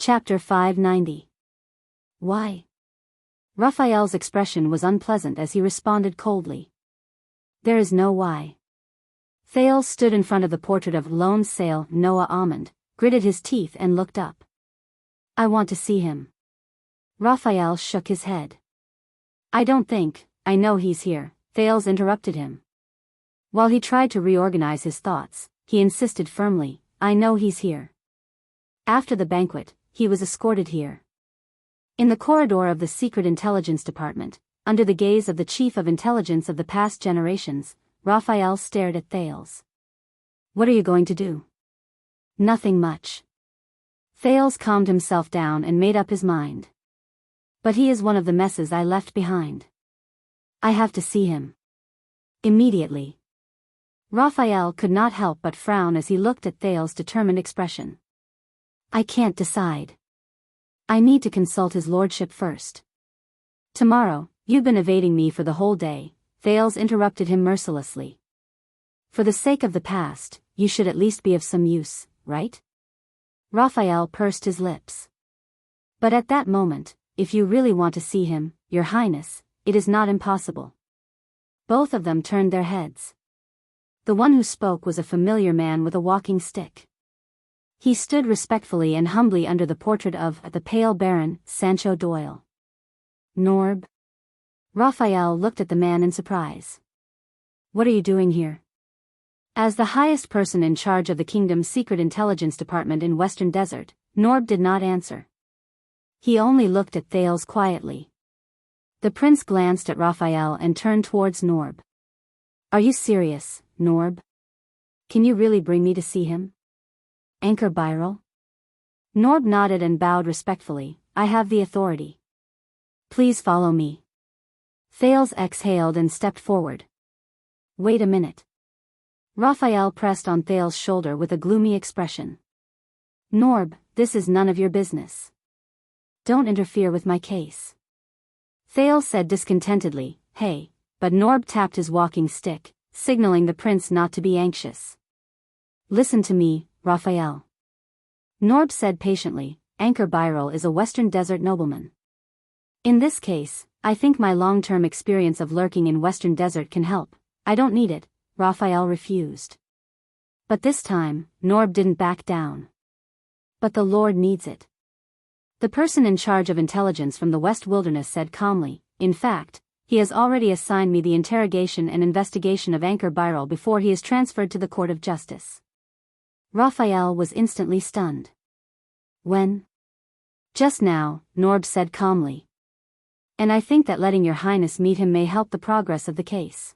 Chapter 590. Why? Raphael's expression was unpleasant as he responded coldly. There is no why. Thales stood in front of the portrait of Lone Sail Noah Almond, gritted his teeth and looked up. I want to see him. Raphael shook his head. I know he's here, Thales interrupted him. While he tried to reorganize his thoughts, he insisted firmly, I know he's here. After the banquet, he was escorted here. In the corridor of the Secret Intelligence Department, under the gaze of the Chief of Intelligence of the past generations, Raphael stared at Thales. What are you going to do? Nothing much. Thales calmed himself down and made up his mind. But he is one of the messes I left behind. I have to see him. Immediately. Raphael could not help but frown as he looked at Thales' determined expression. I can't decide. I need to consult his lordship first. Tomorrow, you've been evading me for the whole day, Thales interrupted him mercilessly. For the sake of the past, you should at least be of some use, right? Raphael pursed his lips. But at that moment, if you really want to see him, Your Highness, it is not impossible. Both of them turned their heads. The one who spoke was a familiar man with a walking stick. He stood respectfully and humbly under the portrait of the pale Baron, Sancho Doyle. Norb? Raphael looked at the man in surprise. What are you doing here? As the highest person in charge of the kingdom's secret intelligence department in Western Desert, Norb did not answer. He only looked at Thales quietly. The prince glanced at Raphael and turned towards Norb. Are you serious, Norb? Can you really bring me to see him? Anchor Byrel? Norb nodded and bowed respectfully. I have the authority. Please follow me. Thales exhaled and stepped forward. Wait a minute. Raphael pressed on Thales' shoulder with a gloomy expression. Norb, this is none of your business. Don't interfere with my case. Thales said discontentedly, Hey, but Norb tapped his walking stick, signaling the prince not to be anxious. Listen to me, Raphael. Norb said patiently, Anchor Byrel is a Western Desert nobleman. In this case, I think my long-term experience of lurking in Western Desert can help. I don't need it, Raphael refused. But this time, Norb didn't back down. But the Lord needs it. The person in charge of intelligence from the West Wilderness said calmly, in fact, he has already assigned me the interrogation and investigation of Anchor Byrel before he is transferred to the Court of Justice. Raphael was instantly stunned. When? Just now, Norb said calmly. And I think that letting Your Highness meet him may help the progress of the case.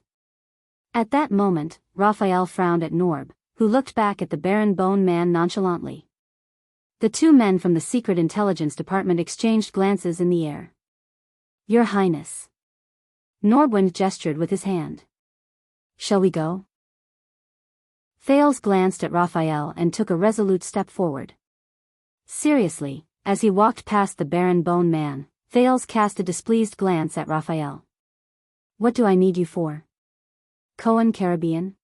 At that moment, Raphael frowned at Norb, who looked back at the Baron Bone Man nonchalantly. The two men from the Secret Intelligence Department exchanged glances in the air. Your Highness. Norb gestured with his hand. Shall we go? Thales glanced at Raphael and took a resolute step forward. Seriously, as he walked past the Baron Bone Man, Thales cast a displeased glance at Raphael. What do I need you for? Cohen Caribbean?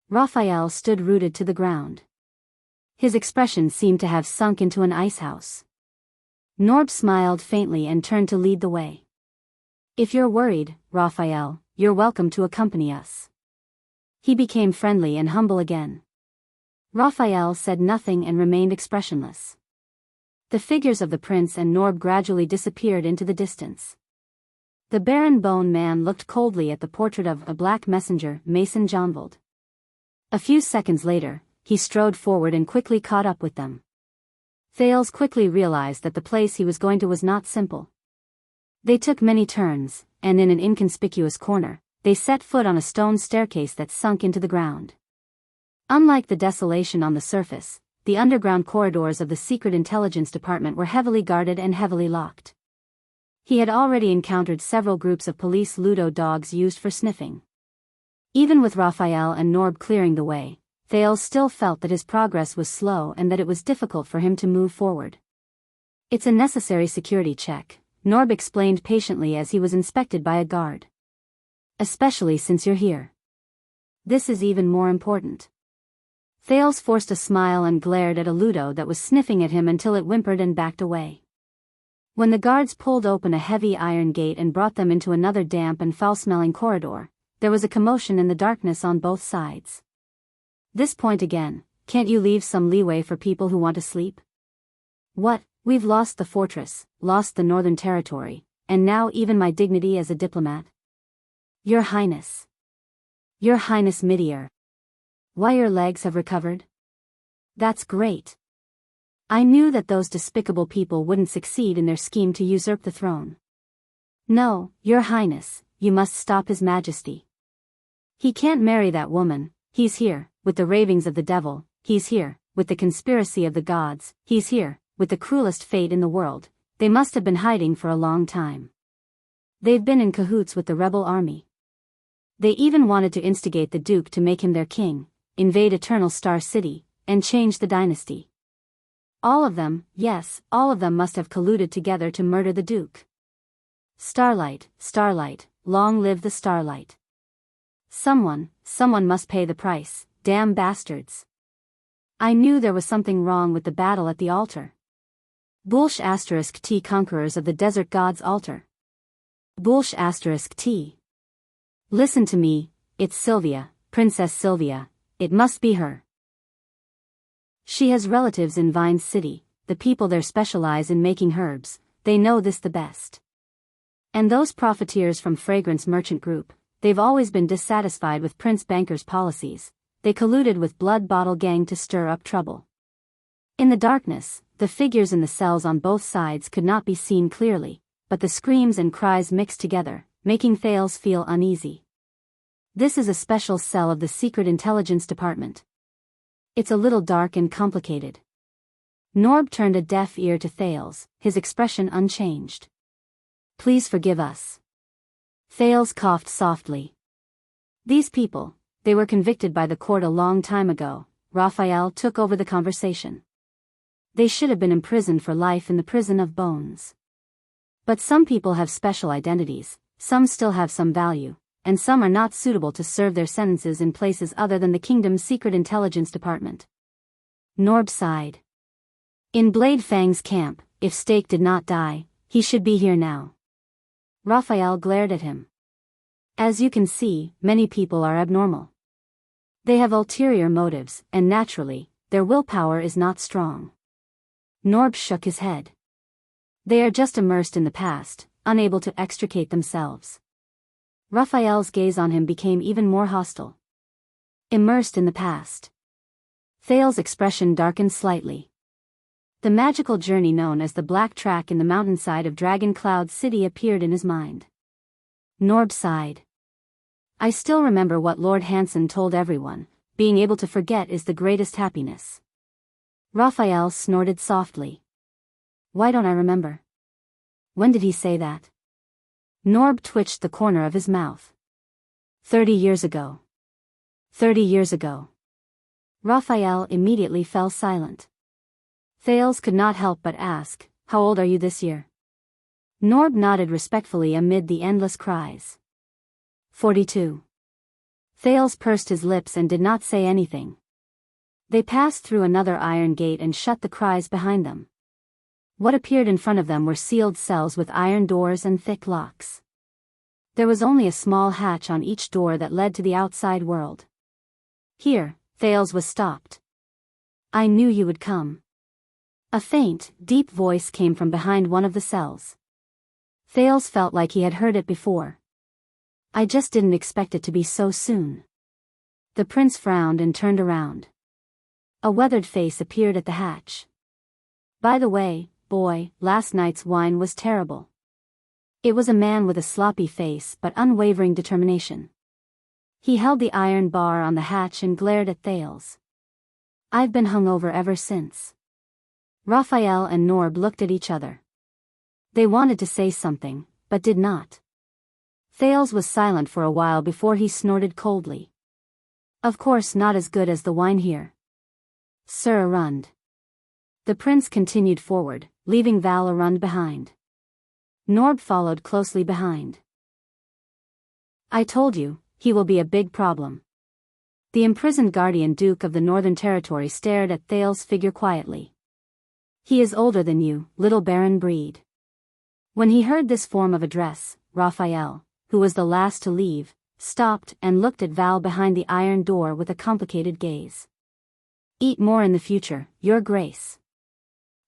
Raphael stood rooted to the ground. His expression seemed to have sunk into an icehouse. Norb smiled faintly and turned to lead the way. If you're worried, Raphael, you're welcome to accompany us. He became friendly and humble again. Raphael said nothing and remained expressionless. The figures of the prince and Norb gradually disappeared into the distance. The Baron Bone Man looked coldly at the portrait of a black messenger, Mason Johnvold. A few seconds later, he strode forward and quickly caught up with them. Thales quickly realized that the place he was going to was not simple. They took many turns, and in an inconspicuous corner, they set foot on a stone staircase that sunk into the ground. Unlike the desolation on the surface, the underground corridors of the Secret Intelligence Department were heavily guarded and heavily locked. He had already encountered several groups of police Ludo dogs used for sniffing. Even with Raphael and Norb clearing the way, Thales still felt that his progress was slow and that it was difficult for him to move forward. It's a necessary security check, Norb explained patiently as he was inspected by a guard. Especially since you're here. This is even more important. Thales forced a smile and glared at a Ludo that was sniffing at him until it whimpered and backed away. When the guards pulled open a heavy iron gate and brought them into another damp and foul-smelling corridor, there was a commotion in the darkness on both sides. This point again, can't you leave some leeway for people who want to sleep? What, we've lost the fortress, lost the Northern Territory, and now even my dignity as a diplomat? Your Highness. Your Highness Midier. Why your legs have recovered? That's great. I knew that those despicable people wouldn't succeed in their scheme to usurp the throne. No, Your Highness, you must stop His Majesty. He can't marry that woman. He's here, with the ravings of the devil. He's here, with the conspiracy of the gods. He's here, with the cruelest fate in the world. They must have been hiding for a long time. They've been in cahoots with the rebel army. They even wanted to instigate the Duke to make him their king, invade Eternal Star City, and change the dynasty. All of them, yes, all of them must have colluded together to murder the Duke. Starlight, Starlight, long live the Starlight. Someone must pay the price, damn bastards. I knew there was something wrong with the battle at the altar. Bulsh * T conquerors of the desert gods altar. Bulsh * T. Listen to me, it's Sylvia, Princess Sylvia, it must be her. She has relatives in Vine City, the people there specialize in making herbs, they know this the best. And those profiteers from Fragrance Merchant Group, they've always been dissatisfied with Prince Banker's policies, they colluded with Blood Bottle Gang to stir up trouble. In the darkness, the figures in the cells on both sides could not be seen clearly, but the screams and cries mixed together, making Thales feel uneasy. This is a special cell of the Secret Intelligence Department. It's a little dark and complicated. Norb turned a deaf ear to Thales, his expression unchanged. Please forgive us. Thales coughed softly. These people, they were convicted by the court a long time ago. Raphael took over the conversation. They should have been imprisoned for life in the prison of bones. But some people have special identities, some still have some value, and some are not suitable to serve their sentences in places other than the kingdom's secret intelligence department. Norb sighed. In Blade Fang's camp, if Stake did not die, he should be here now. Raphael glared at him. As you can see, many people are abnormal. They have ulterior motives, and naturally, their willpower is not strong. Norb shook his head. They are just immersed in the past, unable to extricate themselves. Raphael's gaze on him became even more hostile. Immersed in the past. Thales' expression darkened slightly. The magical journey known as the Black Track in the mountainside of Dragon Cloud City appeared in his mind. Norb sighed. I still remember what Lord Hansen told everyone, being able to forget is the greatest happiness. Raphael snorted softly. Why don't I remember? When did he say that? Norb twitched the corner of his mouth. 30 years ago. 30 years ago. Raphael immediately fell silent. Thales could not help but ask, how old are you this year? Norb nodded respectfully amid the endless cries. 42. Thales pursed his lips and did not say anything. They passed through another iron gate and shut the cries behind them. What appeared in front of them were sealed cells with iron doors and thick locks. There was only a small hatch on each door that led to the outside world. Here, Thales was stopped. I knew you would come. A faint, deep voice came from behind one of the cells. Thales felt like he had heard it before. I just didn't expect it to be so soon. The prince frowned and turned around. A weathered face appeared at the hatch. By the way, boy, last night's wine was terrible. It was a man with a sloppy face but unwavering determination. He held the iron bar on the hatch and glared at Thales. I've been hungover ever since. Raphael and Norb looked at each other. They wanted to say something, but did not. Thales was silent for a while before he snorted coldly. Of course not as good as the wine here. Sir Arund. The prince continued forward, leaving Val Arund behind. Norb followed closely behind. I told you, he will be a big problem. The imprisoned guardian duke of the Northern Territory stared at Thales's figure quietly. He is older than you, little Baron Breed. When he heard this form of address, Raphael, who was the last to leave, stopped and looked at Val behind the iron door with a complicated gaze. Eat more in the future, Your Grace.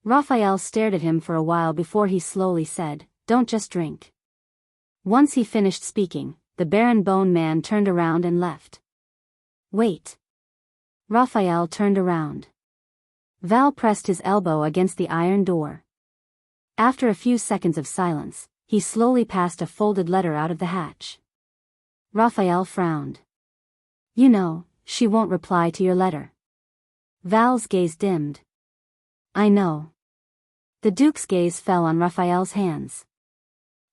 Raphael stared at him for a while before he slowly said, Don't just drink. Once he finished speaking, the Baron Bone Man turned around and left. Wait. Raphael turned around. Val pressed his elbow against the iron door. After a few seconds of silence, he slowly passed a folded letter out of the hatch. Raphael frowned. You know, she won't reply to your letter. Val's gaze dimmed. I know. The Duke's gaze fell on Raphael's hands.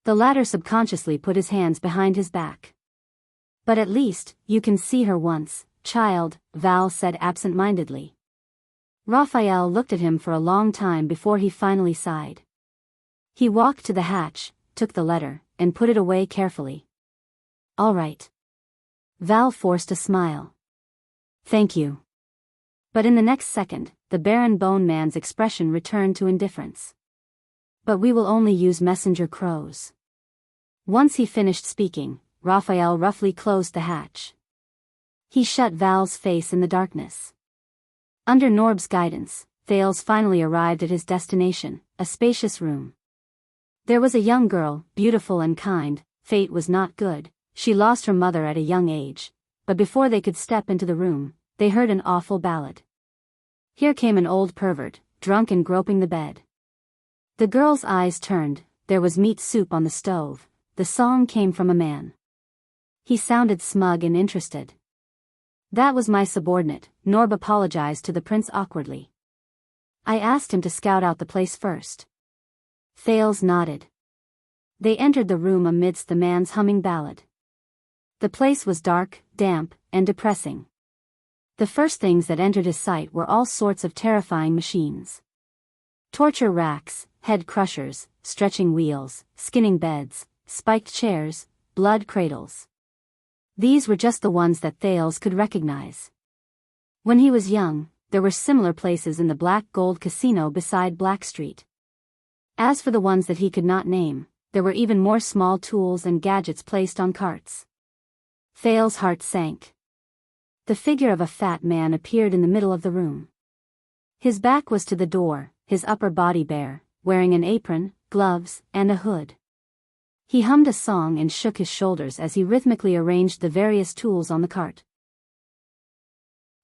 The latter subconsciously put his hands behind his back. But at least, you can see her once, child, Val said absent-mindedly. Raphael looked at him for a long time before he finally sighed. He walked to the hatch, took the letter, and put it away carefully. All right. Val forced a smile. Thank you. But in the next second, the Baron Bone Man's expression returned to indifference. But we will only use messenger crows. Once he finished speaking, Raphael roughly closed the hatch. He shut Val's face in the darkness. Under Norb's guidance, Thales finally arrived at his destination, a spacious room. There was a young girl, beautiful and kind. Fate was not good. She lost her mother at a young age. But before they could step into the room, they heard an awful ballad. Here came an old pervert, drunk and groping the bed. The girl's eyes turned. There was meat soup on the stove. The song came from a man. He sounded smug and interested. That was my subordinate, Norb apologized to the prince awkwardly. I asked him to scout out the place first. Thales nodded. They entered the room amidst the man's humming ballad. The place was dark, damp, and depressing. The first things that entered his sight were all sorts of terrifying machines. Torture racks, head crushers, stretching wheels, skinning beds, spiked chairs, blood cradles. These were just the ones that Thales could recognize. When he was young, there were similar places in the Black Gold Casino beside Black Street. As for the ones that he could not name, there were even more small tools and gadgets placed on carts. Thales' heart sank. The figure of a fat man appeared in the middle of the room. His back was to the door, his upper body bare, wearing an apron, gloves, and a hood. He hummed a song and shook his shoulders as he rhythmically arranged the various tools on the cart.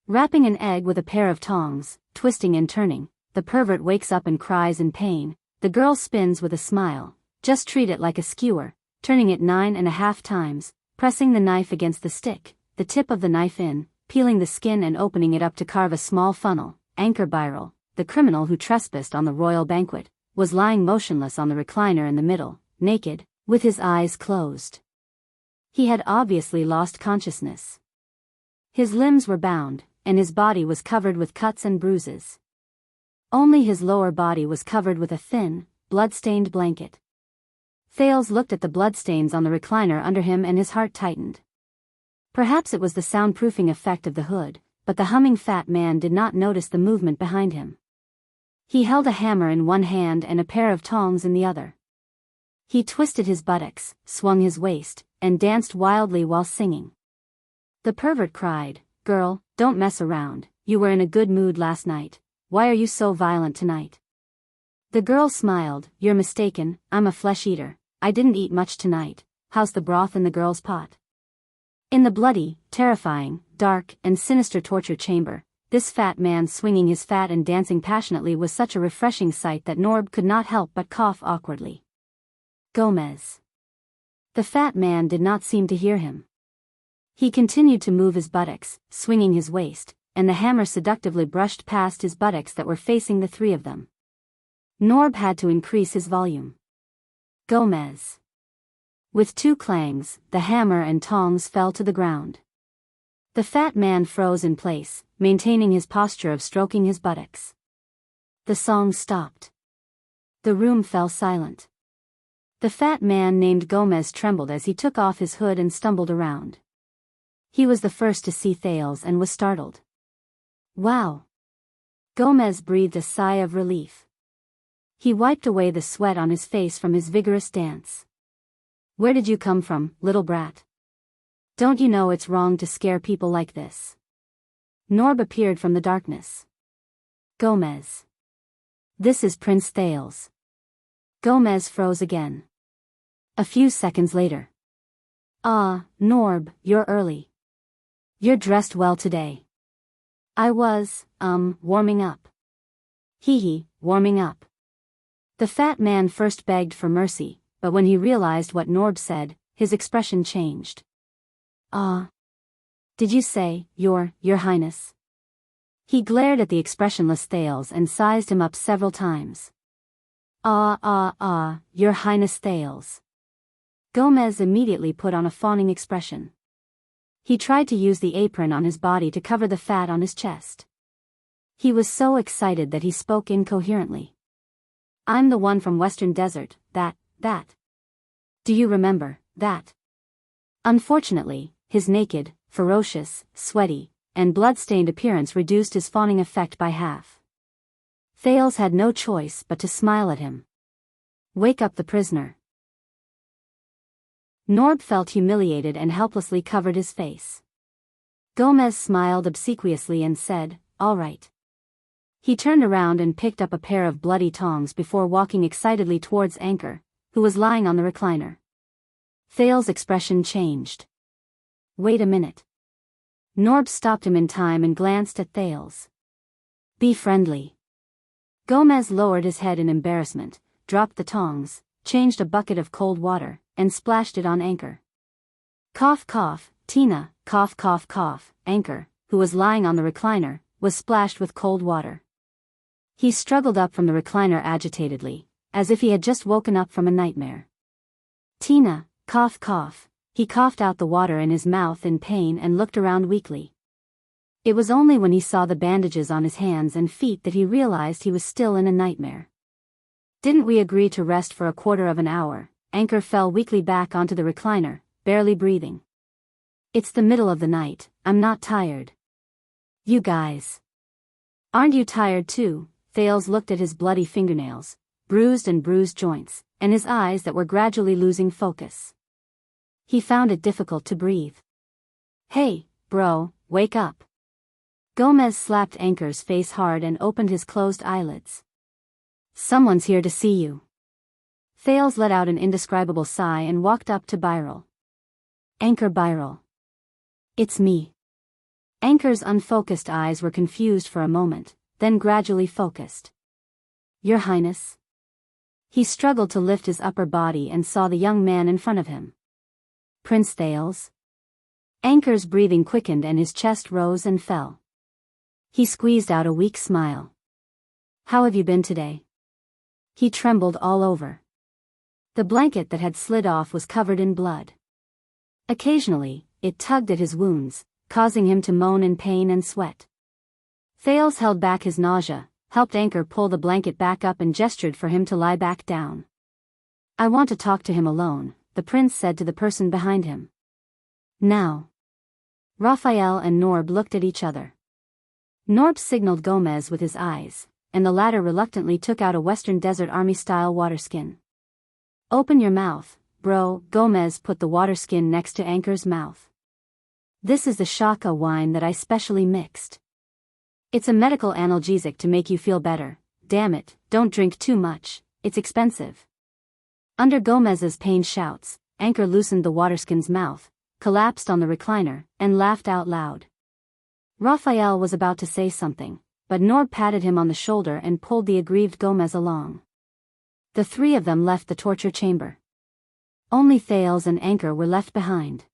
Wrapping an egg with a pair of tongs, twisting and turning, the pervert wakes up and cries in pain. The girl spins with a smile. Just treat it like a skewer, turning it 9.5 times, pressing the knife against the stick, the tip of the knife in, peeling the skin and opening it up to carve a small funnel. Anchor Byril, the criminal who trespassed on the royal banquet, was lying motionless on the recliner in the middle, naked, with his eyes closed. He had obviously lost consciousness. His limbs were bound, and his body was covered with cuts and bruises. Only his lower body was covered with a thin, blood-stained blanket. Thales looked at the bloodstains on the recliner under him and his heart tightened. Perhaps it was the soundproofing effect of the hood, but the humming fat man did not notice the movement behind him. He held a hammer in one hand and a pair of tongs in the other. He twisted his buttocks, swung his waist, and danced wildly while singing. The pervert cried, "Girl, don't mess around, you were in a good mood last night, why are you so violent tonight?" The girl smiled, "You're mistaken, I'm a flesh eater, I didn't eat much tonight, how's the broth in the girl's pot?" In the bloody, terrifying, dark, and sinister torture chamber, this fat man swinging his fat and dancing passionately was such a refreshing sight that Norb could not help but cough awkwardly. Gomez. The fat man did not seem to hear him. He continued to move his buttocks, swinging his waist, and the hammer seductively brushed past his buttocks that were facing the three of them. Norb had to increase his volume. Gomez. With two clangs, the hammer and tongs fell to the ground. The fat man froze in place, maintaining his posture of stroking his buttocks. The song stopped. The room fell silent. The fat man named Gomez trembled as he took off his hood and stumbled around. He was the first to see Thales and was startled. Wow! Gomez breathed a sigh of relief. He wiped away the sweat on his face from his vigorous dance. Where did you come from, little brat? Don't you know it's wrong to scare people like this? Norb appeared from the darkness. Gomez. This is Prince Thales. Gomez froze again. A few seconds later. Ah, Norb, you're early. You're dressed well today. I was, warming up. Hee, warming up. The fat man first begged for mercy, but when he realized what Norb said, his expression changed. Ah. Did you say, your highness? He glared at the expressionless Thales and sized him up several times. Your highness Thales. Gomez immediately put on a fawning expression. He tried to use the apron on his body to cover the fat on his chest. He was so excited that he spoke incoherently. I'm the one from Western Desert, that. Do you remember, that? Unfortunately, his naked, ferocious, sweaty, and blood-stained appearance reduced his fawning effect by half. Thales had no choice but to smile at him. Wake up the prisoner. Norb felt humiliated and helplessly covered his face. Gomez smiled obsequiously and said, all right. He turned around and picked up a pair of bloody tongs before walking excitedly towards Anchor, who was lying on the recliner. Thales' expression changed. Wait a minute. Norb stopped him in time and glanced at Thales. Be friendly. Gomez lowered his head in embarrassment, dropped the tongs, changed a bucket of cold water, and splashed it on Anchor. Cough cough, Tina, cough cough cough. Anchor, who was lying on the recliner, was splashed with cold water. He struggled up from the recliner agitatedly, as if he had just woken up from a nightmare. Tina, cough cough. He coughed out the water in his mouth in pain and looked around weakly. It was only when he saw the bandages on his hands and feet that he realized he was still in a nightmare. Didn't we agree to rest for a quarter of an hour? Anchor fell weakly back onto the recliner, barely breathing. It's the middle of the night, I'm not tired. You guys. Aren't you tired too? Thales looked at his bloody fingernails, bruised joints, and his eyes that were gradually losing focus. He found it difficult to breathe. Hey, bro, wake up. Gomez slapped Anchor's face hard and opened his closed eyelids. Someone's here to see you. Thales let out an indescribable sigh and walked up to Byril. Anchor Byril. It's me. Anchor's unfocused eyes were confused for a moment, then gradually focused. Your Highness. He struggled to lift his upper body and saw the young man in front of him. Prince Thales. Anchor's breathing quickened and his chest rose and fell. He squeezed out a weak smile. How have you been today? He trembled all over. The blanket that had slid off was covered in blood. Occasionally, it tugged at his wounds, causing him to moan in pain and sweat. Thales held back his nausea, helped Anchor pull the blanket back up and gestured for him to lie back down. I want to talk to him alone, the prince said to the person behind him. Now. Raphael and Norb looked at each other. Norb signaled Gomez with his eyes, and the latter reluctantly took out a Western Desert Army-style waterskin. Open your mouth, bro. Gomez put the waterskin next to Anchor's mouth. This is the shaka wine that I specially mixed. It's a medical analgesic to make you feel better. Damn it, don't drink too much, it's expensive. Under Gomez's pained shouts, Anchor loosened the waterskin's mouth, collapsed on the recliner, and laughed out loud. Raphael was about to say something, but Norb patted him on the shoulder and pulled the aggrieved Gomez along. The three of them left the torture chamber. Only Thales and Anchor were left behind.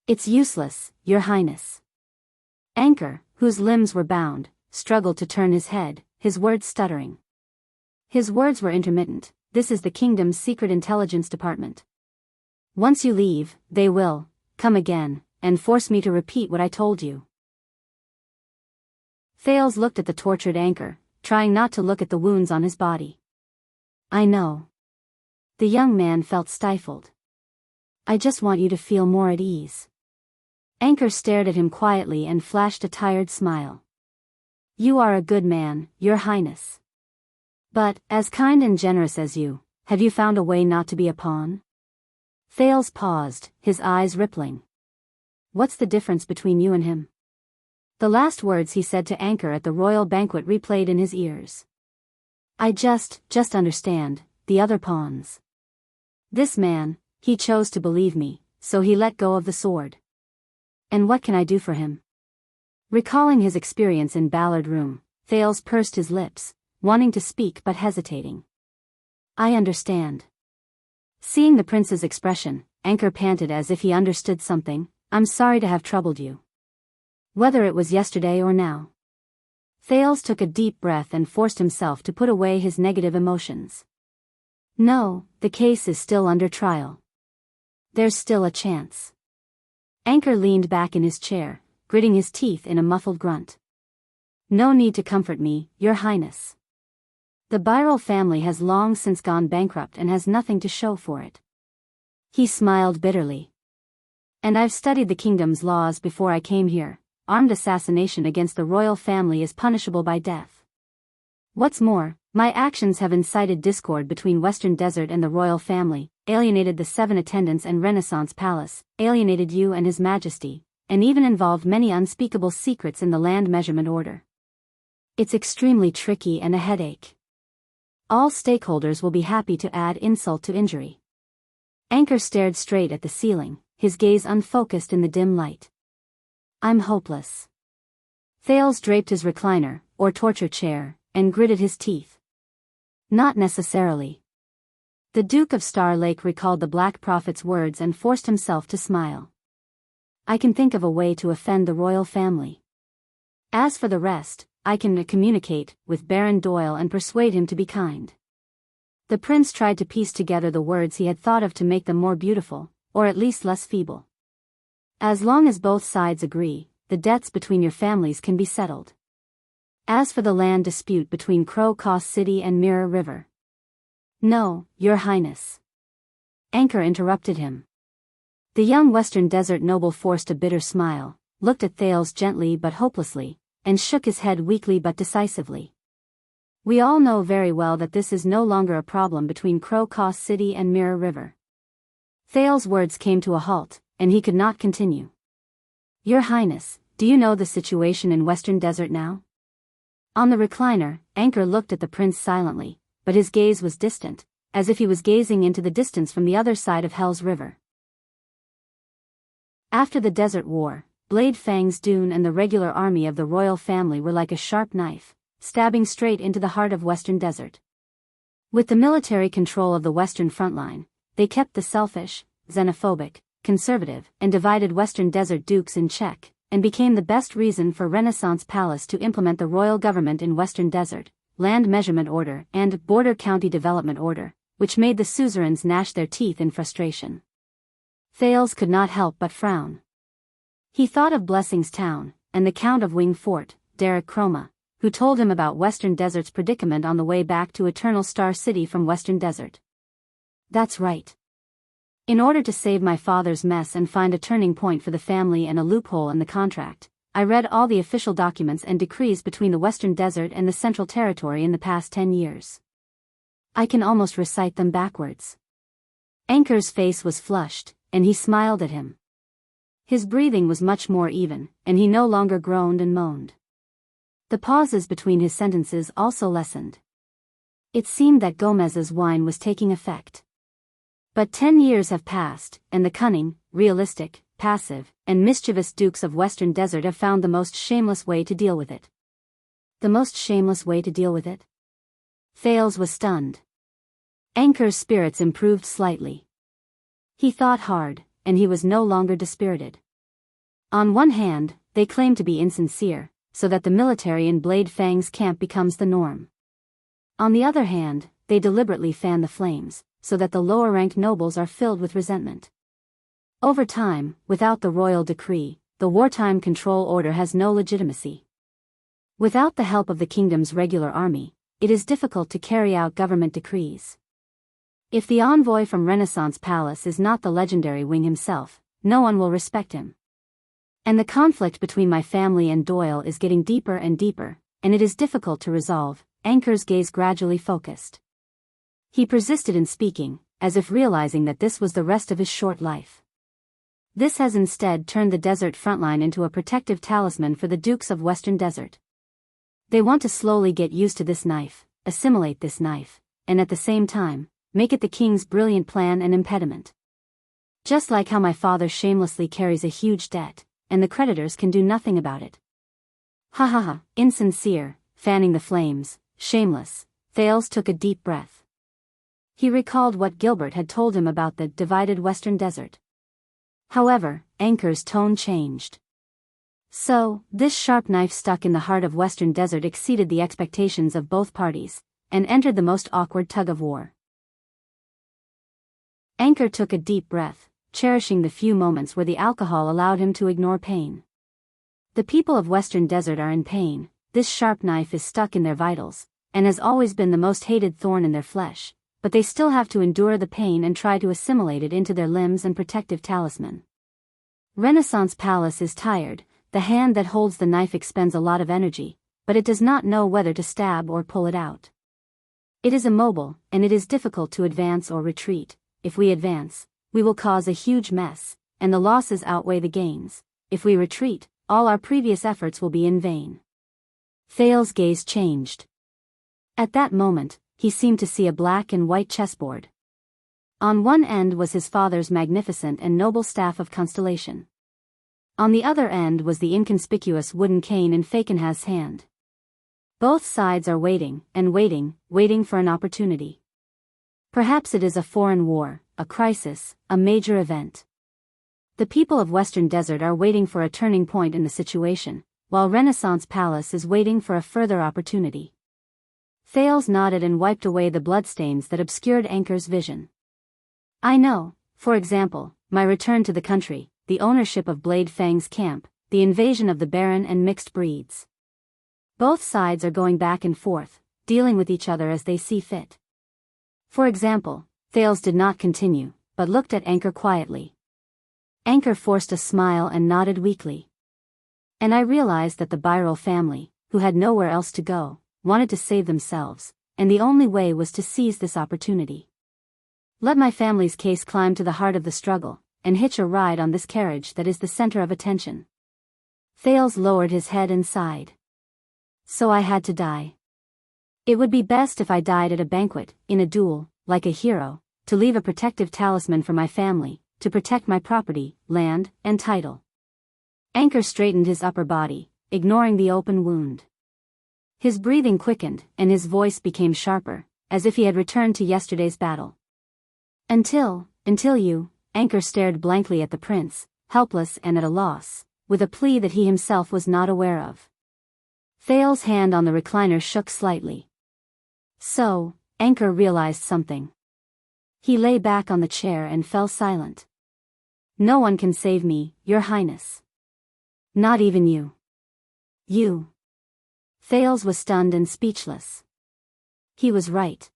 It's useless, Your Highness. Anchor, whose limbs were bound, struggled to turn his head, his words stuttering. His words were intermittent. This is the kingdom's secret intelligence department. Once you leave, they will come again and force me to repeat what I told you. Thales looked at the tortured Anchor, trying not to look at the wounds on his body. I know. The young man felt stifled. I just want you to feel more at ease. Anchor stared at him quietly and flashed a tired smile. You are a good man, Your Highness. But, as kind and generous as you, have you found a way not to be a pawn? Thales paused, his eyes rippling. What's the difference between you and him? The last words he said to Anchor at the royal banquet replayed in his ears. I just understand, the other pawns. This man, he chose to believe me, so he let go of the sword. And what can I do for him? Recalling his experience in Ballard Room, Thales pursed his lips, wanting to speak but hesitating. I understand. Seeing the prince's expression, Anchor panted as if he understood something. I'm sorry to have troubled you. Whether it was yesterday or now. Thales took a deep breath and forced himself to put away his negative emotions. No, the case is still under trial. There's still a chance. Anchor leaned back in his chair, gritting his teeth in a muffled grunt. No need to comfort me, Your Highness. The Biyao family has long since gone bankrupt and has nothing to show for it. He smiled bitterly. And I've studied the kingdom's laws before I came here. Armed assassination against the royal family is punishable by death. What's more, my actions have incited discord between Western Desert and the royal family, alienated the 7 attendants and Renaissance Palace, alienated you and His Majesty, and even involved many unspeakable secrets in the land measurement order. It's extremely tricky and a headache. All stakeholders will be happy to add insult to injury. Anchor stared straight at the ceiling, his gaze unfocused in the dim light. I'm hopeless. Thales draped his recliner, or torture chair, and gritted his teeth. Not necessarily. The Duke of Star Lake recalled the Black Prophet's words and forced himself to smile. I can think of a way to offend the royal family. As for the rest, I can communicate with Baron Doyle and persuade him to be kind. The prince tried to piece together the words he had thought of to make them more beautiful, or at least less feeble. As long as both sides agree, the debts between your families can be settled. As for the land dispute between Crow Cause City and Mirror River. No, Your Highness. Anchor interrupted him. The young Western Desert noble forced a bitter smile, looked at Thales gently but hopelessly, and shook his head weakly but decisively. We all know very well that this is no longer a problem between Crow Cause City and Mirror River. Thales' words came to a halt, and he could not continue. Your Highness, do you know the situation in Western Desert now? On the recliner, Anchor looked at the prince silently, but his gaze was distant, as if he was gazing into the distance from the other side of Hell's River. After the Desert War, Blade Fang's Dune and the regular army of the royal family were like a sharp knife, stabbing straight into the heart of Western Desert. With the military control of the Western front line, they kept the selfish, xenophobic, conservative, and divided Western Desert dukes in check, and became the best reason for Renaissance Palace to implement the royal government in Western Desert, Land Measurement Order and Border County Development Order, which made the suzerains gnash their teeth in frustration. Thales could not help but frown. He thought of Blessing's town, and the Count of Wing Fort, Derek Chroma, who told him about Western Desert's predicament on the way back to Eternal Star City from Western Desert. That's right. In order to save my father's mess and find a turning point for the family and a loophole in the contract, I read all the official documents and decrees between the Western Desert and the Central Territory in the past 10 years. I can almost recite them backwards. Anchor's face was flushed, and he smiled at him. His breathing was much more even, and he no longer groaned and moaned. The pauses between his sentences also lessened. It seemed that Gomez's wine was taking effect. But 10 years have passed, and the cunning, realistic, passive, and mischievous dukes of Western Desert have found the most shameless way to deal with it. The most shameless way to deal with it? Thales was stunned. Anchor's spirits improved slightly. He thought hard, and he was no longer dispirited. On one hand, they claim to be insincere, so that the military in Blade Fang's camp becomes the norm. On the other hand, they deliberately fan the flames, so that the lower-ranked nobles are filled with resentment. Over time, without the royal decree, the wartime control order has no legitimacy. Without the help of the kingdom's regular army, it is difficult to carry out government decrees. If the envoy from Renaissance Palace is not the legendary Wing himself, no one will respect him. And the conflict between my family and Doyle is getting deeper and deeper, and it is difficult to resolve. Anchor's gaze gradually focused. He persisted in speaking, as if realizing that this was the rest of his short life. This has instead turned the desert frontline into a protective talisman for the Dukes of Western Desert. They want to slowly get used to this knife, assimilate this knife, and at the same time, make it the king's brilliant plan and impediment. Just like how my father shamelessly carries a huge debt, and the creditors can do nothing about it. Ha ha ha, insincere, fanning the flames, shameless. Thales took a deep breath. He recalled what Gilbert had told him about the divided Western Desert. However, Anchor's tone changed. So, this sharp knife stuck in the heart of Western Desert exceeded the expectations of both parties, and entered the most awkward tug-of-war. Anchor took a deep breath, cherishing the few moments where the alcohol allowed him to ignore pain. The people of Western Desert are in pain, this sharp knife is stuck in their vitals, and has always been the most hated thorn in their flesh, but they still have to endure the pain and try to assimilate it into their limbs and protective talisman. Renaissance Palace is tired, the hand that holds the knife expends a lot of energy, but it does not know whether to stab or pull it out. It is immobile, and it is difficult to advance or retreat. If we advance, we will cause a huge mess, and the losses outweigh the gains. If we retreat, all our previous efforts will be in vain. Thales' gaze changed. At that moment, he seemed to see a black and white chessboard. On one end was his father's magnificent and noble staff of constellation. On the other end was the inconspicuous wooden cane in Fakenhaz's hand. Both sides are waiting, and waiting, waiting for an opportunity. Perhaps it is a foreign war, a crisis, a major event. The people of Western Desert are waiting for a turning point in the situation, while Renaissance Palace is waiting for a further opportunity. Thales nodded and wiped away the bloodstains that obscured Anchor's vision. I know, for example, my return to the country, the ownership of Blade Fang's camp, the invasion of the Baron and mixed breeds. Both sides are going back and forth, dealing with each other as they see fit. For example, Thales did not continue, but looked at Anchor quietly. Anchor forced a smile and nodded weakly. And I realized that the Byrol family, who had nowhere else to go, wanted to save themselves, and the only way was to seize this opportunity. Let my family's case climb to the heart of the struggle, and hitch a ride on this carriage that is the center of attention. Thales lowered his head and sighed. So I had to die. It would be best if I died at a banquet, in a duel, like a hero, to leave a protective talisman for my family, to protect my property, land, and title. Anchor straightened his upper body, ignoring the open wound. His breathing quickened, and his voice became sharper, as if he had returned to yesterday's battle. Until you, Anchor stared blankly at the prince, helpless and at a loss, with a plea that he himself was not aware of. Thales' hand on the recliner shook slightly. So, Anchor realized something. He lay back on the chair and fell silent. No one can save me, Your Highness. Not even you. You. Thales was stunned and speechless. He was right.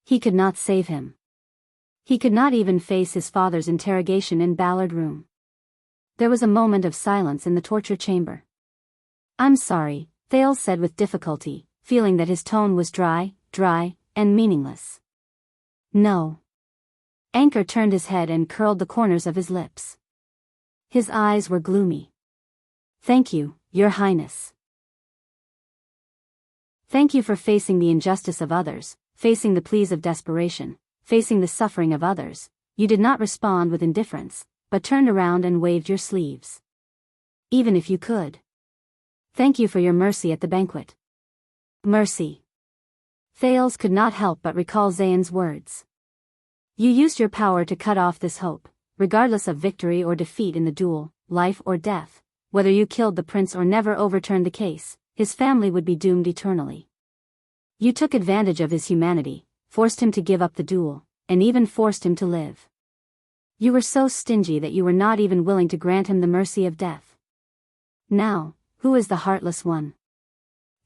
He could not save him. He could not even face his father's interrogation in Ballard Room. There was a moment of silence in the torture chamber. I'm sorry, Thales said with difficulty, feeling that his tone was dry, and meaningless. No. Anchor turned his head and curled the corners of his lips. His eyes were gloomy. Thank you, Your Highness. Thank you for facing the injustice of others, facing the pleas of desperation, facing the suffering of others. You did not respond with indifference, but turned around and waved your sleeves. Even if you could. Thank you for your mercy at the banquet. Mercy. Thales could not help but recall Zayn's words. You used your power to cut off this hope, regardless of victory or defeat in the duel, life or death, whether you killed the prince or never overturned the case. His family would be doomed eternally. You took advantage of his humanity, forced him to give up the duel, and even forced him to live. You were so stingy that you were not even willing to grant him the mercy of death. Now, who is the heartless one?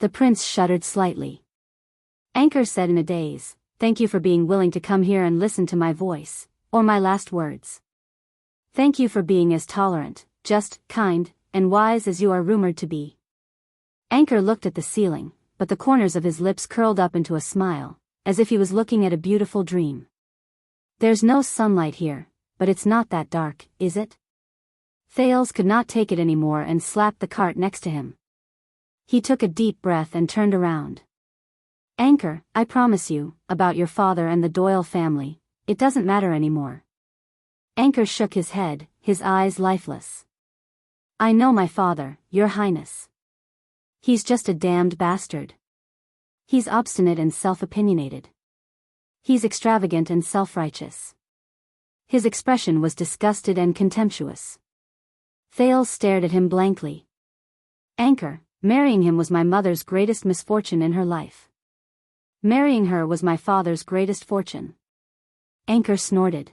The prince shuddered slightly. Anchor said in a daze, thank you for being willing to come here and listen to my voice, or my last words. Thank you for being as tolerant, just, kind, and wise as you are rumored to be. Anchor looked at the ceiling, but the corners of his lips curled up into a smile, as if he was looking at a beautiful dream. There's no sunlight here, but it's not that dark, is it? Thales could not take it anymore and slapped the cart next to him. He took a deep breath and turned around. Anchor, I promise you, about your father and the Doyle family, it doesn't matter anymore. Anchor shook his head, his eyes lifeless. I know my father, Your Highness. He's just a damned bastard. He's obstinate and self-opinionated. He's extravagant and self-righteous. His expression was disgusted and contemptuous. Thales stared at him blankly. Anchor, marrying him was my mother's greatest misfortune in her life. Marrying her was my father's greatest fortune. Anchor snorted.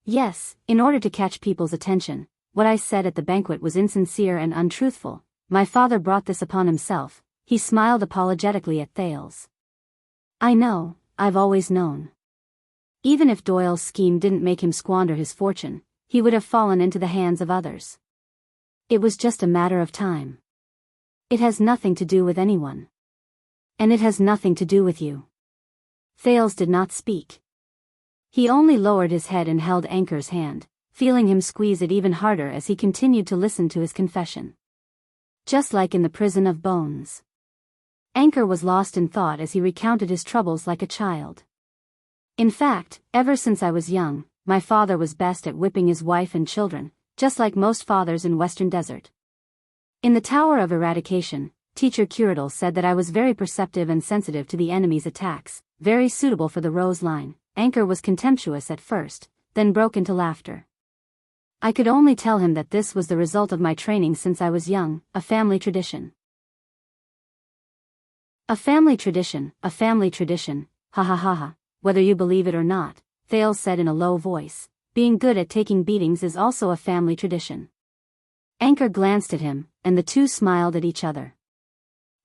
Yes, in order to catch people's attention, what I said at the banquet was insincere and untruthful. My father brought this upon himself. He smiled apologetically at Thales. I know, I've always known. Even if Doyle's scheme didn't make him squander his fortune, he would have fallen into the hands of others. It was just a matter of time. It has nothing to do with anyone. And it has nothing to do with you. Thales did not speak. He only lowered his head and held Anchor's hand, feeling him squeeze it even harder as he continued to listen to his confession. Just like in the prison of bones. Anchor was lost in thought as he recounted his troubles like a child. In fact, ever since I was young, my father was best at whipping his wife and children, just like most fathers in Western Desert. In the Tower of Eradication, Teacher Curatle said that I was very perceptive and sensitive to the enemy's attacks, very suitable for the Rose Line. Anchor was contemptuous at first, then broke into laughter. I could only tell him that this was the result of my training since I was young, a family tradition. A family tradition, ha ha ha ha, whether you believe it or not, Thales said in a low voice, being good at taking beatings is also a family tradition. Anchor glanced at him, and the two smiled at each other.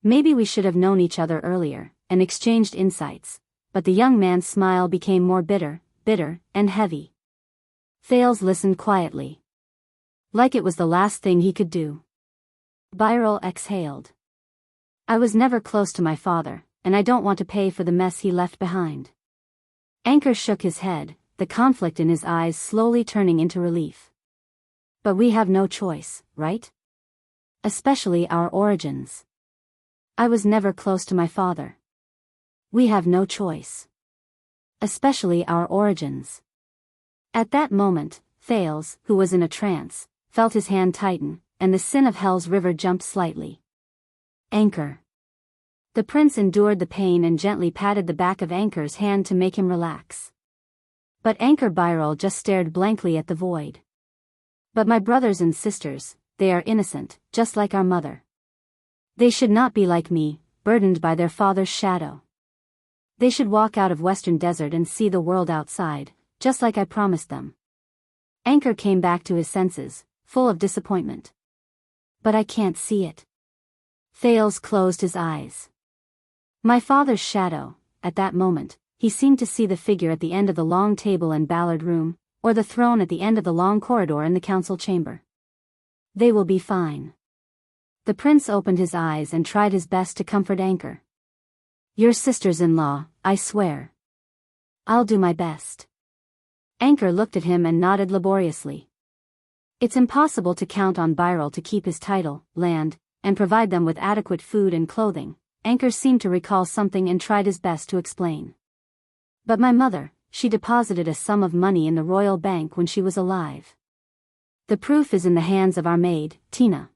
Maybe we should have known each other earlier, and exchanged insights, but the young man's smile became more bitter, and heavy. Thales listened quietly. Like it was the last thing he could do. Biyao exhaled. I was never close to my father, and I don't want to pay for the mess he left behind. Anchor shook his head, the conflict in his eyes slowly turning into relief. But we have no choice, right? Especially our origins. I was never close to my father. We have no choice. Especially our origins. At that moment, Thales, who was in a trance, felt his hand tighten, and the sin of Hell's River jumped slightly. Anchor. The prince endured the pain and gently patted the back of Anchor's hand to make him relax. But Anchor Biyao just stared blankly at the void. But my brothers and sisters, they are innocent, just like our mother. They should not be like me, burdened by their father's shadow. They should walk out of Western Desert and see the world outside, just like I promised them. Anchor came back to his senses, full of disappointment. But I can't see it. Thales closed his eyes. My father's shadow, at that moment, he seemed to see the figure at the end of the long table and Ballard room, or the throne at the end of the long corridor in the council chamber. They will be fine. The prince opened his eyes and tried his best to comfort Anchor. Your sisters-in-law, I swear. I'll do my best. Anchor looked at him and nodded laboriously. It's impossible to count on Biyao to keep his title, land, and provide them with adequate food and clothing. Anchor seemed to recall something and tried his best to explain. But my mother, she deposited a sum of money in the royal bank when she was alive. The proof is in the hands of our maid, Tina.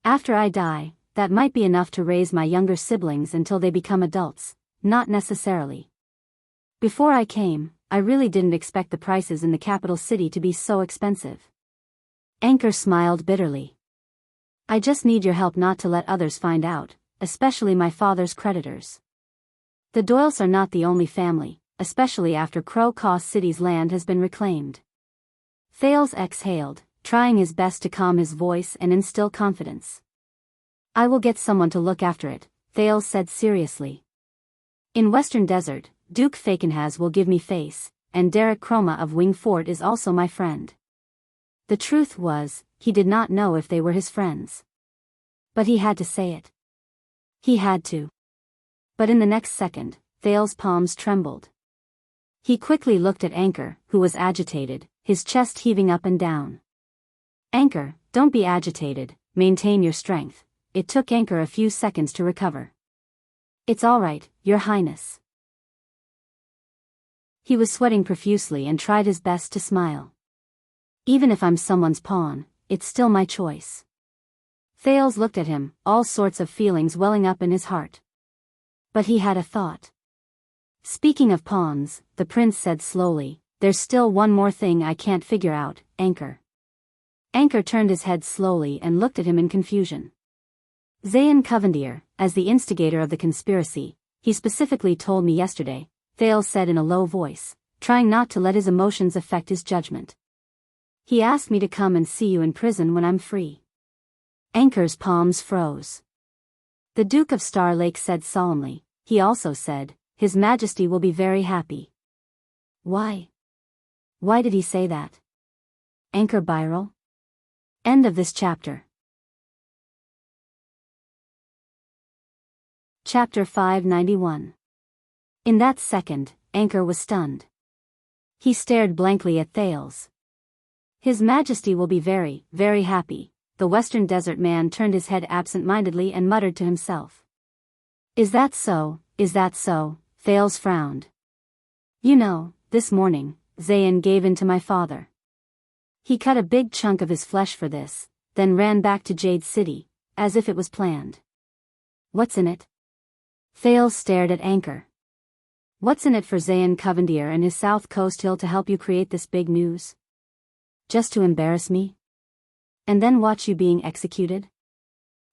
After I die, that might be enough to raise my younger siblings until they become adults, not necessarily. Before I came, I really didn't expect the prices in the capital city to be so expensive. Anchor smiled bitterly. I just need your help not to let others find out, especially my father's creditors. The Doyles are not the only family, especially after Crow Caw City's land has been reclaimed. Thales exhaled, trying his best to calm his voice and instill confidence. I will get someone to look after it, Thales said seriously. In Western Desert, Duke Fakenhaz will give me face, and Derek Chroma of Wing Fort is also my friend. The truth was, he did not know if they were his friends. But he had to say it. He had to. But in the next second, Thales's palms trembled. He quickly looked at Anchor, who was agitated, his chest heaving up and down. Anchor, don't be agitated, maintain your strength. It took Anchor a few seconds to recover. It's all right, Your Highness. He was sweating profusely and tried his best to smile. Even if I'm someone's pawn, it's still my choice. Thales looked at him, all sorts of feelings welling up in his heart. But he had a thought. Speaking of pawns, the prince said slowly, there's still one more thing I can't figure out, Anchor. Anchor turned his head slowly and looked at him in confusion. Zayn Covendier, as the instigator of the conspiracy, he specifically told me yesterday, Thales said in a low voice, trying not to let his emotions affect his judgment. He asked me to come and see you in prison when I'm free. Anchor's palms froze. The Duke of Star Lake said solemnly, he also said, His Majesty will be very happy. Why? Why did he say that? Anchor Biyao? End of this chapter. Chapter 591. In that second, Anchor was stunned. He stared blankly at Thales. His Majesty will be very, very happy. The Western Desert man turned his head absent-mindedly and muttered to himself. Is that so, is that so? Thales frowned. You know, this morning, Zayn gave in to my father. He cut a big chunk of his flesh for this, then ran back to Jade City, as if it was planned. What's in it? Thales stared at Anchor. What's in it for Zayn Covendier and his South Coast Hill to help you create this big news? Just to embarrass me? And then watch you being executed?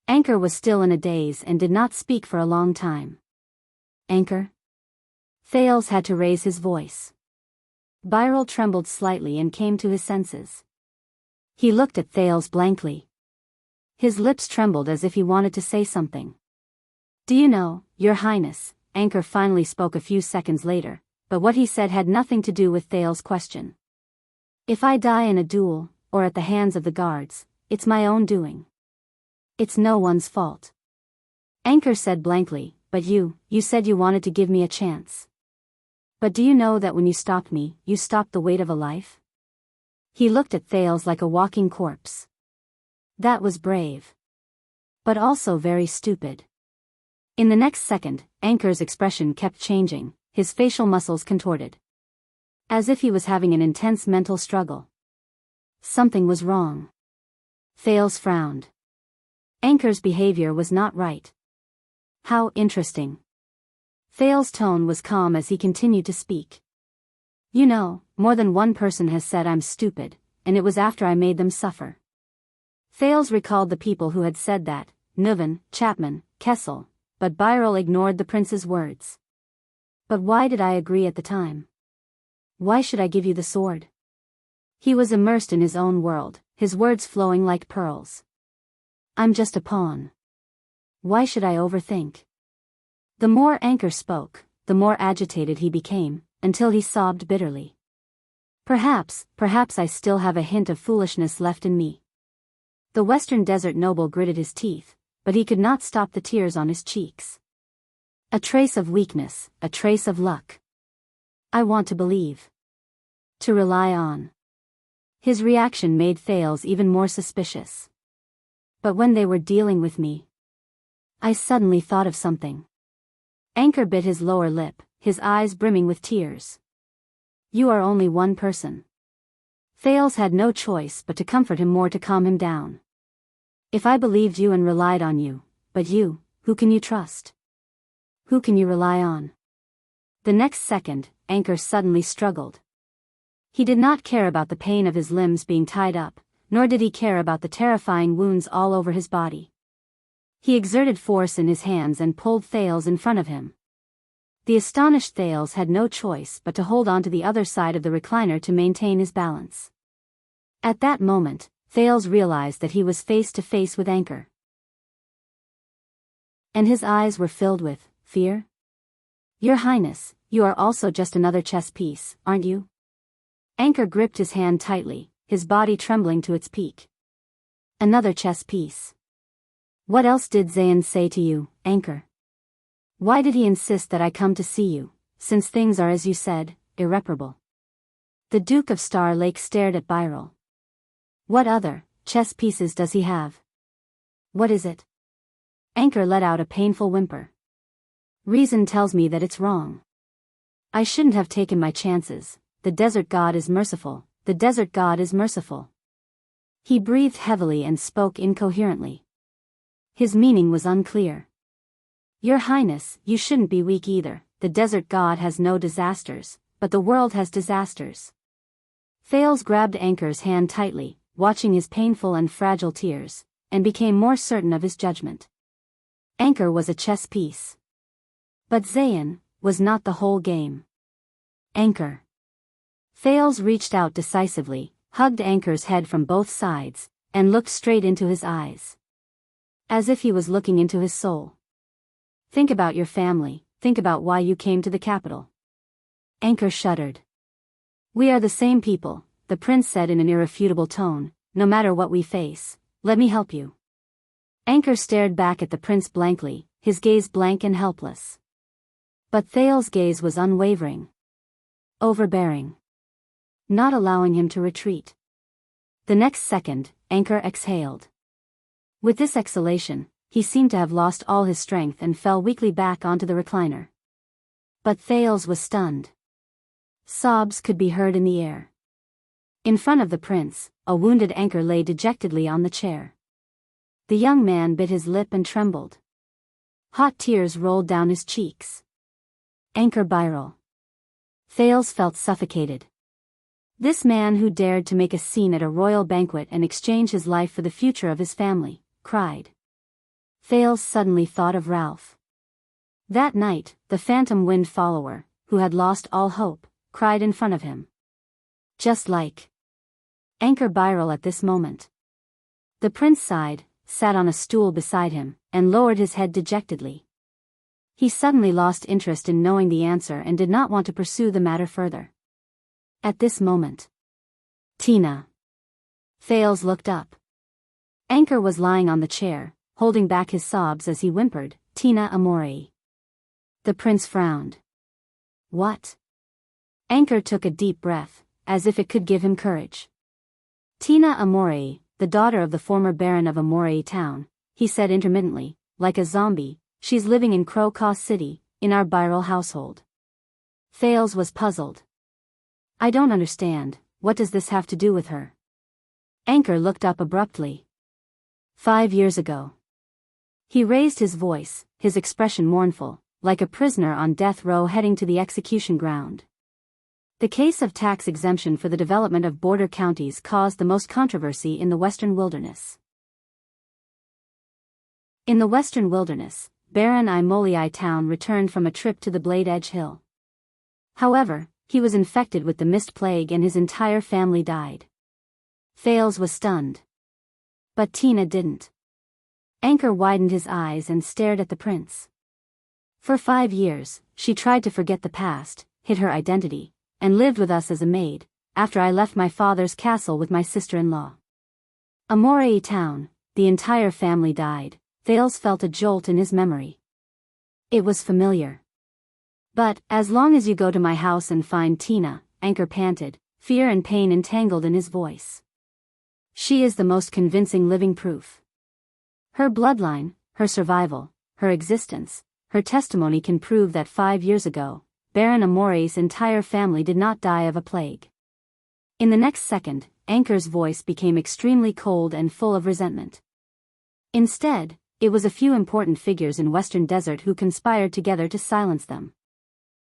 Anchor was still in a daze and did not speak for a long time. Anchor? Thales had to raise his voice. Biyao trembled slightly and came to his senses. He looked at Thales blankly. His lips trembled as if he wanted to say something. Do you know, Your Highness, Anchor finally spoke a few seconds later, but what he said had nothing to do with Thales' question. If I die in a duel, or at the hands of the guards, it's my own doing. It's no one's fault. Anchor said blankly, but you said you wanted to give me a chance. But do you know that when you stopped me, you stopped the weight of a life? He looked at Thales like a walking corpse. That was brave. But also very stupid. In the next second, Anchor's expression kept changing, his facial muscles contorted. As if he was having an intense mental struggle. Something was wrong. Thales frowned. Anchor's behavior was not right. How interesting. Thales' tone was calm as he continued to speak. You know, more than one person has said I'm stupid, and it was after I made them suffer. Thales recalled the people who had said that, Nuven, Chapman, Kessel, but Biyao ignored the prince's words. But why did I agree at the time? Why should I give you the sword? He was immersed in his own world, his words flowing like pearls. I'm just a pawn. Why should I overthink? The more Anchor spoke, the more agitated he became, until he sobbed bitterly. Perhaps I still have a hint of foolishness left in me. The Western Desert noble gritted his teeth, but he could not stop the tears on his cheeks. A trace of weakness, a trace of luck. I want to believe. To rely on. His reaction made Thales even more suspicious. But when they were dealing with me, I suddenly thought of something. Anchor bit his lower lip, his eyes brimming with tears. You are only one person. Thales had no choice but to comfort him more to calm him down. If I believed you and relied on you, but you, who can you trust? Who can you rely on? The next second, Anchor suddenly struggled. He did not care about the pain of his limbs being tied up, nor did he care about the terrifying wounds all over his body. He exerted force in his hands and pulled Thales in front of him. The astonished Thales had no choice but to hold on to the other side of the recliner to maintain his balance. At that moment, Thales realized that he was face to face with Anchor. And his eyes were filled with fear. Your Highness, you are also just another chess piece, aren't you? Anchor gripped his hand tightly, his body trembling to its peak. Another chess piece. What else did Zayn say to you, Anchor? Why did he insist that I come to see you, since things are as you said, irreparable? The Duke of Star Lake stared at Biyao. What other chess pieces does he have? What is it? Anchor let out a painful whimper. Reason tells me that it's wrong. I shouldn't have taken my chances. The desert god is merciful. The desert god is merciful. He breathed heavily and spoke incoherently. His meaning was unclear. Your Highness, you shouldn't be weak either. The desert god has no disasters, but the world has disasters. Thales grabbed Anchor's hand tightly, watching his painful and fragile tears, and became more certain of his judgment. Anchor was a chess piece. But Zayn was not the whole game. Anchor. Thales reached out decisively, hugged Anchor's head from both sides, and looked straight into his eyes. As if he was looking into his soul. Think about your family, think about why you came to the capital. Anchor shuddered. We are the same people, the prince said in an irrefutable tone. No matter what we face, let me help you. Anchor stared back at the prince blankly, his gaze blank and helpless. But Thales' gaze was unwavering. Overbearing. Not allowing him to retreat. The next second, Anchor exhaled. With this exhalation, he seemed to have lost all his strength and fell weakly back onto the recliner. But Thales was stunned. Sobs could be heard in the air. In front of the prince, a wounded Anchor lay dejectedly on the chair. The young man bit his lip and trembled. Hot tears rolled down his cheeks. Anchor Biyao. Thales felt suffocated. This man who dared to make a scene at a royal banquet and exchange his life for the future of his family, cried. Thales suddenly thought of Ralph. That night, the phantom wind follower, who had lost all hope, cried in front of him. Just like Anchor Biyao at this moment. The prince sighed, sat on a stool beside him, and lowered his head dejectedly. He suddenly lost interest in knowing the answer and did not want to pursue the matter further. At this moment. Tina. Thales looked up. Anchor was lying on the chair, holding back his sobs as he whimpered, Tina Amore. The prince frowned. What? Anchor took a deep breath, as if it could give him courage. Tina Amore, the daughter of the former Baron of Amore Town, he said intermittently, like a zombie, she's living in Crocaw City, in our Biyao household. Thales was puzzled. I don't understand, what does this have to do with her? Anchor looked up abruptly. 5 years ago. He raised his voice, his expression mournful, like a prisoner on death row heading to the execution ground. The case of tax exemption for the development of border counties caused the most controversy in the Western Wilderness. In the Western Wilderness, Baron Imolii Town returned from a trip to the Blade Edge Hill. However, he was infected with the mist plague and his entire family died. Thales was stunned. But Tina didn't. Anchor widened his eyes and stared at the prince. For 5 years, she tried to forget the past, hid her identity, and lived with us as a maid, after I left my father's castle with my sister-in-law. Amore Town, the entire family died. Thales felt a jolt in his memory. It was familiar. But, as long as you go to my house and find Tina, Anchor panted, fear and pain entangled in his voice. She is the most convincing living proof. Her bloodline, her survival, her existence, her testimony can prove that 5 years ago, Baron Amore's entire family did not die of a plague. In the next second, Anchor's voice became extremely cold and full of resentment. Instead, it was a few important figures in Western Desert who conspired together to silence them.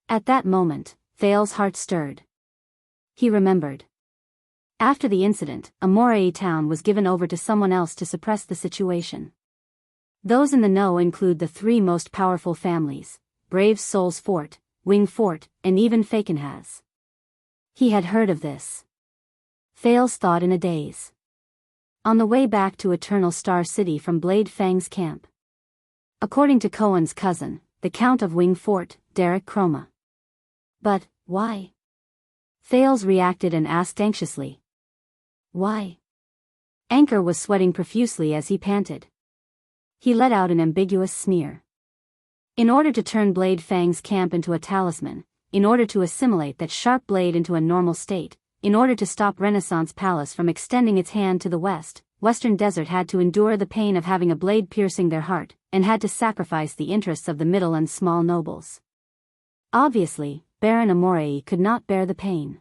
At that moment, Thales' heart stirred. He remembered. After the incident, Amore Town was given over to someone else to suppress the situation. Those in the know include the 3 most powerful families, Brave Souls Fort, Wing Fort, and even Fakenhaz. He had heard of this. Thales thought in a daze. On the way back to Eternal Star City from Blade Fang's camp. According to Cohen's cousin, the Count of Wing Fort, Derek Chroma. But, why? Thales reacted and asked anxiously. Why? Anchor was sweating profusely as he panted. He let out an ambiguous sneer. In order to turn Blade Fang's camp into a talisman, in order to assimilate that sharp blade into a normal state, in order to stop Renaissance Palace from extending its hand to the west, Western Desert had to endure the pain of having a blade piercing their heart, and had to sacrifice the interests of the middle and small nobles. Obviously, Baron Amorei could not bear the pain.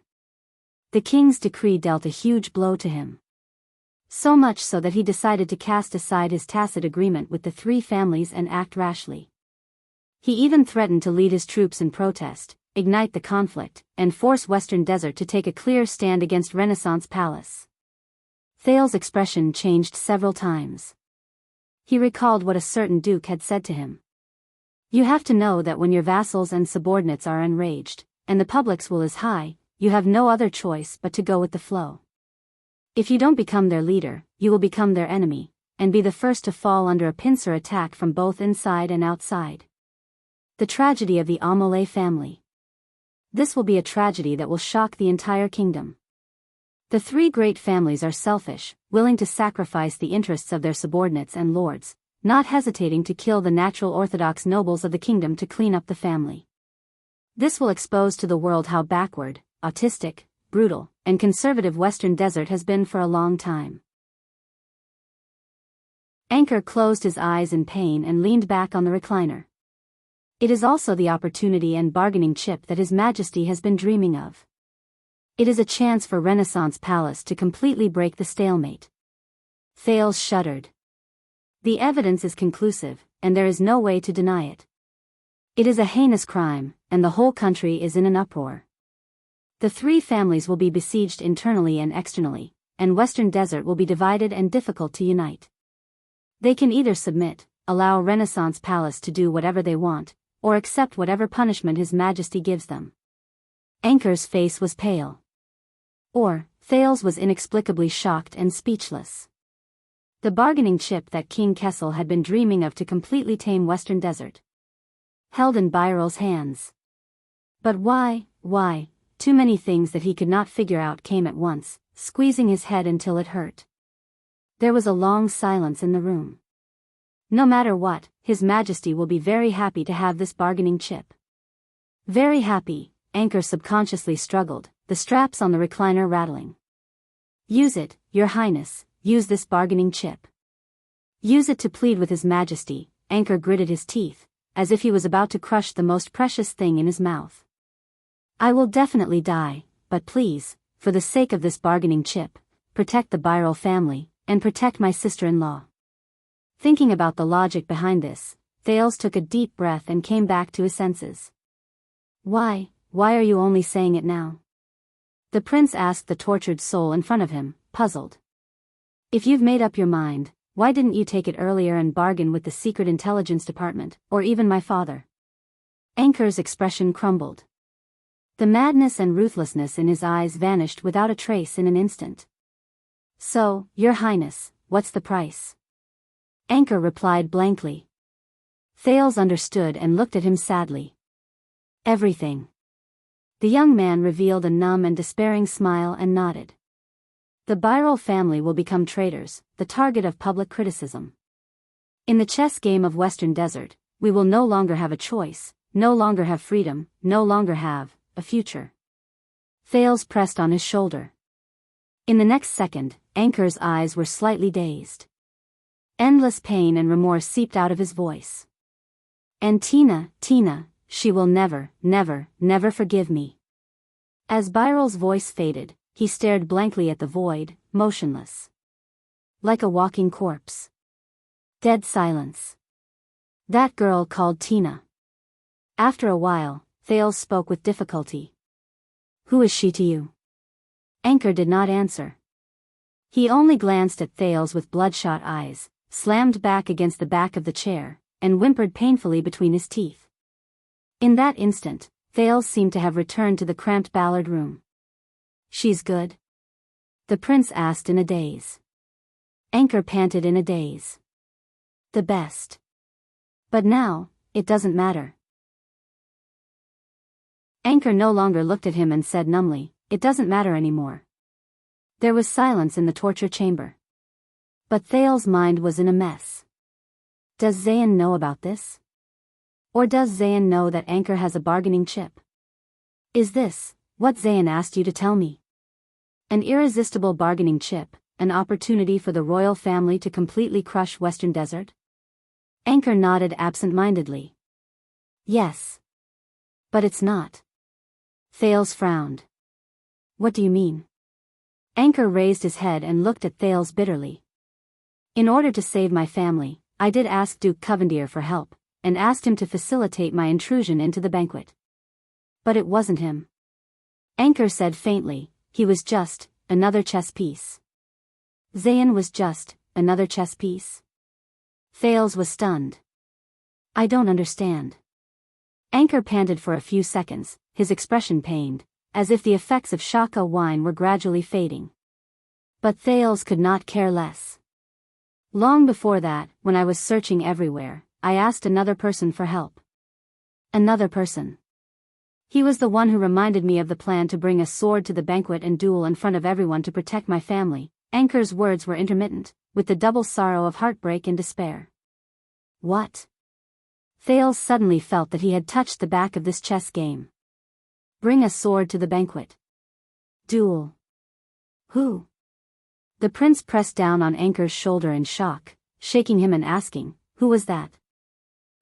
The king's decree dealt a huge blow to him. So much so that he decided to cast aside his tacit agreement with the three families and act rashly. He even threatened to lead his troops in protest, ignite the conflict, and force Western Desert to take a clear stand against Renaissance Palace. Thales's expression changed several times. He recalled what a certain duke had said to him. You have to know that when your vassals and subordinates are enraged, and the public's will is high, you have no other choice but to go with the flow. If you don't become their leader, you will become their enemy, and be the first to fall under a pincer attack from both inside and outside. The tragedy of the Amole family. This will be a tragedy that will shock the entire kingdom. The three great families are selfish, willing to sacrifice the interests of their subordinates and lords, not hesitating to kill the natural orthodox nobles of the kingdom to clean up the family. This will expose to the world how backward, autistic, brutal, and conservative Western Desert has been for a long time. Anchor closed his eyes in pain and leaned back on the recliner. It is also the opportunity and bargaining chip that His Majesty has been dreaming of. It is a chance for Renaissance Palace to completely break the stalemate. Thales shuddered. The evidence is conclusive, and there is no way to deny it. It is a heinous crime, and the whole country is in an uproar. The three families will be besieged internally and externally, and Western Desert will be divided and difficult to unite. They can either submit, allow Renaissance Palace to do whatever they want, or accept whatever punishment His Majesty gives them. Anchor's face was pale. Or, Thales was inexplicably shocked and speechless. The bargaining chip that King Kessel had been dreaming of to completely tame Western Desert. Held in Byral's hands. But why? Too many things that he could not figure out came at once, squeezing his head until it hurt. There was a long silence in the room. No matter what, His Majesty will be very happy to have this bargaining chip. Very happy, Anchor subconsciously struggled, the straps on the recliner rattling. Use it, Your Highness, use this bargaining chip. Use it to plead with His Majesty. Anchor gritted his teeth, as if he was about to crush the most precious thing in his mouth. I will definitely die, but please, for the sake of this bargaining chip, protect the Byral family, and protect my sister-in-law. Thinking about the logic behind this, Thales took a deep breath and came back to his senses. Why are you only saying it now? The prince asked the tortured soul in front of him, puzzled. If you've made up your mind, why didn't you take it earlier and bargain with the Secret Intelligence Department, or even my father? Anchor's expression crumbled. The madness and ruthlessness in his eyes vanished without a trace in an instant. So, Your Highness, what's the price? Anchor replied blankly. Thales understood and looked at him sadly. Everything. The young man revealed a numb and despairing smile and nodded. The Byral family will become traitors, the target of public criticism. In the chess game of Western Desert, we will no longer have a choice, no longer have freedom, no longer have a future. Thales pressed on his shoulder. In the next second, Anchor's eyes were slightly dazed. Endless pain and remorse seeped out of his voice. And Tina, she will never forgive me. As Byral's voice faded, he stared blankly at the void, motionless. Like a walking corpse. Dead silence. That girl called Tina. After a while, Thales spoke with difficulty. Who is she to you? Anchor did not answer. He only glanced at Thales with bloodshot eyes, slammed back against the back of the chair, and whimpered painfully between his teeth. In that instant, Thales seemed to have returned to the cramped Ballard room. She's good? The prince asked in a daze. Anchor panted in a daze. The best. But now, it doesn't matter. Anchor no longer looked at him and said numbly, it doesn't matter anymore. There was silence in the torture chamber. But Thales's mind was in a mess. Does Zayn know about this? Or does Zayn know that Anchor has a bargaining chip? Is this what Zayn asked you to tell me? An irresistible bargaining chip, an opportunity for the royal family to completely crush Western Desert? Anchor nodded absent-mindedly. Yes. But it's not. Thales frowned. What do you mean? Anchor raised his head and looked at Thales bitterly. In order to save my family, I did ask Duke Covendier for help, and asked him to facilitate my intrusion into the banquet. But it wasn't him. Anchor said faintly, he was just another chess piece. Zayn was just another chess piece? Thales was stunned. I don't understand. Anchor panted for a few seconds, his expression pained, as if the effects of Shaka wine were gradually fading. But Thales could not care less. Long before that, when I was searching everywhere, I asked another person for help. Another person. He was the one who reminded me of the plan to bring a sword to the banquet and duel in front of everyone to protect my family. Anchor's words were intermittent, with the double sorrow of heartbreak and despair. What? Thales suddenly felt that he had touched the back of this chess game. Bring a sword to the banquet. Duel. Who? The prince pressed down on Anchor's shoulder in shock, shaking him and asking, who was that?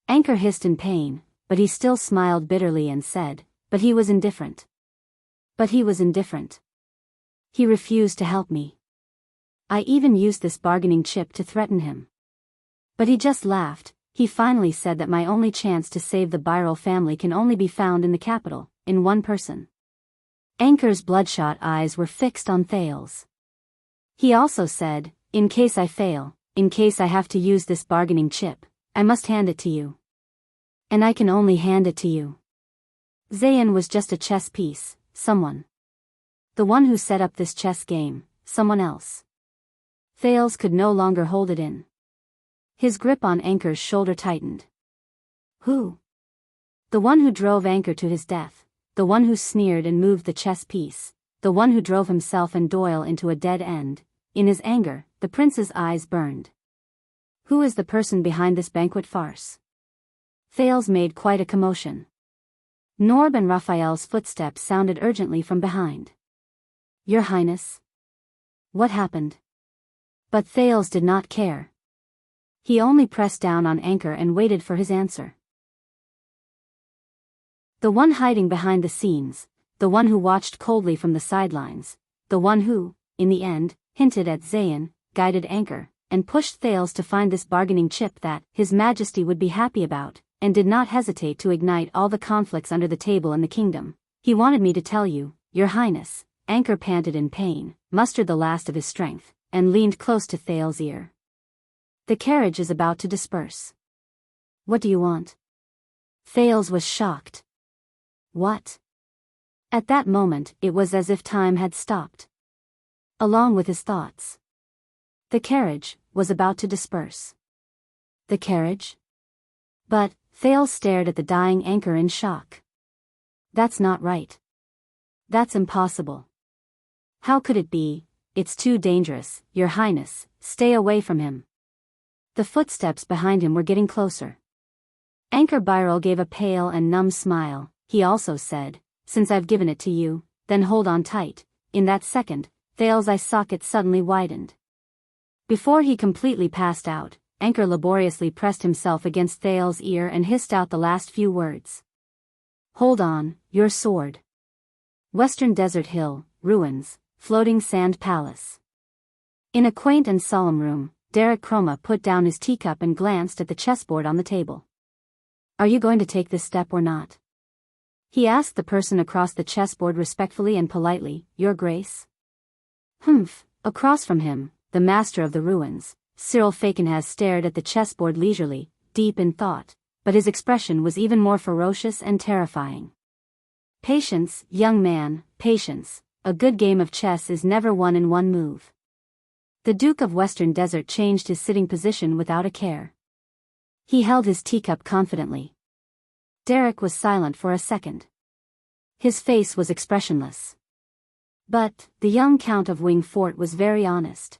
Anchor hissed in pain, but he still smiled bitterly and said, but he was indifferent. But he was indifferent. He refused to help me. I even used this bargaining chip to threaten him. But he just laughed. He finally said that my only chance to save the Biyao family can only be found in the capital, in one person. Anchor's bloodshot eyes were fixed on Thales. He also said, in case I fail, in case I have to use this bargaining chip, I must hand it to you. And I can only hand it to you. Zayn was just a chess piece, someone. The one who set up this chess game, someone else. Thales could no longer hold it in. His grip on Anchor's shoulder tightened. Who? The one who drove Anchor to his death, the one who sneered and moved the chess piece, the one who drove himself and Doyle into a dead end. In his anger, the prince's eyes burned. Who is the person behind this banquet farce? Thales made quite a commotion. Norb and Raphael's footsteps sounded urgently from behind. Your Highness? What happened? But Thales did not care. He only pressed down on Anchor and waited for his answer. The one hiding behind the scenes, the one who watched coldly from the sidelines, the one who, in the end, hinted at Zayn, guided Anchor, and pushed Thales to find this bargaining chip that His Majesty would be happy about, and did not hesitate to ignite all the conflicts under the table in the kingdom. He wanted me to tell you, Your Highness. Anchor panted in pain, mustered the last of his strength, and leaned close to Thales' ear. The carriage is about to disperse. What do you want? Thales was shocked. What? At that moment, it was as if time had stopped. Along with his thoughts. The carriage was about to disperse. The carriage? But, Thales stared at the dying Anchor in shock. That's not right. That's impossible. How could it be? It's too dangerous, Your Highness, stay away from him. The footsteps behind him were getting closer. Anchor Byril gave a pale and numb smile. He also said, since I've given it to you, then hold on tight. In that second, Thales' eye socket suddenly widened. Before he completely passed out, Anchor laboriously pressed himself against Thales' ear and hissed out the last few words. Hold on, your sword. Western Desert Hill, ruins, floating sand palace. In a quaint and solemn room, Derek Chroma put down his teacup and glanced at the chessboard on the table. Are you going to take this step or not? He asked the person across the chessboard respectfully and politely, Your Grace? Humph. Across from him, the master of the ruins, Cyril Fakenhas stared at the chessboard leisurely, deep in thought, but his expression was even more ferocious and terrifying. Patience, young man, patience. A good game of chess is never won in one move. The Duke of Western Desert changed his sitting position without a care. He held his teacup confidently. Derek was silent for a second. His face was expressionless. But the young Count of Wingfort was very honest.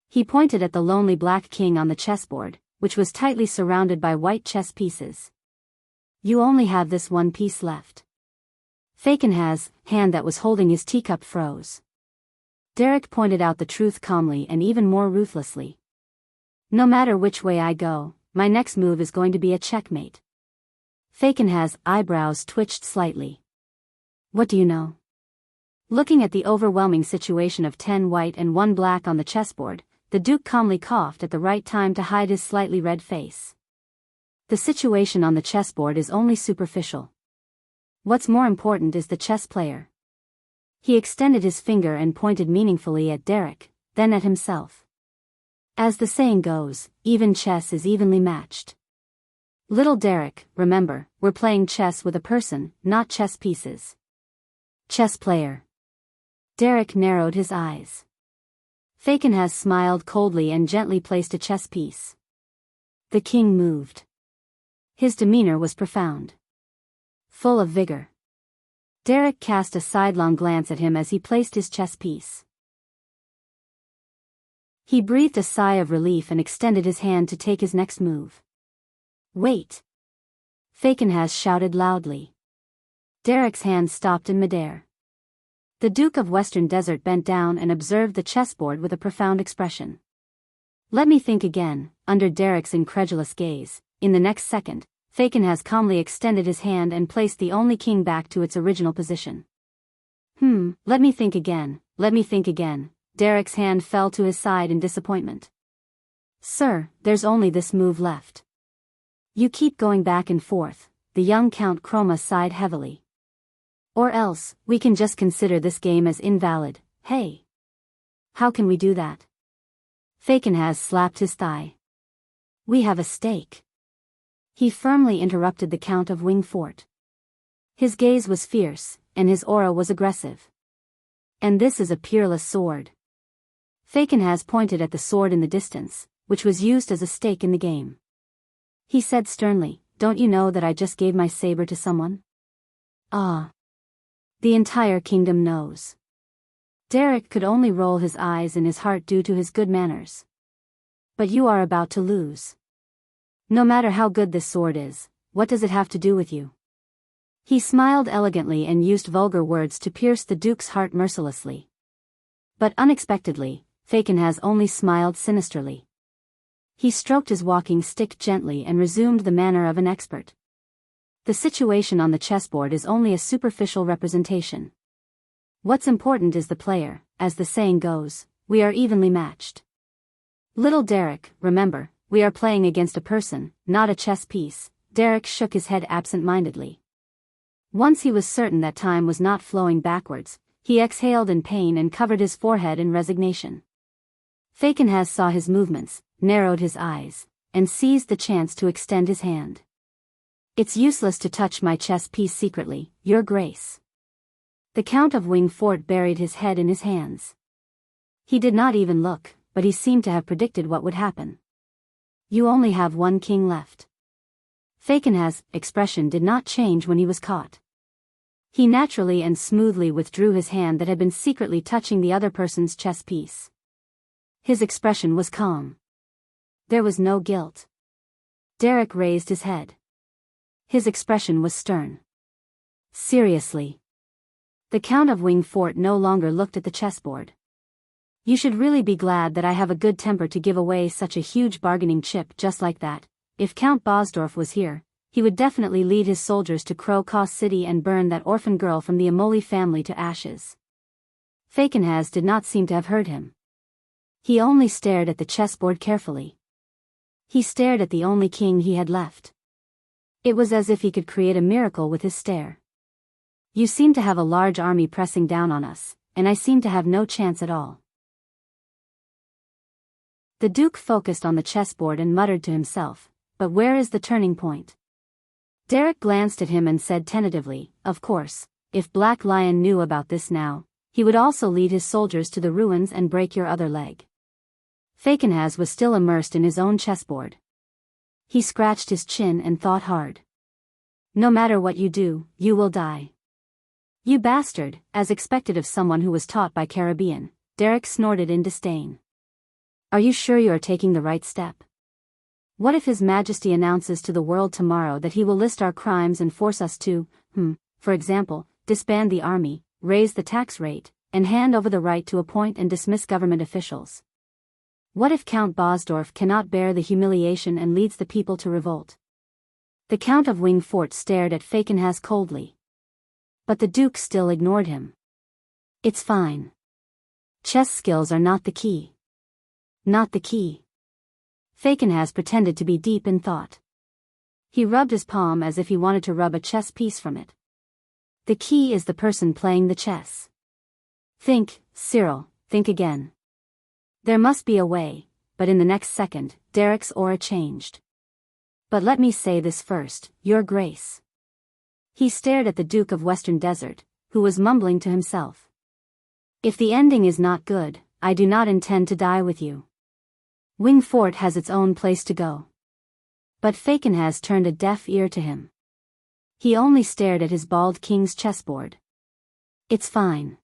He pointed at the lonely black king on the chessboard, which was tightly surrounded by white chess pieces. You only have this one piece left. Fakenhaz's hand that was holding his teacup froze. Derek pointed out the truth calmly and even more ruthlessly. No matter which way I go, my next move is going to be a checkmate. Fakenhaz's eyebrows twitched slightly. What do you know? Looking at the overwhelming situation of 10 white and 1 black on the chessboard, the Duke calmly coughed at the right time to hide his slightly red face. The situation on the chessboard is only superficial. What's more important is the chess player. He extended his finger and pointed meaningfully at Derek, then at himself. As the saying goes, even chess is evenly matched. Little Derek, remember, we're playing chess with a person, not chess pieces. Chess player. Derek narrowed his eyes. Fakenhaz smiled coldly and gently placed a chess piece. The king moved. His demeanor was profound. Full of vigor. Derek cast a sidelong glance at him as he placed his chess piece. He breathed a sigh of relief and extended his hand to take his next move. Wait! Fakenhaz shouted loudly. Derek's hand stopped in midair. The Duke of Western Desert bent down and observed the chessboard with a profound expression. Let me think again, under Derek's incredulous gaze. In the next second, Fakenhaz calmly extended his hand and placed the only king back to its original position. Let me think again, let me think again. Derek's hand fell to his side in disappointment. Sir, there's only this move left. You keep going back and forth, the young Count Chroma sighed heavily. Or else, we can just consider this game as invalid. Hey! How can we do that? Fakenhaz slapped his thigh. We have a stake. He firmly interrupted the Count of Wingfort. His gaze was fierce, and his aura was aggressive. And this is a peerless sword. Fakenhaz pointed at the sword in the distance, which was used as a stake in the game. He said sternly, don't you know that I just gave my saber to someone? Ah. The entire kingdom knows. Derek could only roll his eyes in his heart due to his good manners. But you are about to lose. No matter how good this sword is, what does it have to do with you? He smiled elegantly and used vulgar words to pierce the Duke's heart mercilessly. But unexpectedly, Fakenhaz only smiled sinisterly. He stroked his walking stick gently and resumed the manner of an expert. The situation on the chessboard is only a superficial representation. What's important is the player, as the saying goes, we are evenly matched. Little Derek, remember, we are playing against a person, not a chess piece. Derek shook his head absent-mindedly. Once he was certain that time was not flowing backwards, he exhaled in pain and covered his forehead in resignation. Fakenhaz saw his movements, narrowed his eyes, and seized the chance to extend his hand. It's useless to touch my chess piece secretly, Your Grace. The Count of Wingfort buried his head in his hands. He did not even look, but he seemed to have predicted what would happen. You only have one king left. Fakenhaz's expression did not change when he was caught. He naturally and smoothly withdrew his hand that had been secretly touching the other person's chess piece. His expression was calm. There was no guilt. Derek raised his head. His expression was stern. Seriously. The Count of Wingfort no longer looked at the chessboard. You should really be glad that I have a good temper to give away such a huge bargaining chip just like that. If Count Bosdorf was here, he would definitely lead his soldiers to Crow Cause City and burn that orphan girl from the Amoli family to ashes. Fakenhaz did not seem to have heard him. He only stared at the chessboard carefully. He stared at the only king he had left. It was as if he could create a miracle with his stare. You seem to have a large army pressing down on us, and I seem to have no chance at all. The Duke focused on the chessboard and muttered to himself, but where is the turning point? Derek glanced at him and said tentatively, of course, if Black Lion knew about this now, he would also lead his soldiers to the ruins and break your other leg. Fakenhaz was still immersed in his own chessboard. He scratched his chin and thought hard. No matter what you do, you will die. You bastard, as expected of someone who was taught by Caribbean, Derek snorted in disdain. Are you sure you are taking the right step? What if His Majesty announces to the world tomorrow that he will list our crimes and force us to, for example, disband the army, raise the tax rate, and hand over the right to appoint and dismiss government officials? What if Count Bosdorf cannot bear the humiliation and leads the people to revolt? The Count of Wingfort stared at Falkenhays coldly. But the Duke still ignored him. It's fine. Chess skills are not the key. Not the key. Falkenhays pretended to be deep in thought. He rubbed his palm as if he wanted to rub a chess piece from it. The key is the person playing the chess. Think, Cyril, think again. There must be a way, but in the next second, Derek's aura changed. But let me say this first, Your Grace. He stared at the Duke of Western Desert, who was mumbling to himself. If the ending is not good, I do not intend to die with you. Wingfort has its own place to go. But Falkenhays turned a deaf ear to him. He only stared at his bald king's chessboard. It's fine.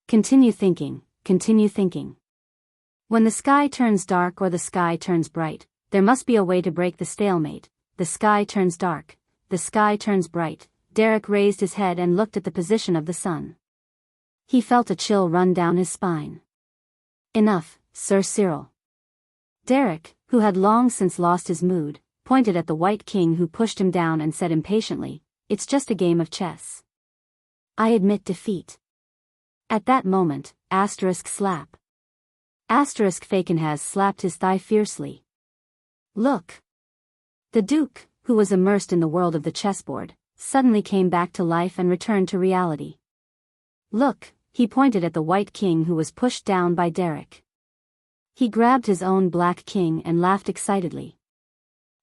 Continue thinking, continue thinking. When the sky turns dark or the sky turns bright, there must be a way to break the stalemate. The sky turns dark, the sky turns bright. Derek raised his head and looked at the position of the sun. He felt a chill run down his spine. Enough, Sir Cyril. Derek, who had long since lost his mood, pointed at the White King who pushed him down and said impatiently, It's just a game of chess. I admit defeat. At that moment, slap. Falkenhays slapped his thigh fiercely. Look. The Duke, who was immersed in the world of the chessboard, suddenly came back to life and returned to reality. Look, he pointed at the White King who was pushed down by Derek. He grabbed his own Black King and laughed excitedly.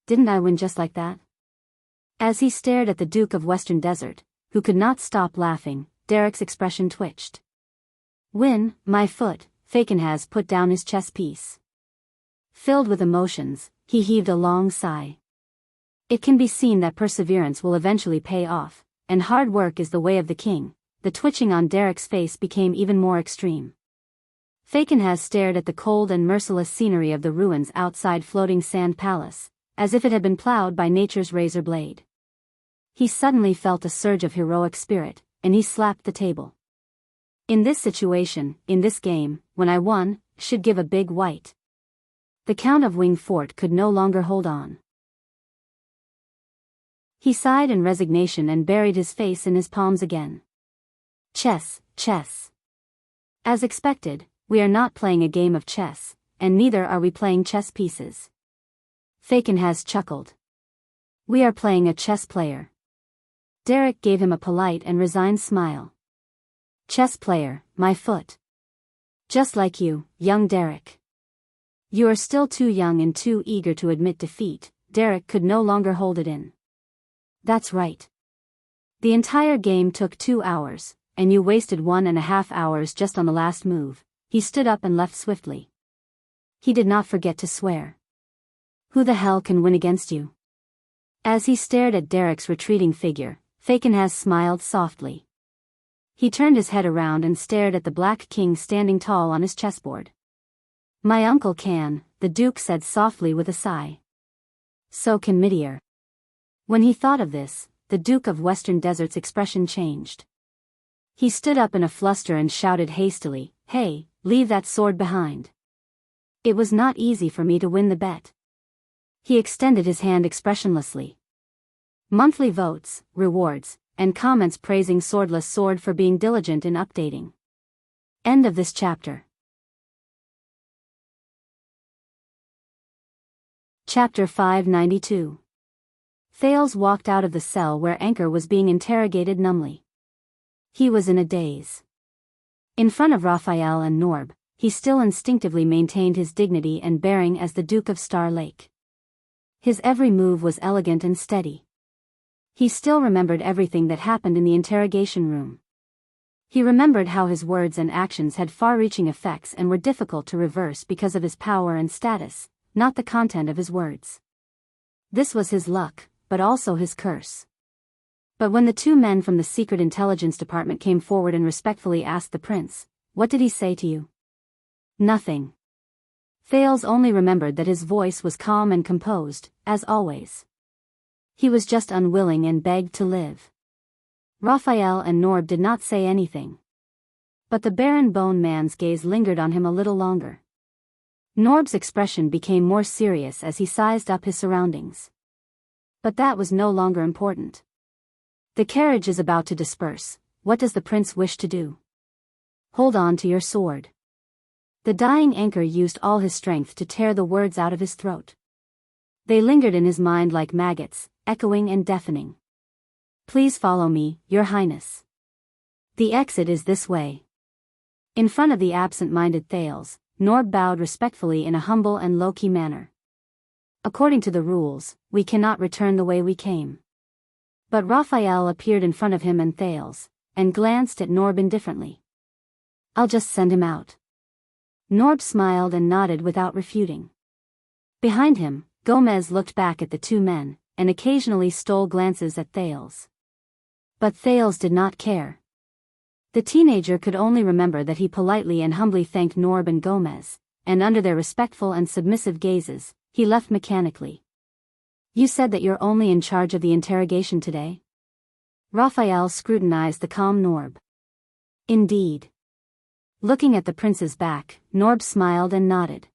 Didn't I win just like that? As he stared at the Duke of Western Desert, who could not stop laughing, Derek's expression twitched. Win, my foot, Falkenhays put down his chess piece. Filled with emotions, he heaved a long sigh. It can be seen that perseverance will eventually pay off, and hard work is the way of the king. The twitching on Derek's face became even more extreme. Falkenhays stared at the cold and merciless scenery of the ruins outside Floating Sand Palace, as if it had been plowed by nature's razor blade. He suddenly felt a surge of heroic spirit, and he slapped the table. In this situation, in this game, when I won, should give a big white. The Count of Wingfort could no longer hold on. He sighed in resignation and buried his face in his palms again. Chess, chess. As expected, we are not playing a game of chess, and neither are we playing chess pieces. Falkenhays chuckled. We are playing a chess player. Derek gave him a polite and resigned smile. Chess player, my foot. Just like you, young Derek. You are still too young and too eager to admit defeat. Derek could no longer hold it in. That's right. The entire game took 2 hours, and you wasted 1.5 hours just on the last move. He stood up and left swiftly. He did not forget to swear. Who the hell can win against you? As he stared at Derek's retreating figure, Falkenhays smiled softly. He turned his head around and stared at the Black King standing tall on his chessboard. My uncle can, the Duke said softly with a sigh. So can Midier. When he thought of this, the Duke of Western Desert's expression changed. He stood up in a fluster and shouted hastily, Hey, leave that sword behind. It was not easy for me to win the bet. He extended his hand expressionlessly. Monthly votes, rewards, and comments praising Swordless Sword for being diligent in updating. End of this chapter. Chapter 592. Thales walked out of the cell where Anchor was being interrogated numbly. He was in a daze. In front of Raphael and Norb, he still instinctively maintained his dignity and bearing as the Duke of Star Lake. His every move was elegant and steady. He still remembered everything that happened in the interrogation room. He remembered how his words and actions had far-reaching effects and were difficult to reverse because of his power and status, not the content of his words. This was his luck, but also his curse. But when the two men from the Secret Intelligence Department came forward and respectfully asked the prince, "What did he say to you?" "Nothing." Thales only remembered that his voice was calm and composed, as always. He was just unwilling and begged to live. Raphael and Norb did not say anything. But the Baron Bone Man's gaze lingered on him a little longer. Norb's expression became more serious as he sized up his surroundings. But that was no longer important. "The carriage is about to disperse. What does the prince wish to do?" "Hold on to your sword." The dying anchor used all his strength to tear the words out of his throat. They lingered in his mind like maggots, echoing and deafening. "Please follow me, Your Highness. The exit is this way." In front of the absent-minded Thales, Norb bowed respectfully in a humble and low-key manner. "According to the rules, we cannot return the way we came." But Raphael appeared in front of him and Thales, and glanced at Norb indifferently. "I'll just send him out." Norb smiled and nodded without refuting. Behind him, Gomez looked back at the two men, and occasionally stole glances at Thales. But Thales did not care. The teenager could only remember that he politely and humbly thanked Norb and Gomez, and under their respectful and submissive gazes, he left mechanically. "You said that you're only in charge of the interrogation today?" Raphael scrutinized the calm Norb. "Indeed." Looking at the prince's back, Norb smiled and nodded.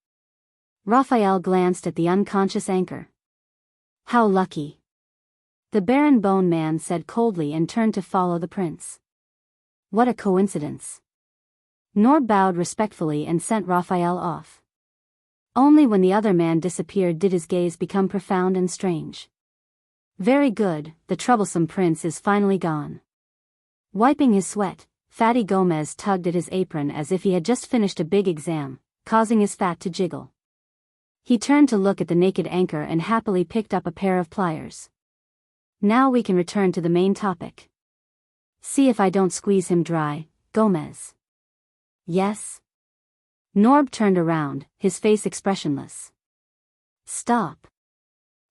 Raphael glanced at the unconscious anchor. "How lucky." The Baron Bone Man said coldly and turned to follow the prince. "What a coincidence." Norb bowed respectfully and sent Raphael off. Only when the other man disappeared did his gaze become profound and strange. "Very good, the troublesome prince is finally gone." Wiping his sweat, Fatty Gomez tugged at his apron as if he had just finished a big exam, causing his fat to jiggle. He turned to look at the naked anchor and happily picked up a pair of pliers. "Now we can return to the main topic. See if I don't squeeze him dry, Gomez." "Yes?" Norb turned around, his face expressionless. "Stop."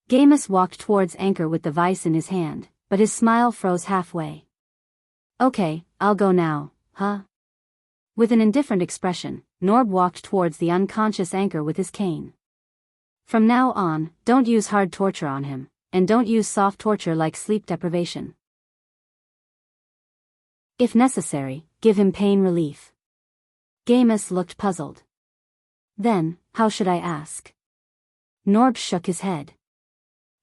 Gomez walked towards anchor with the vice in his hand, but his smile froze halfway. "Okay, I'll go now, huh?" With an indifferent expression, Norb walked towards the unconscious anchor with his cane. "From now on, don't use hard torture on him, and don't use soft torture like sleep deprivation. If necessary, give him pain relief." Gomez looked puzzled. "Then, how should I ask?" Norb shook his head.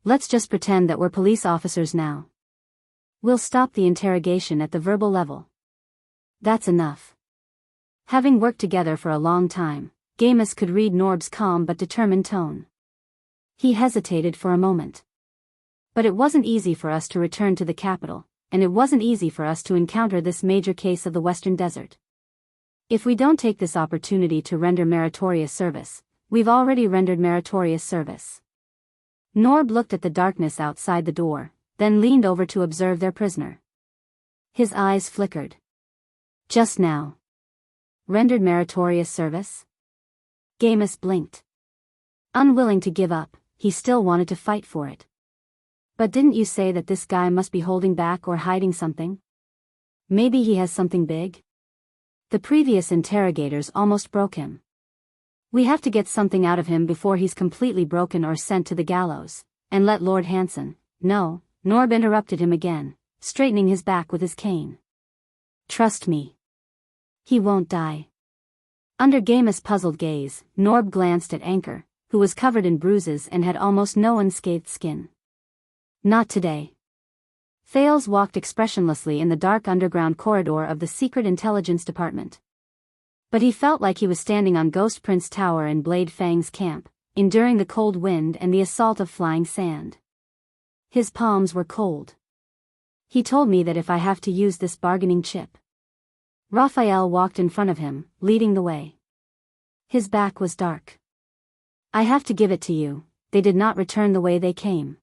"Let's just pretend that we're police officers now. We'll stop the interrogation at the verbal level." "That's enough." Having worked together for a long time, Gomez could read Norb's calm but determined tone. He hesitated for a moment. "But it wasn't easy for us to return to the capital, and it wasn't easy for us to encounter this major case of the Western Desert. If we don't take this opportunity to render meritorious service, we've already rendered meritorious service." Norb looked at the darkness outside the door, then leaned over to observe their prisoner. His eyes flickered. "Just now. Rendered meritorious service?" Gomez blinked. Unwilling to give up, he still wanted to fight for it. "But didn't you say that this guy must be holding back or hiding something? Maybe he has something big?" The previous interrogators almost broke him. "We have to get something out of him before he's completely broken or sent to the gallows, and let Lord Hanson..." "No," Norb interrupted him again, straightening his back with his cane. "Trust me. He won't die." Under Gomez's puzzled gaze, Norb glanced at Anchor, who was covered in bruises and had almost no unscathed skin. "Not today." Thales walked expressionlessly in the dark underground corridor of the Secret Intelligence Department. But he felt like he was standing on Ghost Prince Tower in Blade Fang's camp, enduring the cold wind and the assault of flying sand. His palms were cold. "He told me that if I have to use this bargaining chip." Raphael walked in front of him, leading the way. His back was dark. "I have to give it to you, they did not return the way they came."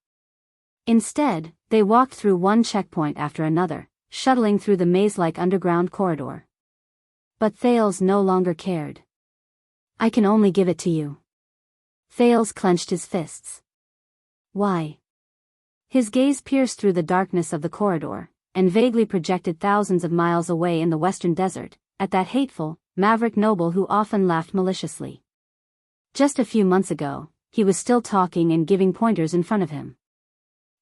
Instead, they walked through one checkpoint after another, shuttling through the maze-like underground corridor. But Thales no longer cared. "I can only give it to you." Thales clenched his fists. "Why?" His gaze pierced through the darkness of the corridor, and vaguely projected thousands of miles away in the western desert, at that hateful, maverick noble who often laughed maliciously. Just a few months ago, he was still talking and giving pointers in front of him.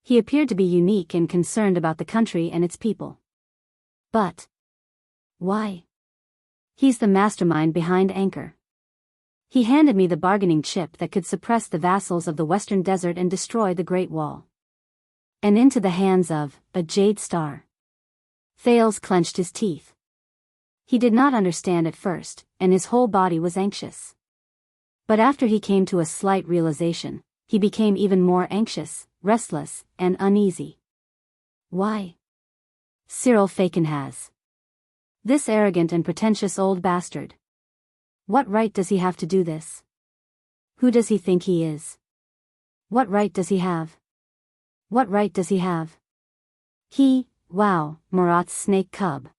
He appeared to be unique and concerned about the country and its people. But why? He's the mastermind behind Anchor. He handed me the bargaining chip that could suppress the vassals of the western desert and destroy the Great Wall. And into the hands of a jade star. Thales clenched his teeth. He did not understand at first, and his whole body was anxious. But after he came to a slight realization, he became even more anxious, restless, and uneasy. Why? Cyril Fakenhas. This arrogant and pretentious old bastard. What right does he have to do this? Who does he think he is? What right does he have? What right does he have? Wow, Marat's snake cub.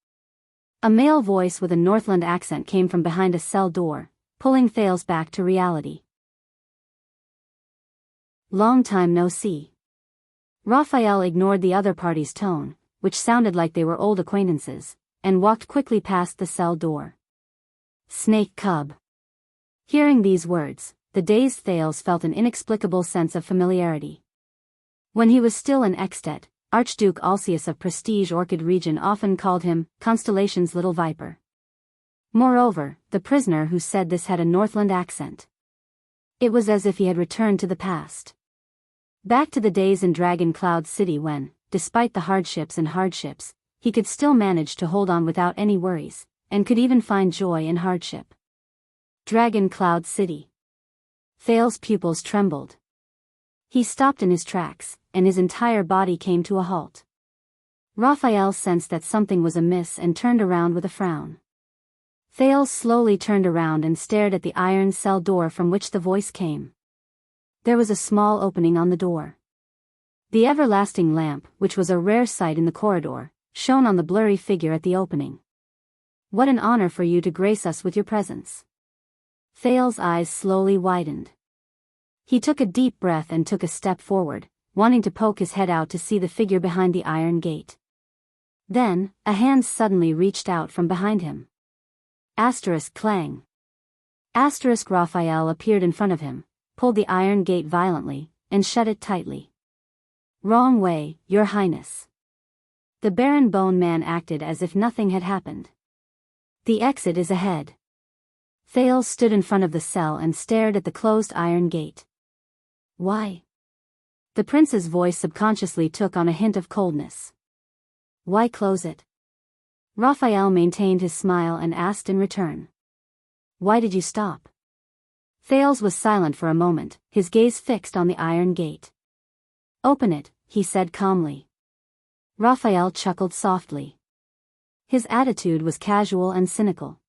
A male voice with a Northland accent came from behind a cell door, pulling Thales back to reality. Long time no see. Raphael ignored the other party's tone, which sounded like they were old acquaintances, and walked quickly past the cell door. Snake cub. Hearing these words, the dazed Thales felt an inexplicable sense of familiarity. When he was still in Extet, Archduke Alcius of Prestige Orchid region often called him Constellation's little viper. Moreover, the prisoner who said this had a Northland accent. It was as if he had returned to the past. Back to the days in Dragon Cloud City when, despite the hardships, he could still manage to hold on without any worries, and could even find joy in hardship. Dragon Cloud City. Thales' pupils trembled. He stopped in his tracks, and his entire body came to a halt. Raphael sensed that something was amiss and turned around with a frown. Thales slowly turned around and stared at the iron cell door from which the voice came. There was a small opening on the door. The everlasting lamp, which was a rare sight in the corridor, shone on the blurry figure at the opening. What an honor for you to grace us with your presence. Thales' eyes slowly widened. He took a deep breath and took a step forward, wanting to poke his head out to see the figure behind the iron gate. Then, a hand suddenly reached out from behind him. Clang. Raphael appeared in front of him, pulled the iron gate violently, and shut it tightly. Wrong way, Your Highness. The Baron Bone Man acted as if nothing had happened. The exit is ahead. Thales stood in front of the cell and stared at the closed iron gate. Why? The prince's voice subconsciously took on a hint of coldness. Why close it? Raphael maintained his smile and asked in return. Why did you stop? Thales was silent for a moment, his gaze fixed on the iron gate. Open it, he said calmly. Raphael chuckled softly. His attitude was casual and cynical.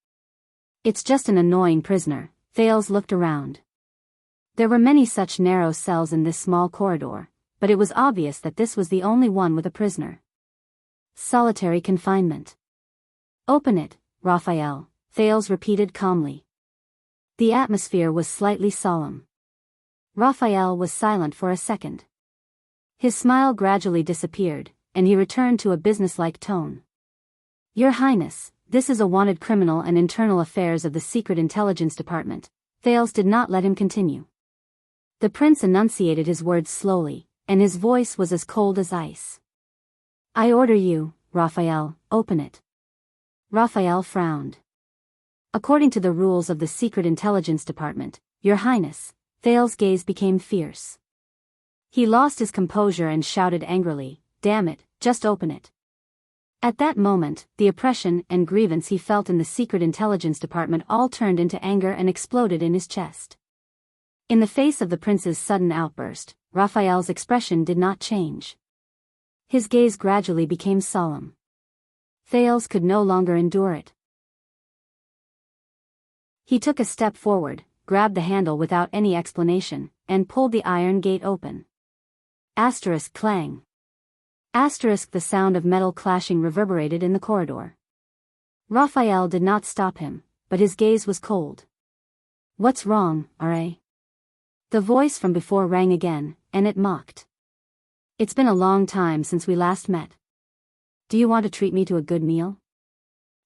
It's just an annoying prisoner. Thales looked around. There were many such narrow cells in this small corridor, but it was obvious that this was the only one with a prisoner. Solitary confinement. Open it, Raphael, Thales repeated calmly. The atmosphere was slightly solemn. Raphael was silent for a second. His smile gradually disappeared, and he returned to a businesslike tone. Your Highness, this is a wanted criminal and internal affairs of the Secret Intelligence Department. Thales did not let him continue. The prince enunciated his words slowly, and his voice was as cold as ice. I order you, Raphael, open it. Raphael frowned. According to the rules of the Secret Intelligence Department, Your Highness, Thales' gaze became fierce. He lost his composure and shouted angrily, Damn it, just open it. At that moment, the oppression and grievance he felt in the Secret Intelligence Department all turned into anger and exploded in his chest. In the face of the prince's sudden outburst, Raphael's expression did not change. His gaze gradually became solemn. Thales could no longer endure it. He took a step forward, grabbed the handle without any explanation, and pulled the iron gate open. Clang. The sound of metal clashing reverberated in the corridor. Raphael did not stop him, but his gaze was cold. What's wrong, R.A.? The voice from before rang again, and it mocked. It's been a long time since we last met. Do you want to treat me to a good meal?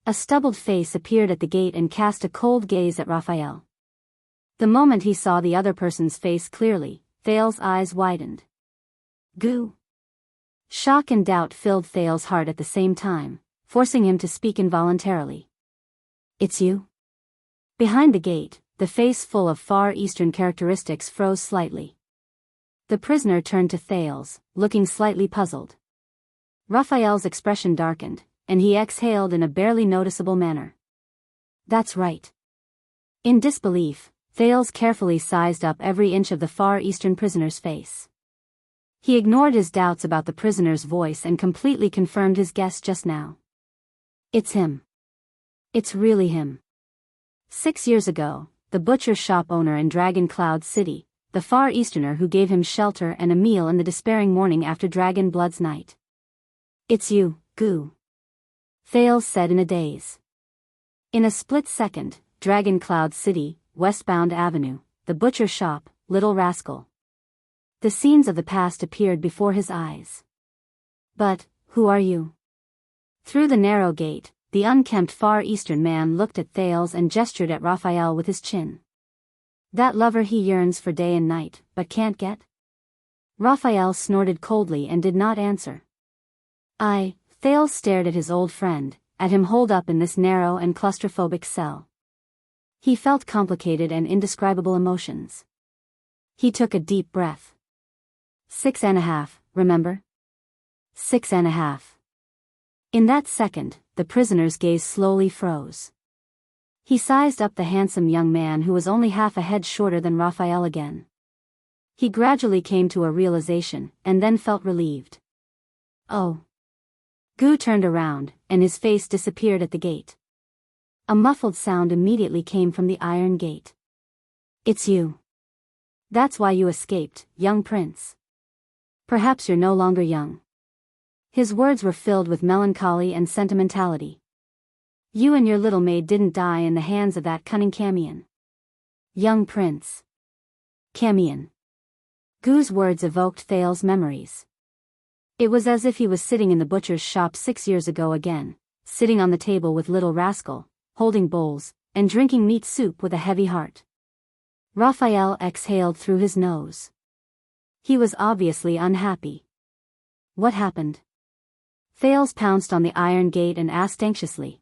A stubbled face appeared at the gate and cast a cold gaze at Raphael. The moment he saw the other person's face clearly, Thales's eyes widened. Gu. Shock and doubt filled Thales's heart at the same time, forcing him to speak involuntarily. It's you? Behind the gate, the face full of Far Eastern characteristics froze slightly. The prisoner turned to Thales, looking slightly puzzled. Raphael's expression darkened, and he exhaled in a barely noticeable manner. That's right. In disbelief, Thales carefully sized up every inch of the Far Eastern prisoner's face. He ignored his doubts about the prisoner's voice and completely confirmed his guess just now. It's him. It's really him. 6 years ago, the butcher shop owner in Dragon Cloud City, the Far Easterner who gave him shelter and a meal in the despairing morning after Dragon Blood's night. It's you, Gu. Thales said in a daze. In a split second, Dragon Cloud City, Westbound Avenue, the butcher shop, Little Rascal. The scenes of the past appeared before his eyes. But, who are you? Through the narrow gate, the unkempt Far Eastern man looked at Thales and gestured at Raphael with his chin. That lover he yearns for day and night, but can't get? Raphael snorted coldly and did not answer. Thales stared at his old friend, at him holed up in this narrow and claustrophobic cell. He felt complicated and indescribable emotions. He took a deep breath. 6.5, remember? 6.5. In that second, the prisoner's gaze slowly froze. He sized up the handsome young man who was only half a head shorter than Raphael again. He gradually came to a realization, and then felt relieved. Oh. Gu turned around, and his face disappeared at the gate. A muffled sound immediately came from the iron gate. It's you. That's why you escaped, young prince. Perhaps you're no longer young. His words were filled with melancholy and sentimentality. You and your little maid didn't die in the hands of that cunning Camion. Young prince. Camion. Gu's words evoked Thales's memories. It was as if he was sitting in the butcher's shop 6 years ago again, sitting on the table with Little Rascal, holding bowls, and drinking meat soup with a heavy heart. Raphael exhaled through his nose. He was obviously unhappy. What happened? Thales pounced on the iron gate and asked anxiously.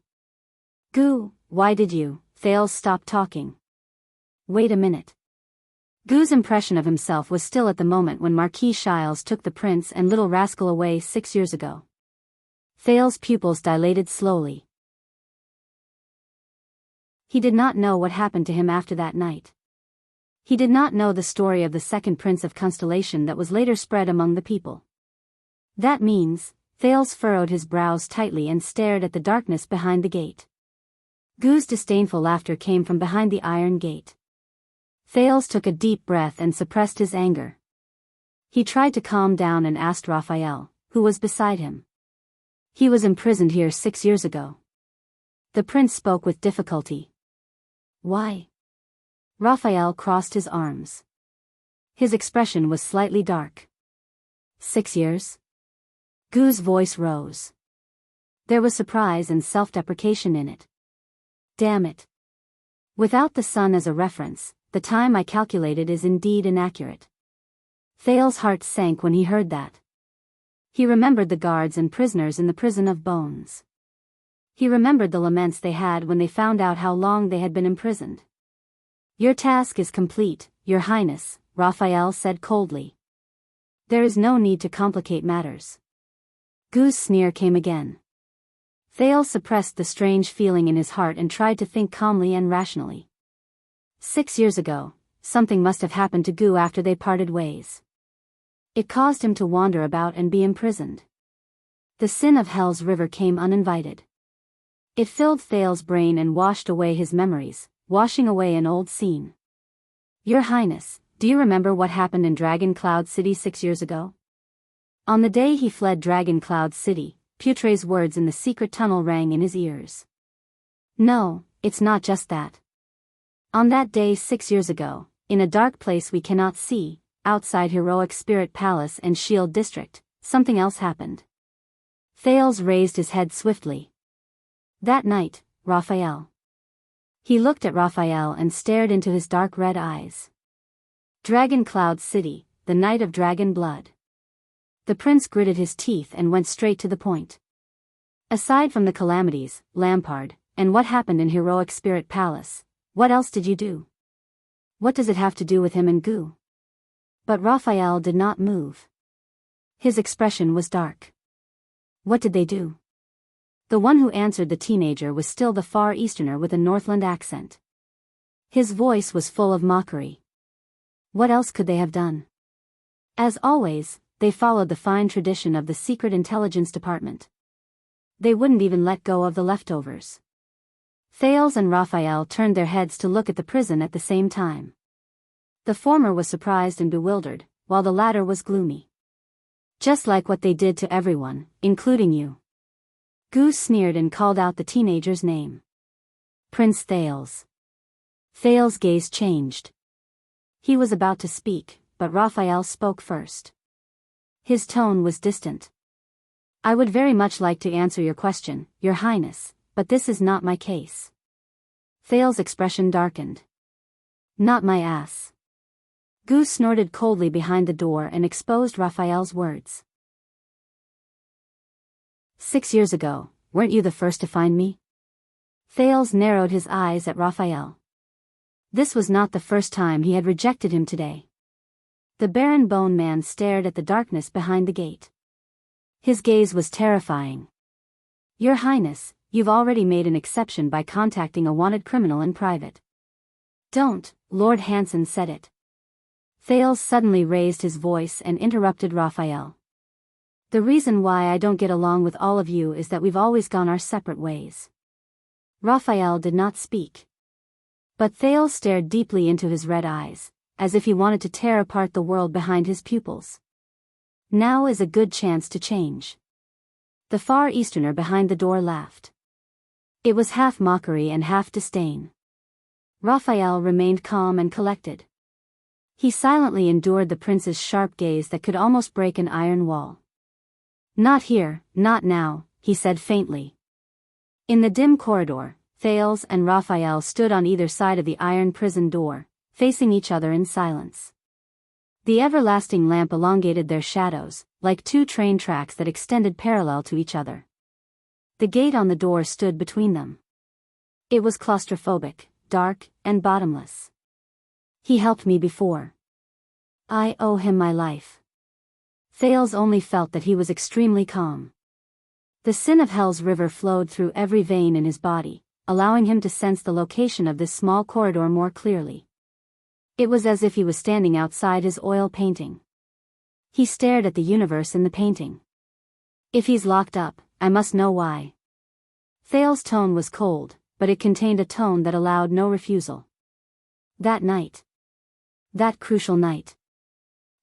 Gu, why did you? Thales stopped talking. Wait a minute. Gu's impression of himself was still at the moment when Marquis Shiles took the prince and Little Rascal away 6 years ago. Thales's pupils dilated slowly. He did not know what happened to him after that night. He did not know the story of the second prince of Constellation that was later spread among the people. That means, Thales furrowed his brows tightly and stared at the darkness behind the gate. Gu's disdainful laughter came from behind the iron gate. Thales took a deep breath and suppressed his anger. He tried to calm down and asked Raphael, who was beside him. He was imprisoned here 6 years ago. The prince spoke with difficulty. Why? Raphael crossed his arms. His expression was slightly dark. 6 years? Gu's voice rose. There was surprise and self-deprecation in it. Damn it. Without the sun as a reference, the time I calculated is indeed inaccurate. Thales's heart sank when he heard that. He remembered the guards and prisoners in the prison of bones. He remembered the laments they had when they found out how long they had been imprisoned. Your task is complete, Your Highness, Raphael said coldly. There is no need to complicate matters. Gu's sneer came again. Thales suppressed the strange feeling in his heart and tried to think calmly and rationally. 6 years ago, something must have happened to Gu after they parted ways. It caused him to wander about and be imprisoned. The sin of Hell's River came uninvited. It filled Thales's brain and washed away his memories, washing away an old scene. Your Highness, do you remember what happened in Dragon Cloud City 6 years ago? On the day he fled Dragon Cloud City, Putre's words in the secret tunnel rang in his ears. No, it's not just that. On that day 6 years ago, in a dark place we cannot see, outside Heroic Spirit Palace and Shield District, something else happened. Thales raised his head swiftly. That night, Raphael. He looked at Raphael and stared into his dark red eyes. Dragon Cloud City, the night of dragon blood. The prince gritted his teeth and went straight to the point. Aside from the calamities, Lampard, and what happened in Heroic Spirit Palace, what else did you do? What does it have to do with him and Gu? But Raphael did not move. His expression was dark. What did they do? The one who answered the teenager was still the Far Easterner with a Northland accent. His voice was full of mockery. What else could they have done? As always, they followed the fine tradition of the Secret Intelligence Department. They wouldn't even let go of the leftovers. Thales and Raphael turned their heads to look at the prison at the same time. The former was surprised and bewildered, while the latter was gloomy. Just like what they did to everyone, including you. Gu sneered and called out the teenager's name. Prince Thales. Thales' gaze changed. He was about to speak, but Raphael spoke first. His tone was distant. I would very much like to answer your question, Your Highness, but this is not my case. Thales' expression darkened. Not my ass. Gu snorted coldly behind the door and exposed Raphael's words. 6 years ago, weren't you the first to find me? Thales narrowed his eyes at Raphael. This was not the first time he had rejected him today. The Baron Bone Man stared at the darkness behind the gate. His gaze was terrifying. Your Highness, you've already made an exception by contacting a wanted criminal in private. Don't, Lord Hansen said it. Thales suddenly raised his voice and interrupted Raphael. The reason why I don't get along with all of you is that we've always gone our separate ways. Raphael did not speak. But Thales stared deeply into his red eyes, as if he wanted to tear apart the world behind his pupils. Now is a good chance to change. The Far Easterner behind the door laughed. It was half mockery and half disdain. Raphael remained calm and collected. He silently endured the prince's sharp gaze that could almost break an iron wall. Not here, not now, he said faintly. In the dim corridor, Thales and Raphael stood on either side of the iron prison door, facing each other in silence. The everlasting lamp elongated their shadows, like two train tracks that extended parallel to each other. The gate on the door stood between them. It was claustrophobic, dark, and bottomless. He helped me before. I owe him my life. Thales only felt that he was extremely calm. The sin of hell's river flowed through every vein in his body, allowing him to sense the location of this small corridor more clearly. It was as if he was standing outside his oil painting. He stared at the universe in the painting. If he's locked up, I must know why. Thales' tone was cold, but it contained a tone that allowed no refusal. That night. That crucial night.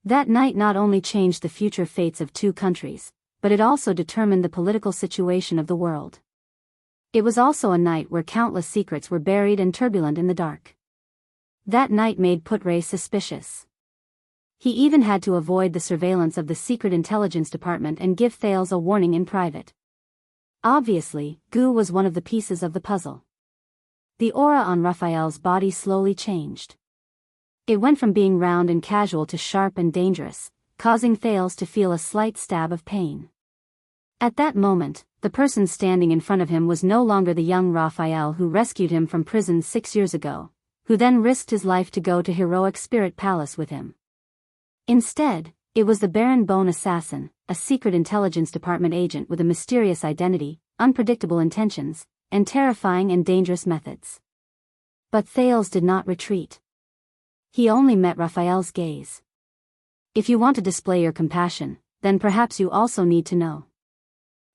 That night not only changed the future fates of two countries, but it also determined the political situation of the world. It was also a night where countless secrets were buried and turbulent in the dark. That night made Putre suspicious. He even had to avoid the surveillance of the Secret Intelligence Department and give Thales a warning in private. Obviously, Gu was one of the pieces of the puzzle. The aura on Raphael's body slowly changed. It went from being round and casual to sharp and dangerous, causing Thales to feel a slight stab of pain. At that moment, the person standing in front of him was no longer the young Raphael who rescued him from prison 6 years ago, who then risked his life to go to Heroic Spirit Palace with him. Instead, it was the Baron Bone assassin, a Secret Intelligence Department agent with a mysterious identity, unpredictable intentions, and terrifying and dangerous methods. But Thales did not retreat. He only met Raphael's gaze. If you want to display your compassion, then perhaps you also need to know.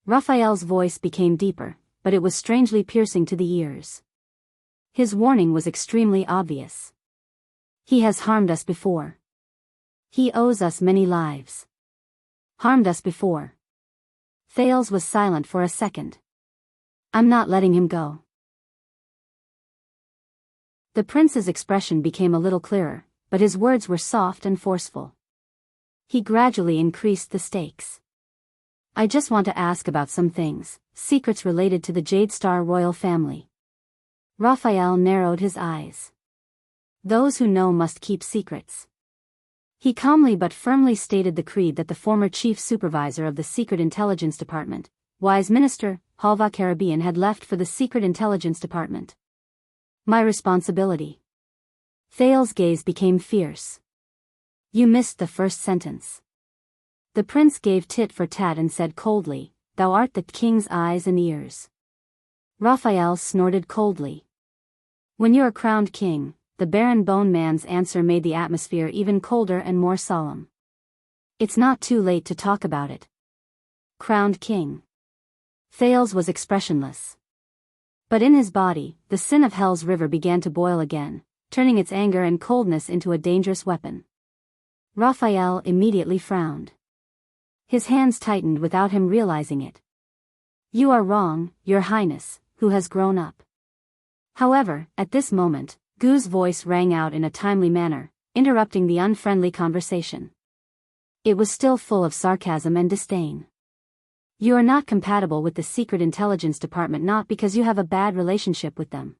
Raphael's voice became deeper, but it was strangely piercing to the ears. His warning was extremely obvious. He has harmed us before. He owes us many lives. Harmed us before. Thales was silent for a second. I'm not letting him go. The prince's expression became a little clearer, but his words were soft and forceful. He gradually increased the stakes. I just want to ask about some things, secrets related to the Jade Star royal family. Raphael narrowed his eyes. Those who know must keep secrets. He calmly but firmly stated the creed that the former chief supervisor of the Secret Intelligence Department, wise minister, Halva Caribbean, had left for the Secret Intelligence Department. My responsibility. Thales's gaze became fierce. You missed the first sentence. The prince gave tit for tat and said coldly, Thou art the king's eyes and ears. Raphael snorted coldly. When you're crowned king, the Baron Bone Man's answer made the atmosphere even colder and more solemn. It's not too late to talk about it. Crowned king. Thales was expressionless. But in his body, the sin of Hell's River began to boil again, turning its anger and coldness into a dangerous weapon. Raphael immediately frowned. His hands tightened without him realizing it. You are wrong, Your Highness, who has grown up. However, at this moment, Gu's voice rang out in a timely manner, interrupting the unfriendly conversation. It was still full of sarcasm and disdain. You are not compatible with the Secret Intelligence Department not because you have a bad relationship with them.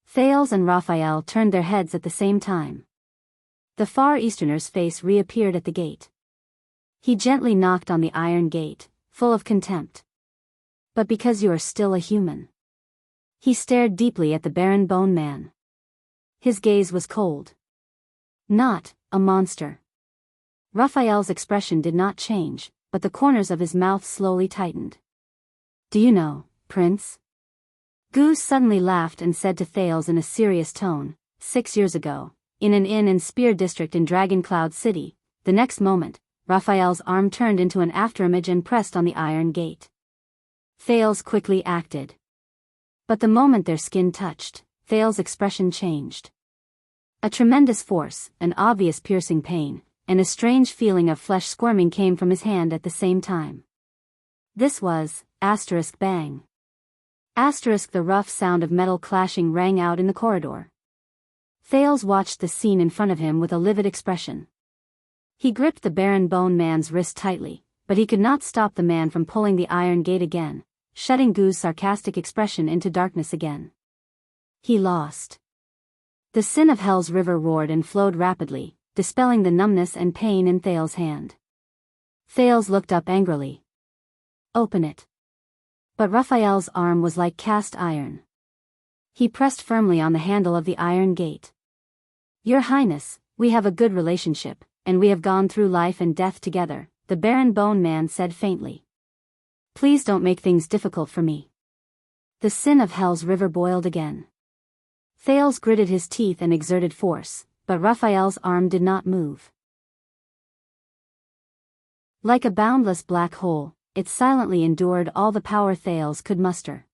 Thales and Raphael turned their heads at the same time. The Far Easterner's face reappeared at the gate. He gently knocked on the iron gate, full of contempt. But because you are still a human. He stared deeply at the Baron Bone Man. His gaze was cold. Not a monster. Raphael's expression did not change, but the corners of his mouth slowly tightened. Do you know, Prince? Gu suddenly laughed and said to Thales in a serious tone, 6 years ago, in an inn in Spear District in Dragon Cloud City, the next moment, Raphael's arm turned into an afterimage and pressed on the iron gate. Thales quickly acted. But the moment their skin touched, Thales' expression changed. A tremendous force, an obvious piercing pain, and a strange feeling of flesh squirming came from his hand at the same time. This was, bang. The rough sound of metal clashing rang out in the corridor. Thales watched the scene in front of him with a livid expression. He gripped the Baron Bone Man's wrist tightly, but he could not stop the man from pulling the iron gate again, shutting Gu's sarcastic expression into darkness again. He lost. The sin of Hell's River roared and flowed rapidly, dispelling the numbness and pain in Thales' hand. Thales looked up angrily. Open it. But Raphael's arm was like cast iron. He pressed firmly on the handle of the iron gate. Your Highness, we have a good relationship, and we have gone through life and death together, the Baron Bone Man said faintly. Please don't make things difficult for me. The sin of Hell's River boiled again. Thales gritted his teeth and exerted force, but Raphael's arm did not move. Like a boundless black hole, it silently endured all the power Thales could muster.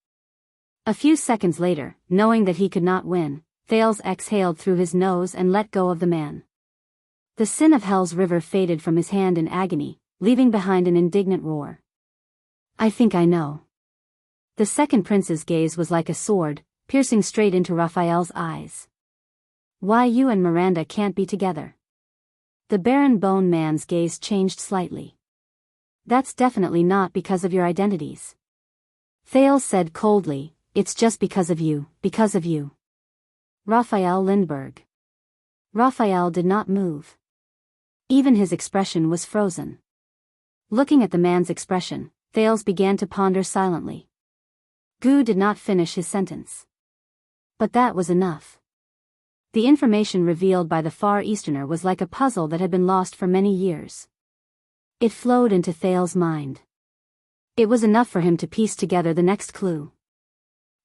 A few seconds later, knowing that he could not win, Thales exhaled through his nose and let go of the man. The sin of Hell's River faded from his hand in agony, leaving behind an indignant roar. I think I know. The second prince's gaze was like a sword, piercing straight into Raphael's eyes. Why you and Miranda can't be together? The Baron Bone Man's gaze changed slightly. That's definitely not because of your identities. Thales said coldly, it's just because of you, because of you. Raphael Lindbergh. Raphael did not move. Even his expression was frozen. Looking at the man's expression, Thales began to ponder silently. Gu did not finish his sentence. But that was enough. The information revealed by the Far Easterner was like a puzzle that had been lost for many years. It flowed into Thales' mind. It was enough for him to piece together the next clue.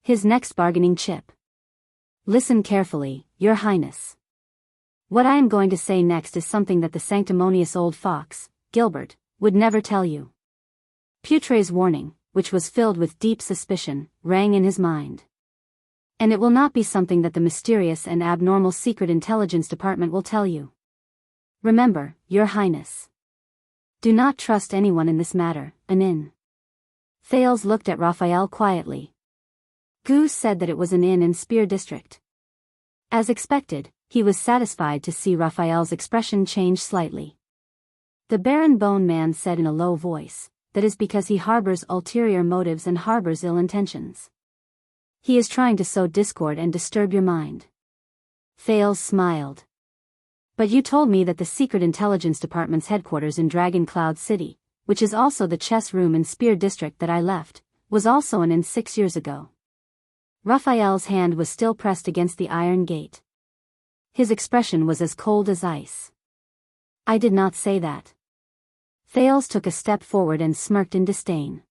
His next bargaining chip. Listen carefully, Your Highness. What I am going to say next is something that the sanctimonious old fox, Gilbert, would never tell you. Putre's warning, which was filled with deep suspicion, rang in his mind. And it will not be something that the mysterious and abnormal Secret Intelligence Department will tell you. Remember, Your Highness. Do not trust anyone in this matter, an inn. Thales looked at Raphael quietly. Gu said that it was an inn in Spear District. As expected, he was satisfied to see Raphael's expression change slightly. The Baron Bone Man said in a low voice, that is because he harbors ulterior motives and harbors ill intentions. He is trying to sow discord and disturb your mind. Thales smiled. But you told me that the Secret Intelligence Department's headquarters in Dragon Cloud City, which is also the chess room in Spear District that I left, was also an inn 6 years ago. Raphael's hand was still pressed against the iron gate. His expression was as cold as ice. I did not say that. Thales took a step forward and smirked in disdain.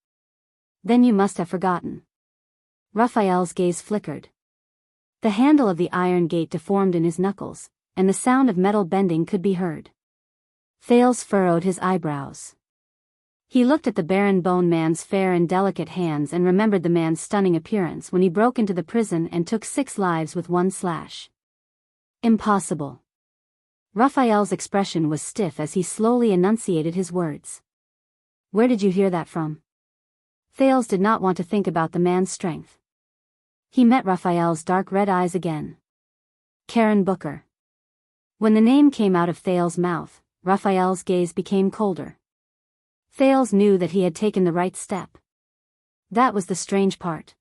Then you must have forgotten. Raphael's gaze flickered. The handle of the iron gate deformed in his knuckles, and the sound of metal bending could be heard. Thales furrowed his eyebrows. He looked at the barren bone man's fair and delicate hands and remembered the man's stunning appearance when he broke into the prison and took 6 lives with one slash. Impossible. Raphael's expression was stiff as he slowly enunciated his words. Where did you hear that from? Thales did not want to think about the man's strength. He met Raphael's dark red eyes again. Karen Booker. When the name came out of Thales' mouth, Raphael's gaze became colder. Thales knew that he had taken the right step. That was the strange part.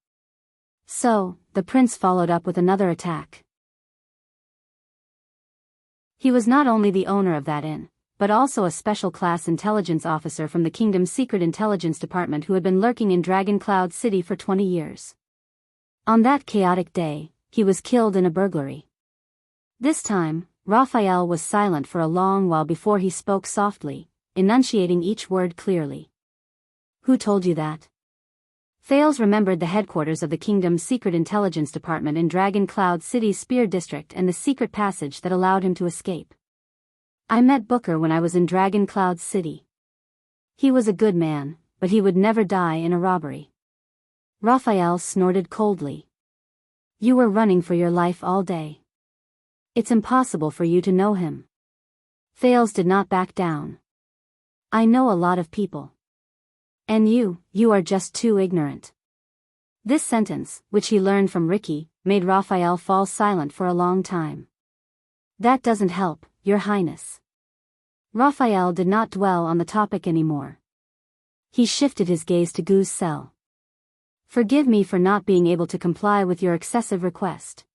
So, the prince followed up with another attack. He was not only the owner of that inn, but also a special-class intelligence officer from the kingdom's secret intelligence department who had been lurking in Dragon Cloud City for 20 years. On that chaotic day, he was killed in a burglary. This time, Raphael was silent for a long while before he spoke softly, enunciating each word clearly. Who told you that? Thales remembered the headquarters of the kingdom's secret intelligence department in Dragon Cloud City's Spear District and the secret passage that allowed him to escape. I met Booker when I was in Dragon Cloud City. He was a good man, but he would never die in a robbery. Raphael snorted coldly. You were running for your life all day. It's impossible for you to know him. Thales did not back down. I know a lot of people. And you are just too ignorant. This sentence, which he learned from Ricky, made Raphael fall silent for a long time. That doesn't help, Your Highness. Raphael did not dwell on the topic anymore. He shifted his gaze to Gu's cell. Forgive me for not being able to comply with your excessive request.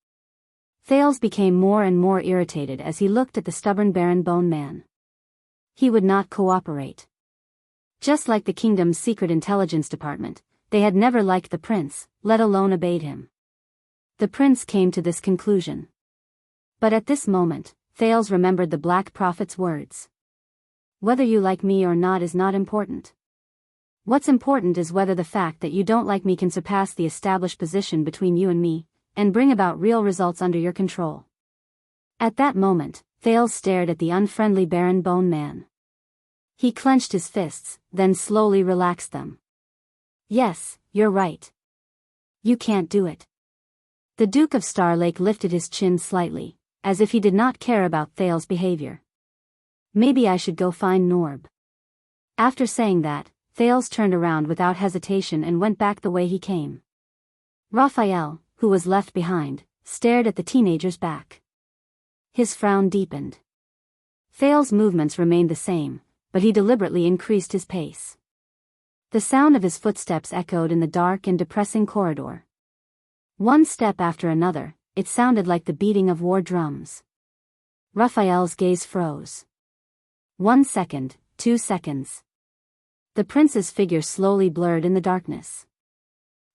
Thales became more and more irritated as he looked at the stubborn barren bone man. He would not cooperate. Just like the kingdom's secret intelligence department, they had never liked the prince, let alone obeyed him. The prince came to this conclusion. But at this moment, Thales remembered the Black Prophet's words. Whether you like me or not is not important. What's important is whether the fact that you don't like me can surpass the established position between you and me, and bring about real results under your control. At that moment, Thales stared at the unfriendly barren bone man. He clenched his fists, then slowly relaxed them. Yes, you're right. You can't do it. The Duke of Star Lake lifted his chin slightly, as if he did not care about Thales' behavior. Maybe I should go find Norb. After saying that, Thales turned around without hesitation and went back the way he came. Raphael, who was left behind, stared at the teenager's back. His frown deepened. Thales' movements remained the same, but he deliberately increased his pace. The sound of his footsteps echoed in the dark and depressing corridor. One step after another, it sounded like the beating of war drums. Raphael's gaze froze. 1 second, 2 seconds. The prince's figure slowly blurred in the darkness.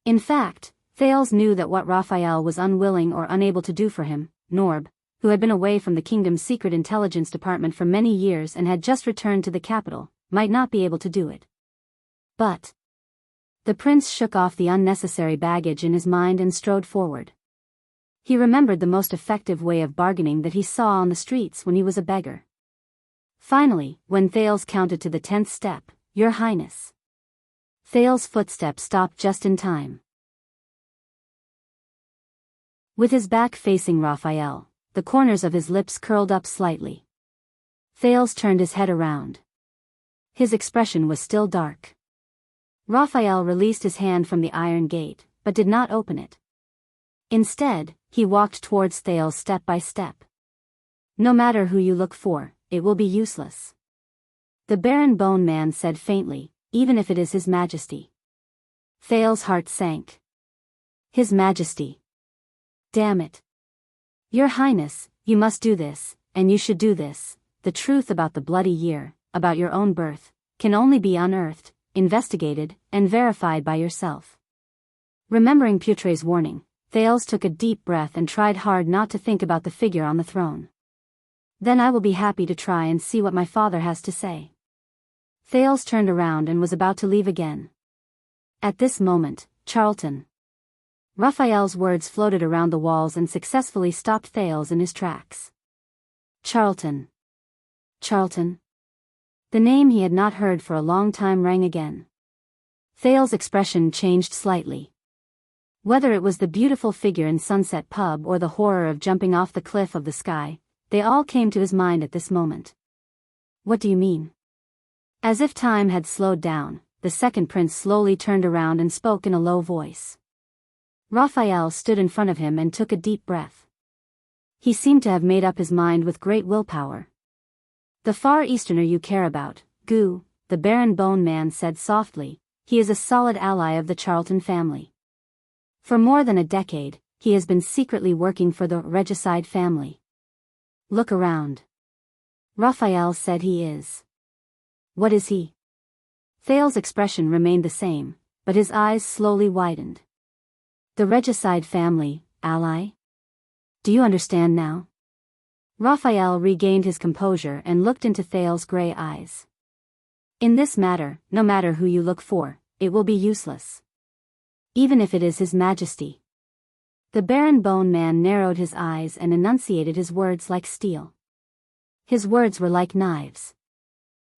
In fact, Thales knew that what Raphael was unwilling or unable to do for him, Norb, who had been away from the kingdom's secret intelligence department for many years and had just returned to the capital, might not be able to do it. But the prince shook off the unnecessary baggage in his mind and strode forward. He remembered the most effective way of bargaining that he saw on the streets when he was a beggar. Finally, when Thales counted to the 10th step, Your Highness. Thales' footsteps stopped just in time. With his back facing Raphael, the corners of his lips curled up slightly. Thales turned his head around. His expression was still dark. Raphael released his hand from the iron gate, but did not open it. Instead, he walked towards Thales step by step. No matter who you look for, it will be useless. The barren bone man said faintly, even if it is His Majesty. Thail's heart sank. His Majesty. Damn it. Your Highness, you must do this, and you should do this. The truth about the bloody year, about your own birth, can only be unearthed, investigated, and verified by yourself. Remembering Putre's warning, Thales took a deep breath and tried hard not to think about the figure on the throne. Then I will be happy to try and see what my father has to say. Thales turned around and was about to leave again. At this moment, Charlton. Raphael's words floated around the walls and successfully stopped Thales in his tracks. Charlton. Charlton. The name he had not heard for a long time rang again. Thales' expression changed slightly. Whether it was the beautiful figure in Sunset Pub or the horror of jumping off the cliff of the sky, they all came to his mind at this moment. What do you mean? As if time had slowed down, the second prince slowly turned around and spoke in a low voice. Raphael stood in front of him and took a deep breath. He seemed to have made up his mind with great willpower. The Far Easterner you care about, Gu, the Baron Bone Man said softly, he is a solid ally of the Charlton family. For more than a decade, he has been secretly working for the regicide family. Look around. Raphael said he is. What is he? Thales' expression remained the same, but his eyes slowly widened. The regicide family, ally? Do you understand now? Raphael regained his composure and looked into Thales' gray eyes. In this matter, no matter who you look for, it will be useless. Even if it is His Majesty. The Baron Bone Man narrowed his eyes and enunciated his words like steel. His words were like knives.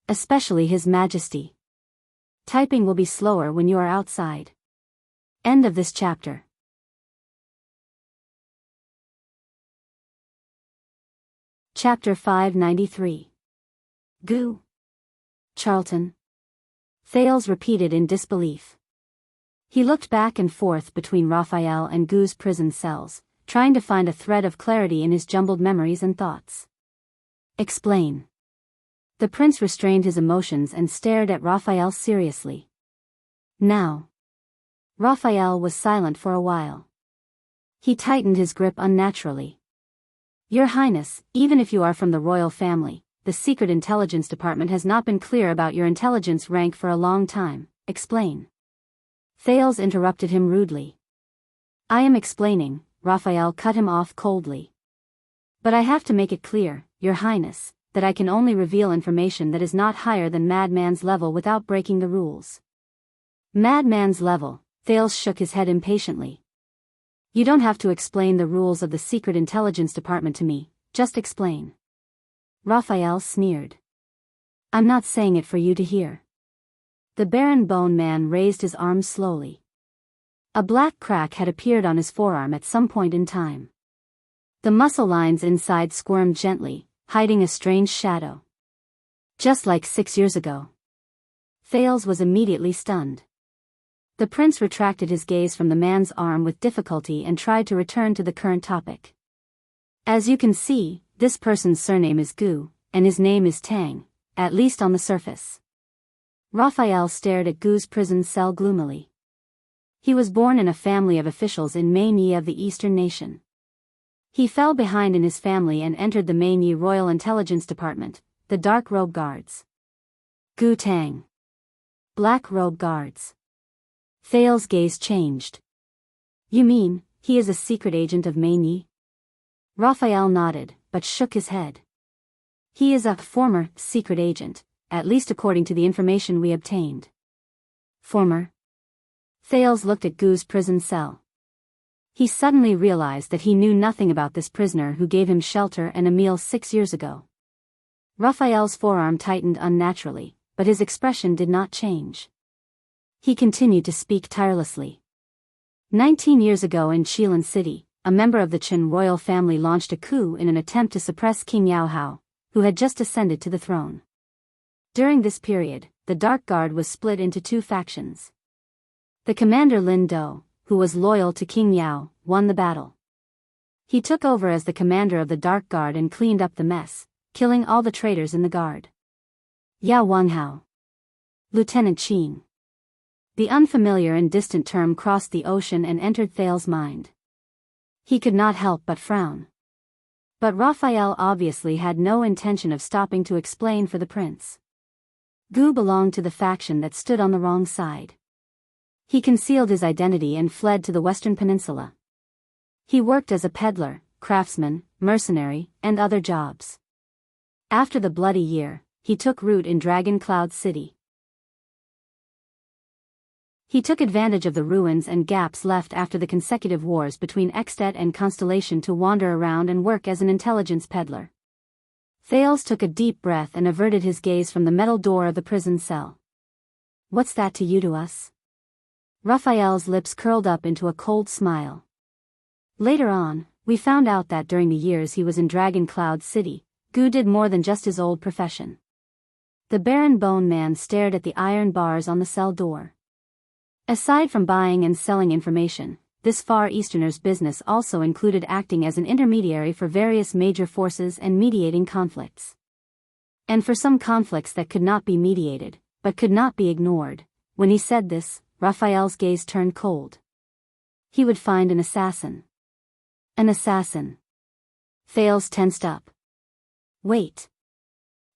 Especially His Majesty. Typing will be slower when you are outside. End of this chapter. Chapter 593. Gu. Charlton. Thales repeated in disbelief. He looked back and forth between Raphael and Gu's prison cells, trying to find a thread of clarity in his jumbled memories and thoughts. Explain. The prince restrained his emotions and stared at Raphael seriously. Now. Raphael was silent for a while. He tightened his grip unnaturally. Your Highness, even if you are from the royal family, the Secret Intelligence Department has not been clear about your intelligence rank for a long time. Explain. Thales interrupted him rudely. I am explaining, Raphael cut him off coldly. But I have to make it clear, Your Highness, that I can only reveal information that is not higher than Madman's level without breaking the rules. Madman's level, Thales shook his head impatiently. You don't have to explain the rules of the Secret Intelligence Department to me, just explain. Raphael sneered. I'm not saying it for you to hear. The Baron Bone Man raised his arm slowly. A black crack had appeared on his forearm at some point in time. The muscle lines inside squirmed gently, hiding a strange shadow. Just like 6 years ago. Thales was immediately stunned. The prince retracted his gaze from the man's arm with difficulty and tried to return to the current topic. As you can see, this person's surname is Gu, and his name is Tang, at least on the surface. Raphael stared at Gu's prison cell gloomily. He was born in a family of officials in Mainyi of the Eastern Nation. He fell behind in his family and entered the Mainyi Royal Intelligence Department, the Dark Robe Guards. Gu Tang. Black Robe Guards. Thales' gaze changed. You mean, he is a secret agent of Mainyi? Raphael nodded, but shook his head. He is a former secret agent, at least according to the information we obtained. Former? Thales looked at Gu's prison cell. He suddenly realized that he knew nothing about this prisoner who gave him shelter and a meal 6 years ago. Raphael's forearm tightened unnaturally, but his expression did not change. He continued to speak tirelessly. 19 years ago in Qilan City, a member of the Qin royal family launched a coup in an attempt to suppress King Yaohao, who had just ascended to the throne. During this period, the Dark Guard was split into 2 factions. The commander Lin Do, who was loyal to King Yao, won the battle. He took over as the commander of the Dark Guard and cleaned up the mess, killing all the traitors in the guard. Yao Wanghao. Lieutenant Qin. The unfamiliar and distant term crossed the ocean and entered Thales's mind. He could not help but frown. But Raphael obviously had no intention of stopping to explain for the prince. Gu belonged to the faction that stood on the wrong side. He concealed his identity and fled to the Western Peninsula. He worked as a peddler, craftsman, mercenary, and other jobs. After the Bloody Year, he took root in Dragon Cloud City. He took advantage of the ruins and gaps left after the consecutive wars between Extet and Constellation to wander around and work as an intelligence peddler. Thales took a deep breath and averted his gaze from the metal door of the prison cell. "What's that to you, to us?" Raphael's lips curled up into a cold smile. Later on, we found out that during the years he was in Dragon Cloud City, Gu did more than just his old profession. The Baron Bone Man stared at the iron bars on the cell door. Aside from buying and selling information, this Far Easterner's business also included acting as an intermediary for various major forces and mediating conflicts. And for some conflicts that could not be mediated, but could not be ignored, when he said this, Raphael's gaze turned cold. He would find an assassin. An assassin. Thales tensed up. Wait.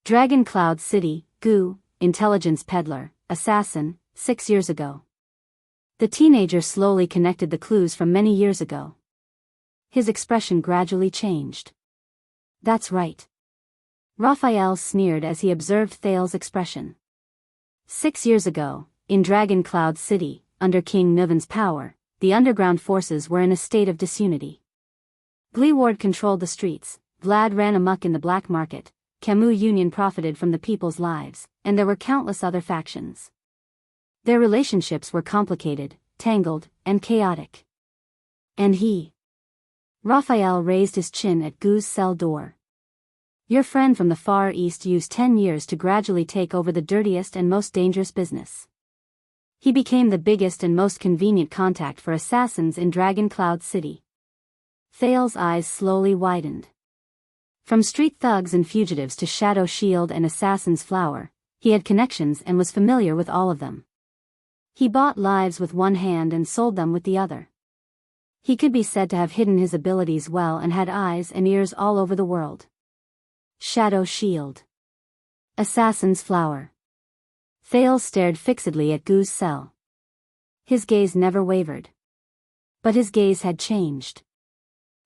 Dragon Cloud City, Gu, intelligence peddler, assassin, 6 years ago. The teenager slowly connected the clues from many years ago. His expression gradually changed. That's right. Raphael sneered as he observed Thales's expression. 6 years ago, in Dragon Cloud City, under King Nuven's power, the underground forces were in a state of disunity. Gleeward controlled the streets, Vlad ran amok in the black market, Camus Union profited from the people's lives, and there were countless other factions. Their relationships were complicated, tangled, and chaotic. And he. Raphael raised his chin at Gu's cell door. Your friend from the Far East used 10 years to gradually take over the dirtiest and most dangerous business. He became the biggest and most convenient contact for assassins in Dragon Cloud City. Thales's eyes slowly widened. From street thugs and fugitives to Shadow Shield and Assassin's Flower, he had connections and was familiar with all of them. He bought lives with one hand and sold them with the other. He could be said to have hidden his abilities well and had eyes and ears all over the world. Shadow Shield. Assassin's Flower. Thales stared fixedly at Gu's cell. His gaze never wavered. But his gaze had changed.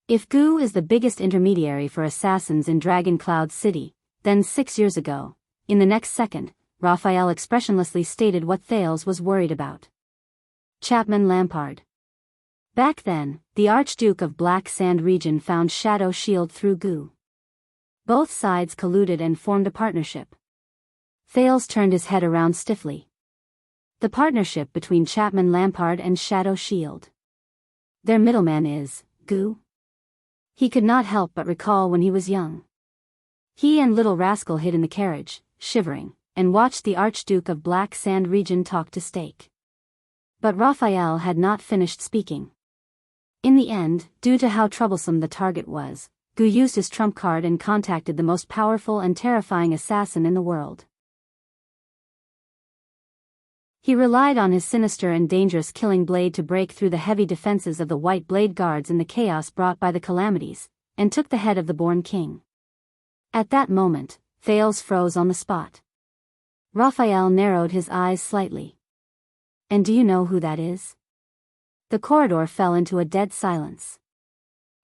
If Gu is the biggest intermediary for assassins in Dragon Cloud City, then 6 years ago, in the next second, Raphael expressionlessly stated what Thales was worried about. Chapman Lampard. Back then, the Archduke of Black Sand region found Shadow Shield through Gu. Both sides colluded and formed a partnership. Thales turned his head around stiffly. The partnership between Chapman Lampard and Shadow Shield. Their middleman is Gu. He could not help but recall when he was young. He and Little Rascal hid in the carriage, shivering, and watched the Archduke of Black Sand region talk to Stake. But Raphael had not finished speaking. In the end, due to how troublesome the target was, Gu used his trump card and contacted the most powerful and terrifying assassin in the world. He relied on his sinister and dangerous killing blade to break through the heavy defenses of the White Blade Guards in the chaos brought by the calamities, and took the head of the Born King. At that moment, Thales froze on the spot. Raphael narrowed his eyes slightly. And do you know who that is? The corridor fell into a dead silence.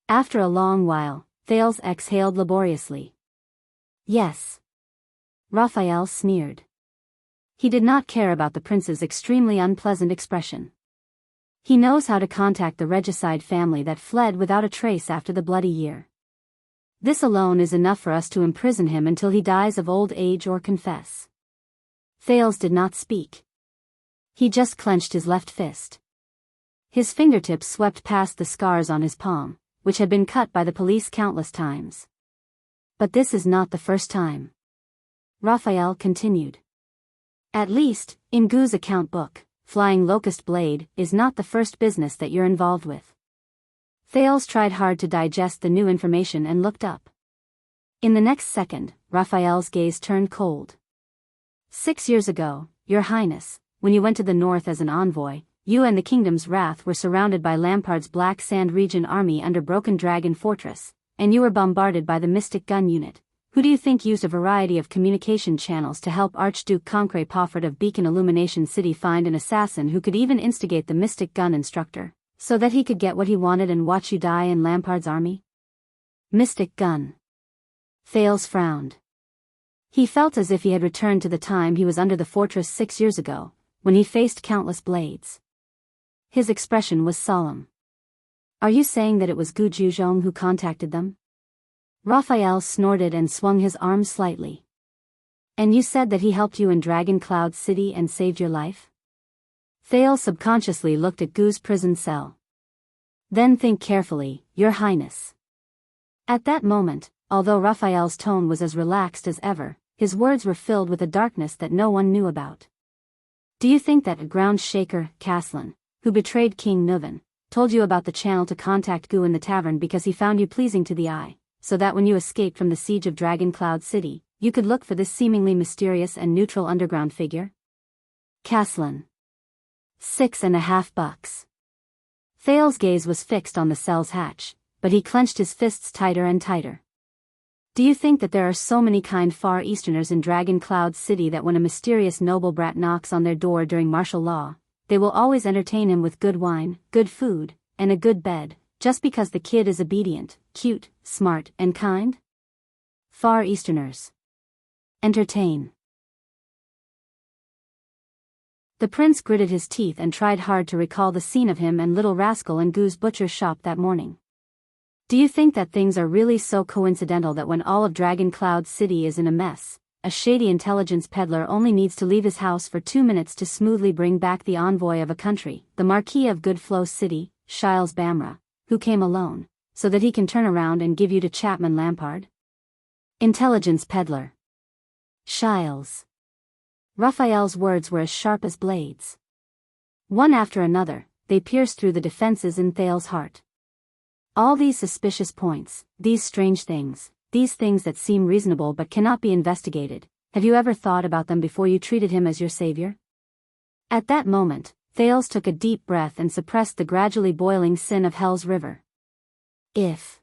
After a long while, Thales exhaled laboriously. Yes. Raphael sneered. He did not care about the prince's extremely unpleasant expression. He knows how to contact the regicide family that fled without a trace after the Bloody Year. This alone is enough for us to imprison him until he dies of old age or confess. Thales did not speak. He just clenched his left fist. His fingertips swept past the scars on his palm, which had been cut by the police countless times. But this is not the first time. Raphael continued. At least, in Gu's account book, Flying Locust Blade is not the first business that you're involved with. Thales tried hard to digest the new information and looked up. In the next second, Raphael's gaze turned cold. 6 years ago, Your Highness, when you went to the north as an envoy, you and the kingdom's wrath were surrounded by Lampard's Black Sand Region army under Broken Dragon Fortress, and you were bombarded by the Mystic Gun Unit. Who do you think used a variety of communication channels to help Archduke Concré Poffert of Beacon Illumination City find an assassin who could even instigate the Mystic Gun Instructor, so that he could get what he wanted and watch you die in Lampard's army? Mystic Gun. Thales frowned. He felt as if he had returned to the time he was under the fortress 6 years ago, when he faced countless blades. His expression was solemn. Are you saying that it was Gu Zhuzhong who contacted them? Raphael snorted and swung his arms slightly. And you said that he helped you in Dragon Cloud City and saved your life? Thales subconsciously looked at Gu's prison cell. Then think carefully, Your Highness. At that moment, although Raphael's tone was as relaxed as ever, his words were filled with a darkness that no one knew about. Do you think that a ground shaker, Caslin, who betrayed King Nuvan, told you about the channel to contact Gu in the tavern because he found you pleasing to the eye, so that when you escaped from the siege of Dragon Cloud City, you could look for this seemingly mysterious and neutral underground figure? Caslin. $6.50. Thales' gaze was fixed on the cell's hatch, but he clenched his fists tighter and tighter. Do you think that there are so many kind Far Easterners in Dragon Cloud City that when a mysterious noble brat knocks on their door during martial law, they will always entertain him with good wine, good food, and a good bed, just because the kid is obedient, cute, smart, and kind? Far Easterners. Entertain. The prince gritted his teeth and tried hard to recall the scene of him and Little Rascal in Gu's butcher shop that morning. Do you think that things are really so coincidental that when all of Dragon Cloud City is in a mess, a shady intelligence peddler only needs to leave his house for 2 minutes to smoothly bring back the envoy of a country, the Marquis of Goodflow City, Shiles Bamra, who came alone, so that he can turn around and give you to Chapman Lampard? Intelligence peddler. Shiles. Raphael's words were as sharp as blades. One after another, they pierced through the defenses in Thales' heart. All these suspicious points, these strange things, these things that seem reasonable but cannot be investigated, have you ever thought about them before you treated him as your savior? At that moment, Thales took a deep breath and suppressed the gradually boiling sin of Hell's River. If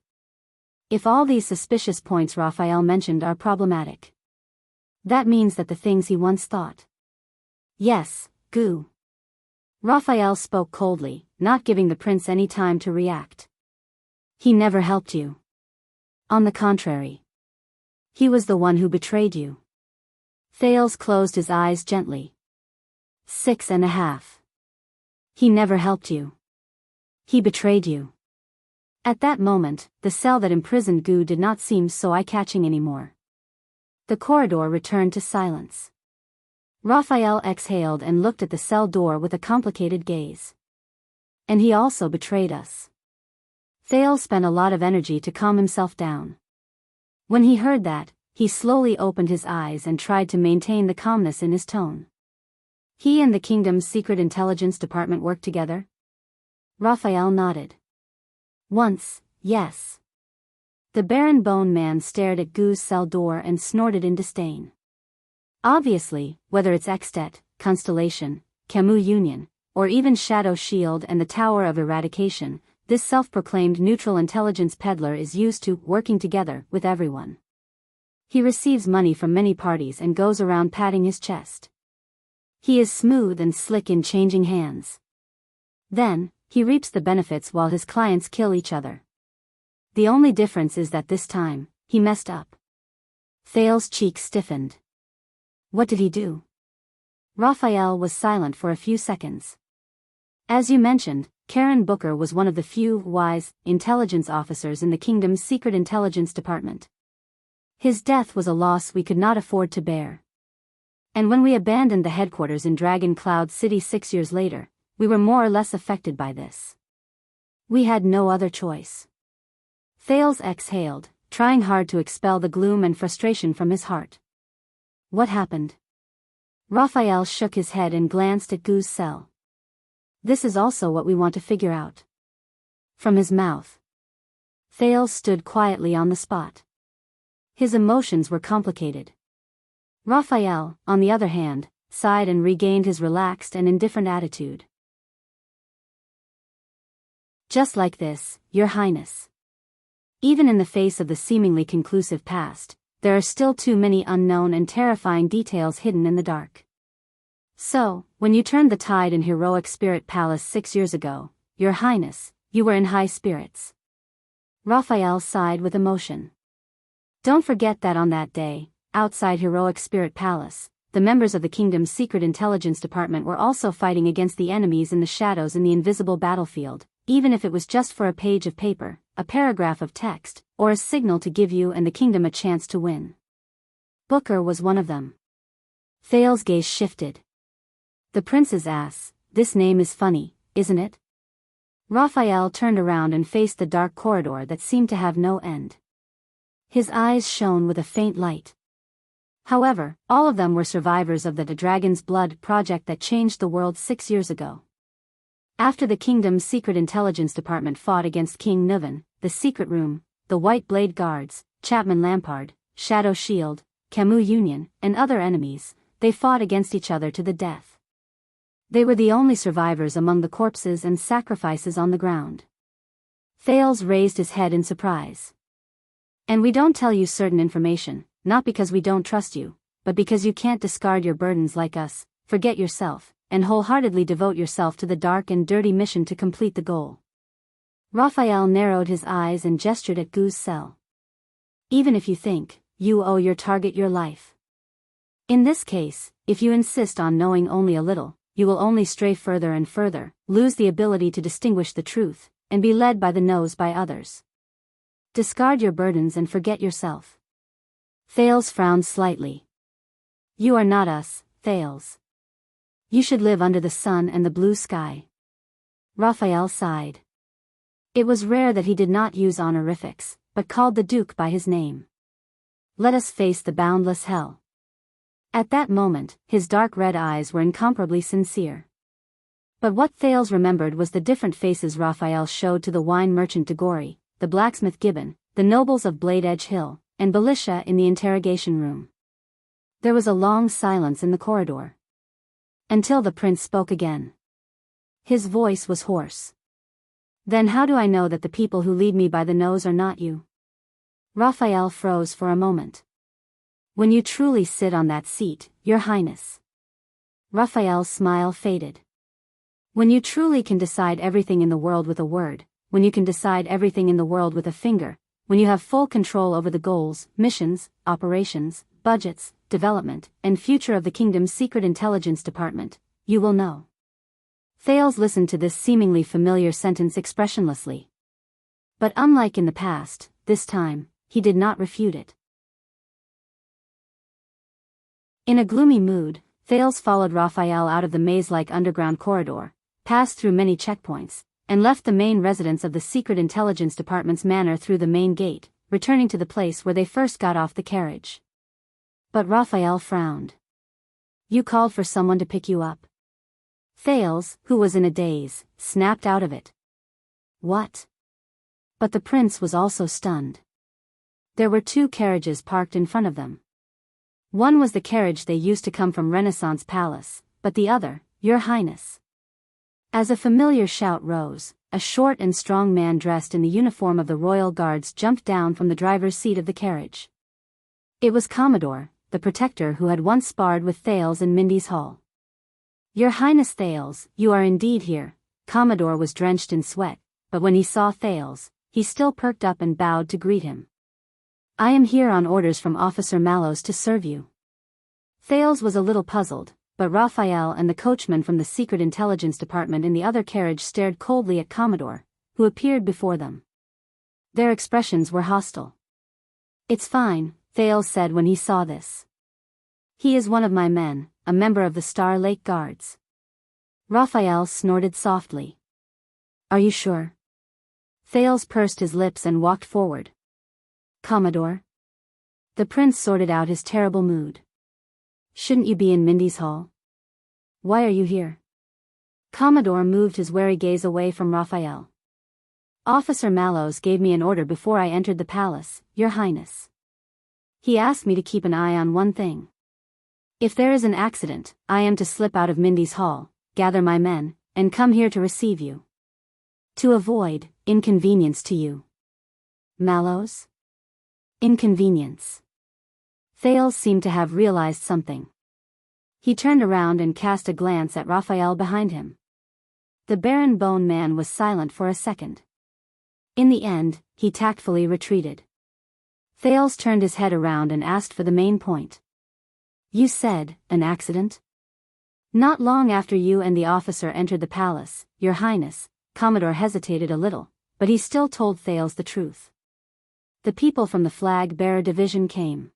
all these suspicious points Raphael mentioned are problematic, that means that the things he once thought. Yes, Gu. Raphael spoke coldly, not giving the prince any time to react. He never helped you. On the contrary. He was the one who betrayed you. Thales closed his eyes gently. 6.5. He never helped you. He betrayed you. At that moment, the cell that imprisoned Gu did not seem so eye-catching anymore. The corridor returned to silence. Raphael exhaled and looked at the cell door with a complicated gaze. And he also betrayed us. Thales spent a lot of energy to calm himself down. When he heard that, he slowly opened his eyes and tried to maintain the calmness in his tone. He and the kingdom's secret intelligence department worked together? Raphael nodded. Once, yes. The Baron Bone Man stared at Gu's cell door and snorted in disdain. Obviously, whether it's Extet, Constellation, Camus Union, or even Shadow Shield and the Tower of Eradication, this self-proclaimed neutral intelligence peddler is used to working together with everyone. He receives money from many parties and goes around patting his chest. He is smooth and slick in changing hands. Then, he reaps the benefits while his clients kill each other. The only difference is that this time, he messed up. Thales' cheeks stiffened. What did he do? Raphael was silent for a few seconds. As you mentioned, Karen Booker was one of the few wise intelligence officers in the kingdom's secret intelligence department. His death was a loss we could not afford to bear. And when we abandoned the headquarters in Dragon Cloud City 6 years later, we were more or less affected by this. We had no other choice. Thales exhaled, trying hard to expel the gloom and frustration from his heart. What happened? Raphael shook his head and glanced at Gu's cell. This is also what we want to figure out. From his mouth. Thales stood quietly on the spot. His emotions were complicated. Raphael, on the other hand, sighed and regained his relaxed and indifferent attitude. Just like this, Your Highness. Even in the face of the seemingly conclusive past, there are still too many unknown and terrifying details hidden in the dark. So, when you turned the tide in Heroic Spirit Palace 6 years ago, Your Highness, you were in high spirits. Raphael sighed with emotion. Don't forget that on that day, outside Heroic Spirit Palace, the members of the kingdom's secret intelligence department were also fighting against the enemies in the shadows in the invisible battlefield, even if it was just for a page of paper, a paragraph of text, or a signal to give you and the kingdom a chance to win. Booker was one of them. Thales's gaze shifted. The prince's ass, this name is funny, isn't it? Raphael turned around and faced the dark corridor that seemed to have no end. His eyes shone with a faint light. However, all of them were survivors of the Dragon's Blood project that changed the world 6 years ago. After the kingdom's secret intelligence department fought against King Nuvan, the Secret Room, the White Blade Guards, Chapman Lampard, Shadow Shield, Camus Union, and other enemies, they fought against each other to the death. They were the only survivors among the corpses and sacrifices on the ground. Thales raised his head in surprise. And we don't tell you certain information, not because we don't trust you, but because you can't discard your burdens like us, forget yourself, and wholeheartedly devote yourself to the dark and dirty mission to complete the goal. Raphael narrowed his eyes and gestured at Gu's cell. Even if you think you owe your target your life. In this case, if you insist on knowing only a little, you will only stray further and further, lose the ability to distinguish the truth, and be led by the nose by others. Discard your burdens and forget yourself. Thales frowned slightly. You are not us, Thales. You should live under the sun and the blue sky. Raphael sighed. It was rare that he did not use honorifics, but called the Duke by his name. Let us face the boundless hell. At that moment, his dark red eyes were incomparably sincere. But what Thales remembered was the different faces Raphael showed to the wine merchant Degori, the blacksmith Gibbon, the nobles of Blade Edge Hill, and Belisha in the interrogation room. There was a long silence in the corridor. Until the prince spoke again. His voice was hoarse. Then how do I know that the people who lead me by the nose are not you? Raphael froze for a moment. When you truly sit on that seat, Your Highness. Raphael's smile faded. When you truly can decide everything in the world with a word, when you can decide everything in the world with a finger, when you have full control over the goals, missions, operations, budgets, development, and future of the kingdom's secret intelligence department, you will know. Thales listened to this seemingly familiar sentence expressionlessly. But unlike in the past, this time, he did not refute it. In a gloomy mood, Thales followed Raphael out of the maze-like underground corridor, passed through many checkpoints, and left the main residence of the secret intelligence department's manor through the main gate, returning to the place where they first got off the carriage. But Raphael frowned. You called for someone to pick you up. Thales, who was in a daze, snapped out of it. What? But the prince was also stunned. There were 2 carriages parked in front of them. One was the carriage they used to come from Renaissance Palace, but the other, Your Highness. As a familiar shout rose, a short and strong man dressed in the uniform of the royal guards jumped down from the driver's seat of the carriage. It was Commodore, the protector who had once sparred with Thales in Mindy's Hall. Your Highness Thales, you are indeed here. Commodore was drenched in sweat, but when he saw Thales, he still perked up and bowed to greet him. I am here on orders from Officer Mallows to serve you. Thales was a little puzzled, but Raphael and the coachman from the secret intelligence department in the other carriage stared coldly at Commodore, who appeared before them. Their expressions were hostile. It's fine, Thales said when he saw this. He is one of my men, a member of the Star Lake Guards. Raphael snorted softly. Are you sure? Thales pursed his lips and walked forward. Commodore? The prince sorted out his terrible mood. Shouldn't you be in Mindy's Hall? Why are you here? Commodore moved his wary gaze away from Raphael. Officer Mallows gave me an order before I entered the palace, Your Highness. He asked me to keep an eye on one thing. If there is an accident, I am to slip out of Mindy's hall, gather my men, and come here to receive you. To avoid inconvenience to you. Mallows? Inconvenience. Thales seemed to have realized something. He turned around and cast a glance at Raphael behind him. The Baron Bone Man was silent for a second. In the end, he tactfully retreated. Thales turned his head around and asked for the main point. You said, an accident? Not long after you and the officer entered the palace, Your Highness. Commodore hesitated a little, but he still told Thales the truth. The people from the Flag-Bearer Division came.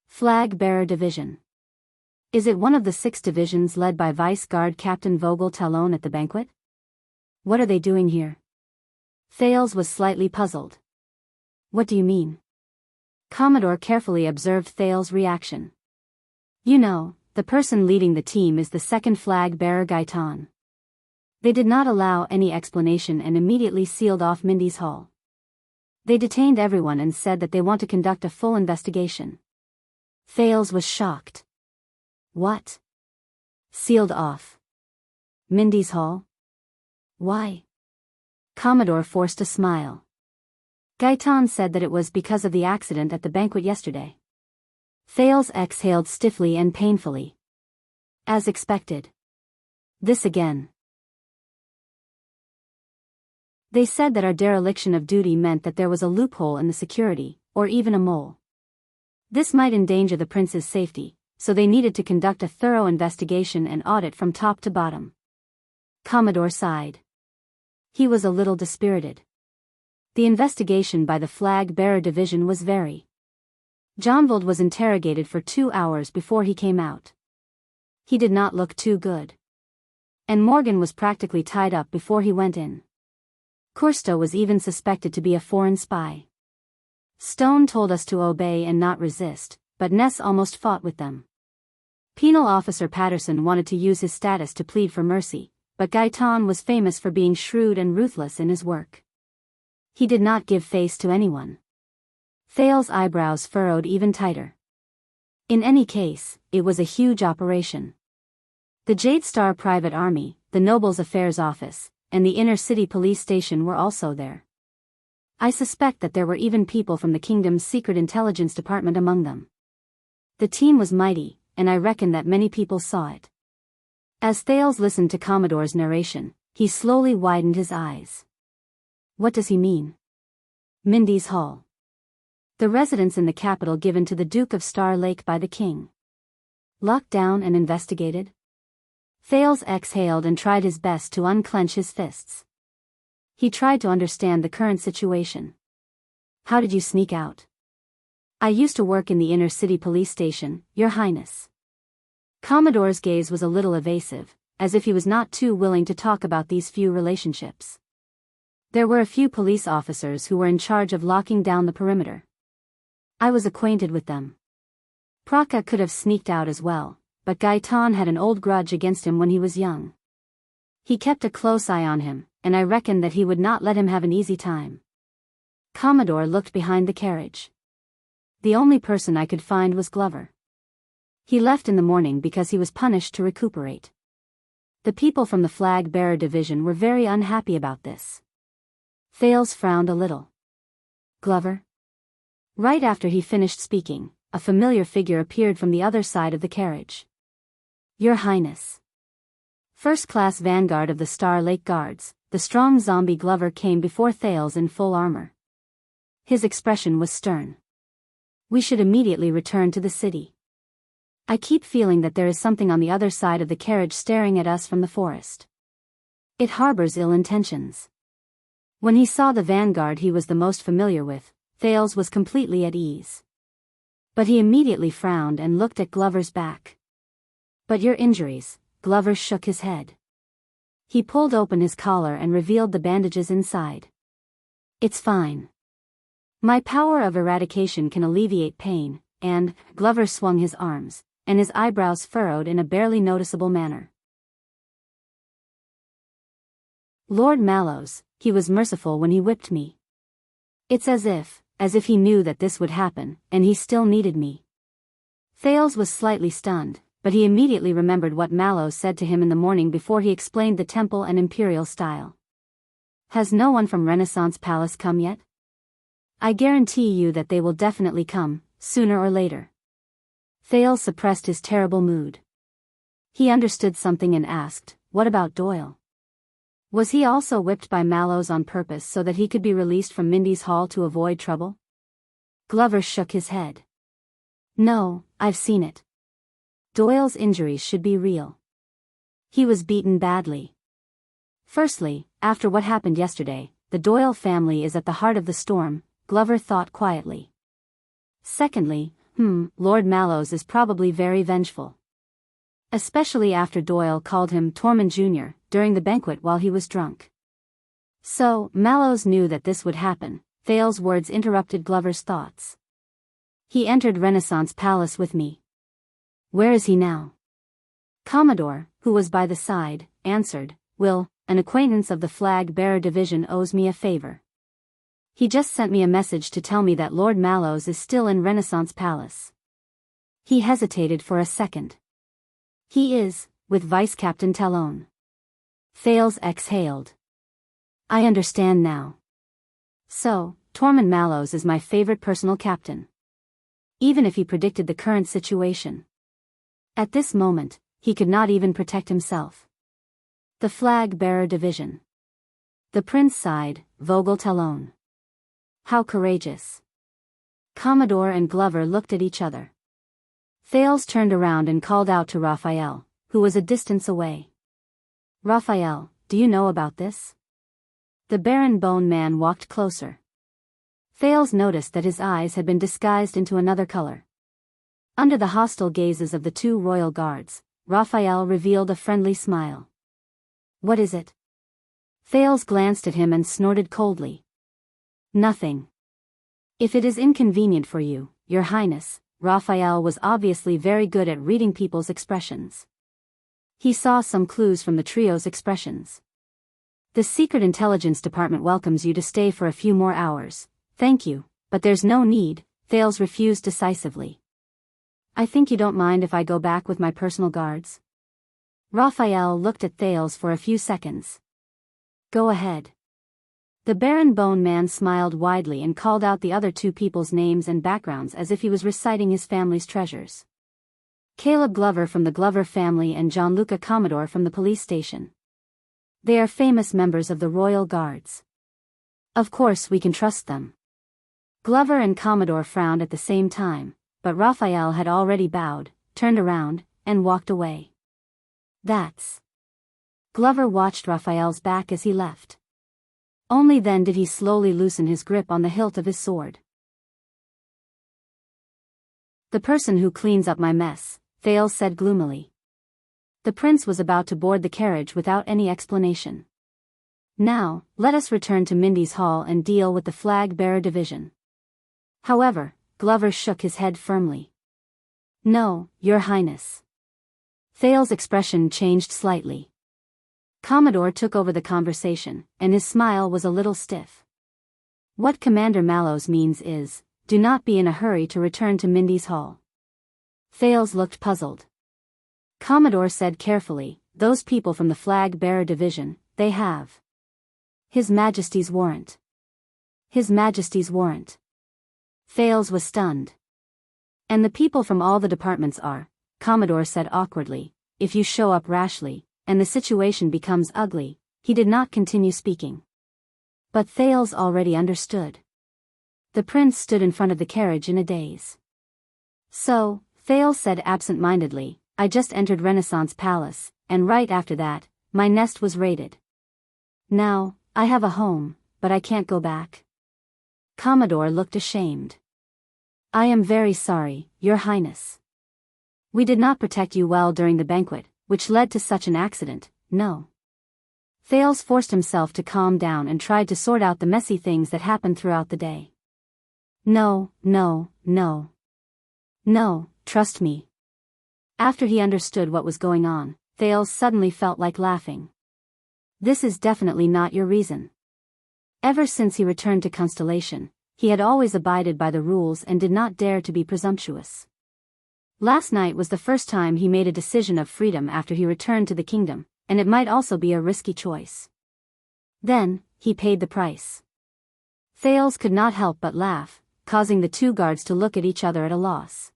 Flag-Bearer Division. Is it one of the 6 divisions led by Vice Guard Captain Vogel Talon at the banquet? What are they doing here? Thales was slightly puzzled. What do you mean? Commodore carefully observed Thales' reaction. You know, the person leading the team is the 2nd flag-bearer Gaetan. They did not allow any explanation and immediately sealed off Mindy's hall. They detained everyone and said that they want to conduct a full investigation. Thales was shocked. What? Sealed off Mindy's hall? Why? Commodore forced a smile. Gaetan said that it was because of the accident at the banquet yesterday. Thales exhaled stiffly and painfully. As expected. This again. They said that our dereliction of duty meant that there was a loophole in the security, or even a mole. This might endanger the prince's safety, so they needed to conduct a thorough investigation and audit from top to bottom. Commodore sighed. He was a little dispirited. The investigation by the Flag-Bearer Division was very. Jonvold was interrogated for 2 hours before he came out. He did not look too good. And Morgan was practically tied up before he went in. Kursto was even suspected to be a foreign spy. Stone told us to obey and not resist, but Ness almost fought with them. Penal Officer Patterson wanted to use his status to plead for mercy, but Gaetan was famous for being shrewd and ruthless in his work. He did not give face to anyone. Thales' eyebrows furrowed even tighter. In any case, it was a huge operation. The Jade Star Private Army, the Nobles' Affairs Office, and the Inner City Police Station were also there. I suspect that there were even people from the kingdom's secret intelligence department among them. The team was mighty, and I reckon that many people saw it. As Thales listened to Commodore's narration, he slowly widened his eyes. What does he mean? Mindy's Hall. The residence in the capital given to the Duke of Star Lake by the king. Locked down and investigated? Thales exhaled and tried his best to unclench his fists. He tried to understand the current situation. How did you sneak out? I used to work in the Inner City Police Station, Your Highness. Commodore's gaze was a little evasive, as if he was not too willing to talk about these few relationships. There were a few police officers who were in charge of locking down the perimeter. I was acquainted with them. Praka could have sneaked out as well, but Gaetan had an old grudge against him when he was young. He kept a close eye on him, and I reckoned that he would not let him have an easy time. Commodore looked behind the carriage. The only person I could find was Glover. He left in the morning because he was punished to recuperate. The people from the Flag-Bearer Division were very unhappy about this. Thales frowned a little. Glover? Right after he finished speaking, a familiar figure appeared from the other side of the carriage. Your Highness. First-class vanguard of the Star Lake Guards, the strong zombie Glover came before Thales in full armor. His expression was stern. We should immediately return to the city. I keep feeling that there is something on the other side of the carriage staring at us from the forest. It harbors ill intentions. When he saw the vanguard he was the most familiar with, Thales was completely at ease. But he immediately frowned and looked at Glover's back. But your injuries, Glover shook his head. He pulled open his collar and revealed the bandages inside. It's fine. My power of eradication can alleviate pain, and, Glover swung his arms, and his eyebrows furrowed in a barely noticeable manner. Lord Mallows, he was merciful when he whipped me. It's as if he knew that this would happen, and he still needed me. Thales was slightly stunned, but he immediately remembered what Mallow said to him in the morning before he explained the temple and imperial style. Has no one from Renaissance Palace come yet? I guarantee you that they will definitely come, sooner or later. Thales suppressed his terrible mood. He understood something and asked, what about Doyle? Was he also whipped by Mallows on purpose so that he could be released from Mindy's Hall to avoid trouble? Glover shook his head. No, I've seen it. Doyle's injuries should be real. He was beaten badly. Firstly, after what happened yesterday, the Doyle family is at the heart of the storm, Glover thought quietly. Secondly, Lord Mallows is probably very vengeful. Especially after Doyle called him Tormund Jr. during the banquet while he was drunk. So, Mallows knew that this would happen. Thales' words interrupted Glover's thoughts. He entered Renaissance Palace with me. Where is he now? Commodore, who was by the side, answered, Will, an acquaintance of the flag-bearer division owes me a favor. He just sent me a message to tell me that Lord Mallows is still in Renaissance Palace. He hesitated for a second. He is, with Vice Captain Talon. Thales exhaled. I understand now. So, Tormund Mallows is my favorite personal captain. Even if he predicted the current situation. At this moment, he could not even protect himself. The flag-bearer division. The prince sighed, Vogel Talon. How courageous. Commodore and Glover looked at each other. Thales turned around and called out to Raphael, who was a distance away. Raphael, do you know about this? The Baron Bone Man walked closer. Thales noticed that his eyes had been disguised into another color. Under the hostile gazes of the two royal guards, Raphael revealed a friendly smile. What is it? Thales glanced at him and snorted coldly. Nothing. If it is inconvenient for you, Your Highness, Raphael was obviously very good at reading people's expressions. He saw some clues from the trio's expressions. The Secret Intelligence Department welcomes you to stay for a few more hours. Thank you, but there's no need, Thales refused decisively. I think you don't mind if I go back with my personal guards? Raphael looked at Thales for a few seconds. Go ahead. The Baron Bone Man smiled widely and called out the other two people's names and backgrounds as if he was reciting his family's treasures. Caleb Glover from the Glover family and Gianluca Commodore from the police station. They are famous members of the Royal Guards. Of course we can trust them. Glover and Commodore frowned at the same time, but Raphael had already bowed, turned around, and walked away. That's. Glover watched Raphael's back as he left. Only then did he slowly loosen his grip on the hilt of his sword. The person who cleans up my mess, Thales said gloomily. The prince was about to board the carriage without any explanation. Now, let us return to Mindy's Hall and deal with the flag-bearer division. However, Glover shook his head firmly. No, Your Highness. Thales' expression changed slightly. Commodore took over the conversation, and his smile was a little stiff. What Commander Mallows means is, do not be in a hurry to return to Mindy's Hall. Thales looked puzzled. Commodore said carefully, those people from the flag-bearer division, they have His Majesty's warrant. His Majesty's warrant. Thales was stunned. And the people from all the departments are, Commodore said awkwardly, if you show up rashly, and the situation becomes ugly, he did not continue speaking. But Thales already understood. The prince stood in front of the carriage in a daze. So, Thales said absent-mindedly, I just entered Renaissance Palace, and right after that, my nest was raided. Now, I have a home, but I can't go back. Commodore looked ashamed. I am very sorry, Your Highness. We did not protect you well during the banquet, which led to such an accident, no. Thales forced himself to calm down and tried to sort out the messy things that happened throughout the day. No, trust me. After he understood what was going on, Thales suddenly felt like laughing. This is definitely not your reason. Ever since he returned to Constellation, he had always abided by the rules and did not dare to be presumptuous. Last night was the first time he made a decision of freedom after he returned to the kingdom, and it might also be a risky choice. Then, he paid the price. Thales could not help but laugh, causing the two guards to look at each other at a loss.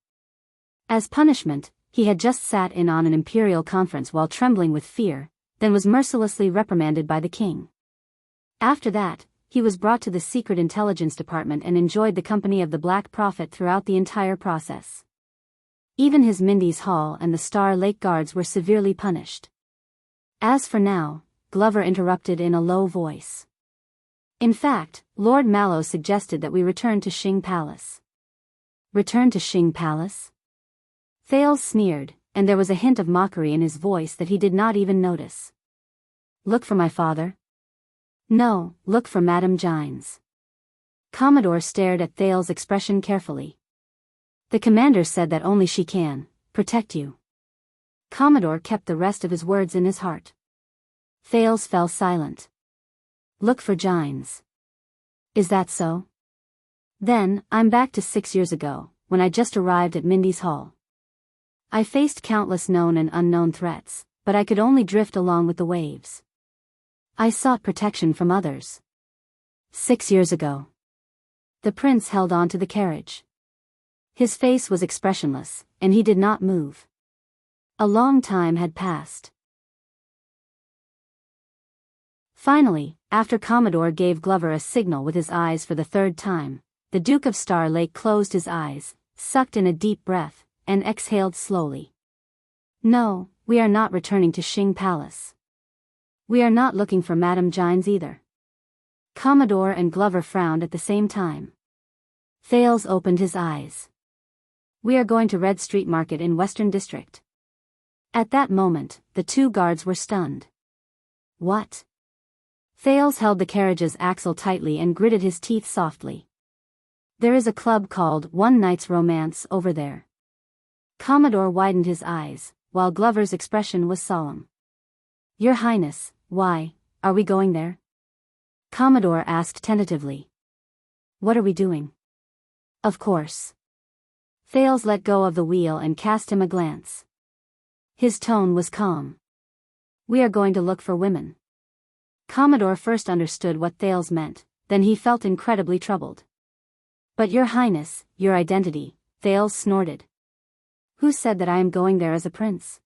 As punishment, he had just sat in on an imperial conference while trembling with fear, then was mercilessly reprimanded by the king. After that, he was brought to the Secret Intelligence Department and enjoyed the company of the Black Prophet throughout the entire process. Even his Mindy's Hall and the Star Lake guards were severely punished. As for now, Glover interrupted in a low voice. In fact, Lord Mallow suggested that we return to Xing Palace. Return to Xing Palace? Thales sneered, and there was a hint of mockery in his voice that he did not even notice. Look for my father? No, look for Madame Gines. Commodore stared at Thales' expression carefully. The commander said that only she can protect you. Commodore kept the rest of his words in his heart. Thales fell silent. Look for Gines. Is that so? Then, I'm back to 6 years ago, when I just arrived at Mindy's Hall. I faced countless known and unknown threats, but I could only drift along with the waves. I sought protection from others. 6 years ago. The prince held on to the carriage. His face was expressionless, and he did not move. A long time had passed. Finally, after Commodore gave Glover a signal with his eyes for the third time, the Duke of Star Lake closed his eyes, sucked in a deep breath, and exhaled slowly. No, we are not returning to Xing Palace. We are not looking for Madame Gines either. Commodore and Glover frowned at the same time. Thales opened his eyes. We are going to Red Street Market in Western District. At that moment, the two guards were stunned. What? Thales held the carriage's axle tightly and gritted his teeth softly. There is a club called One Night's Romance over there. Commodore widened his eyes, while Glover's expression was solemn. Your Highness, why, are we going there? Commodore asked tentatively. What are we doing? Of course. Thales let go of the wheel and cast him a glance. His tone was calm. We are going to look for women. Commodore first understood what Thales meant, then he felt incredibly troubled. But Your Highness, your identity, Thales snorted. Who said that I am going there as a prince?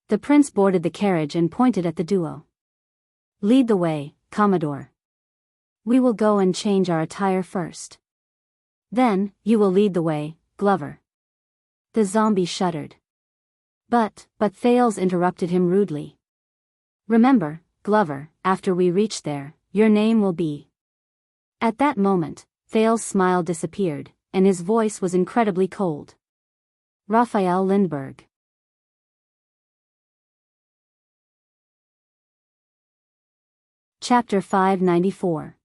The prince boarded the carriage and pointed at the duo. Lead the way, Commodore. We will go and change our attire first. Then, you will lead the way, Glover. The zombie shuddered. But Thales interrupted him rudely. Remember, Glover, after we reach there, your name will be. At that moment, Thales' smile disappeared, and his voice was incredibly cold. Raphael Lindbergh. Chapter 594.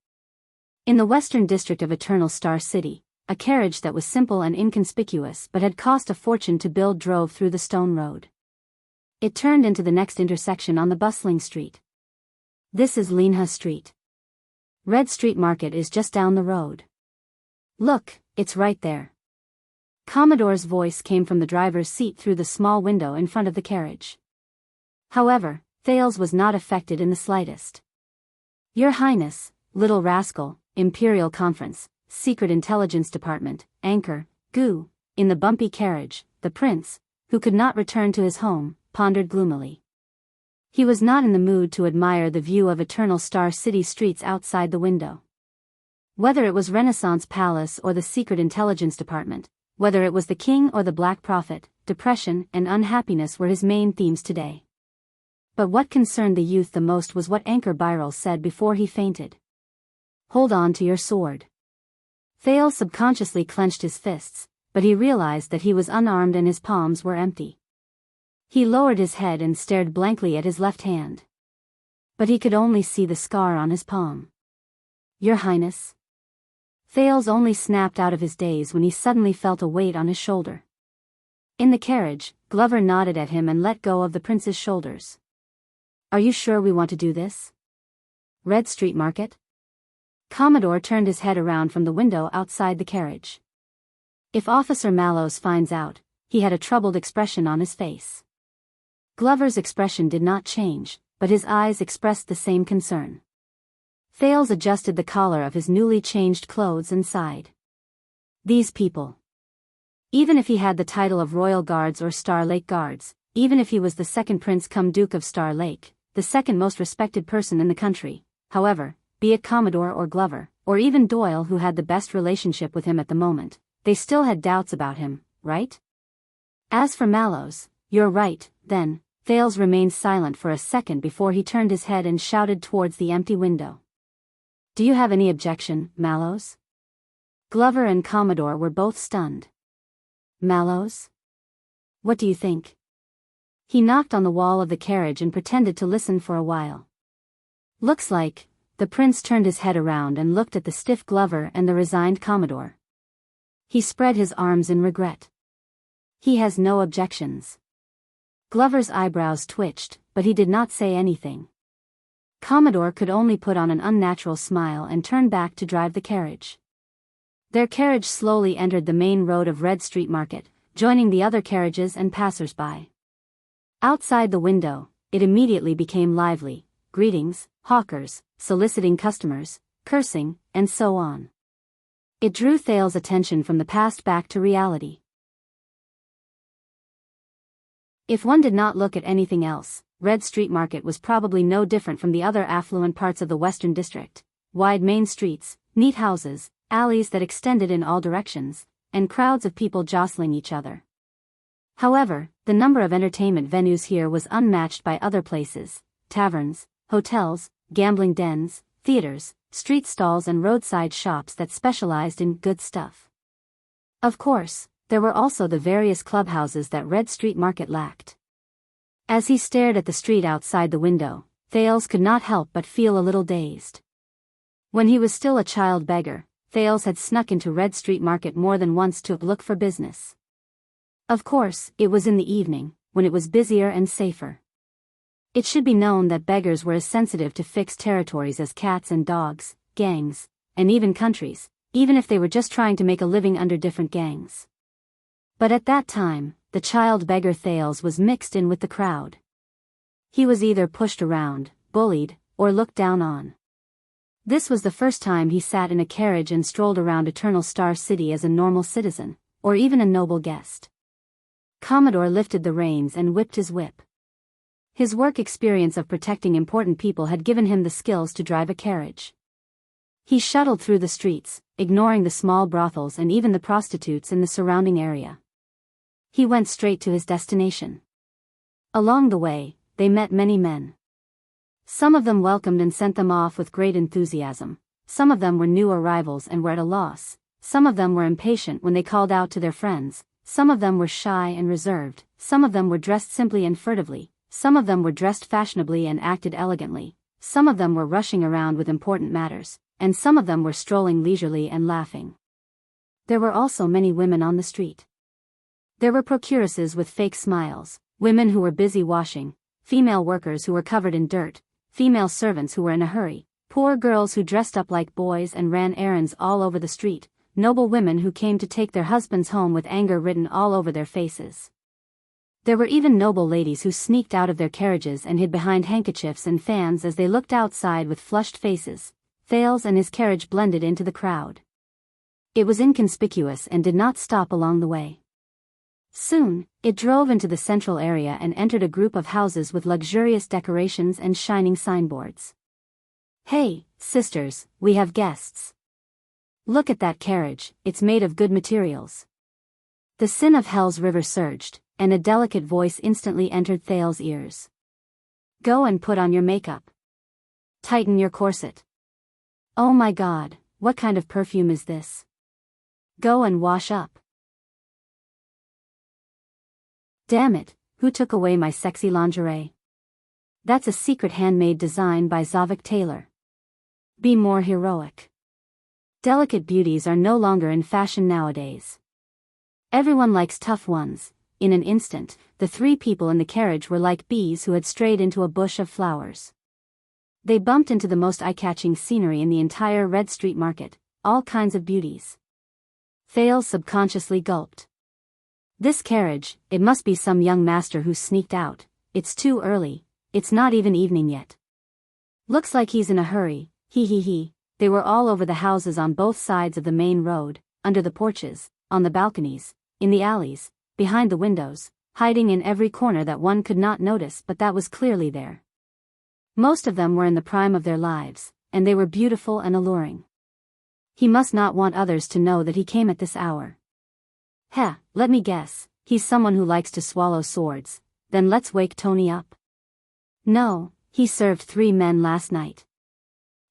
In the western district of Eternal Star City, a carriage that was simple and inconspicuous but had cost a fortune to build drove through the stone road. It turned into the next intersection on the bustling street. This is Linha Street. Red Street Market is just down the road. Look, it's right there. Commodore's voice came from the driver's seat through the small window in front of the carriage. However, Thales was not affected in the slightest. Your Highness, little rascal, Imperial Conference, Secret Intelligence Department, Anchor, Goo, in the bumpy carriage, the prince, who could not return to his home, pondered gloomily. He was not in the mood to admire the view of Eternal Star City streets outside the window. Whether it was Renaissance Palace or the Secret Intelligence Department, whether it was the king or the Black Prophet, depression and unhappiness were his main themes today. But what concerned the youth the most was what Anchor Byrel said before he fainted. Hold on to your sword. Thales subconsciously clenched his fists, but he realized that he was unarmed and his palms were empty. He lowered his head and stared blankly at his left hand. But he could only see the scar on his palm. Your Highness. Thales only snapped out of his daze when he suddenly felt a weight on his shoulder. In the carriage, Glover nodded at him and let go of the prince's shoulders. Are you sure we want to do this? Red Street Market? Commodore turned his head around from the window outside the carriage. If Officer Mallows finds out, he had a troubled expression on his face. Glover's expression did not change, but his eyes expressed the same concern. Thales adjusted the collar of his newly changed clothes and sighed. These people. Even if he had the title of Royal Guards or Star Lake Guards, even if he was the second prince come Duke of Star Lake, the second most respected person in the country, however, be it Commodore or Glover, or even Doyle who had the best relationship with him at the moment, they still had doubts about him, right? As for Mallows, you're right, then. Thales remained silent for a second before he turned his head and shouted towards the empty window. Do you have any objection, Mallows? Glover and Commodore were both stunned. Mallows? What do you think? He knocked on the wall of the carriage and pretended to listen for a while. Looks like. The prince turned his head around and looked at the stiff Glover and the resigned Commodore. He spread his arms in regret. He has no objections. Glover's eyebrows twitched, but he did not say anything. Commodore could only put on an unnatural smile and turn back to drive the carriage. Their carriage slowly entered the main road of Red Street Market, joining the other carriages and passers-by. Outside the window, it immediately became lively. Greetings, hawkers, soliciting customers, cursing, and so on. It drew Thales' attention from the past back to reality. If one did not look at anything else, Red Street Market was probably no different from the other affluent parts of the Western District. Wide main streets, neat houses, alleys that extended in all directions, and crowds of people jostling each other. However, the number of entertainment venues here was unmatched by other places: taverns, hotels, gambling dens, theaters, street stalls and roadside shops that specialized in good stuff. Of course, there were also the various clubhouses that Red Street Market lacked. As he stared at the street outside the window, Thales could not help but feel a little dazed. When he was still a child beggar, Thales had snuck into Red Street Market more than once to look for business. Of course, it was in the evening, when it was busier and safer. It should be known that beggars were as sensitive to fixed territories as cats and dogs, gangs, and even countries, even if they were just trying to make a living under different gangs. But at that time, the child beggar Thales was mixed in with the crowd. He was either pushed around, bullied, or looked down on. This was the first time he sat in a carriage and strolled around Eternal Star City as a normal citizen, or even a noble guest. Commodore lifted the reins and whipped his whip. His work experience of protecting important people had given him the skills to drive a carriage. He shuttled through the streets, ignoring the small brothels and even the prostitutes in the surrounding area. He went straight to his destination. Along the way, they met many men. Some of them welcomed and sent them off with great enthusiasm. Some of them were new arrivals and were at a loss. Some of them were impatient when they called out to their friends. Some of them were shy and reserved. Some of them were dressed simply and furtively. Some of them were dressed fashionably and acted elegantly. Some of them were rushing around with important matters, and some of them were strolling leisurely and laughing. There were also many women on the street. There were procuresses with fake smiles, women who were busy washing, female workers who were covered in dirt, female servants who were in a hurry, poor girls who dressed up like boys and ran errands all over the street, noble women who came to take their husbands home with anger written all over their faces. There were even noble ladies who sneaked out of their carriages and hid behind handkerchiefs and fans as they looked outside with flushed faces. Thales and his carriage blended into the crowd. It was inconspicuous and did not stop along the way. Soon, it drove into the central area and entered a group of houses with luxurious decorations and shining signboards. Hey, sisters, we have guests. Look at that carriage, it's made of good materials. The sin of hell's river surged, and a delicate voice instantly entered Thales' ears. Go and put on your makeup. Tighten your corset. Oh my God, what kind of perfume is this? Go and wash up. Damn it, who took away my sexy lingerie? That's a secret handmade design by Zavik Taylor. Be more heroic. Delicate beauties are no longer in fashion nowadays. Everyone likes tough ones. In an instant, the three people in the carriage were like bees who had strayed into a bush of flowers. They bumped into the most eye-catching scenery in the entire Red Street Market, all kinds of beauties. Thales subconsciously gulped. This carriage, it must be some young master who sneaked out. It's too early, it's not even evening yet. Looks like he's in a hurry, he. They were all over the houses on both sides of the main road, under the porches, on the balconies, in the alleys, behind the windows, hiding in every corner that one could not notice but that was clearly there. Most of them were in the prime of their lives, and they were beautiful and alluring. He must not want others to know that he came at this hour. Heh, let me guess, he's someone who likes to swallow swords, then let's wake Tony up. No, he served 3 men last night.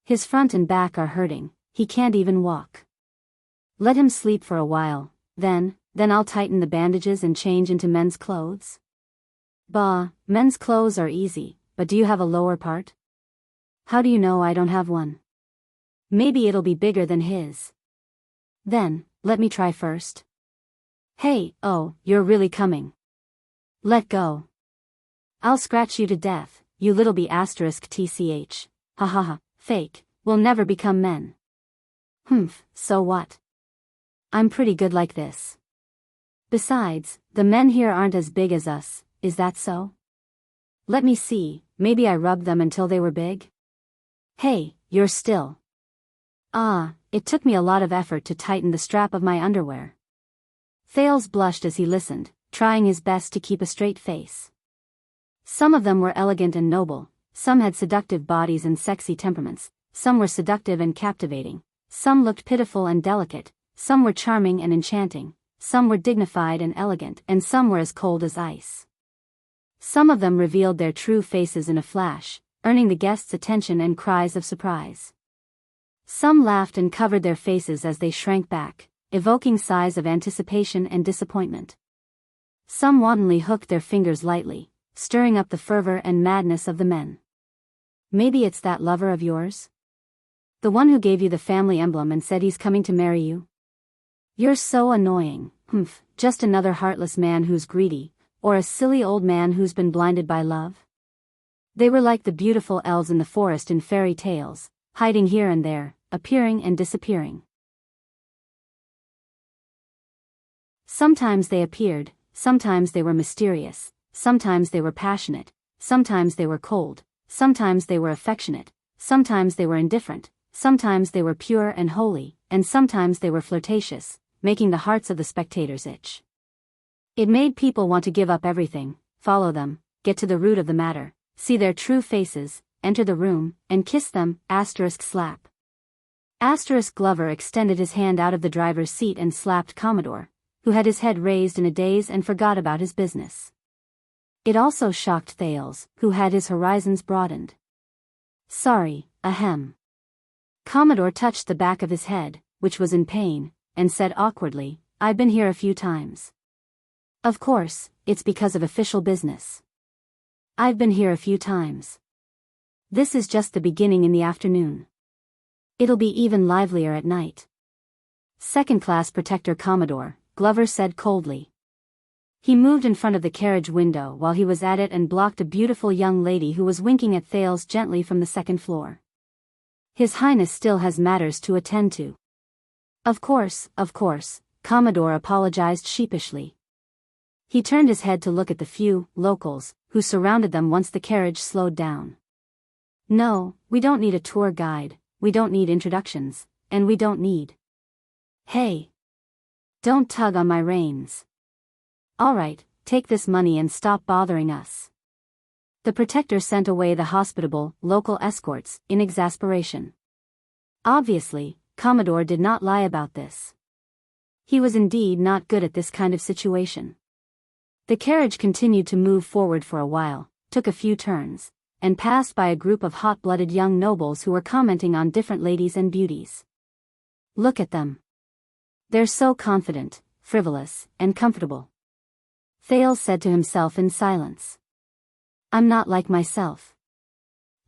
His front and back are hurting, he can't even walk. Let him sleep for a while, then I'll tighten the bandages and change into men's clothes. Bah, men's clothes are easy, but do you have a lower part? How do you know I don't have one? Maybe it'll be bigger than his. Then, let me try first. Hey, oh, you're really coming. Let go. I'll scratch you to death, you little tch. Ha ha ha, fake, we'll never become men. Humph, so what? I'm pretty good like this. Besides, the men here aren't as big as us, is that so? Let me see, maybe I rubbed them until they were big? Hey, you're still. Ah, it took me a lot of effort to tighten the strap of my underwear. Thales blushed as he listened, trying his best to keep a straight face. Some of them were elegant and noble, some had seductive bodies and sexy temperaments, some were seductive and captivating, some looked pitiful and delicate, some were charming and enchanting, some were dignified and elegant, and some were as cold as ice. Some of them revealed their true faces in a flash, earning the guests' attention and cries of surprise. Some laughed and covered their faces as they shrank back, evoking sighs of anticipation and disappointment. Some wantonly hooked their fingers lightly, stirring up the fervor and madness of the men. Maybe it's that lover of yours? The one who gave you the family emblem and said he's coming to marry you? You're so annoying, humph, just another heartless man who's greedy, or a silly old man who's been blinded by love? They were like the beautiful elves in the forest in fairy tales, hiding here and there, appearing and disappearing. Sometimes they appeared, sometimes they were mysterious, sometimes they were passionate, sometimes they were cold, sometimes they were affectionate, sometimes they were indifferent, sometimes they were pure and holy, and sometimes they were flirtatious, making the hearts of the spectators itch. It made people want to give up everything, follow them, get to the root of the matter, see their true faces, enter the room, and kiss them, *slap. Glover extended his hand out of the driver's seat and slapped Commodore, who had his head raised in a daze and forgot about his business. It also shocked Thales, who had his horizons broadened. Sorry, ahem. Commodore touched the back of his head, which was in pain, and said awkwardly, I've been here a few times. Of course, it's because of official business. I've been here a few times. This is just the beginning in the afternoon. It'll be even livelier at night. Second-class Protector Commodore, Glover said coldly. He moved in front of the carriage window while he was at it and blocked a beautiful young lady who was winking at Thales gently from the second floor. His Highness still has matters to attend to. Of course, Commodore apologized sheepishly. He turned his head to look at the few locals who surrounded them once the carriage slowed down. No, we don't need a tour guide, we don't need introductions, and we don't need. Hey! Don't tug on my reins. All right, take this money and stop bothering us. The Protector sent away the hospitable, local escorts, in exasperation. Obviously, Commodore did not lie about this. He was indeed not good at this kind of situation. The carriage continued to move forward for a while, took a few turns, and passed by a group of hot-blooded young nobles who were commenting on different ladies and beauties. Look at them. They're so confident, frivolous, and comfortable. Thales said to himself in silence. I'm not like myself.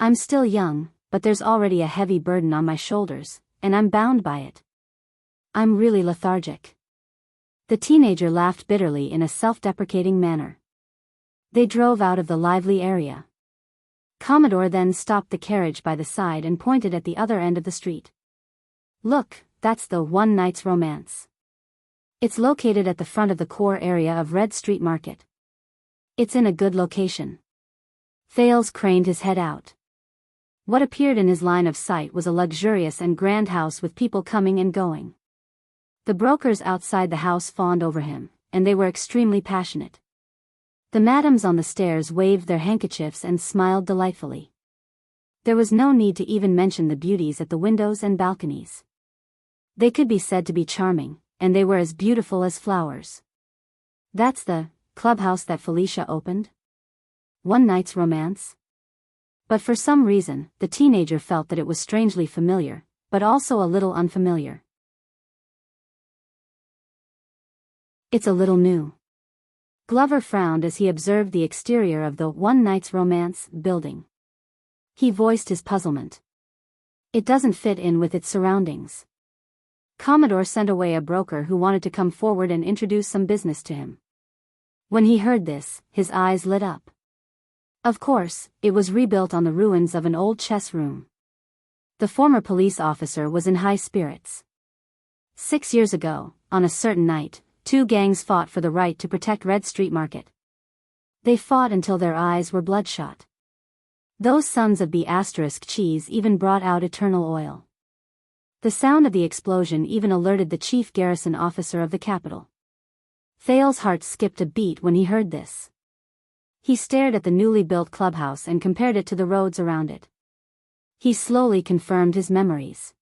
I'm still young, but there's already a heavy burden on my shoulders, and I'm bound by it. I'm really lethargic. The teenager laughed bitterly in a self-deprecating manner. They drove out of the lively area. Commodore then stopped the carriage by the side and pointed at the other end of the street. Look, that's the one night's romance. It's located at the front of the core area of Red Street Market. It's in a good location. Thales craned his head out. What appeared in his line of sight was a luxurious and grand house with people coming and going. The brokers outside the house fawned over him, and they were extremely passionate. The madams on the stairs waved their handkerchiefs and smiled delightfully. There was no need to even mention the beauties at the windows and balconies. They could be said to be charming, and they were as beautiful as flowers. That's the clubhouse that Felicia opened? One night's romance? But for some reason, the teenager felt that it was strangely familiar, but also a little unfamiliar. It's a little new. Glover frowned as he observed the exterior of the One Night's Romance building. He voiced his puzzlement. It doesn't fit in with its surroundings. Commodore sent away a broker who wanted to come forward and introduce some business to him. When he heard this, his eyes lit up. Of course, it was rebuilt on the ruins of an old chess room. The former police officer was in high spirits. 6 years ago, on a certain night, two gangs fought for the right to protect Red Street Market. They fought until their eyes were bloodshot. Those sons of B** cheese even brought out eternal oil. The sound of the explosion even alerted the chief garrison officer of the capital. Thales' heart skipped a beat when he heard this. He stared at the newly built clubhouse and compared it to the roads around it. He slowly confirmed his memories.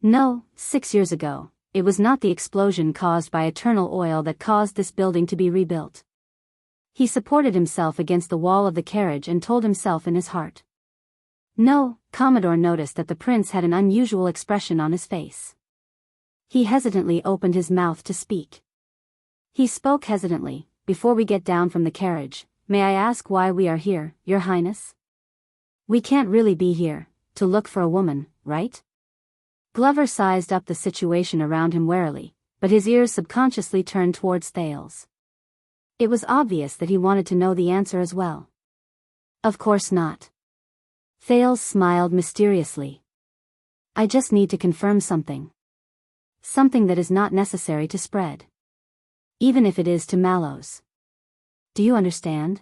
No, 6 years ago, it was not the explosion caused by eternal oil that caused this building to be rebuilt. He supported himself against the wall of the carriage and told himself in his heart. No, Commodore noticed that the prince had an unusual expression on his face. He hesitantly opened his mouth to speak. He spoke hesitantly. Before we get down from the carriage, may I ask why we are here, Your Highness? We can't really be here to look for a woman, right? Glover sized up the situation around him warily, but his ears subconsciously turned towards Thales. It was obvious that he wanted to know the answer as well. Of course not. Thales smiled mysteriously. I just need to confirm something. Something that is not necessary to spread. Even if it is to Mallows. Do you understand?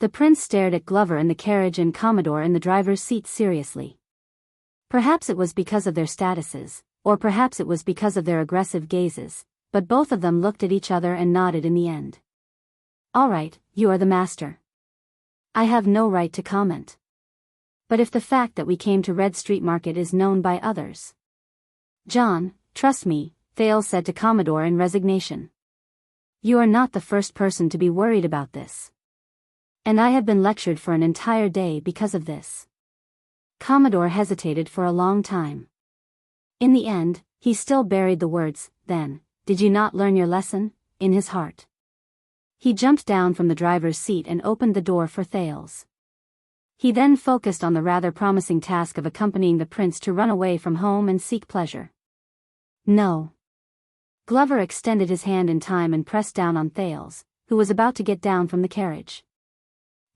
The prince stared at Glover in the carriage and Commodore in the driver's seat seriously. Perhaps it was because of their statuses, or perhaps it was because of their aggressive gazes, but both of them looked at each other and nodded in the end. All right, you are the master. I have no right to comment. But if the fact that we came to Red Street Market is known by others. John, trust me, Thales said to Commodore in resignation. You are not the first person to be worried about this. And I have been lectured for an entire day because of this. Commodore hesitated for a long time. In the end, he still buried the words, then, did you not learn your lesson, in his heart. He jumped down from the driver's seat and opened the door for Thales. He then focused on the rather promising task of accompanying the prince to run away from home and seek pleasure. No. Glover extended his hand in time and pressed down on Thales, who was about to get down from the carriage.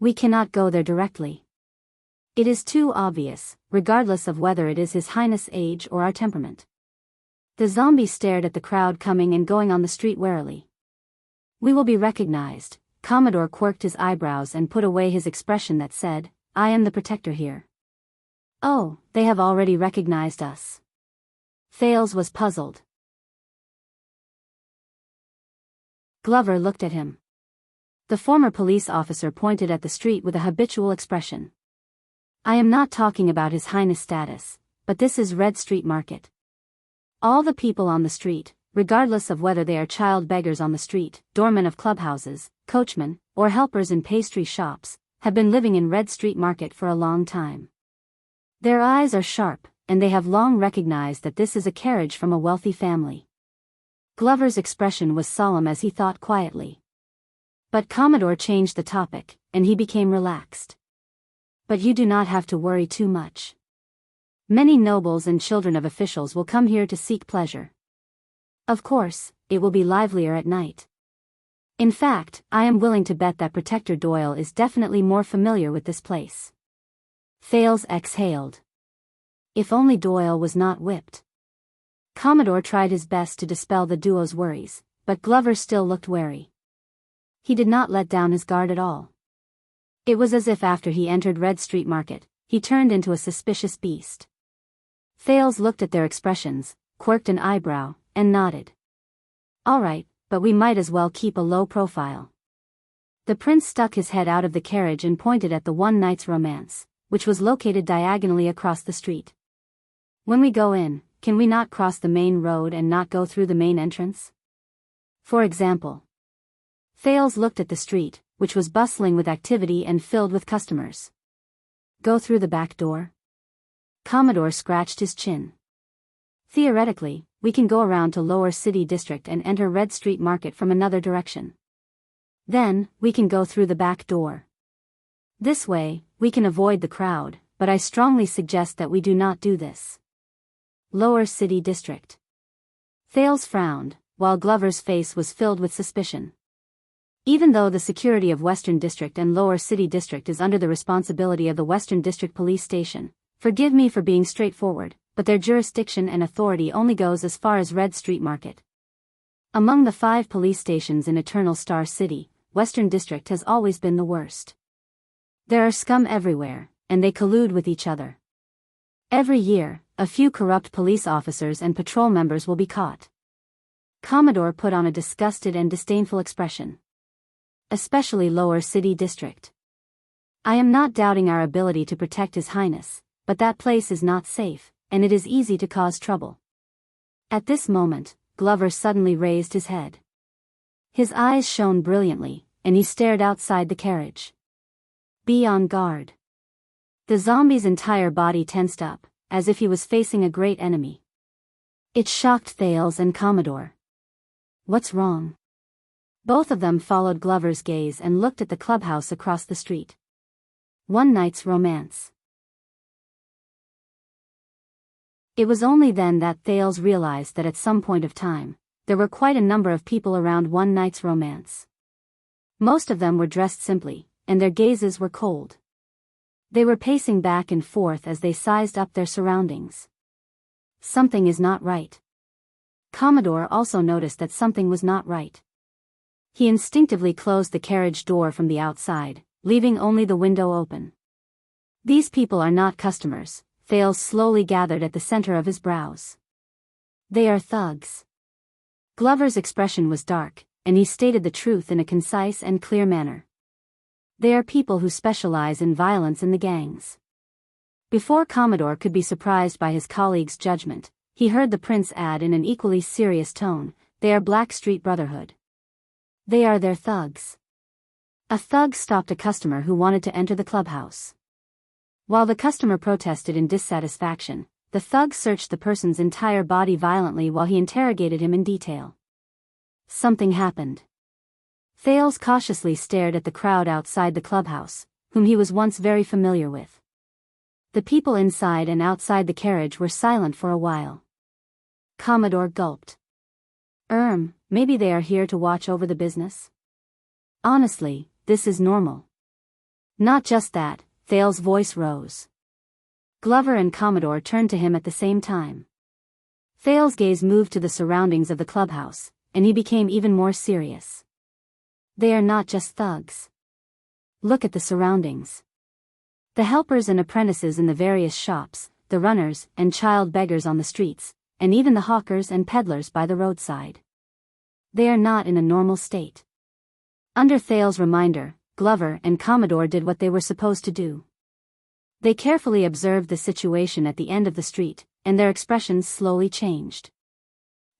We cannot go there directly. It is too obvious, regardless of whether it is His Highness' age or our temperament. The zombie stared at the crowd coming and going on the street warily. We will be recognized. Commodore quirked his eyebrows and put away his expression that said, I am the protector here. Oh, they have already recognized us. Thales was puzzled. Glover looked at him. The former police officer pointed at the street with a habitual expression. I am not talking about His Highness' status, but this is Red Street Market. All the people on the street, regardless of whether they are child beggars on the street, doormen of clubhouses, coachmen, or helpers in pastry shops, have been living in Red Street Market for a long time. Their eyes are sharp, and they have long recognized that this is a carriage from a wealthy family. Glover's expression was solemn as he thought quietly. But Commodore changed the topic, and he became relaxed. But you do not have to worry too much. Many nobles and children of officials will come here to seek pleasure. Of course, it will be livelier at night. In fact, I am willing to bet that Protector Doyle is definitely more familiar with this place. Thales exhaled. If only Doyle was not whipped. Commodore tried his best to dispel the duo's worries, but Glover still looked wary. He did not let down his guard at all. It was as if after he entered Red Street Market, he turned into a suspicious beast. Thales looked at their expressions, quirked an eyebrow, and nodded. All right, but we might as well keep a low profile. The prince stuck his head out of the carriage and pointed at the One Night's Romance, which was located diagonally across the street. When we go in, can we not cross the main road and not go through the main entrance? For example. Thales looked at the street, which was bustling with activity and filled with customers. Go through the back door? Commodore scratched his chin. Theoretically, we can go around to Lower City District and enter Red Street Market from another direction. Then, we can go through the back door. This way, we can avoid the crowd, but I strongly suggest that we do not do this. Lower City District. Thales frowned, while Glover's face was filled with suspicion. Even though the security of Western District and Lower City District is under the responsibility of the Western District Police Station, forgive me for being straightforward, but their jurisdiction and authority only goes as far as Red Street Market. Among the 5 police stations in Eternal Star City, Western District has always been the worst. There are scum everywhere, and they collude with each other. Every year, a few corrupt police officers and patrol members will be caught. Commodore put on a disgusted and disdainful expression. Especially Lower City District. I am not doubting our ability to protect His Highness, but that place is not safe, and it is easy to cause trouble. At this moment, Glover suddenly raised his head. His eyes shone brilliantly, and he stared outside the carriage. Be on guard. The zombie's entire body tensed up, as if he was facing a great enemy. It shocked Thales and Commodore. What's wrong? Both of them followed Glover's gaze and looked at the clubhouse across the street. One Night's Romance. It was only then that Thales realized that at some point of time, there were quite a number of people around One Night's Romance. Most of them were dressed simply, and their gazes were cold. They were pacing back and forth as they sized up their surroundings. Something is not right. Commodore also noticed that something was not right. He instinctively closed the carriage door from the outside, leaving only the window open. These people are not customers, Thales slowly gathered at the center of his brows. They are thugs. Glover's expression was dark, and he stated the truth in a concise and clear manner. They are people who specialize in violence in the gangs. Before Commodore could be surprised by his colleague's judgment, he heard the prince add in an equally serious tone, they are Black Street Brotherhood. They are their thugs. A thug stopped a customer who wanted to enter the clubhouse. While the customer protested in dissatisfaction, the thug searched the person's entire body violently while he interrogated him in detail. Something happened. Thales cautiously stared at the crowd outside the clubhouse, whom he was once very familiar with. The people inside and outside the carriage were silent for a while. Commodore gulped. Maybe they are here to watch over the business? Honestly, this is normal. Not just that, Thales' voice rose. Glover and Commodore turned to him at the same time. Thales' gaze moved to the surroundings of the clubhouse, and he became even more serious. They are not just thugs. Look at the surroundings. The helpers and apprentices in the various shops, the runners and child beggars on the streets, and even the hawkers and peddlers by the roadside. They are not in a normal state. Under Thales' reminder, Glover and Commodore did what they were supposed to do. They carefully observed the situation at the end of the street, and their expressions slowly changed.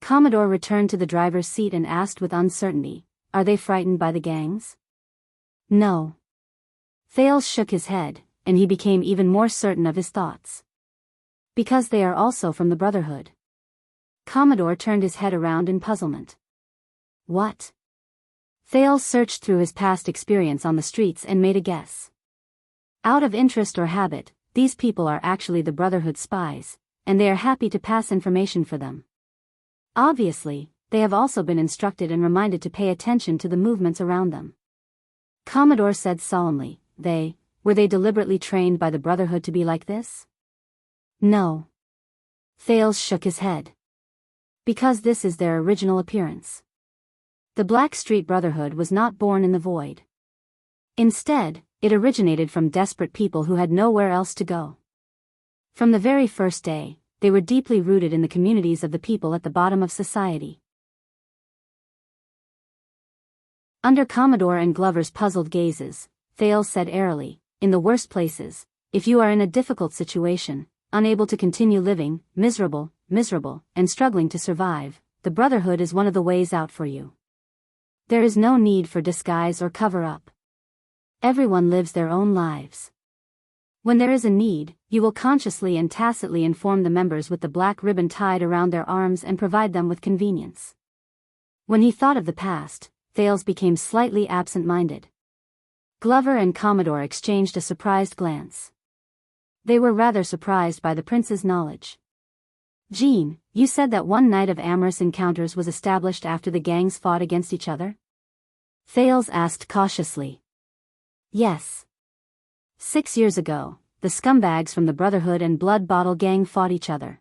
Commodore returned to the driver's seat and asked with uncertainty, are they frightened by the gangs? No. Thales shook his head, and he became even more certain of his thoughts. Because they are also from the Brotherhood. Commodore turned his head around in puzzlement. What? Thales searched through his past experience on the streets and made a guess. Out of interest or habit, these people are actually the Brotherhood spies, and they are happy to pass information for them. Obviously, they have also been instructed and reminded to pay attention to the movements around them. Commodore said solemnly, were they deliberately trained by the Brotherhood to be like this? No. Thales shook his head. Because this is their original appearance. The Black Street Brotherhood was not born in the void. Instead, it originated from desperate people who had nowhere else to go. From the very first day, they were deeply rooted in the communities of the people at the bottom of society. Under Commodore and Glover's puzzled gazes, Thales said airily, "In the worst places, if you are in a difficult situation, unable to continue living, miserable, and struggling to survive, the Brotherhood is one of the ways out for you. There is no need for disguise or cover-up. Everyone lives their own lives. When there is a need, you will consciously and tacitly inform the members with the black ribbon tied around their arms and provide them with convenience." When he thought of the past, Thales became slightly absent-minded. Glover and Commodore exchanged a surprised glance. They were rather surprised by the prince's knowledge. "Jean, you said that one night of amorous encounters was established after the gangs fought against each other?" Thales asked cautiously. "Yes. 6 years ago, the scumbags from the Brotherhood and Blood Bottle Gang fought each other.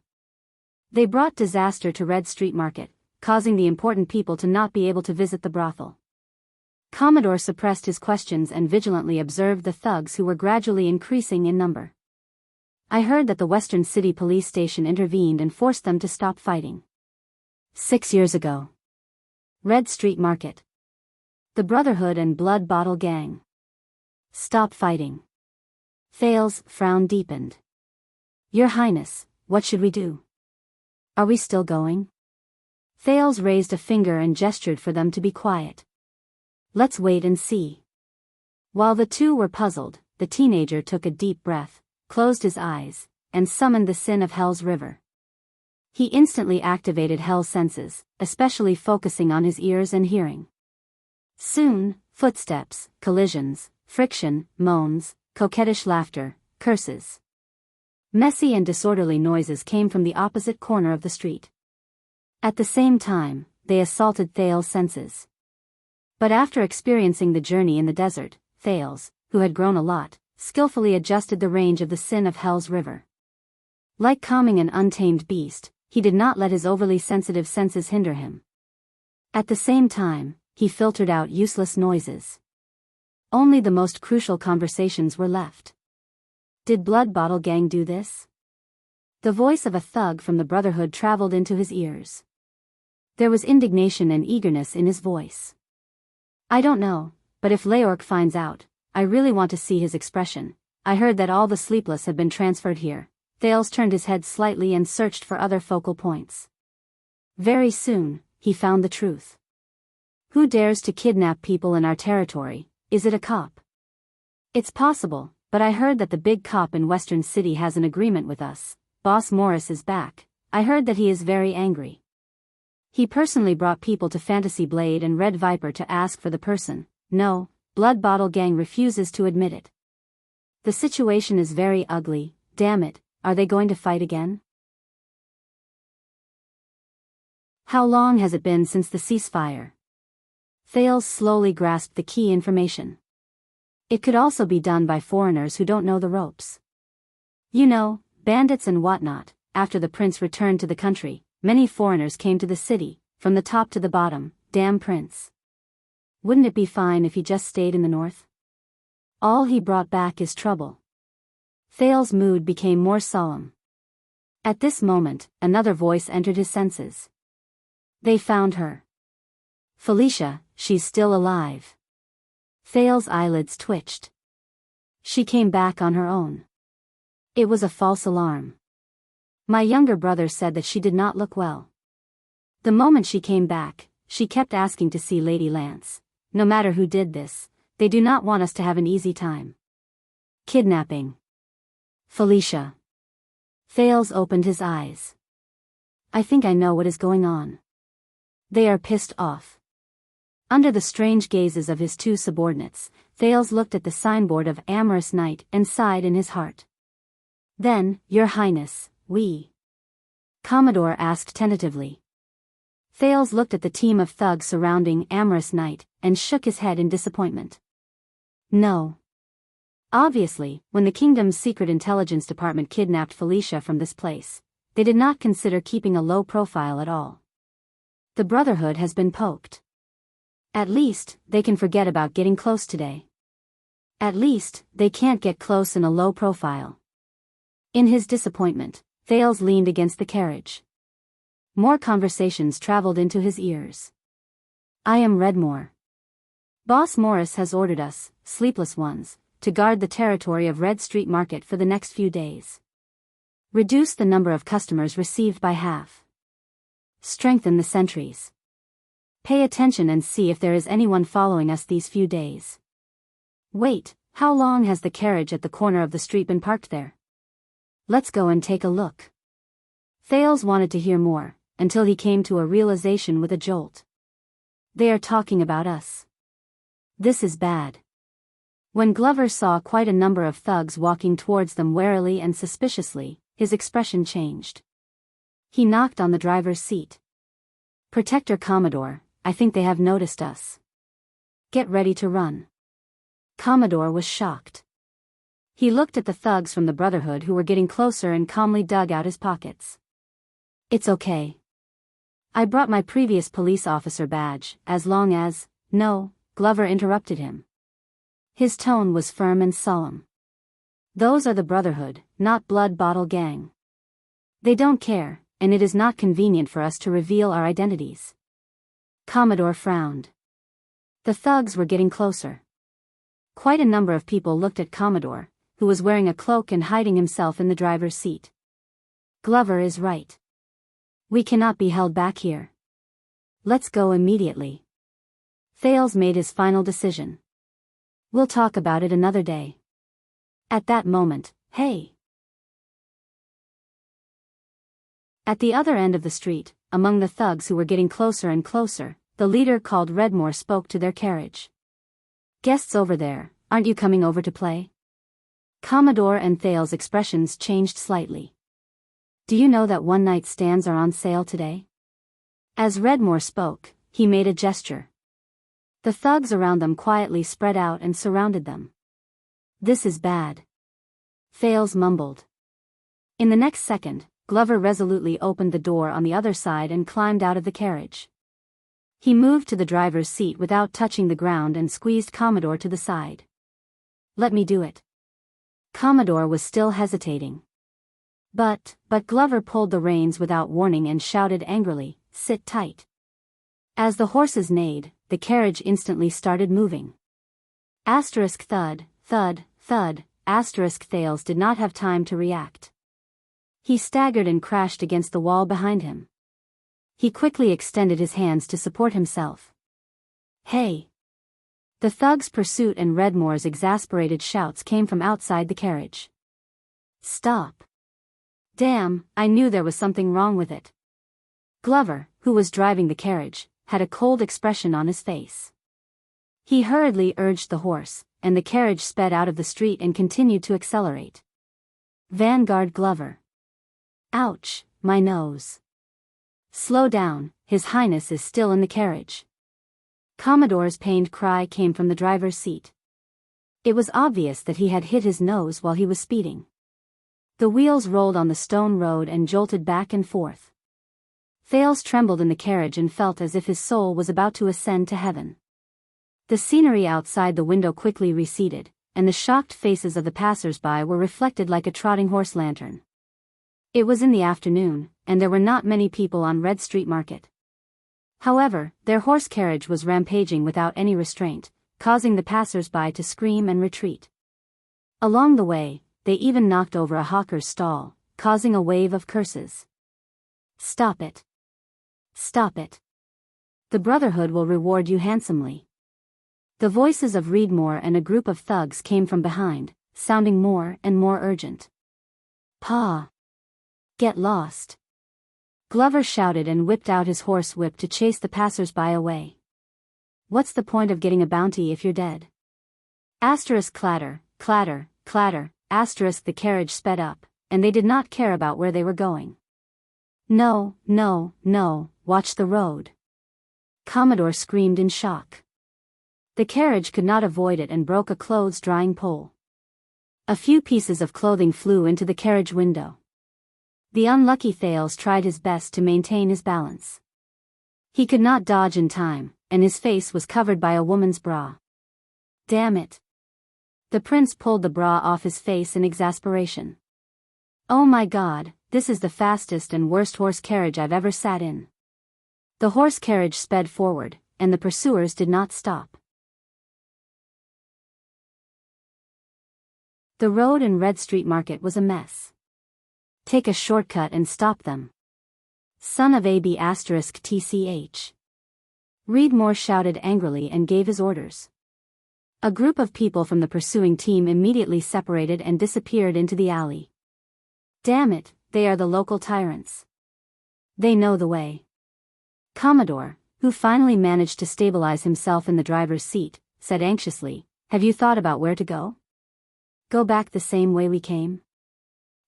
They brought disaster to Red Street Market, causing the important people to not be able to visit the brothel." Commodore suppressed his questions and vigilantly observed the thugs who were gradually increasing in number. "I heard that the Western City Police Station intervened and forced them to stop fighting." 6 years ago. Red Street Market. The Brotherhood and Blood Bottle Gang. Stop fighting. Thales' frown deepened. "Your Highness, what should we do? Are we still going?" Thales raised a finger and gestured for them to be quiet. "Let's wait and see." While the two were puzzled, the teenager took a deep breath, closed his eyes, and summoned the sin of Hell's River. He instantly activated Hell's senses, especially focusing on his ears and hearing. Soon, footsteps, collisions, friction, moans, coquettish laughter, curses. Messy and disorderly noises came from the opposite corner of the street. At the same time, they assaulted Thales' senses. But after experiencing the journey in the desert, Thales, who had grown a lot, skillfully adjusted the range of the sin of Hell's River. Like calming an untamed beast, he did not let his overly sensitive senses hinder him. At the same time, he filtered out useless noises. Only the most crucial conversations were left. Did Blood Bottle Gang do this? The voice of a thug from the Brotherhood traveled into his ears. There was indignation and eagerness in his voice. "I don't know, but if Leorc finds out, I really want to see his expression. I heard that all the sleepless have been transferred here." Thales turned his head slightly and searched for other focal points. Very soon, he found the truth. "Who dares to kidnap people in our territory? Is it a cop?" "It's possible, but I heard that the big cop in Western City has an agreement with us. Boss Morris is back. I heard that he is very angry. He personally brought people to Fantasy Blade and Red Viper to ask for the person. No, Blood Bottle Gang refuses to admit it. The situation is very ugly. Damn it, are they going to fight again?" "How long has it been since the ceasefire?" Thales slowly grasped the key information. "It could also be done by foreigners who don't know the ropes. You know, bandits and whatnot." After the prince returned to the country, many foreigners came to the city, from the top to the bottom. Damn prince. Wouldn't it be fine if he just stayed in the north? All he brought back is trouble. Thales' mood became more solemn. At this moment, another voice entered his senses. "They found her. Felicia, she's still alive." Thales' eyelids twitched. "She came back on her own." It was a false alarm. "My younger brother said that she did not look well. The moment she came back, she kept asking to see Lady Lance. No matter who did this, they do not want us to have an easy time. Kidnapping. Felicia." Thales opened his eyes. "I think I know what is going on. They are pissed off." Under the strange gazes of his two subordinates, Thales looked at the signboard of Amorous Night and sighed in his heart. Then, "Your Highness, we..." Commodore asked tentatively. Thales looked at the team of thugs surrounding Amorous Night, and shook his head in disappointment. "No." Obviously, when the kingdom's secret intelligence department kidnapped Felicia from this place, they did not consider keeping a low profile at all. The Brotherhood has been poked. At least, they can forget about getting close today. At least, they can't get close in a low profile. In his disappointment, Thales leaned against the carriage. More conversations traveled into his ears. I am Redmore. Boss Morris has ordered us, sleepless ones, to guard the territory of Red Street Market for the next few days. Reduce the number of customers received by half. Strengthen the sentries. Pay attention and see if there is anyone following us these few days. Wait, how long has the carriage at the corner of the street been parked there? Let's go and take a look. Thales wanted to hear more, until he came to a realization with a jolt. They are talking about us. This is bad. When Glover saw quite a number of thugs walking towards them warily and suspiciously, his expression changed. He knocked on the driver's seat. Protector Commodore, I think they have noticed us. Get ready to run. Commodore was shocked. He looked at the thugs from the Brotherhood who were getting closer and calmly dug out his pockets. It's okay. I brought my previous police officer badge, as long as... No, Glover interrupted him. His tone was firm and solemn. Those are the Brotherhood, not Blood Bottle Gang. They don't care, and it is not convenient for us to reveal our identities. Commodore frowned. The thugs were getting closer. Quite a number of people looked at Commodore, who was wearing a cloak and hiding himself in the driver's seat. Glover is right. We cannot be held back here. Let's go immediately. Thales made his final decision. We'll talk about it another day. At that moment, hey! At the other end of the street, among the thugs who were getting closer and closer, the leader called Redmore spoke to their carriage. Guests over there, aren't you coming over to play? Commodore and Thales' expressions changed slightly. Do you know that one-night stands are on sale today? As Redmore spoke, he made a gesture. The thugs around them quietly spread out and surrounded them. This is bad. Thales mumbled. In the next second, Glover resolutely opened the door on the other side and climbed out of the carriage. He moved to the driver's seat without touching the ground and squeezed Commodore to the side. Let me do it. Commodore was still hesitating. But Glover pulled the reins without warning and shouted angrily, sit tight. As the horses neighed, the carriage instantly started moving. Asterisk thud, thud, thud, asterisk Thales did not have time to react. He staggered and crashed against the wall behind him. He quickly extended his hands to support himself. Hey! The thugs' pursuit and Redmore's exasperated shouts came from outside the carriage. Stop! Damn, I knew there was something wrong with it. Glover, who was driving the carriage, had a cold expression on his face. He hurriedly urged the horse, and the carriage sped out of the street and continued to accelerate. Vanguard Glover. Ouch, my nose. Slow down, His Highness is still in the carriage. Commodore's pained cry came from the driver's seat. It was obvious that he had hit his nose while he was speeding. The wheels rolled on the stone road and jolted back and forth. Thales trembled in the carriage and felt as if his soul was about to ascend to heaven. The scenery outside the window quickly receded, and the shocked faces of the passers-by were reflected like a trotting horse lantern. It was in the afternoon, and there were not many people on Red Street Market. However, their horse carriage was rampaging without any restraint, causing the passers-by to scream and retreat. Along the way, they even knocked over a hawker's stall, causing a wave of curses. Stop it. Stop it. The Brotherhood will reward you handsomely. The voices of Redmore and a group of thugs came from behind, sounding more and more urgent. Pa! Get lost. Glover shouted and whipped out his horse whip to chase the passers-by away. What's the point of getting a bounty if you're dead? Asterisk clatter, clatter, clatter, asterisk the carriage sped up, and they did not care about where they were going. No, no, no, watch the road. Commodore screamed in shock. The carriage could not avoid it and broke a clothes-drying pole. A few pieces of clothing flew into the carriage window. The unlucky Thales tried his best to maintain his balance. He could not dodge in time, and his face was covered by a woman's bra. Damn it. The prince pulled the bra off his face in exasperation. Oh my God, this is the fastest and worst horse carriage I've ever sat in. The horse carriage sped forward, and the pursuers did not stop. The road in Red Street Market was a mess. Take a shortcut and stop them. Son of AB *TCH. Read Moore shouted angrily and gave his orders. A group of people from the pursuing team immediately separated and disappeared into the alley. Damn it, they are the local tyrants. They know the way. Commodore, who finally managed to stabilize himself in the driver's seat, said anxiously, "Have you thought about where to go? Go back the same way we came?"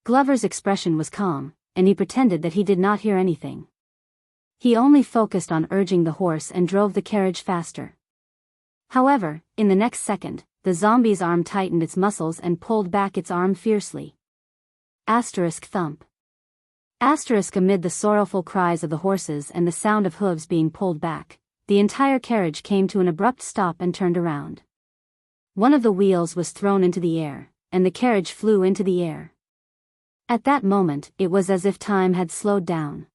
Glover's expression was calm, and he pretended that he did not hear anything. He only focused on urging the horse and drove the carriage faster. However, in the next second, the zombie's arm tightened its muscles and pulled back its arm fiercely. Thump. Amid the sorrowful cries of the horses and the sound of hooves being pulled back, the entire carriage came to an abrupt stop and turned around. One of the wheels was thrown into the air, and the carriage flew into the air. At that moment, it was as if time had slowed down.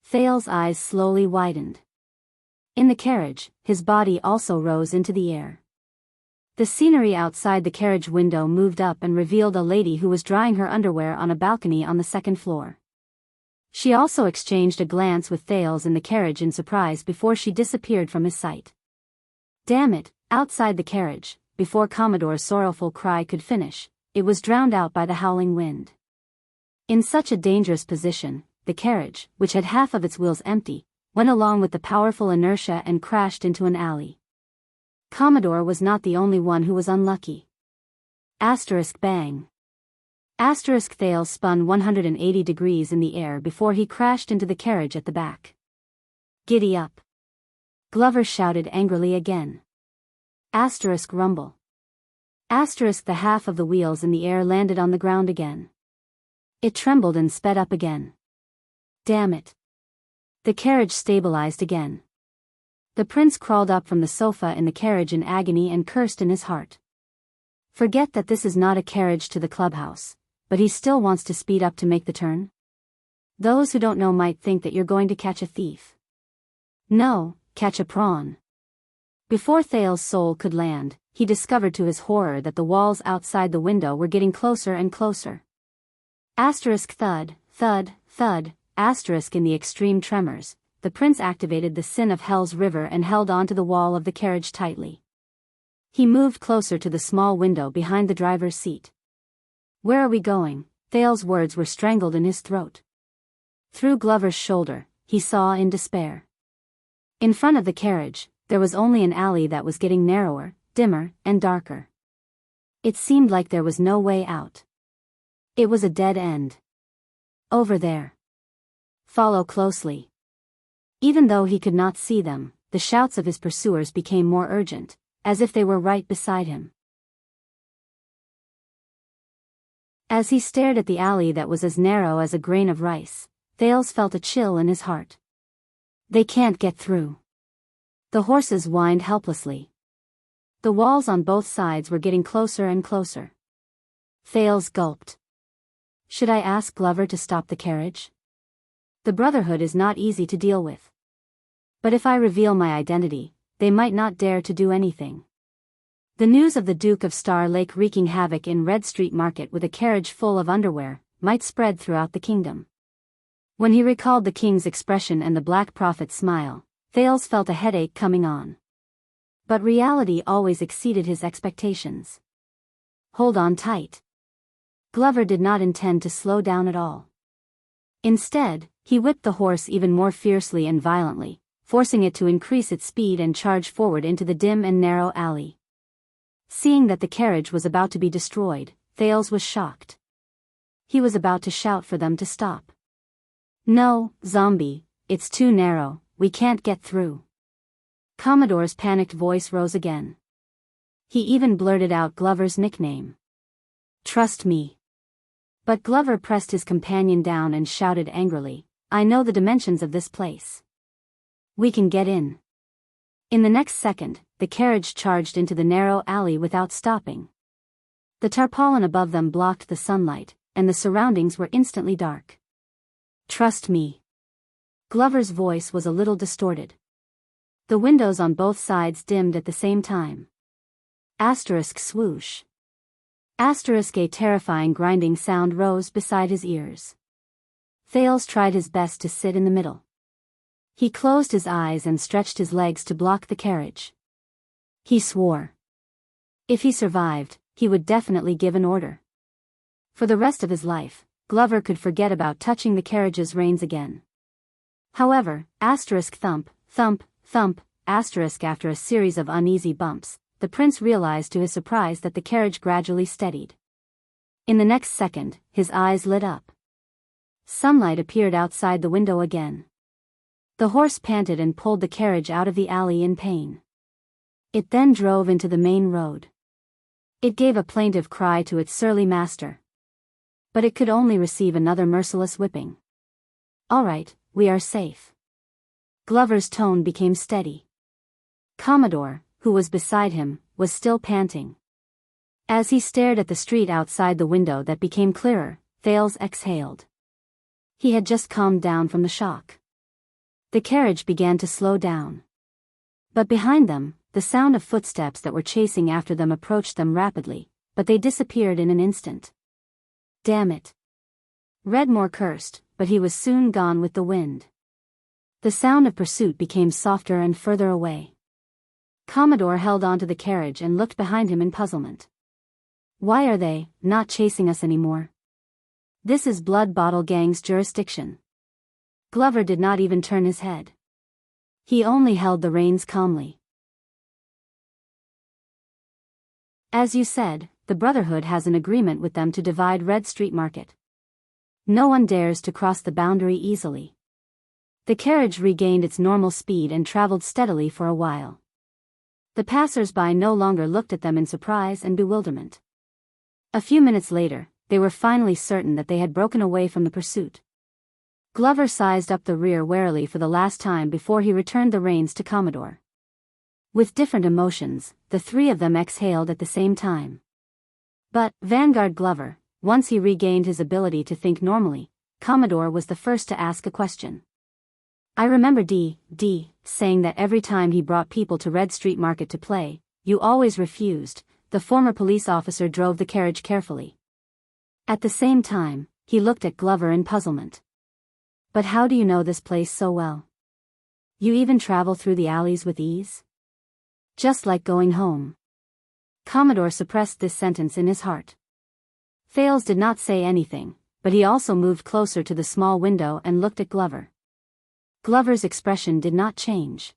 Thale's eyes slowly widened. In the carriage, his body also rose into the air. The scenery outside the carriage window moved up and revealed a lady who was drying her underwear on a balcony on the second floor. She also exchanged a glance with Thales in the carriage in surprise before she disappeared from his sight. Damn it, outside the carriage, before Commodore's sorrowful cry could finish, it was drowned out by the howling wind. In such a dangerous position, the carriage, which had half of its wheels empty, went along with the powerful inertia and crashed into an alley. Commodore was not the only one who was unlucky. Bang. Thales spun 180 degrees in the air before he crashed into the carriage at the back. Giddy up. Glover shouted angrily again. Rumble. The half of the wheels in the air landed on the ground again. It trembled and sped up again. Damn it. The carriage stabilized again. The prince crawled up from the sofa in the carriage in agony and cursed in his heart. Forget that this is not a carriage to the clubhouse, but he still wants to speed up to make the turn? Those who don't know might think that you're going to catch a thief. No, catch a prawn. Before Thale's soul could land, he discovered to his horror that the walls outside the window were getting closer and closer. Thud, thud, thud, in the extreme tremors, the prince activated the sin of Hell's River and held onto the wall of the carriage tightly. He moved closer to the small window behind the driver's seat. Where are we going? Thale's words were strangled in his throat. Through Glover's shoulder, he saw in despair. In front of the carriage, there was only an alley that was getting narrower, dimmer, and darker. It seemed like there was no way out. It was a dead end. Over there. Follow closely. Even though he could not see them, the shouts of his pursuers became more urgent, as if they were right beside him. As he stared at the alley that was as narrow as a grain of rice, Thales felt a chill in his heart. They can't get through. The horses whined helplessly. The walls on both sides were getting closer and closer. Thales gulped. Should I ask Glover to stop the carriage? The Brotherhood is not easy to deal with. But if I reveal my identity, they might not dare to do anything. The news of the Duke of Star Lake wreaking havoc in Red Street Market with a carriage full of underwear might spread throughout the kingdom. When he recalled the king's expression and the Black Prophet's smile, Thales felt a headache coming on. But reality always exceeded his expectations. Hold on tight. Glover did not intend to slow down at all. Instead, he whipped the horse even more fiercely and violently, forcing it to increase its speed and charge forward into the dim and narrow alley. Seeing that the carriage was about to be destroyed, Thales was shocked. He was about to shout for them to stop. No, zombie, it's too narrow, we can't get through. Commodore's panicked voice rose again. He even blurted out Glover's nickname. Trust me. But Glover pressed his companion down and shouted angrily, I know the dimensions of this place. We can get in. In the next second, the carriage charged into the narrow alley without stopping. The tarpaulin above them blocked the sunlight, and the surroundings were instantly dark. Trust me. Glover's voice was a little distorted. The windows on both sides dimmed at the same time. Asterisk swoosh. Asterisk a terrifying grinding sound rose beside his ears. Thales tried his best to sit in the middle. He closed his eyes and stretched his legs to block the carriage. He swore. If he survived, he would definitely give an order. For the rest of his life, Glover could forget about touching the carriage's reins again. However, asterisk thump, thump, thump, asterisk after a series of uneasy bumps, the prince realized to his surprise that the carriage gradually steadied. In the next second, his eyes lit up. Sunlight appeared outside the window again. The horse panted and pulled the carriage out of the alley in pain. It then drove into the main road. It gave a plaintive cry to its surly master. But it could only receive another merciless whipping. All right, we are safe. Glover's tone became steady. Commodore, who was beside him, was still panting. As he stared at the street outside the window that became clearer, Thales exhaled. He had just calmed down from the shock. The carriage began to slow down. But behind them, the sound of footsteps that were chasing after them approached them rapidly, but they disappeared in an instant. Damn it. Redmore cursed, but he was soon gone with the wind. The sound of pursuit became softer and further away. Commodore held onto the carriage and looked behind him in puzzlement. Why are they not chasing us anymore? This is Blood Bottle Gang's jurisdiction. Glover did not even turn his head. He only held the reins calmly. As you said, the Brotherhood has an agreement with them to divide Red Street Market. No one dares to cross the boundary easily. The carriage regained its normal speed and traveled steadily for a while. The passers-by no longer looked at them in surprise and bewilderment. A few minutes later, they were finally certain that they had broken away from the pursuit. Glover sized up the rear warily for the last time before he returned the reins to Commodore. With different emotions, the three of them exhaled at the same time. But, Vanguard Glover, once he regained his ability to think normally, Commodore was the first to ask a question. I remember D. saying that every time he brought people to Red Street Market to play, you always refused. The former police officer drove the carriage carefully. At the same time, he looked at Glover in puzzlement. But how do you know this place so well? You even travel through the alleys with ease? Just like going home. Commodore suppressed this sentence in his heart. Thales did not say anything, but he also moved closer to the small window and looked at Glover. Glover's expression did not change.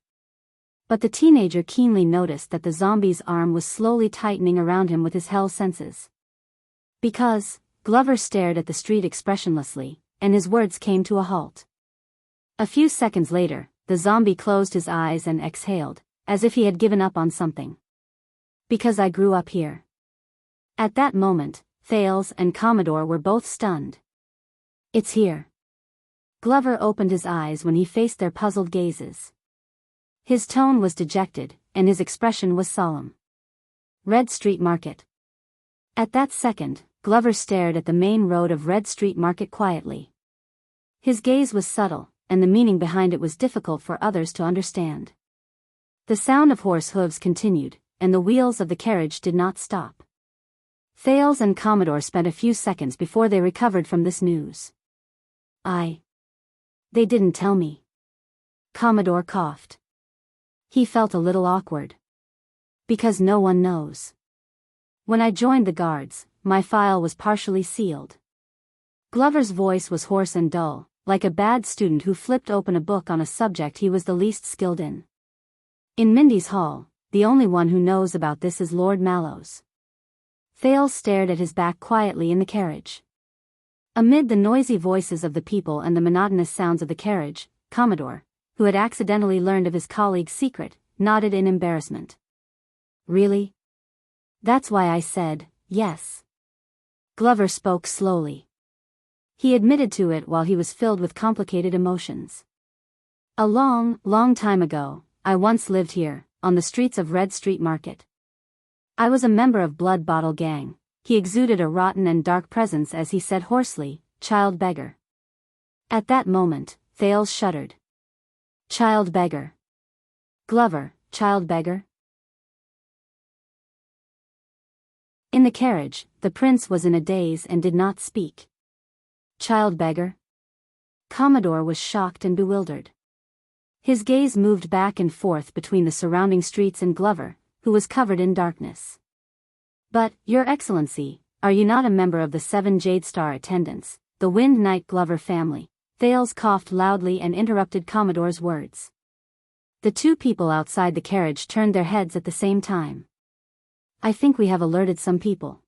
But the teenager keenly noticed that the zombie's arm was slowly tightening around him with his hell senses. Because, Glover stared at the street expressionlessly, and his words came to a halt. A few seconds later, the zombie closed his eyes and exhaled, as if he had given up on something. Because I grew up here. At that moment, Thales and Commodore were both stunned. It's here. Glover opened his eyes when he faced their puzzled gazes. His tone was dejected, and his expression was solemn. Red Street Market. At that second, Glover stared at the main road of Red Street Market quietly. His gaze was subtle, and the meaning behind it was difficult for others to understand. The sound of horse hooves continued, and the wheels of the carriage did not stop. Thales and Commodore spent a few seconds before they recovered from this news. They didn't tell me. Commodore coughed. He felt a little awkward. Because no one knows. When I joined the guards, my file was partially sealed. Glover's voice was hoarse and dull, like a bad student who flipped open a book on a subject he was the least skilled in. In Mindy's Hall, the only one who knows about this is Lord Mallows. Thales stared at his back quietly in the carriage. Amid the noisy voices of the people and the monotonous sounds of the carriage, Commodore, who had accidentally learned of his colleague's secret, nodded in embarrassment. Really? That's why I said, yes. Glover spoke slowly. He admitted to it while he was filled with complicated emotions. A long, long time ago, I once lived here, on the streets of Red Street Market. I was a member of Blood Bottle Gang. He exuded a rotten and dark presence as he said hoarsely, "Child beggar." At that moment, Thales shuddered. Child beggar. Glover, child beggar? In the carriage, the prince was in a daze and did not speak. Child beggar? Commodore was shocked and bewildered. His gaze moved back and forth between the surrounding streets and Glover, who was covered in darkness. But, Your Excellency, are you not a member of the 7 Jade Star attendants, the Wind Knight Glover family? Thales coughed loudly and interrupted Commodore's words. The two people outside the carriage turned their heads at the same time. I think we have alerted some people.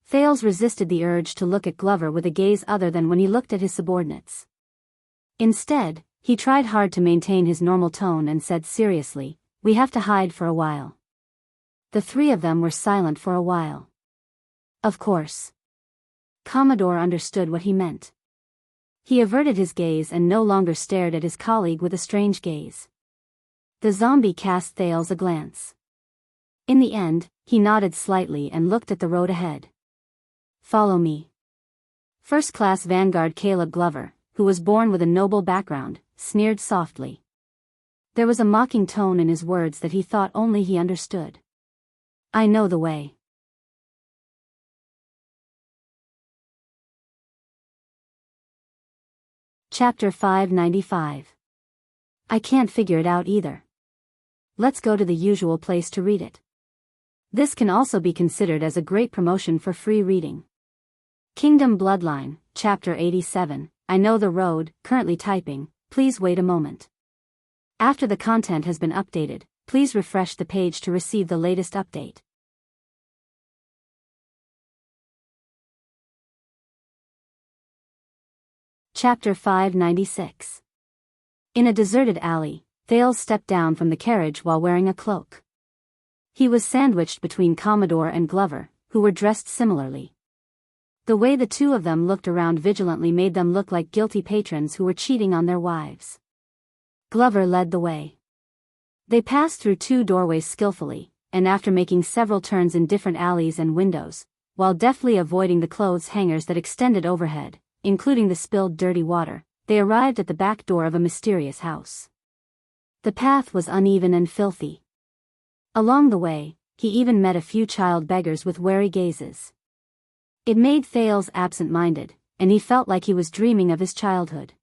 Thales resisted the urge to look at Glover with a gaze other than when he looked at his subordinates. Instead, he tried hard to maintain his normal tone and said seriously, "We have to hide for a while." The three of them were silent for a while. Of course. Commodore understood what he meant. He averted his gaze and no longer stared at his colleague with a strange gaze. The zombie cast Thales a glance. In the end, he nodded slightly and looked at the road ahead. Follow me. First Class Vanguard Caleb Glover, who was born with a noble background, sneered softly. There was a mocking tone in his words that he thought only he understood. I know the way. Chapter 595. I can't figure it out either. Let's go to the usual place to read it. This can also be considered as a great promotion for free reading. Kingdom Bloodline, Chapter 87, I know the road, currently typing, please wait a moment. After the content has been updated, please refresh the page to receive the latest update. Chapter 596. In a deserted alley, Thales stepped down from the carriage while wearing a cloak. He was sandwiched between Commodore and Glover, who were dressed similarly. The way the two of them looked around vigilantly made them look like guilty patrons who were cheating on their wives. Glover led the way. They passed through 2 doorways skillfully, and after making several turns in different alleys and windows, while deftly avoiding the clothes hangers that extended overhead, including the spilled dirty water, they arrived at the back door of a mysterious house. The path was uneven and filthy. Along the way, he even met a few child beggars with wary gazes. It made Thales absent-minded, and he felt like he was dreaming of his childhood.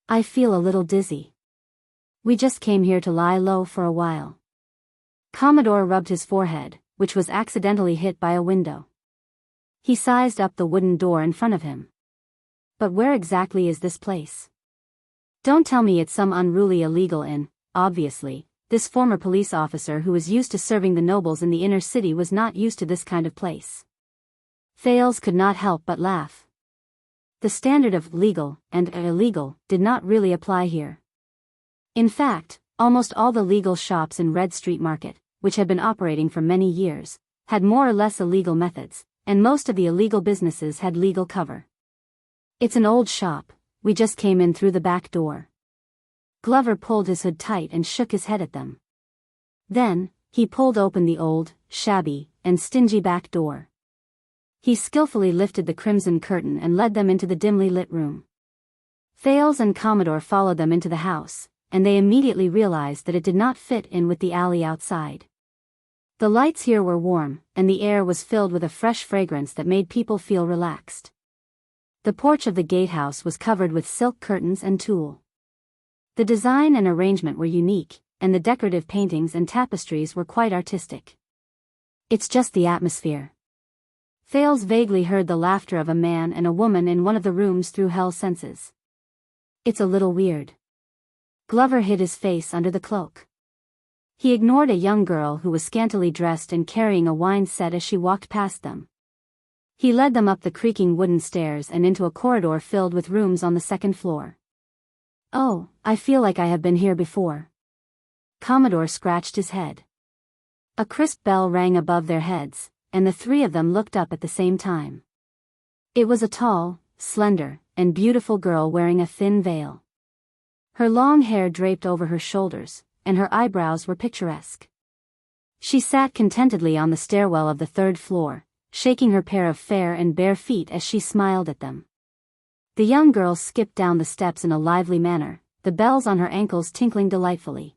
I feel a little dizzy. We just came here to lie low for a while. Commodore rubbed his forehead, which was accidentally hit by a window. He sized up the wooden door in front of him. But where exactly is this place? Don't tell me it's some unruly illegal inn. Obviously, this former police officer who was used to serving the nobles in the inner city was not used to this kind of place. Thales could not help but laugh. The standard of legal and illegal did not really apply here. In fact, almost all the legal shops in Red Street Market, which had been operating for many years, had more or less illegal methods, and most of the illegal businesses had legal cover. It's an old shop, we just came in through the back door. Glover pulled his hood tight and shook his head at them. Then, he pulled open the old, shabby, and stingy back door. He skillfully lifted the crimson curtain and led them into the dimly lit room. Thales and Commodore followed them into the house, and they immediately realized that it did not fit in with the alley outside. The lights here were warm, and the air was filled with a fresh fragrance that made people feel relaxed. The porch of the gatehouse was covered with silk curtains and tulle. The design and arrangement were unique, and the decorative paintings and tapestries were quite artistic. It's just the atmosphere. Thales vaguely heard the laughter of a man and a woman in one of the rooms through Hell's senses. It's a little weird. Glover hid his face under the cloak. He ignored a young girl who was scantily dressed and carrying a wine set as she walked past them. He led them up the creaking wooden stairs and into a corridor filled with rooms on the 2nd floor. Oh, I feel like I have been here before. Commodore scratched his head. A crisp bell rang above their heads, and the three of them looked up at the same time. It was a tall, slender, and beautiful girl wearing a thin veil. Her long hair draped over her shoulders, and her eyebrows were picturesque. She sat contentedly on the stairwell of the third floor, shaking her pair of fair and bare feet as she smiled at them. The young girl skipped down the steps in a lively manner, the bells on her ankles tinkling delightfully.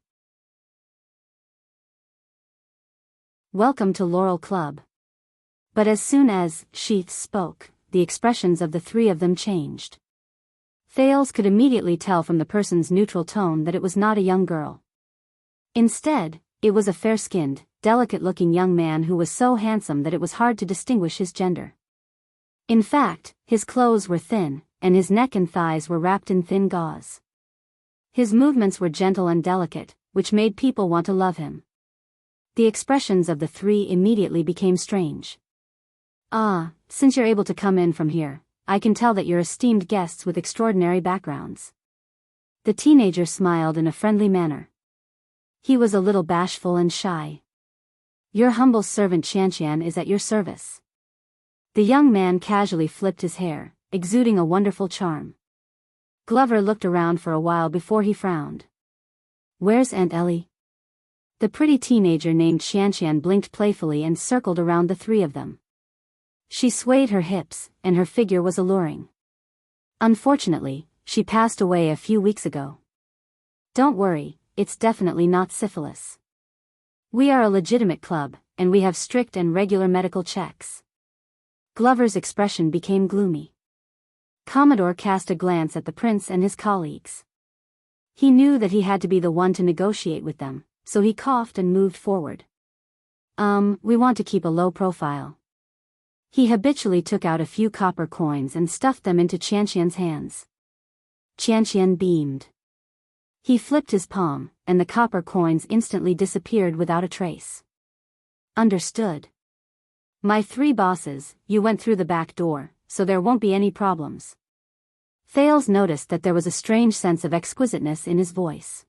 "Welcome to Laurel Club." But as soon as Sheath spoke, the expressions of the three of them changed. Thales could immediately tell from the person's neutral tone that it was not a young girl. Instead, it was a fair-skinned, delicate-looking young man who was so handsome that it was hard to distinguish his gender. In fact, his clothes were thin, and his neck and thighs were wrapped in thin gauze. His movements were gentle and delicate, which made people want to love him. The expressions of the three immediately became strange. "Ah, since you're able to come in from here, I can tell that you're esteemed guests with extraordinary backgrounds." The teenager smiled in a friendly manner. He was a little bashful and shy. "Your humble servant Qianqian is at your service." The young man casually flipped his hair, exuding a wonderful charm. Glover looked around for a while before he frowned. "Where's Aunt Ellie?" The pretty teenager named Qianqian blinked playfully and circled around the three of them. She swayed her hips, and her figure was alluring. "Unfortunately, she passed away a few weeks ago." "Don't worry, it's definitely not syphilis. We are a legitimate club, and we have strict and regular medical checks." Glover's expression became gloomy. Commodore cast a glance at the prince and his colleagues. He knew that he had to be the one to negotiate with them, so he coughed and moved forward. We want to keep a low profile." He habitually took out a few copper coins and stuffed them into Qianqian's hands. Qianqian beamed. He flipped his palm, and the copper coins instantly disappeared without a trace. "Understood. My three bosses, you went through the back door, so there won't be any problems." Thales noticed that there was a strange sense of exquisiteness in his voice.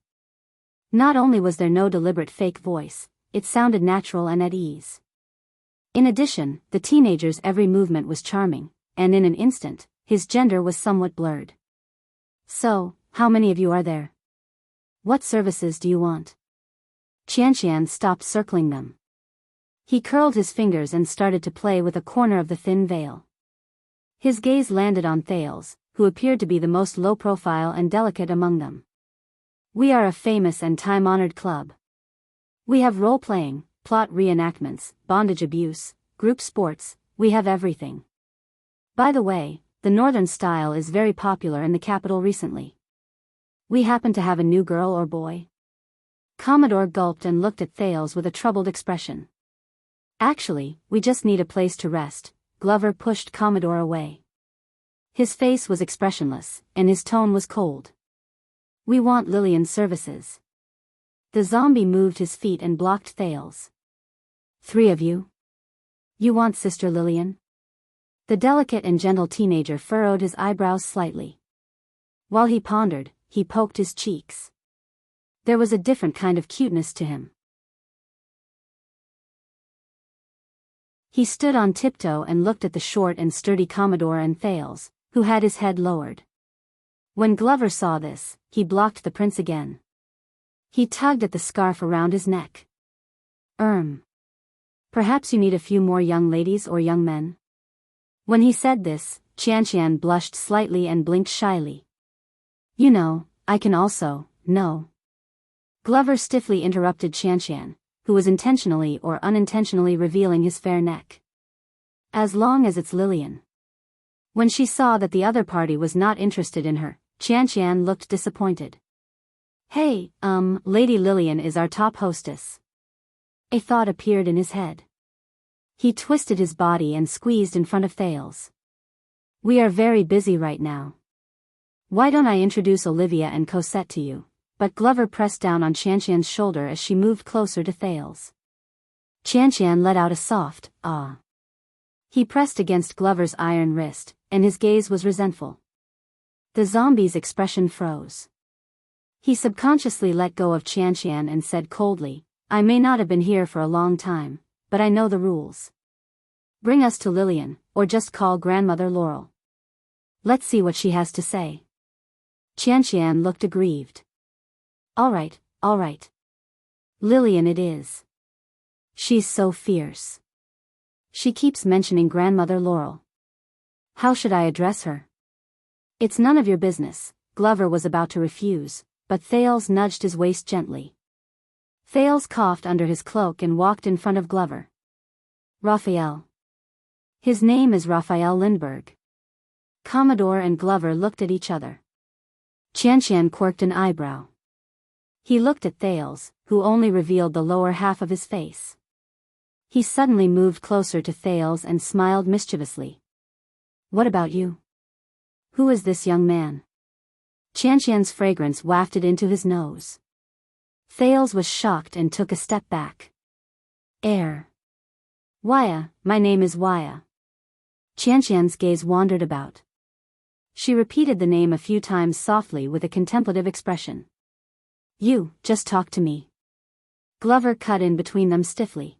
Not only was there no deliberate fake voice, it sounded natural and at ease. In addition, the teenager's every movement was charming, and in an instant, his gender was somewhat blurred. "So, how many of you are there? What services do you want?" Qianqian stopped circling them. He curled his fingers and started to play with a corner of the thin veil. His gaze landed on Thales, who appeared to be the most low-profile and delicate among them. "We are a famous and time-honored club. We have role-playing, plot reenactments, bondage abuse, group sports, we have everything. By the way, the northern style is very popular in the capital recently. We happen to have a new girl or boy?" Commodore gulped and looked at Thales with a troubled expression. "Actually, we just need a place to rest." Glover pushed Commodore away. His face was expressionless, and his tone was cold. "We want Lillian's services." The zombie moved his feet and blocked Thales. "Three of you? You want Sister Lillian?" The delicate and gentle teenager furrowed his eyebrows slightly. While he pondered, he poked his cheeks. There was a different kind of cuteness to him. He stood on tiptoe and looked at the short and sturdy Commodore and Thales, who had his head lowered. When Glover saw this, he blocked the prince again. He tugged at the scarf around his neck. Perhaps you need a few more young ladies or young men?" When he said this, Qianqian blushed slightly and blinked shyly. "You know, I can also, no." Glover stiffly interrupted Qianqian, who was intentionally or unintentionally revealing his fair neck. "As long as it's Lillian." When she saw that the other party was not interested in her, Qianqian looked disappointed. "Hey, Lady Lillian is our top hostess." A thought appeared in his head. He twisted his body and squeezed in front of Thales. "We are very busy right now. Why don't I introduce Olivia and Cosette to you?" But Glover pressed down on Qianqian's shoulder as she moved closer to Thales. Qianqian let out a soft, "ah." He pressed against Glover's iron wrist, and his gaze was resentful. The zombie's expression froze. He subconsciously let go of Qianqian and said coldly, "I may not have been here for a long time, but I know the rules. Bring us to Lillian, or just call Grandmother Laurel. Let's see what she has to say." Qianqian looked aggrieved. All right. Lillian it is. She's so fierce. She keeps mentioning grandmother Laurel. How should I address her? It's none of your business, Glover was about to refuse, but Thales nudged his waist gently. Thales coughed under his cloak and walked in front of Glover. Raphael. His name is Raphael Lindbergh. Commodore and Glover looked at each other. Qianqian quirked an eyebrow. He looked at Thales, who only revealed the lower half of his face. He suddenly moved closer to Thales and smiled mischievously. What about you? Who is this young man? Qianqian's fragrance wafted into his nose. Thales was shocked and took a step back. Wuxia, my name is Wuxia. Qianqian's gaze wandered about. She repeated the name a few times softly with a contemplative expression. You, just talk to me. Glover cut in between them stiffly.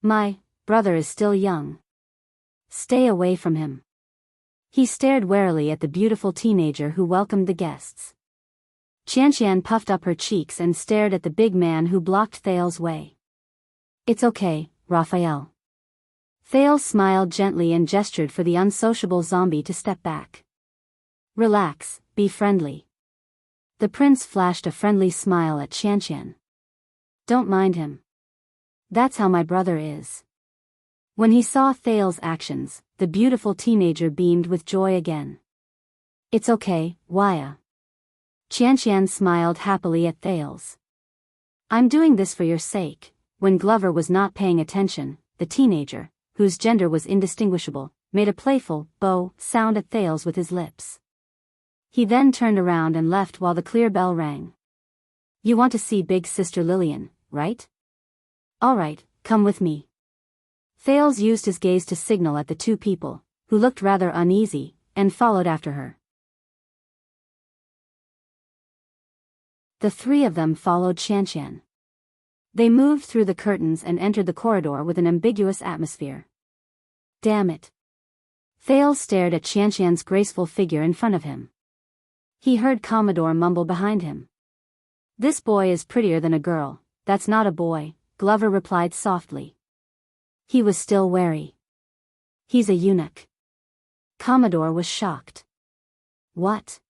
My brother is still young. Stay away from him. He stared warily at the beautiful teenager who welcomed the guests. Qianqian puffed up her cheeks and stared at the big man who blocked Thales' way. It's okay, Raphael. Thales smiled gently and gestured for the unsociable zombie to step back. Relax, be friendly. The prince flashed a friendly smile at Qianqian. Don't mind him. That's how my brother is. When he saw Thales' actions, the beautiful teenager beamed with joy again. It's okay, Wuxia. Qianqian smiled happily at Thales. I'm doing this for your sake. When Glover was not paying attention, the teenager, whose gender was indistinguishable, made a playful bow sound at Thales with his lips. He then turned around and left while the clear bell rang. You want to see big sister Lillian, right? All right, come with me. Thales used his gaze to signal at the two people, who looked rather uneasy, and followed after her. The three of them followed Qianqian. They moved through the curtains and entered the corridor with an ambiguous atmosphere. Damn it. Thales stared at Qianqian's graceful figure in front of him. He heard Commodore mumble behind him. This boy is prettier than a girl. That's not a boy, Glover replied softly. He was still wary. He's a eunuch. Commodore was shocked. What?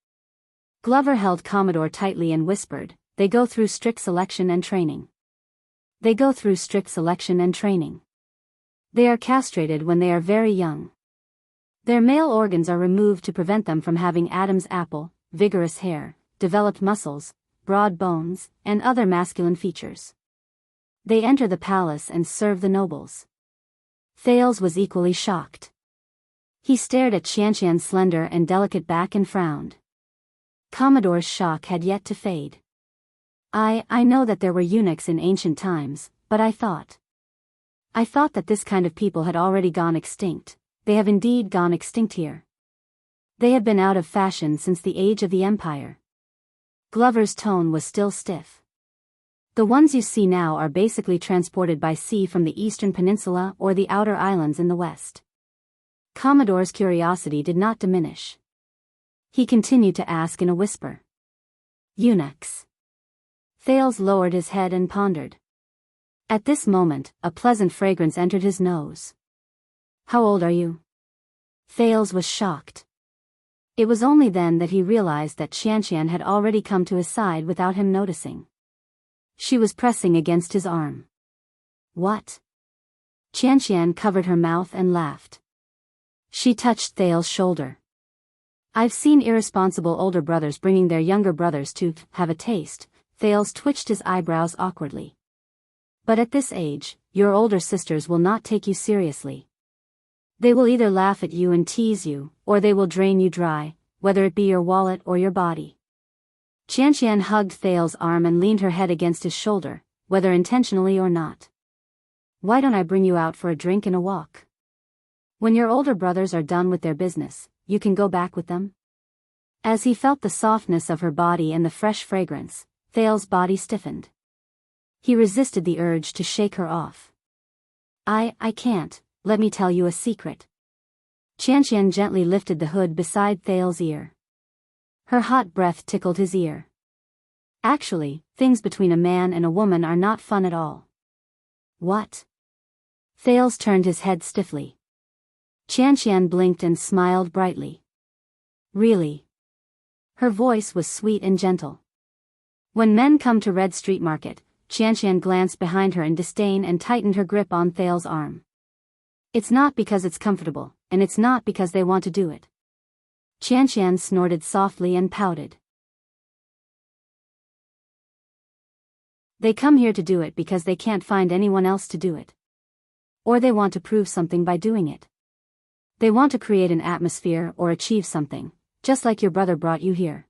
Glover held Commodore tightly and whispered, they go through strict selection and training. They go through strict selection and training. They are castrated when they are very young. Their male organs are removed to prevent them from having Adam's apple, vigorous hair, developed muscles, broad bones, and other masculine features. They enter the palace and serve the nobles. Thales was equally shocked. He stared at Qianqian's slender and delicate back and frowned. Commodore's shock had yet to fade. I know that there were eunuchs in ancient times, but I thought that this kind of people had already gone extinct. They have indeed gone extinct here. They have been out of fashion since the age of the Empire. Glover's tone was still stiff. The ones you see now are basically transported by sea from the eastern peninsula or the outer islands in the west. Commodore's curiosity did not diminish. He continued to ask in a whisper. Eunuchs. Thales lowered his head and pondered. At this moment, a pleasant fragrance entered his nose. How old are you? Thales was shocked. It was only then that he realized that Qianqian had already come to his side without him noticing. She was pressing against his arm. What? Qianqian covered her mouth and laughed. She touched Thales' shoulder. I've seen irresponsible older brothers bringing their younger brothers to have a taste. Thales twitched his eyebrows awkwardly. But at this age, your older sisters will not take you seriously. They will either laugh at you and tease you, or they will drain you dry, whether it be your wallet or your body. Qianqian hugged Thales' arm and leaned her head against his shoulder, whether intentionally or not. Why don't I bring you out for a drink and a walk? When your older brothers are done with their business, you can go back with them? As he felt the softness of her body and the fresh fragrance, Thales' body stiffened. He resisted the urge to shake her off. I can't, let me tell you a secret. Qianqian gently lifted the hood beside Thales' ear. Her hot breath tickled his ear. Actually, things between a man and a woman are not fun at all. What? Thales turned his head stiffly. Qianqian blinked and smiled brightly. Really? Her voice was sweet and gentle. When men come to Red Street Market, Qianqian glanced behind her in disdain and tightened her grip on Thales' arm. It's not because it's comfortable, and it's not because they want to do it. Qianqian snorted softly and pouted. They come here to do it because they can't find anyone else to do it. Or they want to prove something by doing it. They want to create an atmosphere or achieve something, just like your brother brought you here.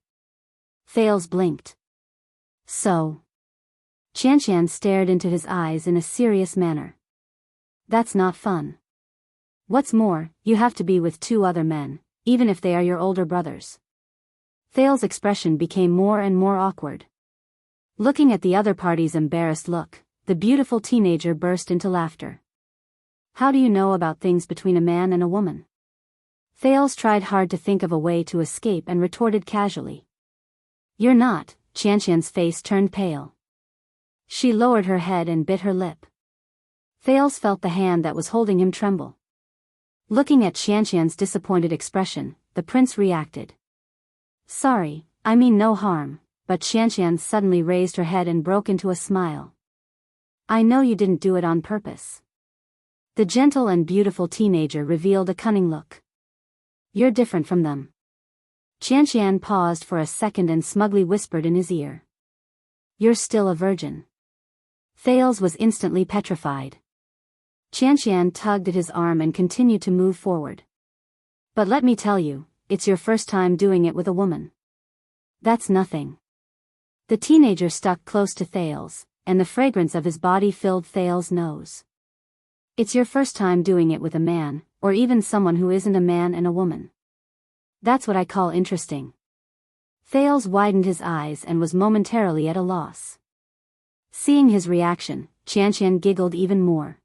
Thales blinked. So? Qianqian stared into his eyes in a serious manner. That's not fun. What's more, you have to be with 2 other men, even if they are your older brothers. Thales' expression became more and more awkward. Looking at the other party's embarrassed look, the beautiful teenager burst into laughter. How do you know about things between a man and a woman? Thales tried hard to think of a way to escape and retorted casually. You're not. Qianqian's face turned pale. She lowered her head and bit her lip. Thales felt the hand that was holding him tremble. Looking at Qianqian's disappointed expression, the prince reacted. Sorry, I mean no harm, but Qianqian suddenly raised her head and broke into a smile. I know you didn't do it on purpose. The gentle and beautiful teenager revealed a cunning look. You're different from them. Qianqian paused for a second and smugly whispered in his ear. You're still a virgin. Thales was instantly petrified. Qianqian tugged at his arm and continued to move forward. But let me tell you, it's your first time doing it with a woman. That's nothing. The teenager stuck close to Thales, and the fragrance of his body filled Thales' nose. It's your first time doing it with a man, or even someone who isn't a man and a woman. That's what I call interesting. Thales widened his eyes and was momentarily at a loss. Seeing his reaction, Qianqian giggled even more.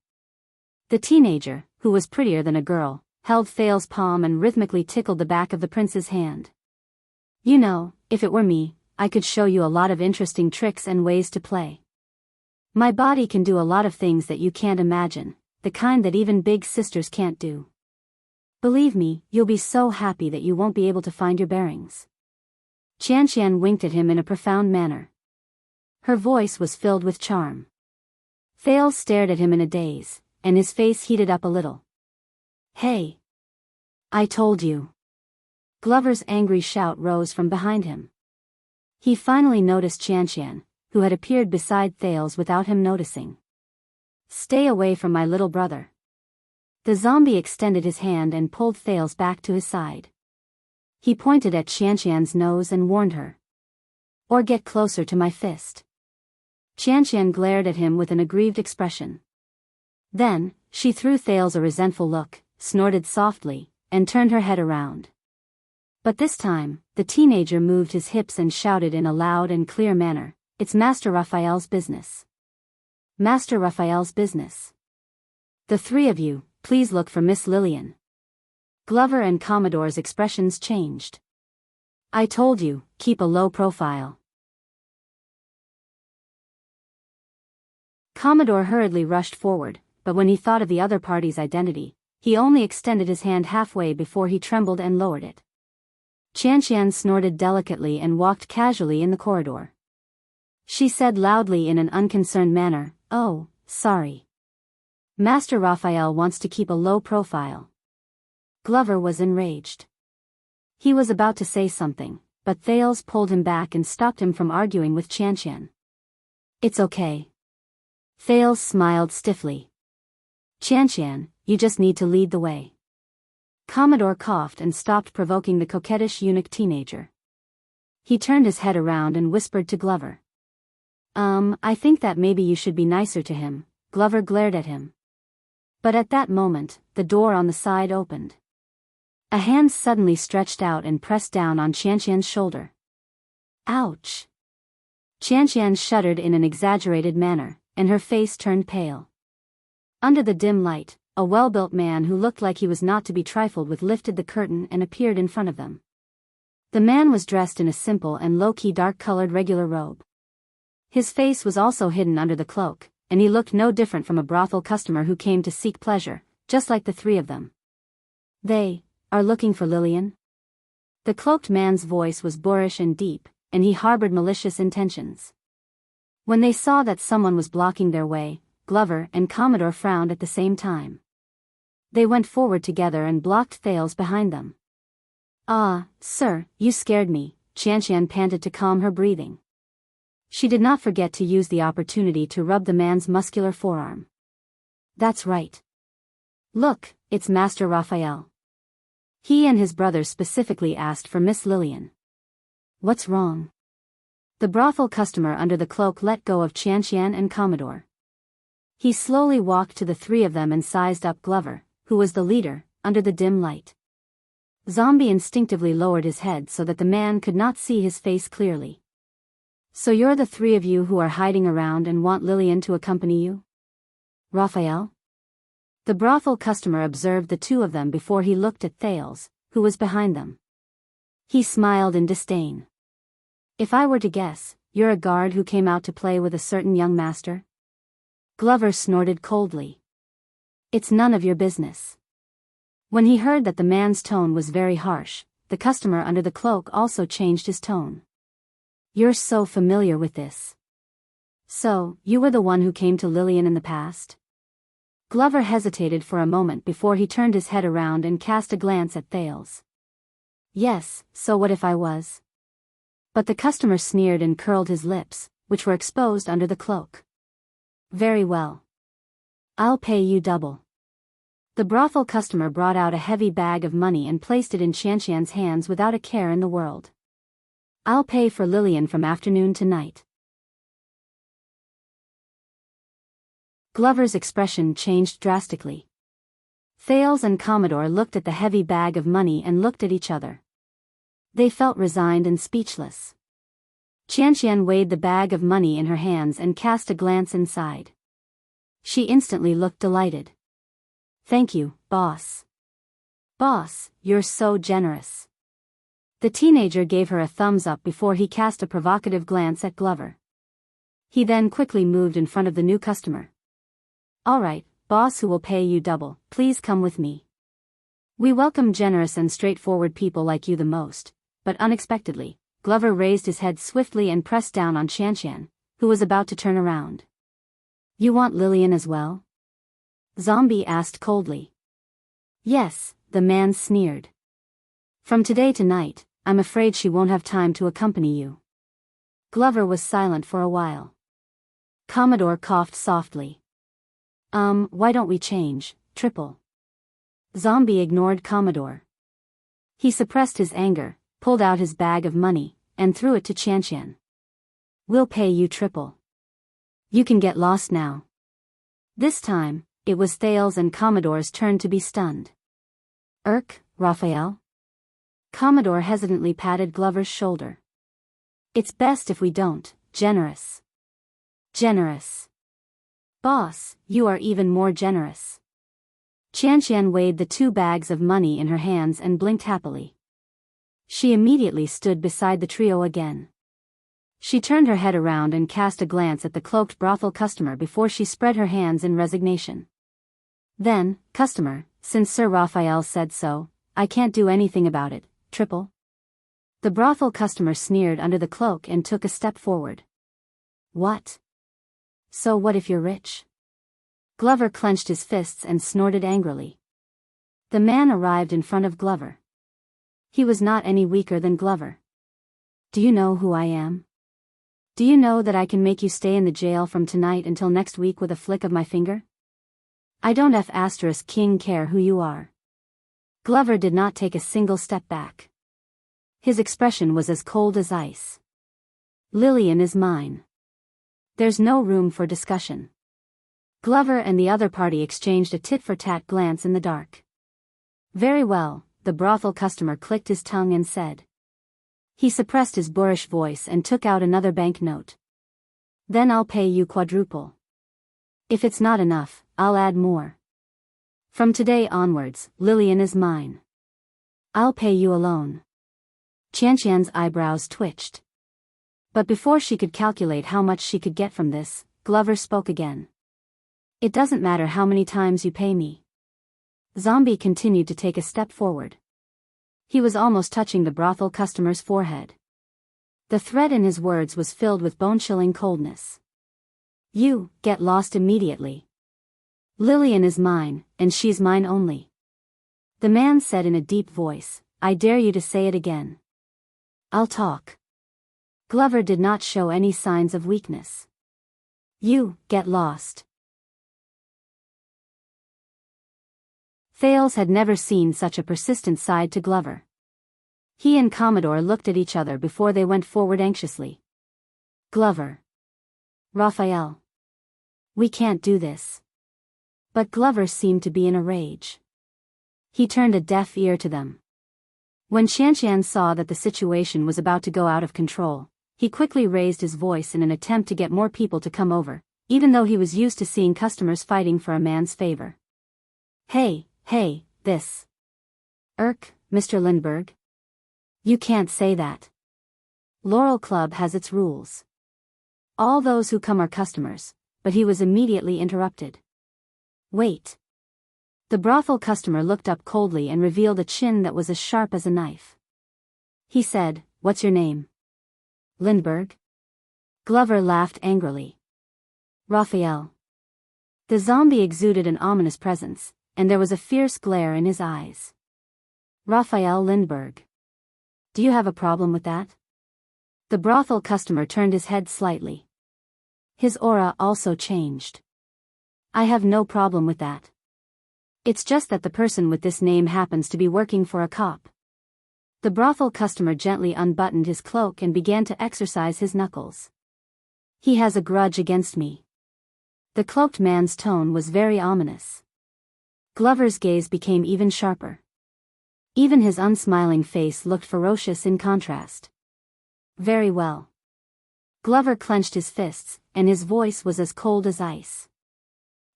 The teenager, who was prettier than a girl, held Thales' palm and rhythmically tickled the back of the prince's hand. You know, if it were me, I could show you a lot of interesting tricks and ways to play. My body can do a lot of things that you can't imagine, the kind that even big sisters can't do. Believe me, you'll be so happy that you won't be able to find your bearings. Qianqian winked at him in a profound manner. Her voice was filled with charm. Thales stared at him in a daze, and his face heated up a little. Hey! I told you. Glover's angry shout rose from behind him. He finally noticed Qianqian, who had appeared beside Thales without him noticing. Stay away from my little brother. The zombie extended his hand and pulled Thales back to his side. He pointed at Qianqian's nose and warned her. Or get closer to my fist. Qianqian glared at him with an aggrieved expression. Then, she threw Thales a resentful look, snorted softly, and turned her head around. But this time, the teenager moved his hips and shouted in a loud and clear manner, It's Master Raphael's business. Master Raphael's business. The 3 of you, please look for Miss Lillian. Glover and Commodore's expressions changed. I told you, keep a low profile. Commodore hurriedly rushed forward, but when he thought of the other party's identity, he only extended his hand halfway before he trembled and lowered it. Qianqian snorted delicately and walked casually in the corridor. She said loudly in an unconcerned manner, Oh, sorry. Master Raphael wants to keep a low profile. Glover was enraged. He was about to say something, but Thales pulled him back and stopped him from arguing with Qianqian. It's okay. Thales smiled stiffly. Qianqian, you just need to lead the way. Commodore coughed and stopped provoking the coquettish eunuch teenager. He turned his head around and whispered to Glover. I think that maybe you should be nicer to him. Glover glared at him. But at that moment, the door on the side opened. A hand suddenly stretched out and pressed down on Qianqian's shoulder. Ouch! Qianqian shuddered in an exaggerated manner, and her face turned pale. Under the dim light, a well-built man who looked like he was not to be trifled with lifted the curtain and appeared in front of them. The man was dressed in a simple and low-key dark-colored regular robe. His face was also hidden under the cloak, and he looked no different from a brothel customer who came to seek pleasure, just like the three of them. They are looking for Lillian? The cloaked man's voice was boorish and deep, and he harbored malicious intentions. When they saw that someone was blocking their way, Glover and Commodore frowned at the same time. They went forward together and blocked Thales behind them. "Ah, sir, you scared me," Qianqian panted to calm her breathing. She did not forget to use the opportunity to rub the man's muscular forearm. "That's right. Look, it's Master Raphael. He and his brothers specifically asked for Miss Lillian." "What's wrong?" The brothel customer under the cloak let go of Qianqian and Commodore. He slowly walked to the three of them and sized up Glover, who was the leader, under the dim light. Zombie instinctively lowered his head so that the man could not see his face clearly. "So you're the three of you who are hiding around and want Lillian to accompany you? Raphael?" The brothel customer observed the two of them before he looked at Thales, who was behind them. He smiled in disdain. "If I were to guess, you're a guard who came out to play with a certain young master?" Glover snorted coldly. "It's none of your business." When he heard that the man's tone was very harsh, the customer under the cloak also changed his tone. "You're so familiar with this. So, you were the one who came to Lillian in the past?" Glover hesitated for a moment before he turned his head around and cast a glance at Thales. "Yes, so what if I was?" But the customer sneered and curled his lips, which were exposed under the cloak. "Very well. I'll pay you double." The brothel customer brought out a heavy bag of money and placed it in Qianqian's hands without a care in the world. "I'll pay for Lillian from afternoon to night." Glover's expression changed drastically. Thales and Commodore looked at the heavy bag of money and looked at each other. They felt resigned and speechless. Qianqian weighed the bag of money in her hands and cast a glance inside. She instantly looked delighted. "Thank you, boss. Boss, you're so generous." The teenager gave her a thumbs up before he cast a provocative glance at Glover. He then quickly moved in front of the new customer. "All right, boss who will pay you double, please come with me. We welcome generous and straightforward people like you the most." But unexpectedly, Glover raised his head swiftly and pressed down on Qianqian, who was about to turn around. "You want Lillian as well?" Zombie asked coldly. "Yes," the man sneered. "From today to night, I'm afraid she won't have time to accompany you." Glover was silent for a while. Commodore coughed softly. Why don't we change, Triple?" Zombie ignored Commodore. He suppressed his anger, pulled out his bag of money, and threw it to Qianqian. "We'll pay you triple. You can get lost now." This time, it was Thales and Commodore's turn to be stunned. Raphael?" Commodore hesitantly patted Glover's shoulder. "It's best if we don't, generous." "Generous. Boss, you are even more generous." Qianqian weighed the 2 bags of money in her hands and blinked happily. She immediately stood beside the trio again. She turned her head around and cast a glance at the cloaked brothel customer before she spread her hands in resignation. "Then, customer, since Sir Raphael said so, I can't do anything about it, Triple." The brothel customer sneered under the cloak and took a step forward. "What? So what if you're rich?" Glover clenched his fists and snorted angrily. The man arrived in front of Glover. He was not any weaker than Glover. "Do you know who I am? Do you know that I can make you stay in the jail from tonight until next week with a flick of my finger? I don't *king care who you are." Glover did not take a single step back. His expression was as cold as ice. "Lillian is mine. There's no room for discussion." Glover and the other party exchanged a tit-for-tat glance in the dark. "Very well," the brothel customer clicked his tongue and said. He suppressed his boorish voice and took out another banknote. "Then I'll pay you quadruple. If it's not enough, I'll add more. From today onwards, Lillian is mine. I'll pay you alone." Qianqian's eyebrows twitched. But before she could calculate how much she could get from this, Glover spoke again. It doesn't matter how many times you pay me. Zombie continued to take a step forward. He was almost touching the brothel customer's forehead. The threat in his words was filled with bone-chilling coldness. You get lost immediately. Lillian is mine, and she's mine only. The man said in a deep voice, I dare you to say it again. I'll talk. Glover did not show any signs of weakness. You get lost. Thales had never seen such a persistent side to Glover. He and Commodore looked at each other before they went forward anxiously. Glover. Raphael. We can't do this. But Glover seemed to be in a rage. He turned a deaf ear to them. When Qianqian saw that the situation was about to go out of control, he quickly raised his voice in an attempt to get more people to come over, even though he was used to seeing customers fighting for a man's favor. Hey, this. Mr. Lindbergh? You can't say that. Laurel Club has its rules. All those who come are customers, but he was immediately interrupted. Wait. The brothel customer looked up coldly and revealed a chin that was as sharp as a knife. He said, What's your name? Lindbergh? Glover laughed angrily. Raphael. The zombie exuded an ominous presence, and there was a fierce glare in his eyes. Raphael Lindbergh. Do you have a problem with that? The brothel customer turned his head slightly. His aura also changed. I have no problem with that. It's just that the person with this name happens to be working for a cop. The brothel customer gently unbuttoned his cloak and began to exercise his knuckles. He has a grudge against me. The cloaked man's tone was very ominous. Glover's gaze became even sharper. Even his unsmiling face looked ferocious in contrast. Very well. Glover clenched his fists, and his voice was as cold as ice.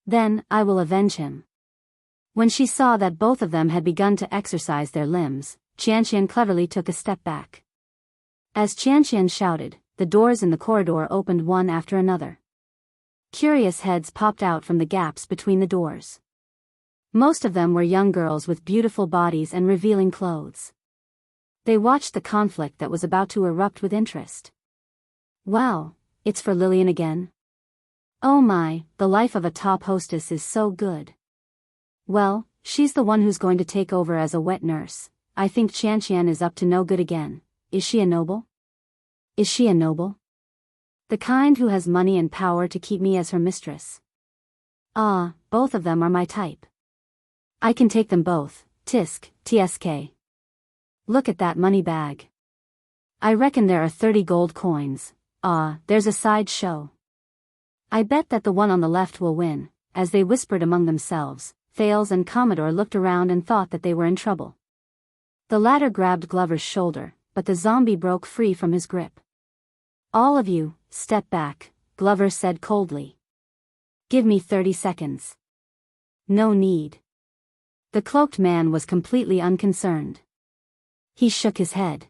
Then, I will avenge him. When she saw that both of them had begun to exercise their limbs, Qianqian cleverly took a step back. As Qianqian shouted, the doors in the corridor opened one after another. Curious heads popped out from the gaps between the doors. Most of them were young girls with beautiful bodies and revealing clothes. They watched the conflict that was about to erupt with interest. Wow, it's for Lillian again? Oh my, the life of a top hostess is so good. Well, she's the one who's going to take over as a wet nurse. I think Qianqian is up to no good again. Is she a noble? Is she a noble? The kind who has money and power to keep me as her mistress. Ah, both of them are my type. I can take them both, tsk. Look at that money bag. I reckon there are 30 gold coins. Ah, there's a side show. I bet that the one on the left will win. As they whispered among themselves, Thales and Commodore looked around and thought that they were in trouble. The latter grabbed Glover's shoulder, but the zombie broke free from his grip. All of you, step back, Glover said coldly. Give me 30 seconds. No need. The cloaked man was completely unconcerned. He shook his head.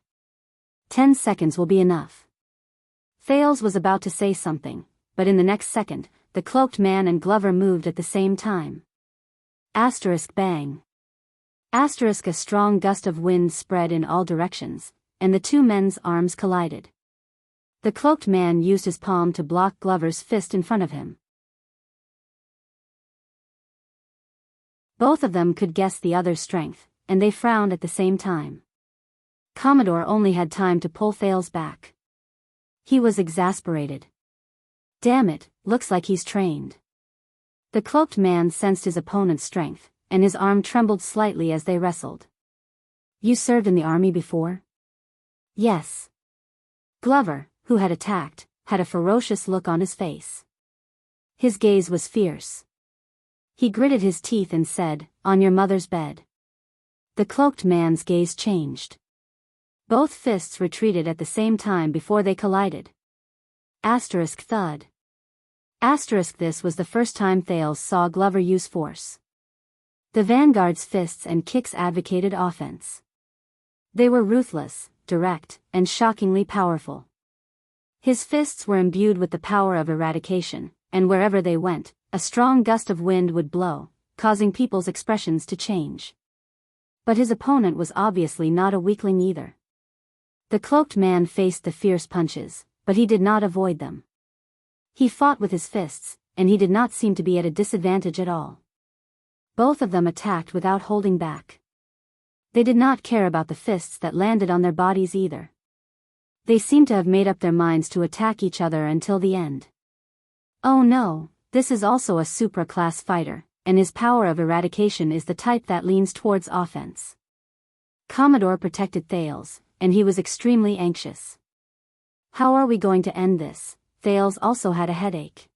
10 seconds will be enough. Thales was about to say something, but in the next second, the cloaked man and Glover moved at the same time. Asterisk bang. Asterisk a strong gust of wind spread in all directions, and the two men's arms collided. The cloaked man used his palm to block Glover's fist in front of him. Both of them could guess the other's strength, and they frowned at the same time. Commodore only had time to pull Thales back. He was exasperated. Damn it, looks like he's trained. The cloaked man sensed his opponent's strength, and his arm trembled slightly as they wrestled. You served in the army before? Yes. Glover, who had attacked, had a ferocious look on his face. His gaze was fierce. He gritted his teeth and said, On your mother's bed. The cloaked man's gaze changed. Both fists retreated at the same time before they collided. Asterisk thud. Asterisk this was the first time Thales saw Glover use force. The vanguard's fists and kicks advocated offense. They were ruthless, direct, and shockingly powerful. His fists were imbued with the power of eradication, and wherever they went, a strong gust of wind would blow, causing people's expressions to change. But his opponent was obviously not a weakling either. The cloaked man faced the fierce punches, but he did not avoid them. He fought with his fists, and he did not seem to be at a disadvantage at all. Both of them attacked without holding back. They did not care about the fists that landed on their bodies either. They seemed to have made up their minds to attack each other until the end. Oh no, this is also a supra-class fighter, and his power of eradication is the type that leans towards offense. Commodore protected Thales, and he was extremely anxious. How are we going to end this? Thales also had a headache.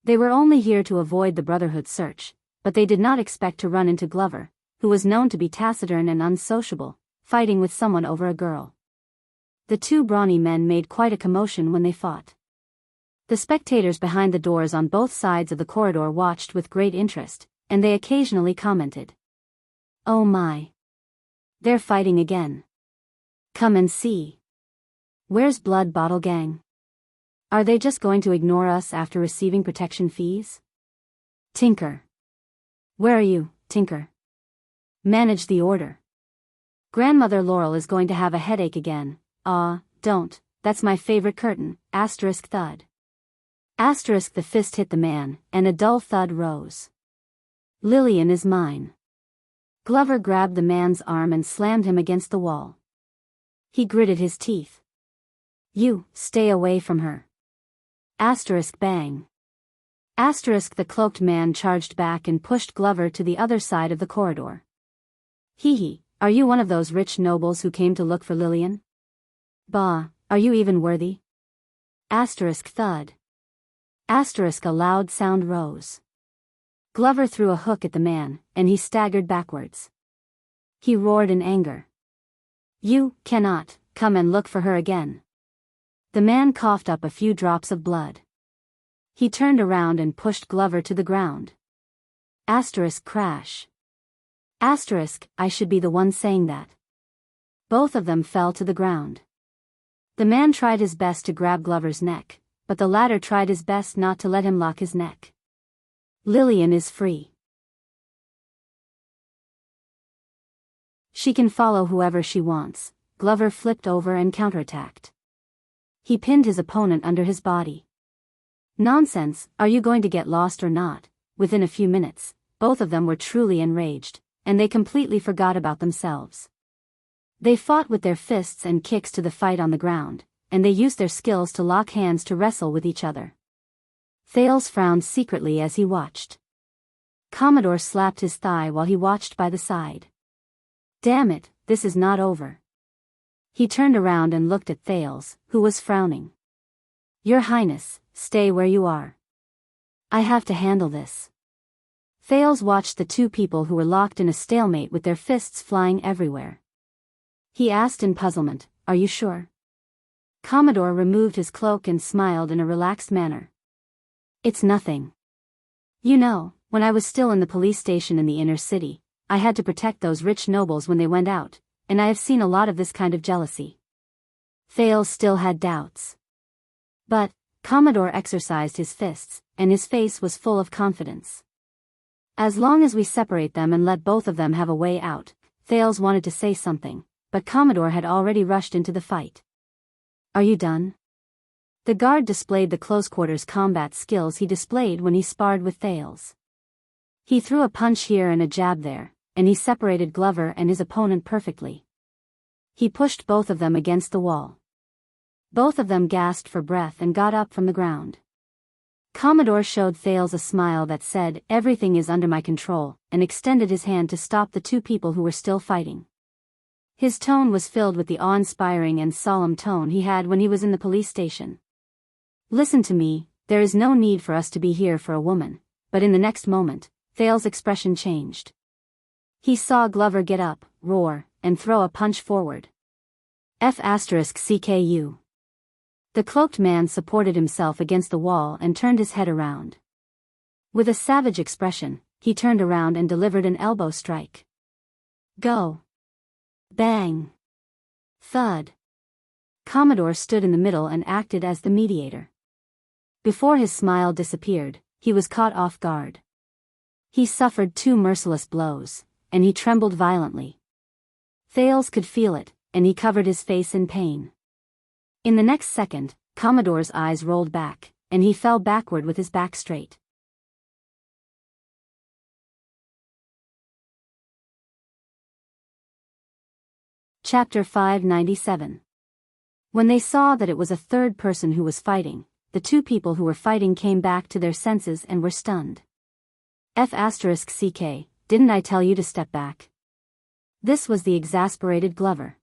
They were only here to avoid the Brotherhood search, but they did not expect to run into Glover, who was known to be taciturn and unsociable, fighting with someone over a girl. The two brawny men made quite a commotion when they fought. The spectators behind the doors on both sides of the corridor watched with great interest, and they occasionally commented. "Oh my! They're fighting again. Come and see. Where's Blood Bottle Gang? Are they just going to ignore us after receiving protection fees? Tinker. Where are you, Tinker? Manage the order. Grandmother Laurel is going to have a headache again. Don't, that's my favorite curtain, thud. The fist hit the man, and a dull thud rose. Lillian is mine. Glover grabbed the man's arm and slammed him against the wall. He gritted his teeth. You, stay away from her. Bang. The cloaked man charged back and pushed Glover to the other side of the corridor. Hee, are you one of those rich nobles who came to look for Lillian? Bah, are you even worthy? Thud. A loud sound rose. Glover threw a hook at the man, and he staggered backwards. He roared in anger. You cannot come and look for her again. The man coughed up a few drops of blood. He turned around and pushed Glover to the ground. Crash. I should be the one saying that. Both of them fell to the ground. The man tried his best to grab Glover's neck, but the latter tried his best not to let him lock his neck. Lillian is free. She can follow whoever she wants. Glover flipped over and counterattacked. He pinned his opponent under his body. Nonsense, are you going to get lost or not? Within a few minutes, both of them were truly enraged, and they completely forgot about themselves. They fought with their fists and kicks to the fight on the ground, and they used their skills to lock hands to wrestle with each other. Thales frowned secretly as he watched. Commodore slapped his thigh while he watched by the side. Damn it, this is not over. He turned around and looked at Thales, who was frowning. Your Highness, stay where you are. I have to handle this. Thales watched the two people who were locked in a stalemate with their fists flying everywhere. He asked in puzzlement, Are you sure? Commodore removed his cloak and smiled in a relaxed manner. It's nothing. You know, when I was still in the police station in the inner city, I had to protect those rich nobles when they went out, and I have seen a lot of this kind of jealousy. Thales still had doubts. But, Commodore exercised his fists, and his face was full of confidence. As long as we separate them and let both of them have a way out, Thales wanted to say something, but Commodore had already rushed into the fight. Are you done? The guard displayed the close-quarters combat skills he displayed when he sparred with Thales. He threw a punch here and a jab there, and he separated Glover and his opponent perfectly. He pushed both of them against the wall. Both of them gasped for breath and got up from the ground. Commodore showed Thales a smile that said, Everything is under my control, and extended his hand to stop the two people who were still fighting. His tone was filled with the awe-inspiring and solemn tone he had when he was in the police station. Listen to me, there is no need for us to be here for a woman, but in the next moment, Thales' expression changed. He saw Glover get up, roar, and throw a punch forward. CKU. The cloaked man supported himself against the wall and turned his head around. With a savage expression, he turned around and delivered an elbow strike. Go. Bang. Thud. Commodore stood in the middle and acted as the mediator. Before his smile disappeared, he was caught off guard. He suffered 2 merciless blows, and he trembled violently. Thales could feel it, and he covered his face in pain. In the next second, Commodore's eyes rolled back, and he fell backward with his back straight. Chapter 597. When they saw that it was a third person who was fighting, the 2 people who were fighting came back to their senses and were stunned. F***ck, didn't I tell you to step back? This was the exasperated Glover.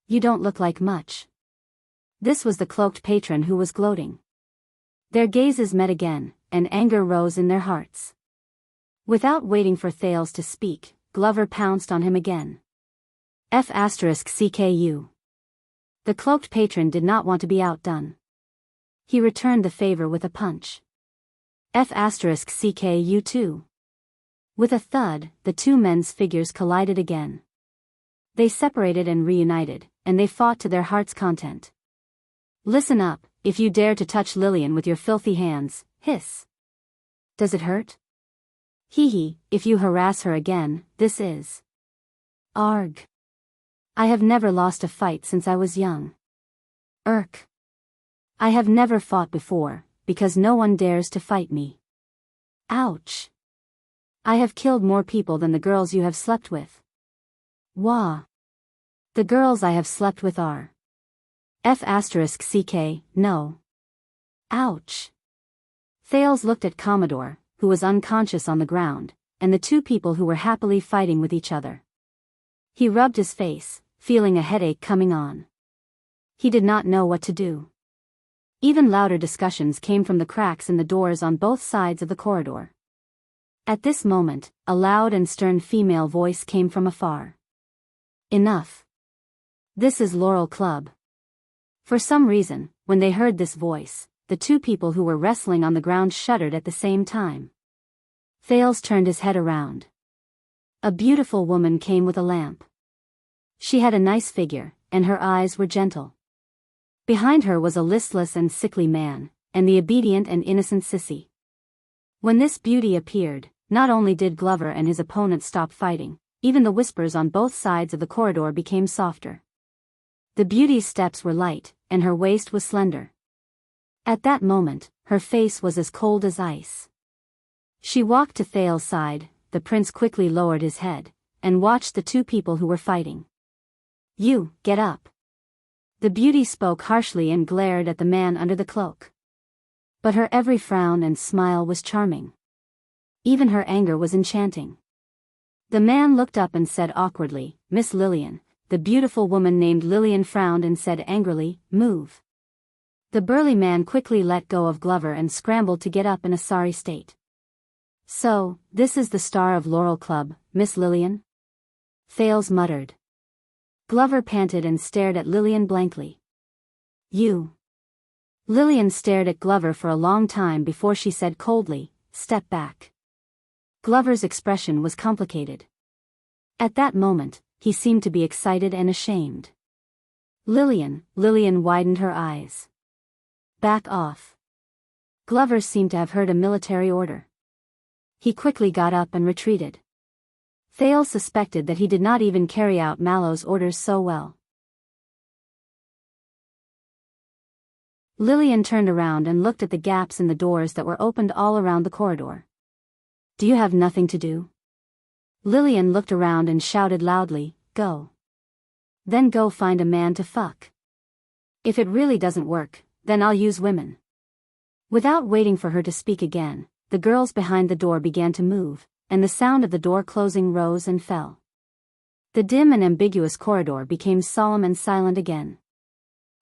You don't look like much. This was the cloaked patron who was gloating. Their gazes met again, and anger rose in their hearts. Without waiting for Thales to speak, Glover pounced on him again. F***ck. The cloaked patron did not want to be outdone. He returned the favor with a punch. F***ck you too. With a thud, the 2 men's figures collided again. They separated and reunited, and they fought to their heart's content. Listen up, if you dare to touch Lillian with your filthy hands, hiss. Does it hurt? Hee hee, if you harass her again, this is. Arg. I have never lost a fight since I was young. Irk. I have never fought before, because no one dares to fight me. Ouch. I have killed more people than the girls you have slept with. Wah. The girls I have slept with are. F***ck, no. Ouch. Thales looked at Commodore, who was unconscious on the ground, and the 2 people who were happily fighting with each other. He rubbed his face, feeling a headache coming on. He did not know what to do. Even louder discussions came from the cracks in the doors on both sides of the corridor. At this moment, a loud and stern female voice came from afar. Enough. This is Laurel Club. For some reason, when they heard this voice, the 2 people who were wrestling on the ground shuddered at the same time. Thales turned his head around. A beautiful woman came with a lamp. She had a nice figure, and her eyes were gentle. Behind her was a listless and sickly man, and the obedient and innocent Sissy. When this beauty appeared, not only did Glover and his opponent stop fighting, even the whispers on both sides of the corridor became softer. The beauty's steps were light, and her waist was slender. At that moment, her face was as cold as ice. She walked to Thales' side. The prince quickly lowered his head, and watched the 2 people who were fighting. You, get up. The beauty spoke harshly and glared at the man under the cloak. But her every frown and smile was charming. Even her anger was enchanting. The man looked up and said awkwardly, Miss Lillian. The beautiful woman named Lillian frowned and said angrily, move. The burly man quickly let go of Glover and scrambled to get up in a sorry state. So, this is the star of Laurel Club, Miss Lillian? Thales muttered. Glover panted and stared at Lillian blankly. You. Lillian stared at Glover for a long time before she said coldly, step back. Glover's expression was complicated. At that moment, he seemed to be excited and ashamed. Lillian widened her eyes. Back off. Glover seemed to have heard a military order. He quickly got up and retreated. Thales suspected that he did not even carry out Mallow's orders so well. Lillian turned around and looked at the gaps in the doors that were opened all around the corridor. Do you have nothing to do? Lillian looked around and shouted loudly, go. Then go find a man to fuck. If it really doesn't work, then I'll use women. Without waiting for her to speak again, the girls behind the door began to move, and the sound of the door closing rose and fell. The dim and ambiguous corridor became solemn and silent again.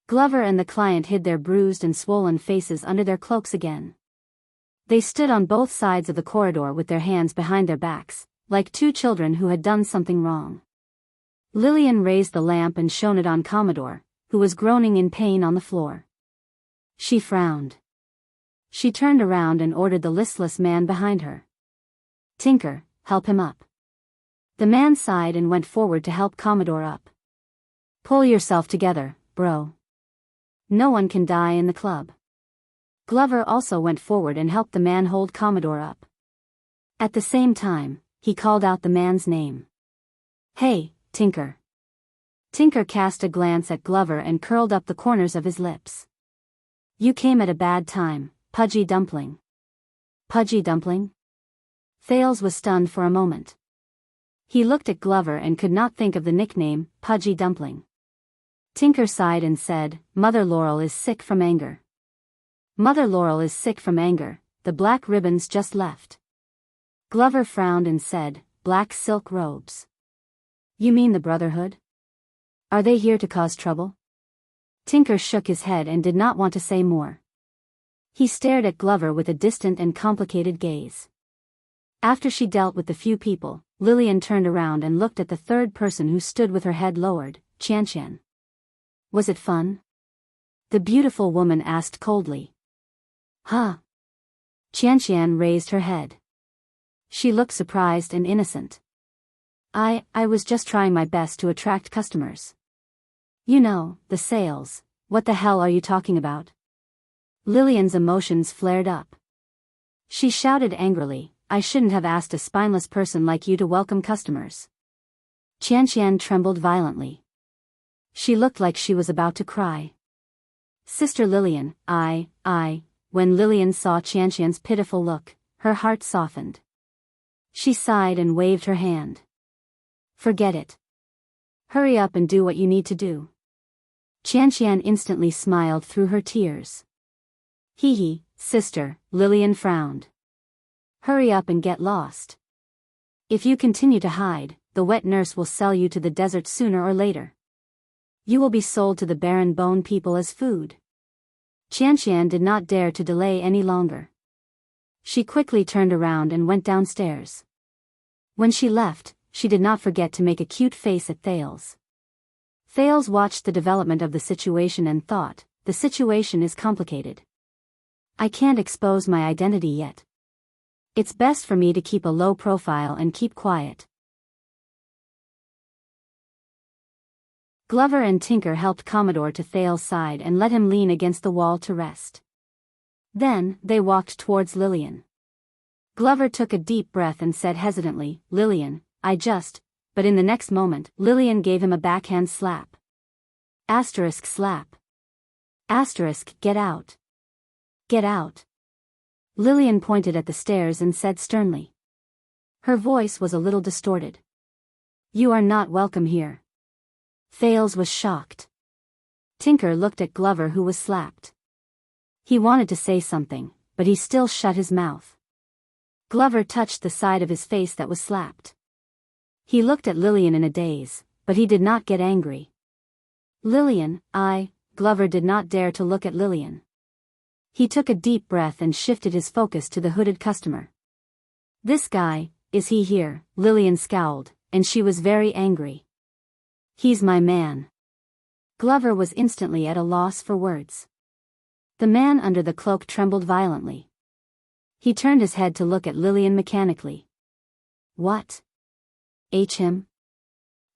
Glover and the client hid their bruised and swollen faces under their cloaks again. They stood on both sides of the corridor with their hands behind their backs, like 2 children who had done something wrong. Lillian raised the lamp and shone it on Commodore, who was groaning in pain on the floor. She frowned. She turned around and ordered the listless man behind her. Tinker, help him up. The man sighed and went forward to help Commodore up. Pull yourself together, bro. No one can die in the club. Glover also went forward and helped the man hold Commodore up. At the same time, he called out the man's name. Hey, Tinker. Tinker cast a glance at Glover and curled up the corners of his lips. You came at a bad time, Pudgy Dumpling. Pudgy Dumpling? Thales was stunned for a moment. He looked at Glover and could not think of the nickname, Pudgy Dumpling. Tinker sighed and said, Mother Laurel is sick from anger. Mother Laurel is sick from anger, the black ribbons just left. Glover frowned and said, black silk robes. You mean the Brotherhood? Are they here to cause trouble? Tinker shook his head and did not want to say more. He stared at Glover with a distant and complicated gaze. After she dealt with the few people, Lillian turned around and looked at the third person who stood with her head lowered, Qianqian. Was it fun? The beautiful woman asked coldly. Huh? Qianqian raised her head. She looked surprised and innocent. I was just trying my best to attract customers. You know, the sales, what the hell are you talking about? Lillian's emotions flared up. She shouted angrily, I shouldn't have asked a spineless person like you to welcome customers. Qianqian trembled violently. She looked like she was about to cry. Sister Lillian, when Lillian saw Qianqian's pitiful look, her heart softened. She sighed and waved her hand. Forget it. Hurry up and do what you need to do. Qianqian instantly smiled through her tears. Hee, sister, Lillian frowned. Hurry up and get lost. If you continue to hide, the wet nurse will sell you to the desert sooner or later. You will be sold to the barren bone people as food. Qianqian did not dare to delay any longer. She quickly turned around and went downstairs. When she left, she did not forget to make a cute face at Thales. Thales watched the development of the situation and thought, the situation is complicated. I can't expose my identity yet. It's best for me to keep a low profile and keep quiet. Glover and Tinker helped Commodore to Thales' side and let him lean against the wall to rest. Then, they walked towards Lillian. Glover took a deep breath and said hesitantly, Lillian, but in the next moment, Lillian gave him a backhand slap. Asterisk slap. Asterisk, get out. Get out. Lillian pointed at the stairs and said sternly. Her voice was a little distorted. You are not welcome here. Thales was shocked. Tinker looked at Glover who was slapped. He wanted to say something, but he still shut his mouth. Glover touched the side of his face that was slapped. He looked at Lillian in a daze, but he did not get angry. Lillian, Glover did not dare to look at Lillian. He took a deep breath and shifted his focus to the hooded customer. This guy, is he here? Lillian scowled, and she was very angry. He's my man. Glover was instantly at a loss for words. The man under the cloak trembled violently. He turned his head to look at Lillian mechanically. What? Him?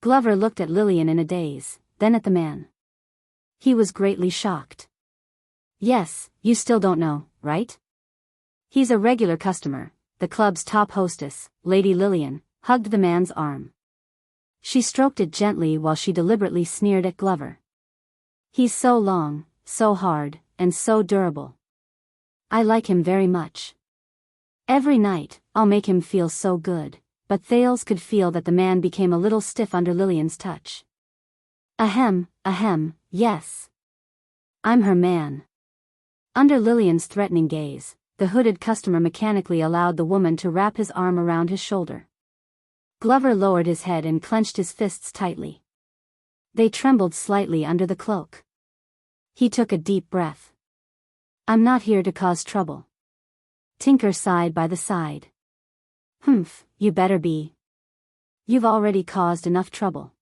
Glover looked at Lillian in a daze, then at the man. He was greatly shocked. Yes, you still don't know, right? He's a regular customer, the club's top hostess, Lady Lillian, hugged the man's arm. She stroked it gently while she deliberately sneered at Glover. He's so long, so hard, and so durable. I like him very much. Every night, I'll make him feel so good, but Thales could feel that the man became a little stiff under Lillian's touch. Ahem, yes. I'm her man. Under Lillian's threatening gaze, the hooded customer mechanically allowed the woman to wrap his arm around his shoulder. Glover lowered his head and clenched his fists tightly. They trembled slightly under the cloak. He took a deep breath. I'm not here to cause trouble. Tinker sighed by the side. You better be. You've already caused enough trouble.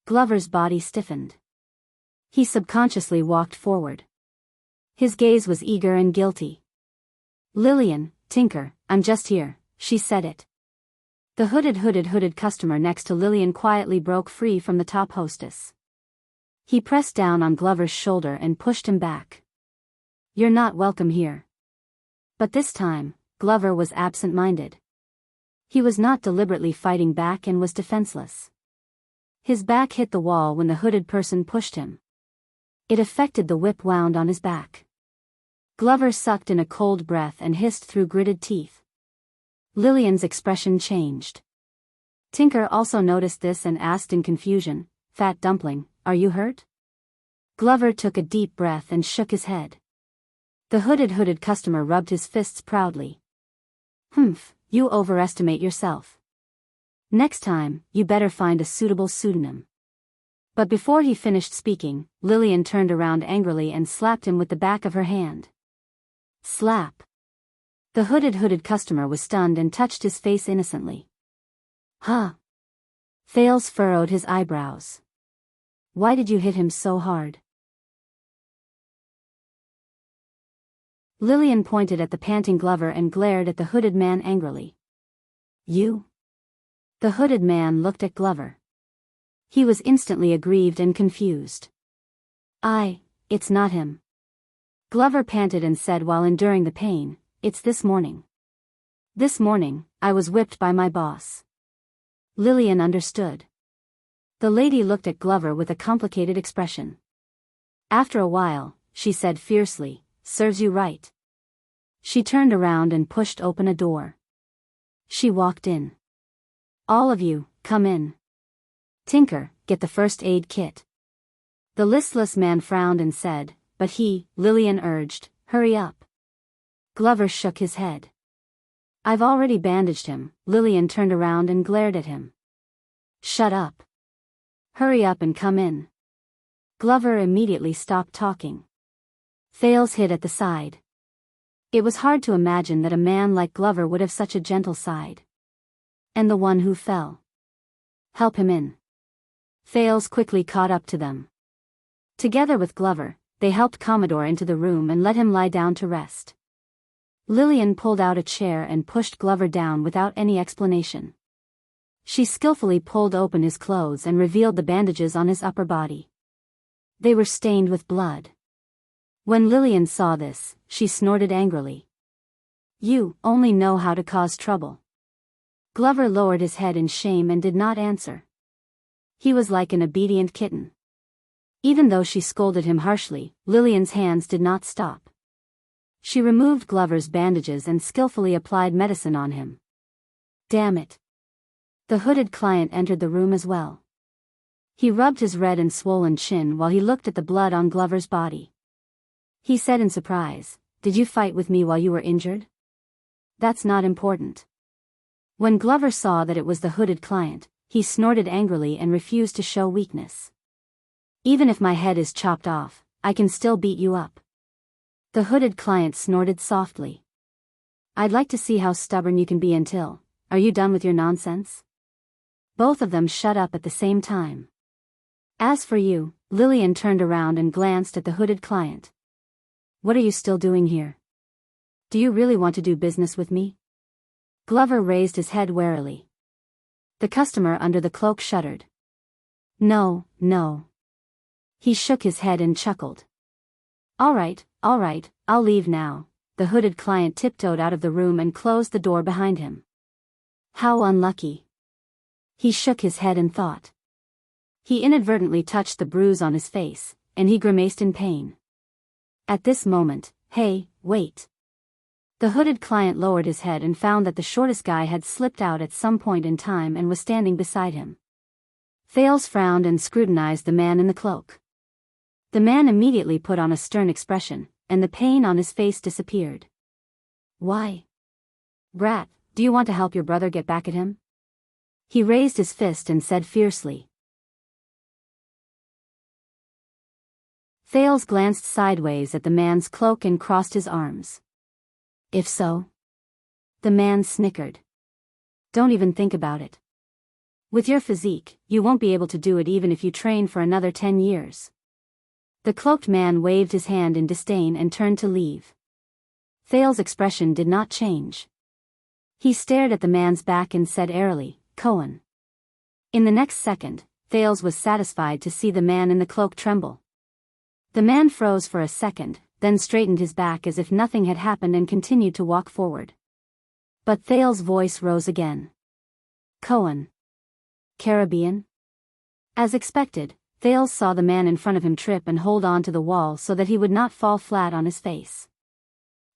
Glover's body stiffened. He subconsciously walked forward. His gaze was eager and guilty. Lillian, Tinker, I'm just here, she said it. The hooded customer next to Lillian quietly broke free from the top hostess. He pressed down on Glover's shoulder and pushed him back. "You're not welcome here." But this time, Glover was absent-minded. He was not deliberately fighting back and was defenseless. His back hit the wall when the hooded person pushed him. It affected the whip wound on his back. Glover sucked in a cold breath and hissed through gritted teeth. Lillian's expression changed. Tinker also noticed this and asked in confusion, "Fat dumpling, are you hurt?" Glover took a deep breath and shook his head. The hooded customer rubbed his fists proudly. "Humph, you overestimate yourself. Next time, you better find a suitable pseudonym." But before he finished speaking, Lillian turned around angrily and slapped him with the back of her hand. Slap. The hooded customer was stunned and touched his face innocently. "Huh?" Thales furrowed his eyebrows. "Why did you hit him so hard?" Lillian pointed at the panting Glover and glared at the hooded man angrily. "You?" The hooded man looked at Glover. He was instantly aggrieved and confused. It's not him." Glover panted and said while enduring the pain, "It's this morning. This morning, I was whipped by my boss." Lillian understood. The lady looked at Glover with a complicated expression. After a while, she said fiercely, "Serves you right." She turned around and pushed open a door. She walked in. "All of you, come in. Tinker, get the first aid kit." The listless man frowned and said, "But Lillian urged, "Hurry up." Glover shook his head. "I've already bandaged him." Lillian turned around and glared at him. "Shut up. Hurry up and come in." Glover immediately stopped talking. Thales hid at the side. It was hard to imagine that a man like Glover would have such a gentle side. And the one who fell. "Help him in." Thales quickly caught up to them. Together with Glover, they helped Commodore into the room and let him lie down to rest. Lillian pulled out a chair and pushed Glover down without any explanation. She skillfully pulled open his clothes and revealed the bandages on his upper body. They were stained with blood. When Lillian saw this, she snorted angrily. "You only know how to cause trouble." Glover lowered his head in shame and did not answer. He was like an obedient kitten. Even though she scolded him harshly, Lillian's hands did not stop. She removed Glover's bandages and skillfully applied medicine on him. "Damn it." The hooded client entered the room as well. He rubbed his red and swollen chin while he looked at the blood on Glover's body. He said in surprise, "Did you fight with me while you were injured?" "That's not important." When Glover saw that it was the hooded client, he snorted angrily and refused to show weakness. "Even if my head is chopped off, I can still beat you up." The hooded client snorted softly. "I'd like to see how stubborn you can be until, are you done with your nonsense?" Both of them shut up at the same time. "As for you," Lillian turned around and glanced at the hooded client. "What are you still doing here? Do you really want to do business with me?" Glover raised his head warily. The customer under the cloak shuddered. No. He shook his head and chuckled. All right, I'll leave now." The hooded client tiptoed out of the room and closed the door behind him. How unlucky. He shook his head and thought. He inadvertently touched the bruise on his face, and he grimaced in pain. At this moment, "Hey, wait." The hooded client lowered his head and found that the shortest guy had slipped out at some point in time and was standing beside him. Thales frowned and scrutinized the man in the cloak. The man immediately put on a stern expression, and the pain on his face disappeared. "Why? Brat, do you want to help your brother get back at him?" He raised his fist and said fiercely. Thales glanced sideways at the man's cloak and crossed his arms. "If so?" The man snickered. "Don't even think about it. With your physique, you won't be able to do it even if you train for another 10 years. The cloaked man waved his hand in disdain and turned to leave. Thales' expression did not change. He stared at the man's back and said airily, "Cohen." In the next second, Thales was satisfied to see the man in the cloak tremble. The man froze for a second, then straightened his back as if nothing had happened and continued to walk forward. But Thales' voice rose again. Cohen. Caribbean? As expected, Thales saw the man in front of him trip and hold on to the wall so that he would not fall flat on his face.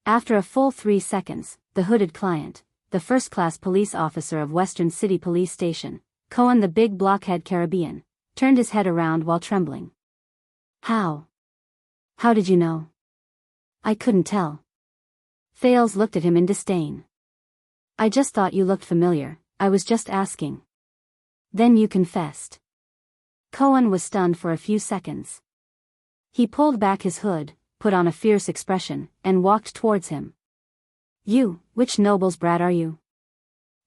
After a full 3 seconds, the hooded client, the first-class police officer of Western City Police Station, Cohen the big blockhead Caribbean, turned his head around while trembling. How did you know? I couldn't tell. Thales looked at him in disdain. I just thought you looked familiar, I was just asking. Then you confessed. Cohen was stunned for a few seconds. He pulled back his hood, put on a fierce expression, and walked towards him. You, which noble's brat are you?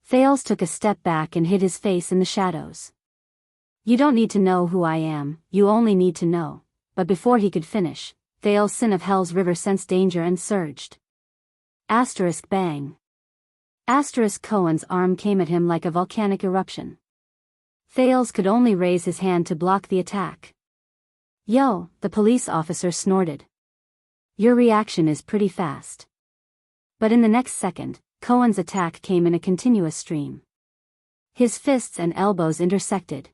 Thales took a step back and hid his face in the shadows. You don't need to know who I am, you only need to know. But before he could finish, Thales' sin of Hell's River sensed danger and surged. Asterisk bang. Asterisk Cohen's arm came at him like a volcanic eruption. Thales could only raise his hand to block the attack. Yo, the police officer snorted. Your reaction is pretty fast. But in the next second, Cohen's attack came in a continuous stream. His fists and elbows intersected.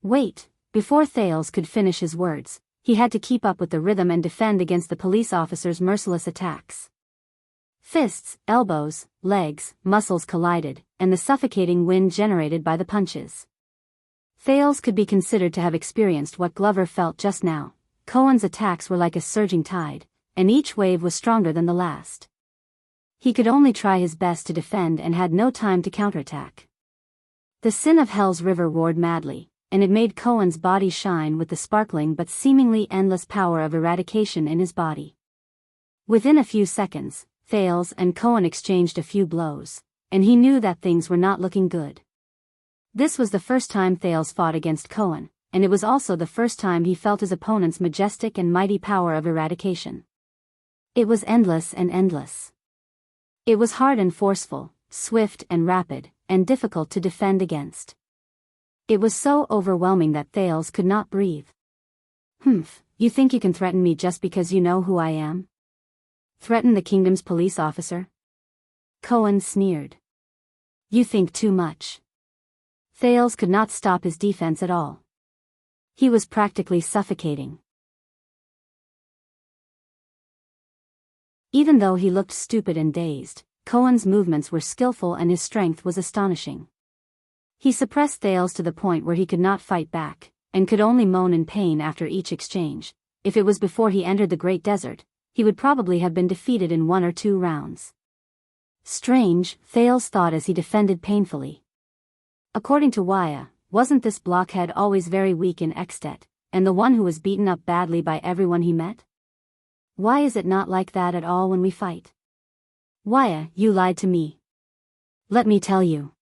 Wait, before Thales could finish his words, he had to keep up with the rhythm and defend against the police officer's merciless attacks. Fists, elbows, legs, muscles collided, and the suffocating wind generated by the punches. Thales could be considered to have experienced what Glover felt just now. Cohen's attacks were like a surging tide, and each wave was stronger than the last. He could only try his best to defend and had no time to counterattack. The sin of Hell's River roared madly, and it made Cohen's body shine with the sparkling but seemingly endless power of eradication in his body. Within a few seconds, Thales and Cohen exchanged a few blows, and he knew that things were not looking good. This was the first time Thales fought against Cohen, and it was also the first time he felt his opponent's majestic and mighty power of eradication. It was endless and endless. It was hard and forceful, swift and rapid, and difficult to defend against. It was so overwhelming that Thales could not breathe. You think you can threaten me just because you know who I am? Threaten the kingdom's police officer? Cohen sneered. You think too much. Thales could not stop his defense at all. He was practically suffocating. Even though he looked stupid and dazed, Cohen's movements were skillful and his strength was astonishing. He suppressed Thales to the point where he could not fight back, and could only moan in pain after each exchange. If it was before he entered the Great Desert, he would probably have been defeated in 1 or 2 rounds. Strange, Thales thought as he defended painfully. According to Wuxia, wasn't this blockhead always very weak in extet, and the one who was beaten up badly by everyone he met? Why is it not like that at all when we fight? Wuxia, you lied to me. Let me tell you.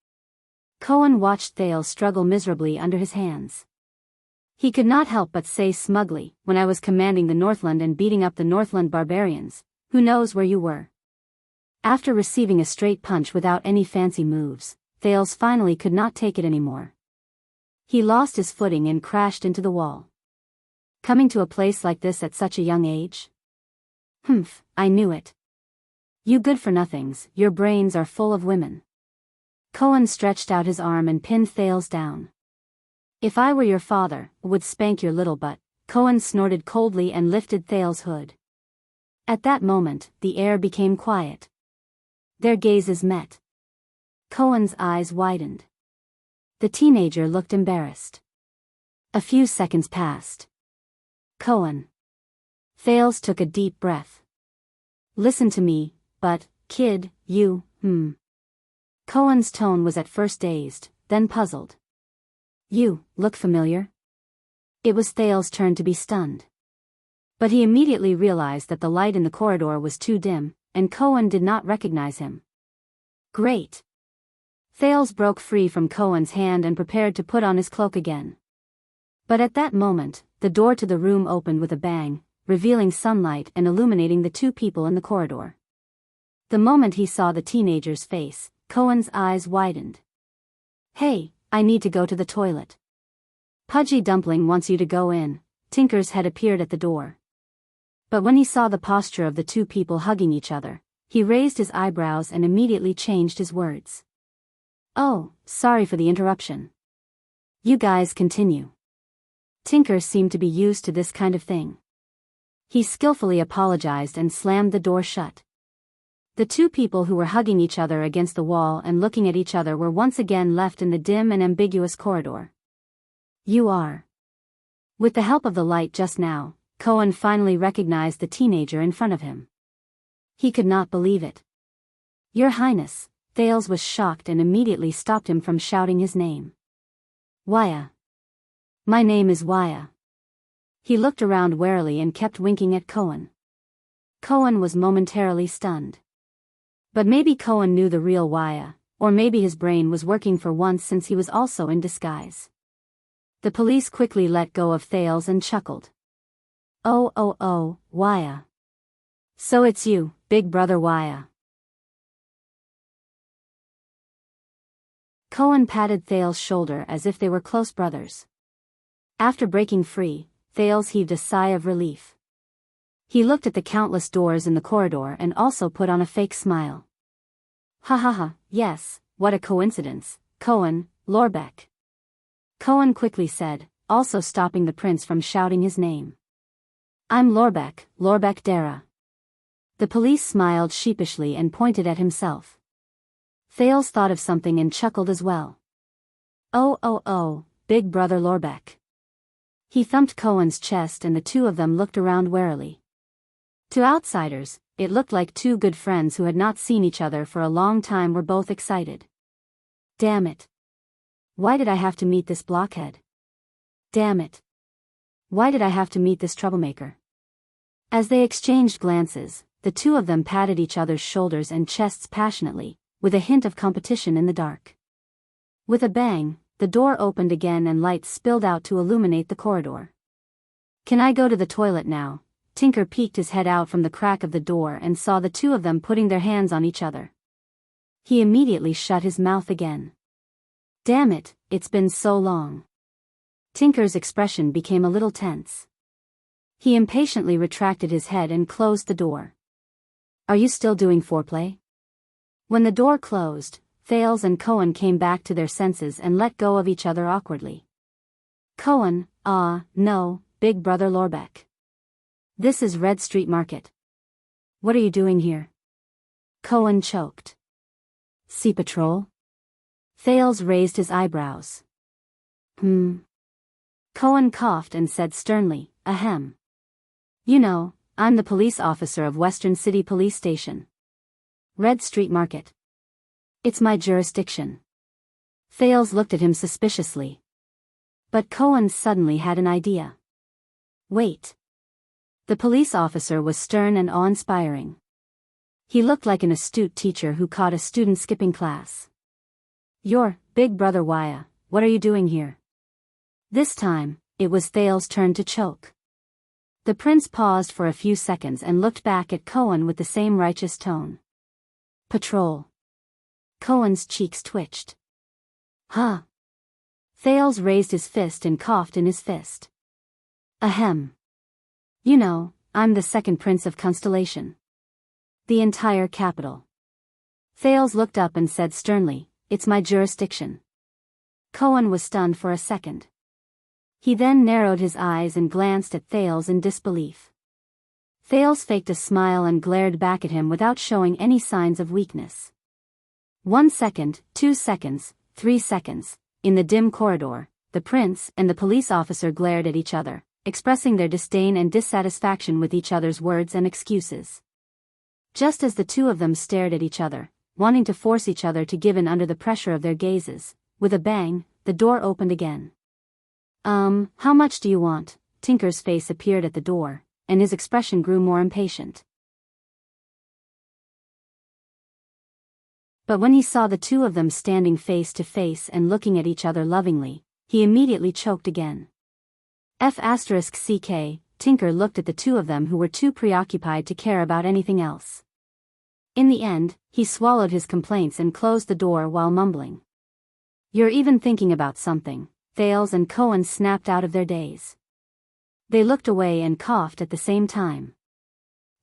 Cohen watched Thales struggle miserably under his hands. He could not help but say smugly, when I was commanding the Northland and beating up the Northland barbarians, who knows where you were? After receiving a straight punch without any fancy moves, Thales finally could not take it anymore. He lost his footing and crashed into the wall. Coming to a place like this at such a young age? I knew it. You good-for-nothings, your brains are full of women. Cohen stretched out his arm and pinned Thales down. If I were your father, I would spank your little butt. Cohen snorted coldly and lifted Thales' hood. At that moment, the air became quiet. Their gazes met. Cohen's eyes widened. The teenager looked embarrassed. A few seconds passed. Cohen. Thales took a deep breath. Listen to me, but, kid, you, Cohen's tone was at first dazed, then puzzled. You, look familiar? It was Thales' turn to be stunned. But he immediately realized that the light in the corridor was too dim, and Cohen did not recognize him. Great. Thales broke free from Cohen's hand and prepared to put on his cloak again. But at that moment, the door to the room opened with a bang, revealing sunlight and illuminating the 2 people in the corridor. The moment he saw the teenager's face, Cohen's eyes widened. Hey, I need to go to the toilet. Pudgy Dumpling wants you to go in. Tinker's head appeared at the door. But when he saw the posture of the two people hugging each other, he raised his eyebrows and immediately changed his words. Oh, sorry for the interruption. You guys continue. Tinker seemed to be used to this kind of thing. He skillfully apologized and slammed the door shut. The two people who were hugging each other against the wall and looking at each other were once again left in the dim and ambiguous corridor. You are. With the help of the light just now, Cohen finally recognized the teenager in front of him. He could not believe it. Your Highness, Thales was shocked and immediately stopped him from shouting his name. Wuxia. My name is Wuxia. He looked around warily and kept winking at Cohen. Cohen was momentarily stunned. But maybe Cohen knew the real Wuxia, or maybe his brain was working for once since he was also in disguise. The police quickly let go of Thales and chuckled. Oh, Wuxia. So it's you, big brother Wuxia. Cohen patted Thales' shoulder as if they were close brothers. After breaking free, Thales heaved a sigh of relief. He looked at the countless doors in the corridor and also put on a fake smile. Ha ha ha, yes, what a coincidence, Cohen, Lorbeck. Cohen quickly said, also stopping the prince from shouting his name. I'm Lorbeck Dara. The police smiled sheepishly and pointed at himself. Thales thought of something and chuckled as well. Oh, big brother Lorbeck. He thumped Cohen's chest and the two of them looked around warily. To outsiders, it looked like two good friends who had not seen each other for a long time were both excited. Damn it. Why did I have to meet this blockhead? Damn it. Why did I have to meet this troublemaker? As they exchanged glances, the two of them patted each other's shoulders and chests passionately, with a hint of competition in the dark. With a bang, the door opened again and lights spilled out to illuminate the corridor. Can I go to the toilet now? Tinker peeked his head out from the crack of the door and saw the two of them putting their hands on each other. He immediately shut his mouth again. Damn it, it's been so long. Tinker's expression became a little tense. He impatiently retracted his head and closed the door. Are you still doing foreplay? When the door closed, Thales and Cohen came back to their senses and let go of each other awkwardly. Cohen, no, big brother Lorbeck. This is Red Street Market. What are you doing here? Cohen choked. Sea Patrol? Thales raised his eyebrows. Cohen coughed and said sternly, ahem. You know, I'm the police officer of Western City Police Station. Red Street Market. It's my jurisdiction. Thales looked at him suspiciously. But Cohen suddenly had an idea. Wait. The police officer was stern and awe-inspiring. He looked like an astute teacher who caught a student skipping class. You're, big brother Wuxia, what are you doing here? This time, it was Thales' turn to choke. The prince paused for a few seconds and looked back at Cohen with the same righteous tone. Patrol. Cohen's cheeks twitched. Huh. Thales raised his fist and coughed in his fist. Ahem. You know, I'm the second prince of Constellation. The entire capital. Thales looked up and said sternly, it's my jurisdiction. Cohen was stunned for a second. He then narrowed his eyes and glanced at Thales in disbelief. Thales faked a smile and glared back at him without showing any signs of weakness. 1 second, 2 seconds, 3 seconds, in the dim corridor, the prince and the police officer glared at each other, expressing their disdain and dissatisfaction with each other's words and excuses. Just as the two of them stared at each other, wanting to force each other to give in under the pressure of their gazes, with a bang, the door opened again. How much do you want? Tinker's face appeared at the door, and his expression grew more impatient. But when he saw the two of them standing face to face and looking at each other lovingly, he immediately choked again. F***ck, Tinker looked at the two of them who were too preoccupied to care about anything else. In the end, he swallowed his complaints and closed the door while mumbling. You're even thinking about something. Thales and Cohen snapped out of their daze. They looked away and coughed at the same time.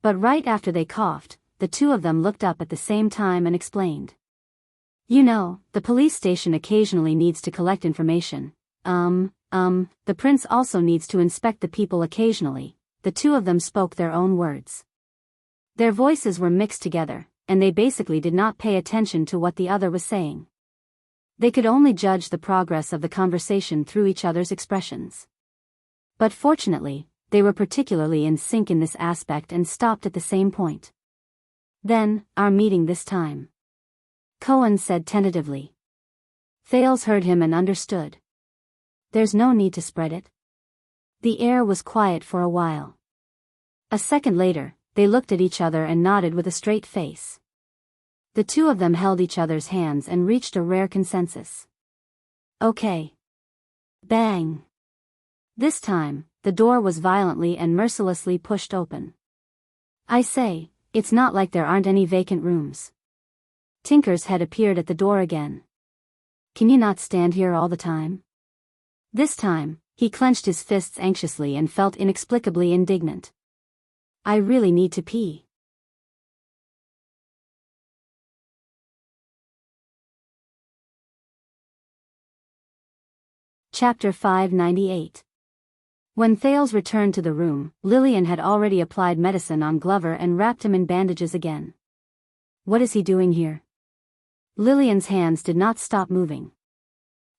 But right after they coughed, the two of them looked up at the same time and explained. You know, the police station occasionally needs to collect information. The prince also needs to inspect the people occasionally. The two of them spoke their own words. Their voices were mixed together, and they basically did not pay attention to what the other was saying. They could only judge the progress of the conversation through each other's expressions. But fortunately, they were particularly in sync in this aspect and stopped at the same point. Then, our meeting this time. Cohen said tentatively. Thales heard him and understood. There's no need to spread it. The air was quiet for a while. A second later, they looked at each other and nodded with a straight face. The two of them held each other's hands and reached a rare consensus. Okay. Bang. This time, the door was violently and mercilessly pushed open. I say, it's not like there aren't any vacant rooms. Tinker's head appeared at the door again. Can you not stand here all the time? This time, he clenched his fists anxiously and felt inexplicably indignant. I really need to pee. Chapter 598. When Thales returned to the room, Lillian had already applied medicine on Glover and wrapped him in bandages again. What is he doing here? Lillian's hands did not stop moving.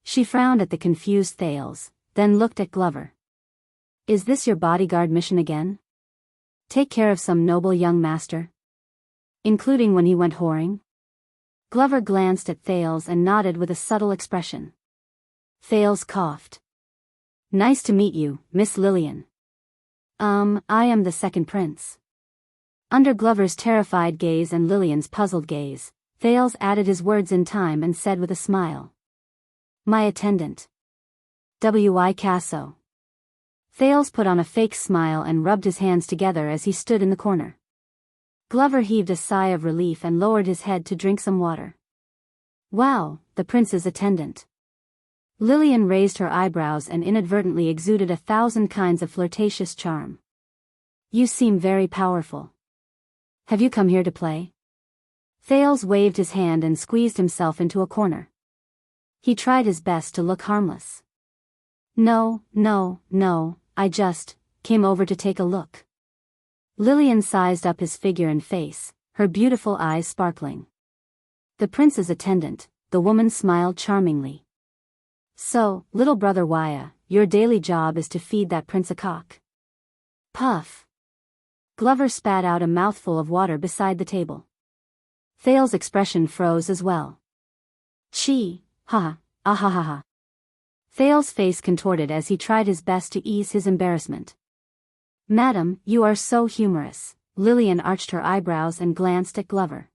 She frowned at the confused Thales, then looked at Glover. Is this your bodyguard mission again? Take care of some noble young master? Including when he went whoring? Glover glanced at Thales and nodded with a subtle expression. Thales coughed. Nice to meet you, Miss Lillian. I am the second prince. Under Glover's terrified gaze and Lillian's puzzled gaze, Thales added his words in time and said with a smile. My attendant. W.I. Casso. Thales put on a fake smile and rubbed his hands together as he stood in the corner. Glover heaved a sigh of relief and lowered his head to drink some water. Wow, the prince's attendant. Lillian raised her eyebrows and inadvertently exuded 1,000 kinds of flirtatious charm. You seem very powerful. Have you come here to play? Thales waved his hand and squeezed himself into a corner. He tried his best to look harmless. No, I just came over to take a look. Lillian sized up his figure and face, her beautiful eyes sparkling. The prince's attendant, the woman smiled charmingly. So, little brother Wuxia, your daily job is to feed that prince a cock. Puff. Glover spat out a mouthful of water beside the table. Thales' expression froze as well. Chi, ha, ah ha ha ha. Thales' face contorted as he tried his best to ease his embarrassment. Madam, you are so humorous. Lillian arched her eyebrows and glanced at Glover.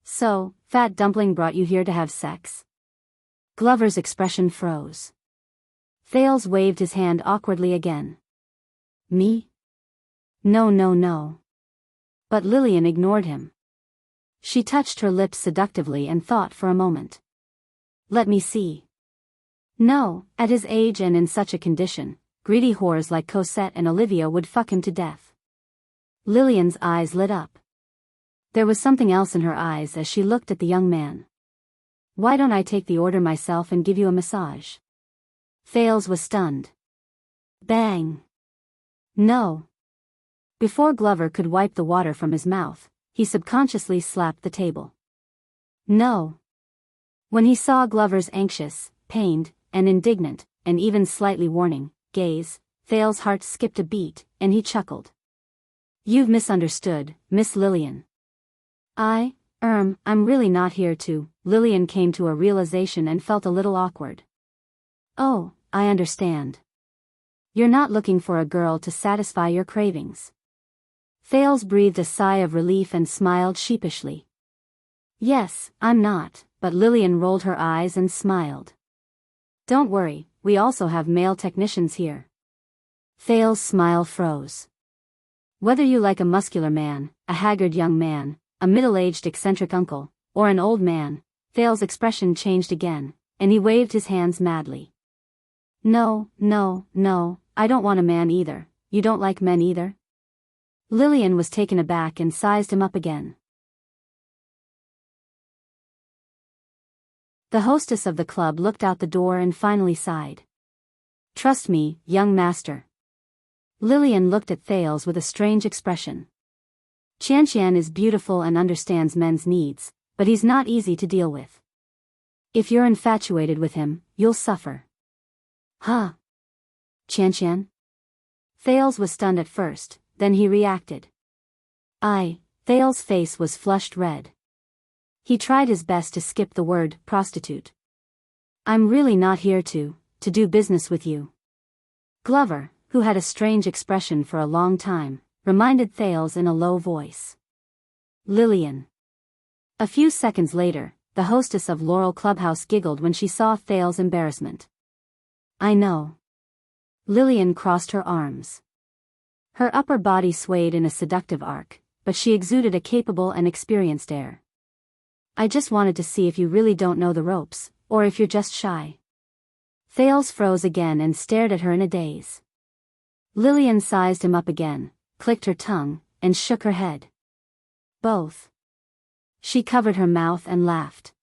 So, Fat Dumpling brought you here to have sex? Glover's expression froze. Thales waved his hand awkwardly again. Me? No. But Lillian ignored him. She touched her lips seductively and thought for a moment. Let me see. No, at his age and in such a condition, greedy whores like Cosette and Olivia would fuck him to death. Lillian's eyes lit up. There was something else in her eyes as she looked at the young man. Why don't I take the order myself and give you a massage? Thales was stunned. Bang. No. Before Glover could wipe the water from his mouth, he subconsciously slapped the table. No. When he saw Glover's anxious, pained, and indignant, and even slightly warning, gaze, Thales' heart skipped a beat, and he chuckled. You've misunderstood, Miss Lillian. I'm really not here to. Lillian came to a realization and felt a little awkward. Oh, I understand. You're not looking for a girl to satisfy your cravings. Thales breathed a sigh of relief and smiled sheepishly. Yes, I'm not, but Lillian rolled her eyes and smiled. Don't worry, we also have male technicians here. Thales' smile froze. Whether you like a muscular man, a haggard young man, a middle-aged eccentric uncle, or an old man, Thales' expression changed again, and he waved his hands madly. No, no, no, I don't want a man either. You don't like men either? Lillian was taken aback and sized him up again. The hostess of the club looked out the door and finally sighed. Trust me, young master. Lillian looked at Thales with a strange expression. Qianqian is beautiful and understands men's needs, but he's not easy to deal with. If you're infatuated with him, you'll suffer. Huh? Qianqian? Thales was stunned at first, then he reacted. Thales' face was flushed red. He tried his best to skip the word prostitute. I'm really not here to do business with you. Glover, who had a strange expression for a long time, reminded Thales in a low voice. Lillian. A few seconds later, the hostess of Laurel Clubhouse giggled when she saw Thales' embarrassment. I know. Lillian crossed her arms. Her upper body swayed in a seductive arc, but she exuded a capable and experienced air. I just wanted to see if you really don't know the ropes, or if you're just shy. Thales froze again and stared at her in a daze. Lillian sized him up again, clicked her tongue, and shook her head. Both. She covered her mouth and laughed.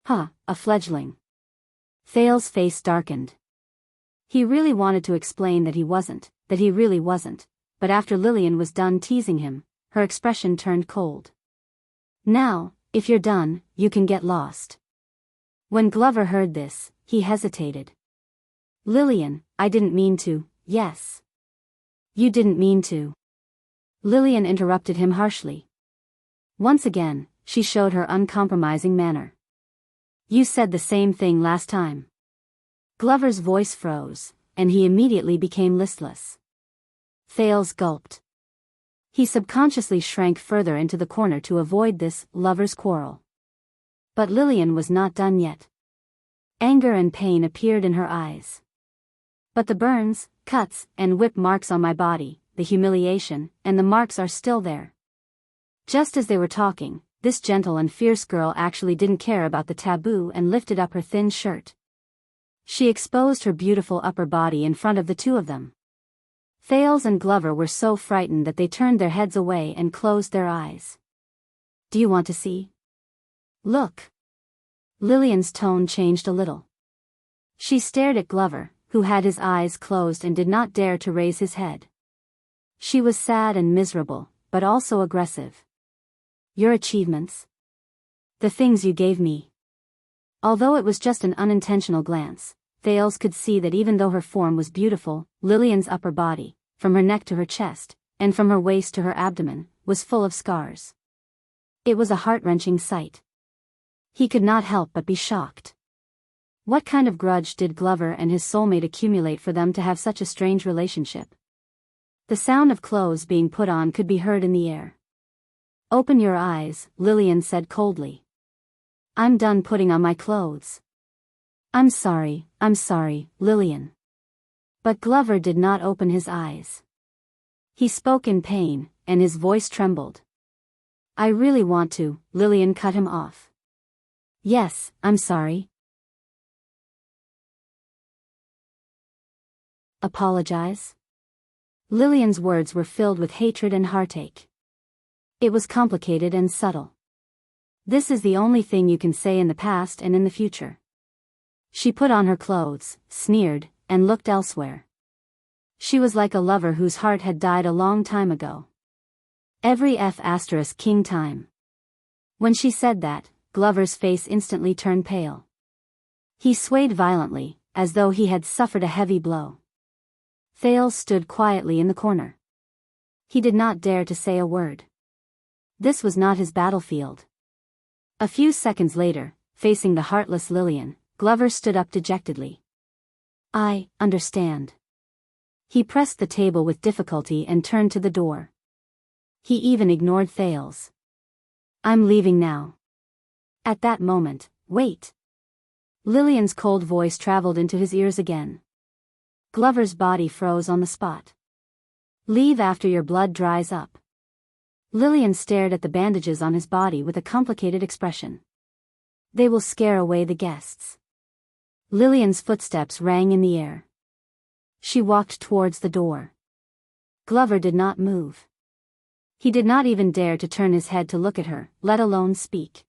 Huh, a fledgling. Thales' face darkened. He really wanted to explain that he really wasn't, but after Lillian was done teasing him, her expression turned cold. Now, if you're done, you can get lost. When Glover heard this, he hesitated. Lillian, I didn't mean to, yes. You didn't mean to. Lillian interrupted him harshly. Once again, she showed her uncompromising manner. You said the same thing last time. Glover's voice froze, and he immediately became listless. Thales gulped. He subconsciously shrank further into the corner to avoid this lovers' quarrel. But Lillian was not done yet. Anger and pain appeared in her eyes. But the burns, cuts, and whip marks on my body, the humiliation, and the marks are still there. Just as they were talking, this gentle and fierce girl actually didn't care about the taboo and lifted up her thin shirt. She exposed her beautiful upper body in front of the two of them. Thales and Glover were so frightened that they turned their heads away and closed their eyes. Do you want to see? Look. Lillian's tone changed a little. She stared at Glover, who had his eyes closed and did not dare to raise his head. She was sad and miserable, but also aggressive. Your achievements? The things you gave me. Although it was just an unintentional glance, Thales could see that even though her form was beautiful, Lillian's upper body, from her neck to her chest, and from her waist to her abdomen, was full of scars. It was a heart-wrenching sight. He could not help but be shocked. What kind of grudge did Glover and his soulmate accumulate for them to have such a strange relationship? The sound of clothes being put on could be heard in the air. Open your eyes, Lillian said coldly. I'm done putting on my clothes. I'm sorry, Lillian. But Glover did not open his eyes. He spoke in pain, and his voice trembled. I really want to, Lillian cut him off. Yes, I'm sorry. Apologize? Lillian's words were filled with hatred and heartache. It was complicated and subtle. This is the only thing you can say in the past and in the future. She put on her clothes, sneered, and looked elsewhere. She was like a lover whose heart had died a long time ago. Every *king time. When she said that, Glover's face instantly turned pale. He swayed violently, as though he had suffered a heavy blow. Thales stood quietly in the corner. He did not dare to say a word. This was not his battlefield. A few seconds later, facing the heartless Lillian, Glover stood up dejectedly. I understand. He pressed the table with difficulty and turned to the door. He even ignored Thales. I'm leaving now. At that moment, wait. Lillian's cold voice traveled into his ears again. Glover's body froze on the spot. Leave after your blood dries up. Lillian stared at the bandages on his body with a complicated expression. They will scare away the guests. Lillian's footsteps rang in the air. She walked towards the door. Glover did not move. He did not even dare to turn his head to look at her, let alone speak.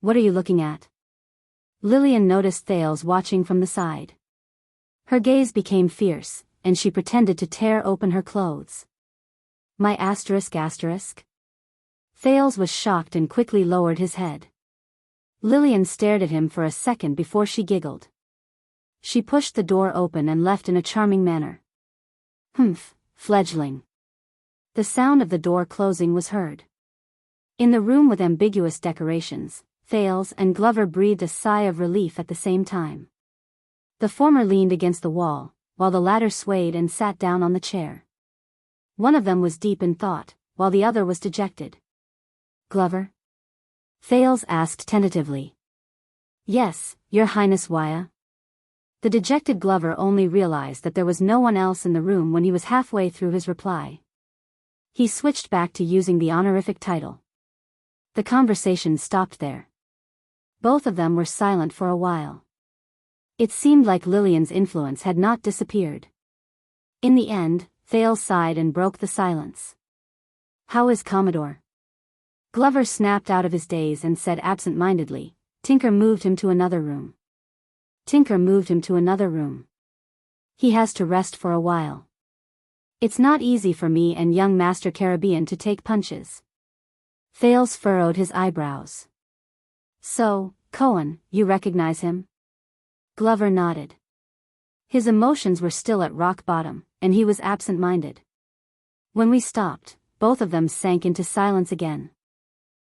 What are you looking at? Lillian noticed Thales watching from the side. Her gaze became fierce, and she pretended to tear open her clothes. My asterisk. Thales was shocked and quickly lowered his head. Lillian stared at him for a second before she giggled. She pushed the door open and left in a charming manner. Humph, fledgling. The sound of the door closing was heard. In the room with ambiguous decorations, Thales and Glover breathed a sigh of relief at the same time. The former leaned against the wall, while the latter swayed and sat down on the chair. One of them was deep in thought, while the other was dejected. Glover? Thales asked tentatively. Yes, Your Highness Wuxia. The dejected Glover only realized that there was no one else in the room when he was halfway through his reply. He switched back to using the honorific title. The conversation stopped there. Both of them were silent for a while. It seemed like Lillian's influence had not disappeared. In the end, Thales sighed and broke the silence. How is Commodore? Glover snapped out of his daze and said absent-mindedly, Tinker moved him to another room. Tinker moved him to another room. He has to rest for a while. It's not easy for me and young Master Caribbean to take punches. Thales furrowed his eyebrows. So, Cohen, you recognize him? Glover nodded. His emotions were still at rock bottom, and he was absent-minded. When we stopped, both of them sank into silence again.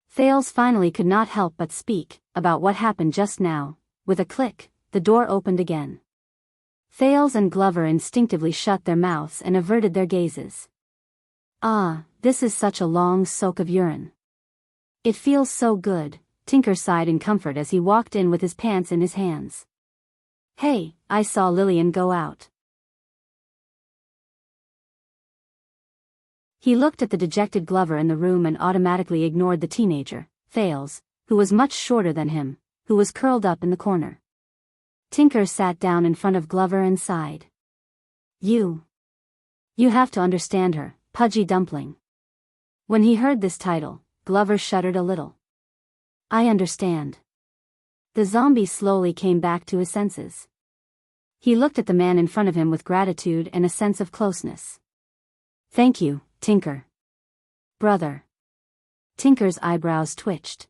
Thales finally could not help but speak about what happened just now. With a click, the door opened again. Thales and Glover instinctively shut their mouths and averted their gazes. Ah, this is such a long soak of urine. It feels so good, Tinker sighed in comfort as he walked in with his pants in his hands. Hey, I saw Lillian go out. He looked at the dejected Glover in the room and automatically ignored the teenager, Thales, who was much shorter than him, who was curled up in the corner. Tinker sat down in front of Glover and sighed. You have to understand her, Pudgy Dumpling. When he heard this title, Glover shuddered a little. I understand. The zombie slowly came back to his senses. He looked at the man in front of him with gratitude and a sense of closeness. Thank you, Tinker. Brother. Tinker's eyebrows twitched.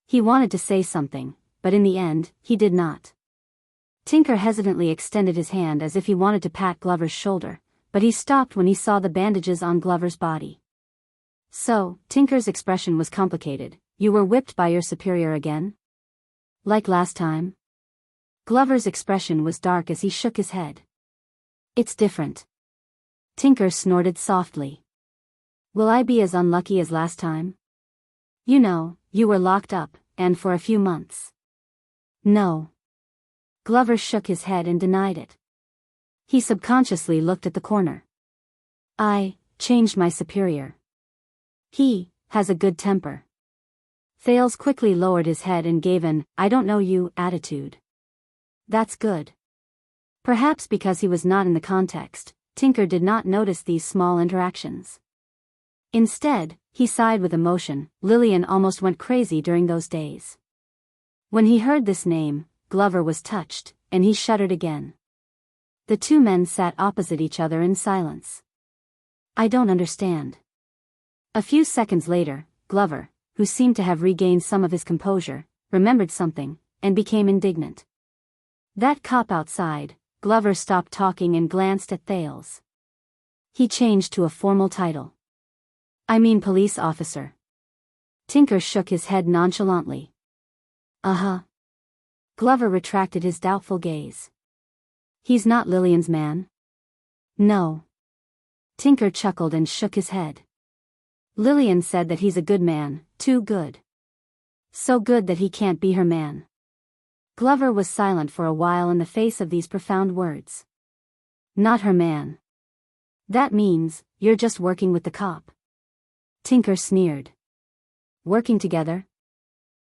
He wanted to say something, but in the end, he did not. Tinker hesitantly extended his hand as if he wanted to pat Glover's shoulder, but he stopped when he saw the bandages on Glover's body. So, Tinker's expression was complicated. You were whipped by your superior again? Like last time? Glover's expression was dark as he shook his head. It's different. Tinker snorted softly. Will I be as unlucky as last time? You know, you were locked up, and for a few months. No. Glover shook his head and denied it. He subconsciously looked at the corner. I changed my superior. He has a good temper. Thales quickly lowered his head and gave an I don't know you attitude. That's good. Perhaps because he was not in the context, Tinker did not notice these small interactions. Instead, he sighed with emotion. Lillian almost went crazy during those days. When he heard this name, Glover was touched, and he shuddered again. The two men sat opposite each other in silence. I don't understand. A few seconds later, Glover, who seemed to have regained some of his composure, remembered something, and became indignant. That cop outside. Glover stopped talking and glanced at Thales. He changed to a formal title. I mean police officer. Tinker shook his head nonchalantly. Uh-huh. Glover retracted his doubtful gaze. He's not Lillian's man? No. Tinker chuckled and shook his head. Lillian said that he's a good man, too good. So good that he can't be her man. Glover was silent for a while in the face of these profound words. Not her man. That means, you're just working with the cop. Tinker sneered. Working together?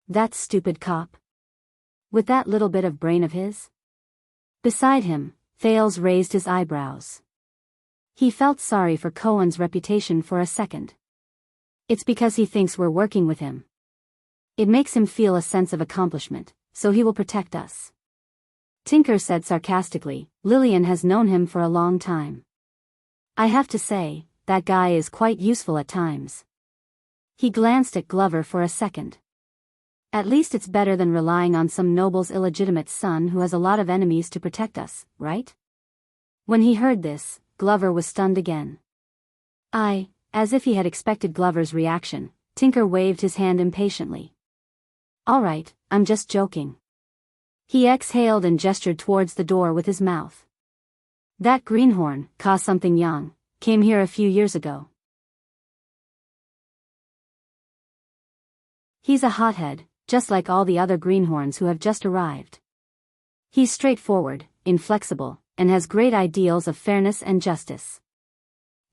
That stupid cop. With that little bit of brain of his? Beside him, Thales raised his eyebrows. He felt sorry for Cohen's reputation for a second. It's because he thinks we're working with him. It makes him feel a sense of accomplishment, so he will protect us. Tinker said sarcastically. Lillian has known him for a long time. I have to say, that guy is quite useful at times. He glanced at Glover for a second. At least it's better than relying on some noble's illegitimate son who has a lot of enemies to protect us, right? When he heard this, Glover was stunned again. As if he had expected Glover's reaction, Tinker waved his hand impatiently. All right, I'm just joking. He exhaled and gestured towards the door with his mouth. That greenhorn, Ka something Yang, came here a few years ago. He's a hothead, just like all the other greenhorns who have just arrived. He's straightforward, inflexible, and has great ideals of fairness and justice.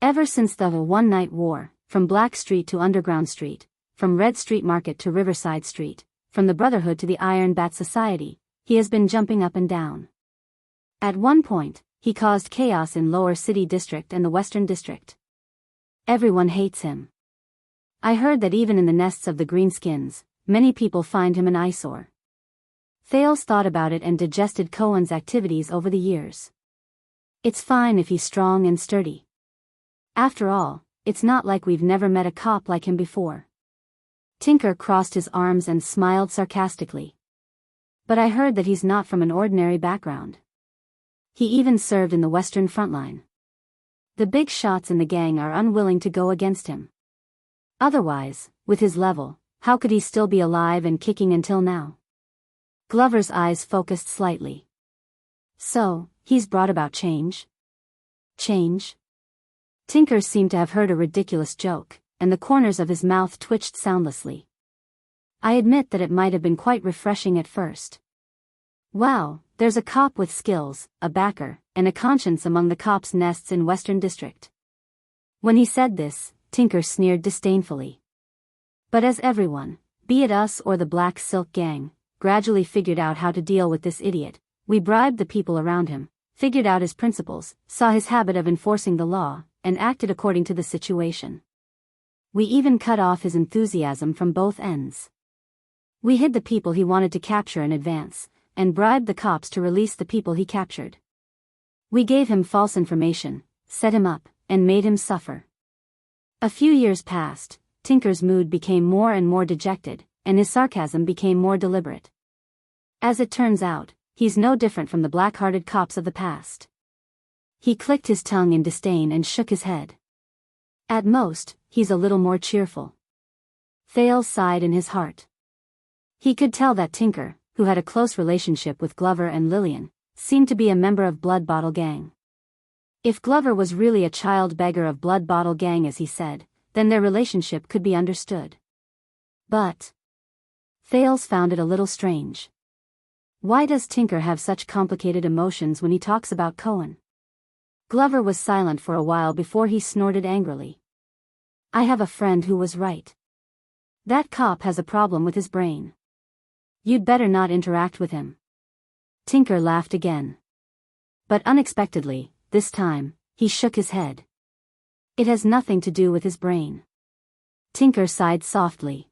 Ever since the one-night war, from Black Street to Underground Street, from Red Street Market to Riverside Street, from the Brotherhood to the Iron Bat Society, he has been jumping up and down. At one point, he caused chaos in Lower City District and the Western District. Everyone hates him. I heard that even in the nests of the Greenskins, many people find him an eyesore. Thales thought about it and digested Cohen's activities over the years. It's fine if he's strong and sturdy. After all, it's not like we've never met a cop like him before. Tinker crossed his arms and smiled sarcastically. But I heard that he's not from an ordinary background. He even served in the Western front line. The big shots in the gang are unwilling to go against him. Otherwise, with his level, how could he still be alive and kicking until now? Glover's eyes focused slightly. So, he's brought about change? Change? Tinker seemed to have heard a ridiculous joke, and the corners of his mouth twitched soundlessly. I admit that it might have been quite refreshing at first. Wow, there's a cop with skills, a backer, and a conscience among the cops' nests in Western District. When he said this, Tinker sneered disdainfully. But as everyone, be it us or the Black Silk Gang, gradually figured out how to deal with this idiot, we bribed the people around him, figured out his principles, saw his habit of enforcing the law, and acted according to the situation. We even cut off his enthusiasm from both ends. We hid the people he wanted to capture in advance, and bribed the cops to release the people he captured. We gave him false information, set him up, and made him suffer. A few years passed, Tinker's mood became more and more dejected, and his sarcasm became more deliberate. As it turns out, he's no different from the black-hearted cops of the past. He clicked his tongue in disdain and shook his head. At most, he's a little more cheerful. Thales sighed in his heart. He could tell that Tinker, who had a close relationship with Glover and Lillian, seemed to be a member of Blood Bottle Gang. If Glover was really a child beggar of Blood Bottle Gang as he said, then their relationship could be understood. But Thales found it a little strange. Why does Tinker have such complicated emotions when he talks about Cohen? Glover was silent for a while before he snorted angrily. I have a friend who was right. That cop has a problem with his brain. You'd better not interact with him. Tinker laughed again. But unexpectedly, this time, he shook his head. It has nothing to do with his brain. Tinker sighed softly.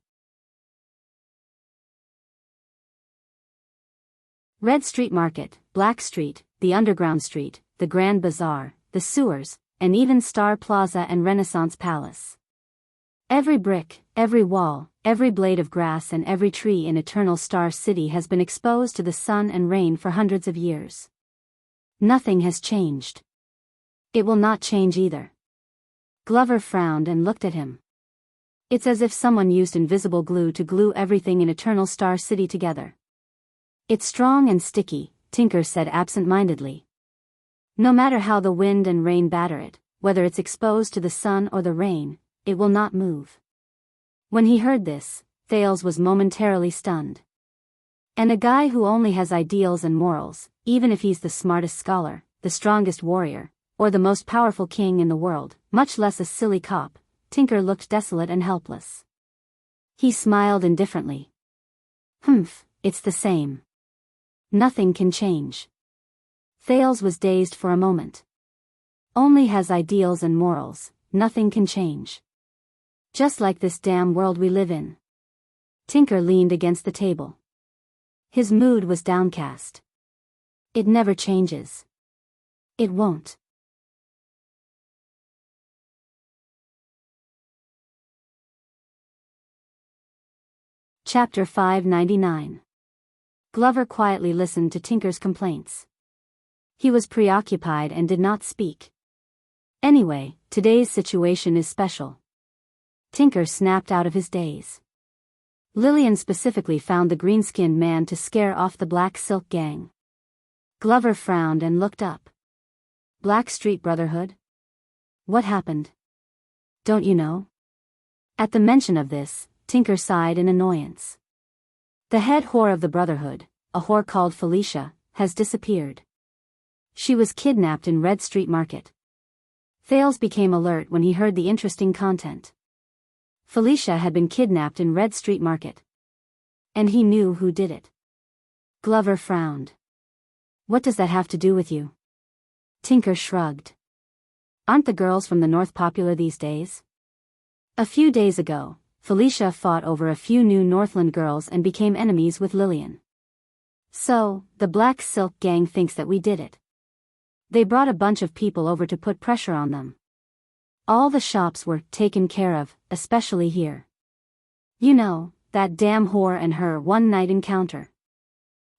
Red Street Market, Black Street, the Underground Street, the Grand Bazaar, the sewers, and even Star Plaza and Renaissance Palace. Every brick, every wall, every blade of grass and every tree in Eternal Star City has been exposed to the sun and rain for hundreds of years. Nothing has changed. It will not change either. Glover frowned and looked at him. It's as if someone used invisible glue to glue everything in Eternal Star City together. It's strong and sticky, Tinker said absent-mindedly. No matter how the wind and rain batter it, whether it's exposed to the sun or the rain, it will not move. When he heard this, Thales was momentarily stunned. And a guy who only has ideals and morals, even if he's the smartest scholar, the strongest warrior, or the most powerful king in the world, much less a silly cop, Tinker looked desolate and helpless. He smiled indifferently. It's the same. Nothing can change. Thales was dazed for a moment. Only has ideals and morals, nothing can change. Just like this damn world we live in. Tinker leaned against the table. His mood was downcast. It never changes. It won't. Chapter 599. Glover quietly listened to Tinker's complaints. He was preoccupied and did not speak. Anyway, today's situation is special. Tinker snapped out of his daze. Lillian specifically found the green-skinned man to scare off the Black Silk Gang. Glover frowned and looked up. Black Street Brotherhood? What happened? Don't you know? At the mention of this, Tinker sighed in annoyance. The head whore of the Brotherhood, a whore called Felicia, has disappeared. She was kidnapped in Red Street Market. Thales became alert when he heard the interesting content. Felicia had been kidnapped in Red Street Market. And he knew who did it. Glover frowned. What does that have to do with you? Tinker shrugged. Aren't the girls from the North popular these days? A few days ago, Felicia fought over a few new Northland girls and became enemies with Lillian. So, the Black Silk Gang thinks that we did it. They brought a bunch of people over to put pressure on them. All the shops were taken care of, especially here. You know, that damn whore and her one-night encounter.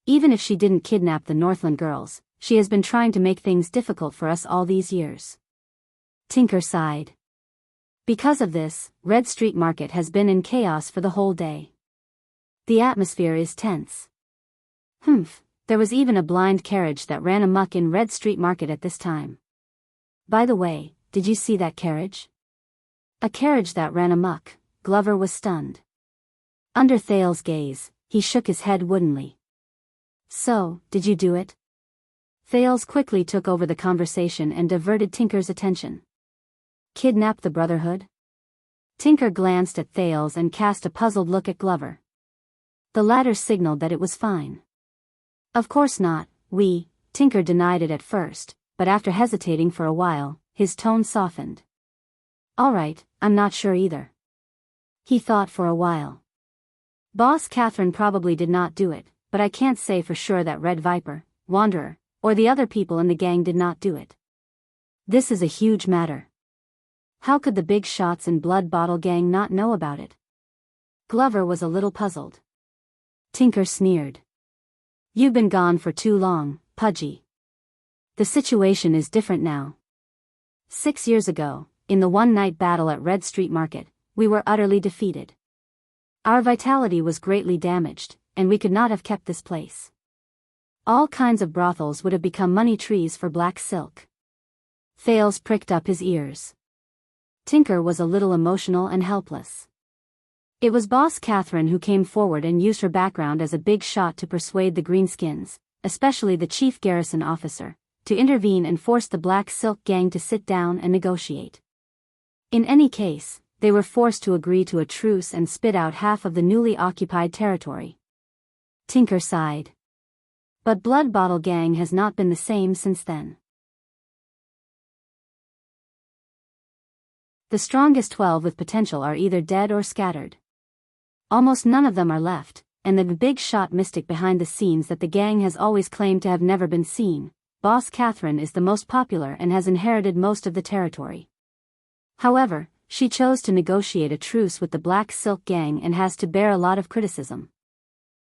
Even if she didn't kidnap the Northland girls, she has been trying to make things difficult for us all these years. Tinker sighed. Because of this, Red Street Market has been in chaos for the whole day. The atmosphere is tense. There was even a blind carriage that ran amok in Red Street Market at this time. By the way, did you see that carriage? A carriage that ran amok. Glover was stunned. Under Thales' gaze, he shook his head woodenly. So, did you do it? Thales quickly took over the conversation and diverted Tinker's attention. Kidnap the Brotherhood? Tinker glanced at Thales and cast a puzzled look at Glover. The latter signaled that it was fine. Of course not, Tinker denied it at first, but after hesitating for a while, his tone softened. All right, I'm not sure either. He thought for a while. Boss Catherine probably did not do it, but I can't say for sure that Red Viper, Wanderer, or the other people in the gang did not do it. This is a huge matter. How could the Big Shots and Blood Bottle Gang not know about it? Glover was a little puzzled. Tinker sneered. You've been gone for too long, Pudgy. The situation is different now. 6 years ago, in the one-night battle at Red Street Market, we were utterly defeated. Our vitality was greatly damaged, and we could not have kept this place. All kinds of brothels would have become money trees for Black Silk. Thales pricked up his ears. Tinker was a little emotional and helpless. It was Boss Catherine who came forward and used her background as a big shot to persuade the Greenskins, especially the chief garrison officer, to intervene and force the Black Silk Gang to sit down and negotiate. In any case, they were forced to agree to a truce and spit out half of the newly occupied territory. Tinker sighed. But Blood Bottle Gang has not been the same since then. The strongest 12 with potential are either dead or scattered. Almost none of them are left, and the big shot mystic behind the scenes that the gang has always claimed to have never been seen, Boss Catherine, is the most popular and has inherited most of the territory. However, she chose to negotiate a truce with the Black Silk Gang and has to bear a lot of criticism.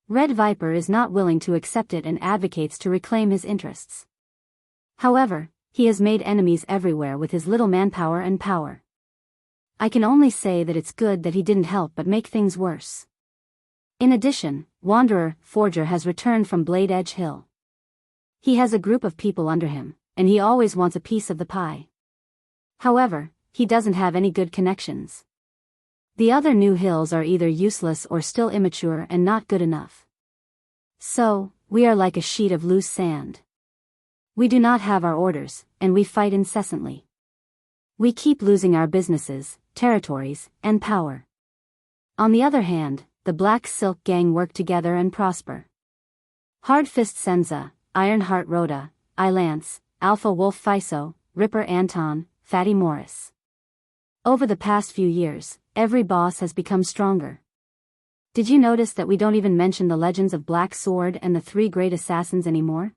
Red Viper is not willing to accept it and advocates to reclaim his interests. However, he has made enemies everywhere with his little manpower and power. I can only say that it's good that he didn't help but make things worse. In addition, Wanderer, Forger has returned from Blade Edge Hill. He has a group of people under him, and he always wants a piece of the pie. However, he doesn't have any good connections. The other new hills are either useless or still immature and not good enough. So, we are like a sheet of loose sand. We do not have our orders, and we fight incessantly. We keep losing our businesses, territories, and power. On the other hand, the Black Silk Gang work together and prosper. Hard Fist Senza, Ironheart Rhoda, Lance, Alpha Wolf Fiso, Ripper Anton, Fatty Morris. Over the past few years, every boss has become stronger. Did you notice that we don't even mention the legends of Black Sword and the three great assassins anymore?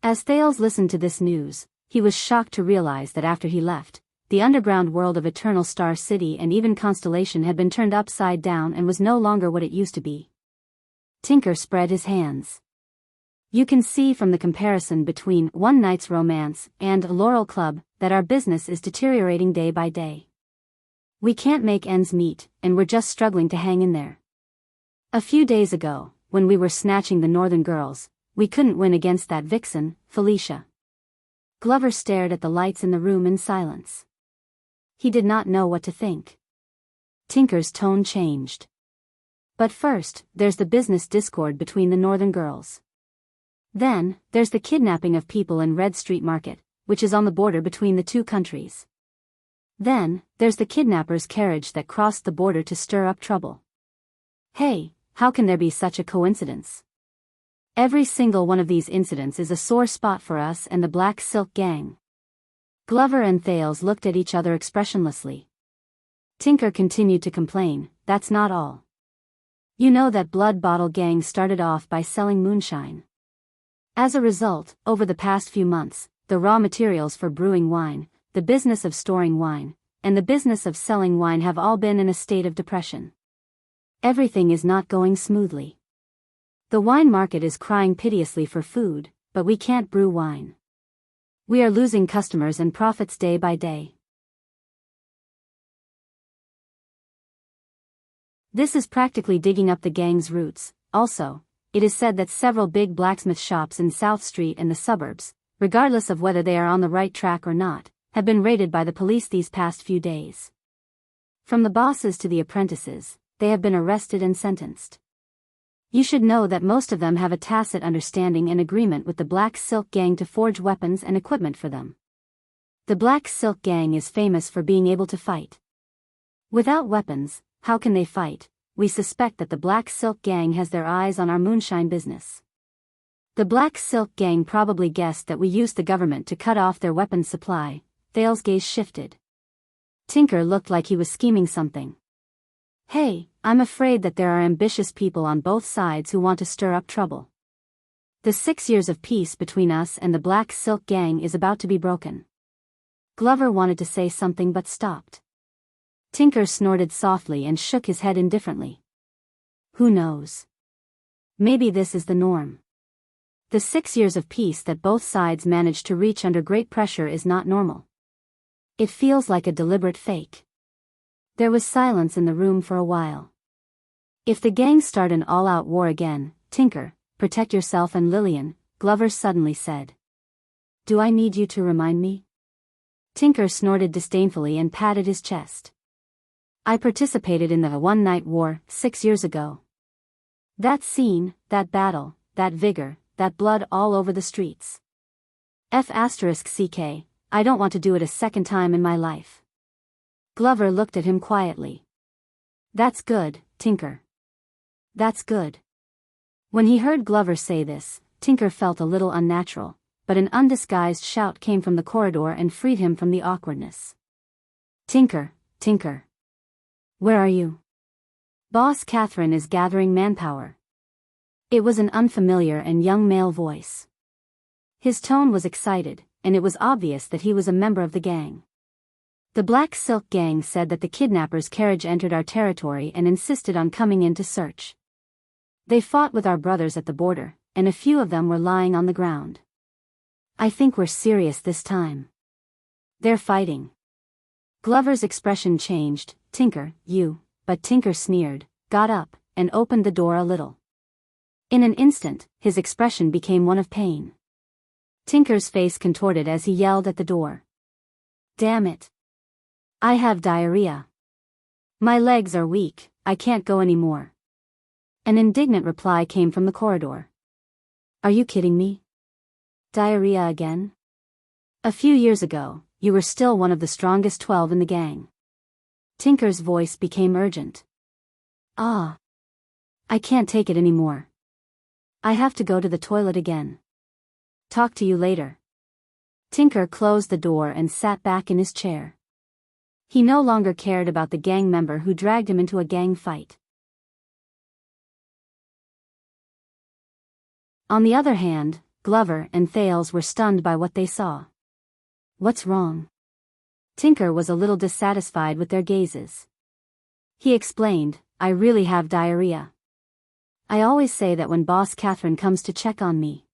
As Thales listened to this news, he was shocked to realize that after he left, the underground world of Eternal Star City and even Constellation had been turned upside down and was no longer what it used to be. Tinker spread his hands. You can see from the comparison between One Night's Romance and Laurel Club that our business is deteriorating day by day. We can't make ends meet, and we're just struggling to hang in there. A few days ago, when we were snatching the Northern girls, we couldn't win against that vixen, Felicia. Glover stared at the lights in the room in silence. He did not know what to think. Tinker's tone changed. But first, there's the business discord between the Northern girls. Then, there's the kidnapping of people in Red Street Market, which is on the border between the two countries. Then, there's the kidnapper's carriage that crossed the border to stir up trouble. Hey, how can there be such a coincidence? Every single one of these incidents is a sore spot for us and the Black Silk Gang. Glover and Thales looked at each other expressionlessly. Tinker continued to complain, that's not all. You know that Blood Bottle Gang started off by selling moonshine. As a result, over the past few months, the raw materials for brewing wine, the business of storing wine, and the business of selling wine have all been in a state of depression. Everything is not going smoothly. The wine market is crying piteously for food, but we can't brew wine. We are losing customers and profits day by day. This is practically digging up the gang's roots. Also, it is said that several big blacksmith shops in South Street and the suburbs, regardless of whether they are on the right track or not, have been raided by the police these past few days. From the bosses to the apprentices, they have been arrested and sentenced. You should know that most of them have a tacit understanding and agreement with the Black Silk Gang to forge weapons and equipment for them. The Black Silk Gang is famous for being able to fight. Without weapons, how can they fight? We suspect that the Black Silk Gang has their eyes on our moonshine business. The Black Silk Gang probably guessed that we used the government to cut off their weapons supply. Thales' gaze shifted. Tinker looked like he was scheming something. Hey, I'm afraid that there are ambitious people on both sides who want to stir up trouble. The 6 years of peace between us and the Black Silk Gang is about to be broken. Glover wanted to say something but stopped. Tinker snorted softly and shook his head indifferently. Who knows? Maybe this is the norm. The 6 years of peace that both sides managed to reach under great pressure is not normal. It feels like a deliberate fake. There was silence in the room for a while. If the gang start an all-out war again, Tinker, protect yourself and Lillian, Glover suddenly said. Do I need you to remind me? Tinker snorted disdainfully and patted his chest. I participated in the one-night war 6 years ago. That scene, that battle, that vigor, that blood all over the streets. F***CK, I don't want to do it a second time in my life. Glover looked at him quietly. That's good, Tinker. That's good. When he heard Glover say this, Tinker felt a little unnatural, but an undisguised shout came from the corridor and freed him from the awkwardness. Tinker, Tinker. Where are you? Boss Catherine is gathering manpower. It was an unfamiliar and young male voice. His tone was excited, and it was obvious that he was a member of the gang. The Black Silk Gang said that the kidnapper's carriage entered our territory and insisted on coming in to search. They fought with our brothers at the border, and a few of them were lying on the ground. I think we're serious this time. They're fighting. Glover's expression changed. Tinker, you, but Tinker sneered, got up, and opened the door a little. In an instant, his expression became one of pain. Tinker's face contorted as he yelled at the door. Damn it. I have diarrhea. My legs are weak, I can't go anymore. An indignant reply came from the corridor. Are you kidding me? Diarrhea again? A few years ago, you were still one of the strongest 12 in the gang. Tinker's voice became urgent. I can't take it anymore. I have to go to the toilet again. Talk to you later. Tinker closed the door and sat back in his chair. He no longer cared about the gang member who dragged him into a gang fight. On the other hand, Glover and Thales were stunned by what they saw. What's wrong? Tinker was a little dissatisfied with their gazes. He explained, I really have diarrhea. I always say that when Boss Catherine comes to check on me.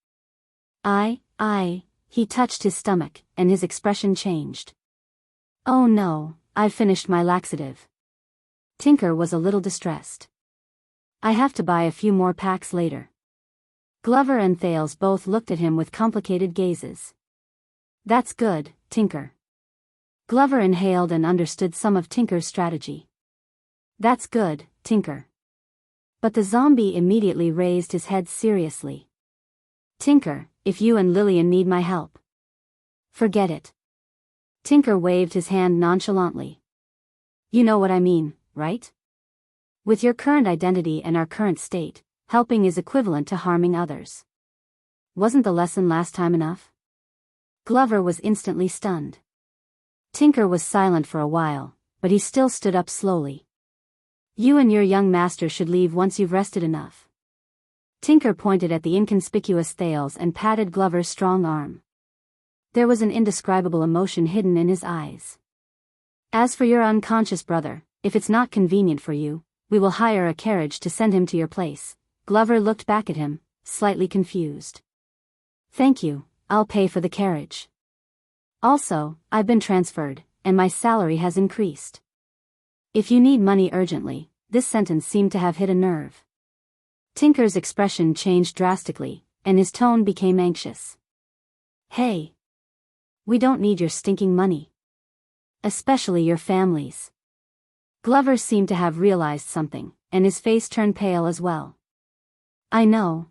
He touched his stomach, and his expression changed. Oh no, I've finished my laxative. Tinker was a little distressed. I have to buy a few more packs later. Glover and Thales both looked at him with complicated gazes. That's good, Tinker. Glover inhaled and understood some of Tinker's strategy. That's good, Tinker. But the zombie immediately raised his head seriously. Tinker, if you and Lillian need my help. Forget it. Tinker waved his hand nonchalantly. You know what I mean, right? With your current identity and our current state, helping is equivalent to harming others. Wasn't the lesson last time enough? Glover was instantly stunned. Tinker was silent for a while, but he still stood up slowly. You and your young master should leave once you've rested enough. Tinker pointed at the inconspicuous Thales and patted Glover's strong arm. There was an indescribable emotion hidden in his eyes. As for your unconscious brother, if it's not convenient for you, we will hire a carriage to send him to your place. Glover looked back at him, slightly confused. Thank you, I'll pay for the carriage. Also, I've been transferred, and my salary has increased. If you need money urgently, this sentence seemed to have hit a nerve. Tinker's expression changed drastically, and his tone became anxious. Hey! We don't need your stinking money. Especially your family's. Glover seemed to have realized something, and his face turned pale as well. I know.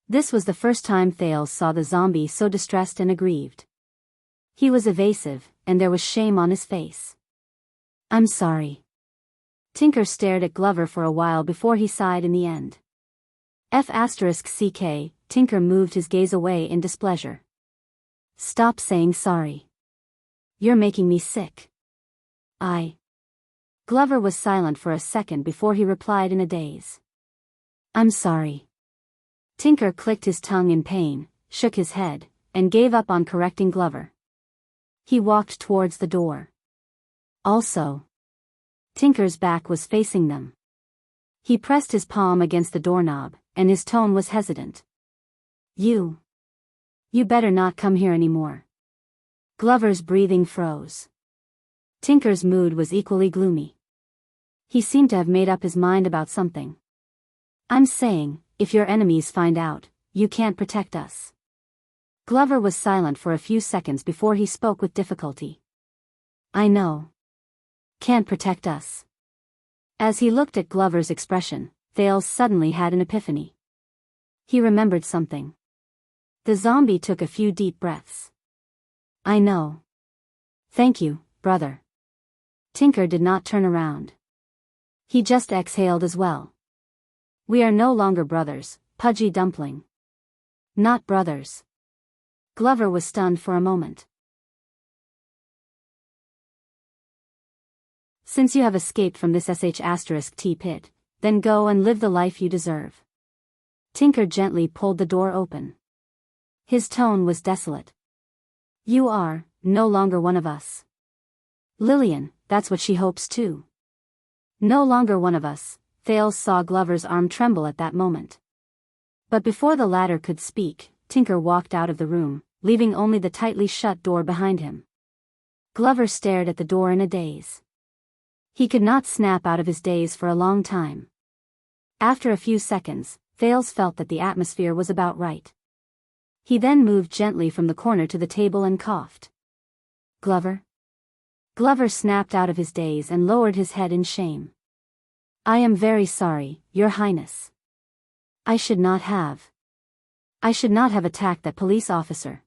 This was the first time Thales saw the zombie so distressed and aggrieved. He was evasive, and there was shame on his face. I'm sorry. Tinker stared at Glover for a while before he sighed in the end. F***ck, Tinker moved his gaze away in displeasure. Stop saying sorry. You're making me sick. Glover was silent for a second before he replied in a daze. I'm sorry. Tinker clicked his tongue in pain, shook his head, and gave up on correcting Glover. He walked towards the door. Also, Tinker's back was facing them. He pressed his palm against the doorknob, and his tone was hesitant. You better not come here anymore. Glover's breathing froze. Tinker's mood was equally gloomy. He seemed to have made up his mind about something. I'm saying, if your enemies find out, you can't protect us. Glover was silent for a few seconds before he spoke with difficulty. I know. Can't protect us. As he looked at Glover's expression, Thales suddenly had an epiphany. He remembered something. The zombie took a few deep breaths. I know. Thank you, brother. Tinker did not turn around. He just exhaled as well. We are no longer brothers, Pudgy Dumpling. Not brothers. Glover was stunned for a moment. Since you have escaped from this **T pit, then go and live the life you deserve. Tinker gently pulled the door open. His tone was desolate. You are no longer one of us. Lillian, that's what she hopes too. No longer one of us. Thales saw Glover's arm tremble at that moment. But before the latter could speak, Tinker walked out of the room, leaving only the tightly shut door behind him. Glover stared at the door in a daze. He could not snap out of his daze for a long time. After a few seconds, Thales felt that the atmosphere was about right. He then moved gently from the corner to the table and coughed. Glover? Glover snapped out of his daze and lowered his head in shame. I am very sorry, Your Highness. I should not have attacked that police officer.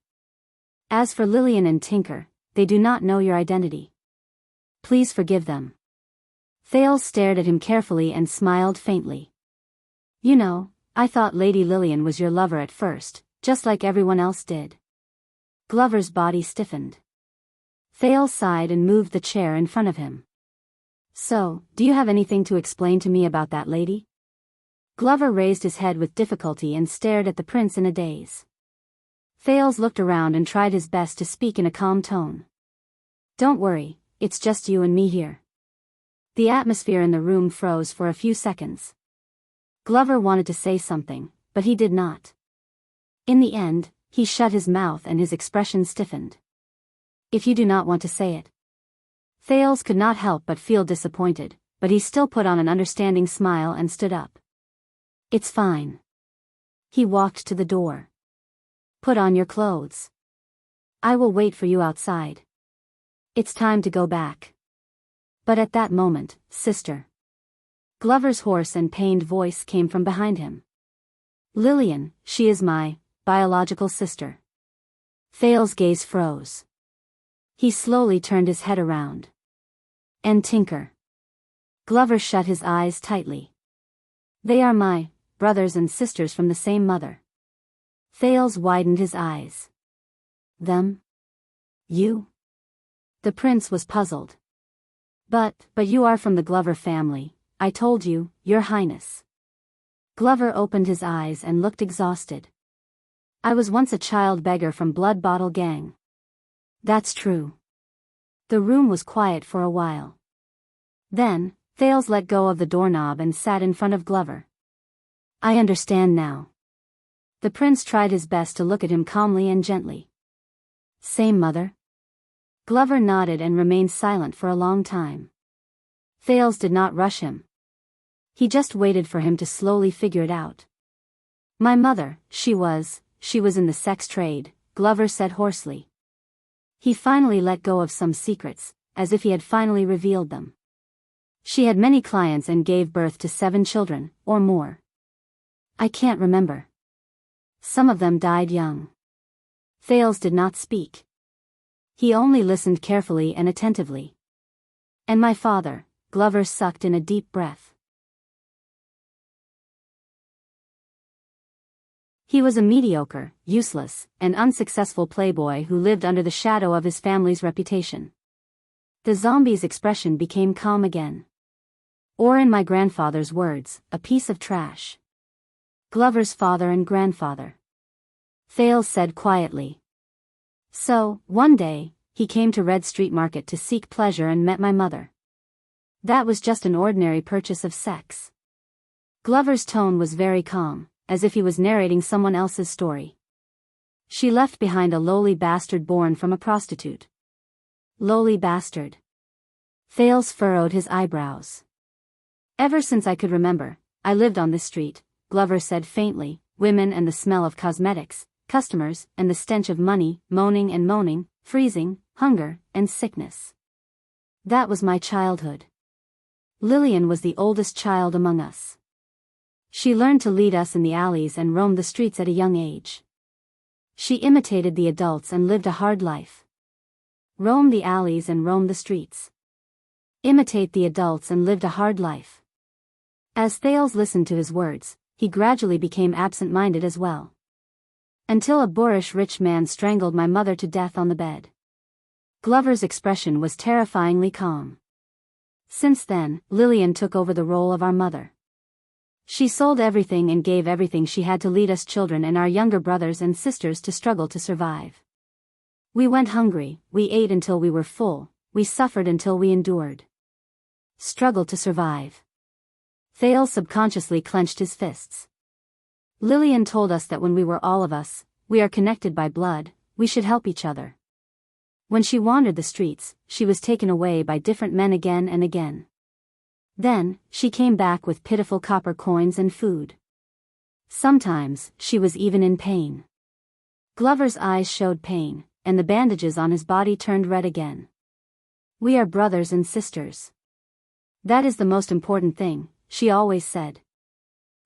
As for Lillian and Tinker, they do not know your identity. Please forgive them. Thales stared at him carefully and smiled faintly. You know, I thought Lady Lillian was your lover at first, just like everyone else did. Glover's body stiffened. Thales sighed and moved the chair in front of him. So, do you have anything to explain to me about that lady? Glover raised his head with difficulty and stared at the prince in a daze. Thales looked around and tried his best to speak in a calm tone. Don't worry, it's just you and me here. The atmosphere in the room froze for a few seconds. Glover wanted to say something, but he did not. In the end, he shut his mouth and his expression stiffened. If you do not want to say it. Thales could not help but feel disappointed, but he still put on an understanding smile and stood up. It's fine. He walked to the door. Put on your clothes. I will wait for you outside. It's time to go back. But at that moment, sister. Glover's hoarse and pained voice came from behind him. Lillian, she is my biological sister. Thales' gaze froze. He slowly turned his head around. And Tinker. Glover shut his eyes tightly. They are my brothers and sisters from the same mother. Thales widened his eyes. Them? You? The prince was puzzled. But you are from the Glover family, I told you, your highness. Glover opened his eyes and looked exhausted. I was once a child beggar from Blood Bottle Gang. That's true. The room was quiet for a while. Then, Thales let go of the doorknob and sat in front of Glover. I understand now. The prince tried his best to look at him calmly and gently. Same mother? Glover nodded and remained silent for a long time. Thales did not rush him. He just waited for him to slowly figure it out. My mother, she was in the sex trade, Glover said hoarsely. He finally let go of some secrets, as if he had finally revealed them. She had many clients and gave birth to 7 children, or more. I can't remember. Some of them died young. Thales did not speak. He only listened carefully and attentively. And my father, Glover sucked in a deep breath. He was a mediocre, useless, and unsuccessful playboy who lived under the shadow of his family's reputation. The zombie's expression became calm again. Or in my grandfather's words, a piece of trash. Glover's father and grandfather. Thales said quietly. So, one day, he came to Red Street Market to seek pleasure and met my mother. That was just an ordinary purchase of sex. Glover's tone was very calm, as if he was narrating someone else's story. She left behind a lowly bastard born from a prostitute. Lowly bastard. Thales furrowed his eyebrows. Ever since I could remember, I lived on this street, Glover said faintly, women and the smell of cosmetics, customers and the stench of money, moaning and moaning, freezing, hunger, and sickness. That was my childhood. Lillian was the oldest child among us. She learned to lead us in the alleys and roam the streets at a young age. She imitated the adults and lived a hard life. Roam the alleys and roam the streets. Imitate the adults and lived a hard life. As Thales listened to his words, he gradually became absent-minded as well. Until a boorish rich man strangled my mother to death on the bed. Glover's expression was terrifyingly calm. Since then, Lillian took over the role of our mother. She sold everything and gave everything she had to lead us children and our younger brothers and sisters to struggle to survive. We went hungry, we ate until we were full, we suffered until we endured. Struggle to survive. Thales subconsciously clenched his fists. Lillian told us that when we were all of us, we are connected by blood, we should help each other. When she wandered the streets, she was taken away by different men again and again. Then, she came back with pitiful copper coins and food. Sometimes, she was even in pain. Glover's eyes showed pain, and the bandages on his body turned red again. We are brothers and sisters. That is the most important thing, she always said.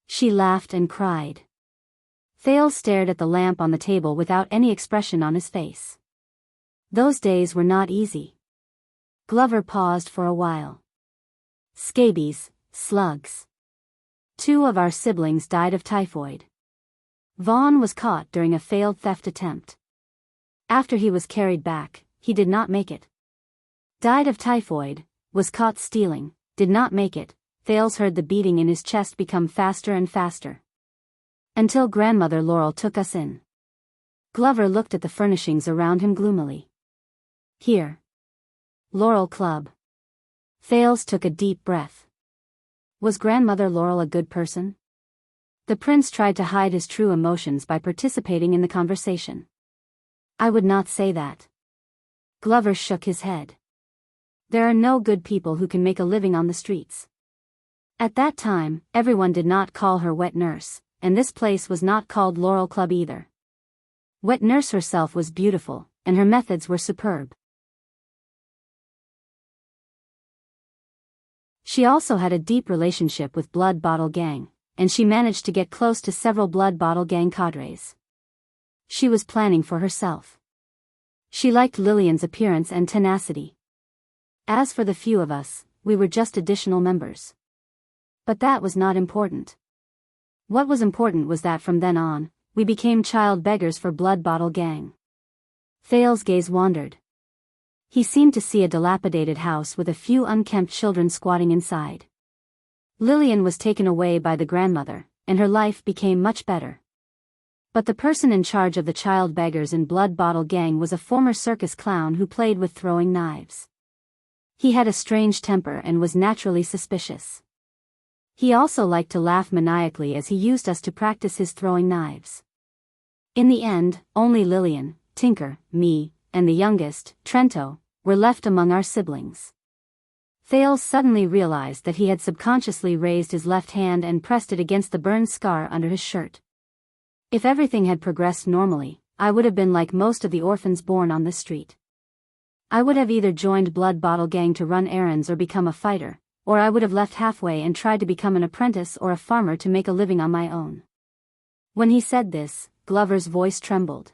She laughed and cried. Thales stared at the lamp on the table without any expression on his face. Those days were not easy. Glover paused for a while. Scabies, slugs. 2 of our siblings died of typhoid. Vaughn was caught during a failed theft attempt. After he was carried back, he did not make it. Died of typhoid, was caught stealing, did not make it. Thales heard the beating in his chest become faster and faster. Until grandmother Laurel took us in. Glover looked at the furnishings around him gloomily. Here. Laurel Club. Thales took a deep breath. Was grandmother Laurel a good person? The prince tried to hide his true emotions by participating in the conversation. I would not say that. Glover shook his head. There are no good people who can make a living on the streets. At that time, everyone did not call her wet nurse, and this place was not called Laurel Club either. Wet nurse herself was beautiful, and her methods were superb. She also had a deep relationship with Blood Bottle Gang, and she managed to get close to several Blood Bottle Gang cadres. She was planning for herself. She liked Lillian's appearance and tenacity. As for the few of us, we were just additional members. But that was not important. What was important was that from then on, we became child beggars for Blood Bottle Gang. Thales' gaze wandered. He seemed to see a dilapidated house with a few unkempt children squatting inside. Lillian was taken away by the grandmother, and her life became much better. But the person in charge of the child beggars in Blood Bottle Gang was a former circus clown who played with throwing knives. He had a strange temper and was naturally suspicious. He also liked to laugh maniacally as he used us to practice his throwing knives. In the end, only Lillian, Tinker, me, and the youngest, Trento, were left among our siblings. Thales suddenly realized that he had subconsciously raised his left hand and pressed it against the burned scar under his shirt. If everything had progressed normally, I would have been like most of the orphans born on this street. I would have either joined Blood Bottle Gang to run errands or become a fighter, or I would have left halfway and tried to become an apprentice or a farmer to make a living on my own. When he said this, Glover's voice trembled.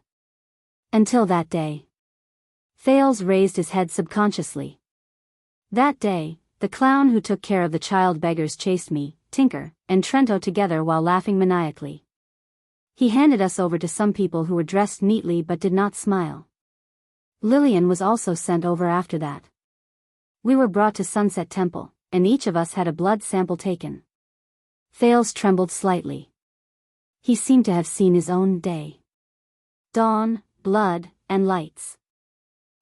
Until that day. Thales raised his head subconsciously. That day, the clown who took care of the child beggars chased me, Tinker, and Trento together while laughing maniacally. He handed us over to some people who were dressed neatly but did not smile. Lillian was also sent over after that. We were brought to Sunset Temple, and each of us had a blood sample taken. Thales trembled slightly. He seemed to have seen his own day. Dawn, blood, and lights.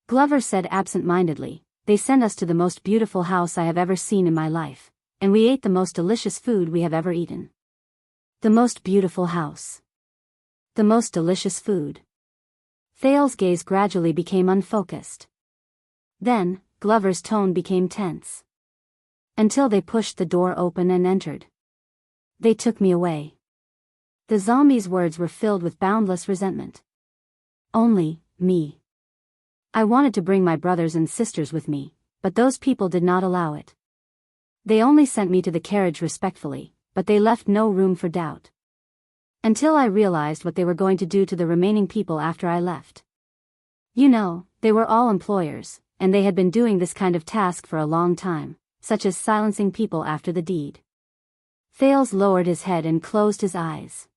Glover said absent-mindedly, "They sent us to the most beautiful house I have ever seen in my life, and we ate the most delicious food we have ever eaten." The most beautiful house. The most delicious food. Thales' gaze gradually became unfocused. Then, Glover's tone became tense. Until they pushed the door open and entered. They took me away. The zombie's words were filled with boundless resentment. Only, me. I wanted to bring my brothers and sisters with me, but those people did not allow it. They only sent me to the carriage respectfully, but they left no room for doubt. Until I realized what they were going to do to the remaining people after I left. You know, they were all employers, and they had been doing this kind of task for a long time, such as silencing people after the deed. Thales lowered his head and closed his eyes.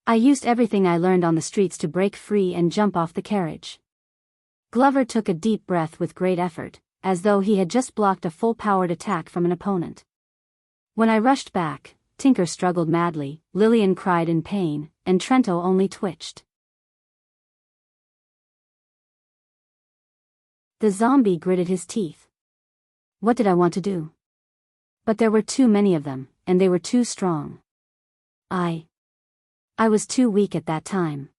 I used everything I learned on the streets to break free and jump off the carriage. Glover took a deep breath with great effort, as though he had just blocked a full-powered attack from an opponent. When I rushed back, Tinker struggled madly, Lillian cried in pain, and Trento only twitched. The zombie gritted his teeth. What did I want to do? But there were too many of them, and they were too strong. I was too weak at that time.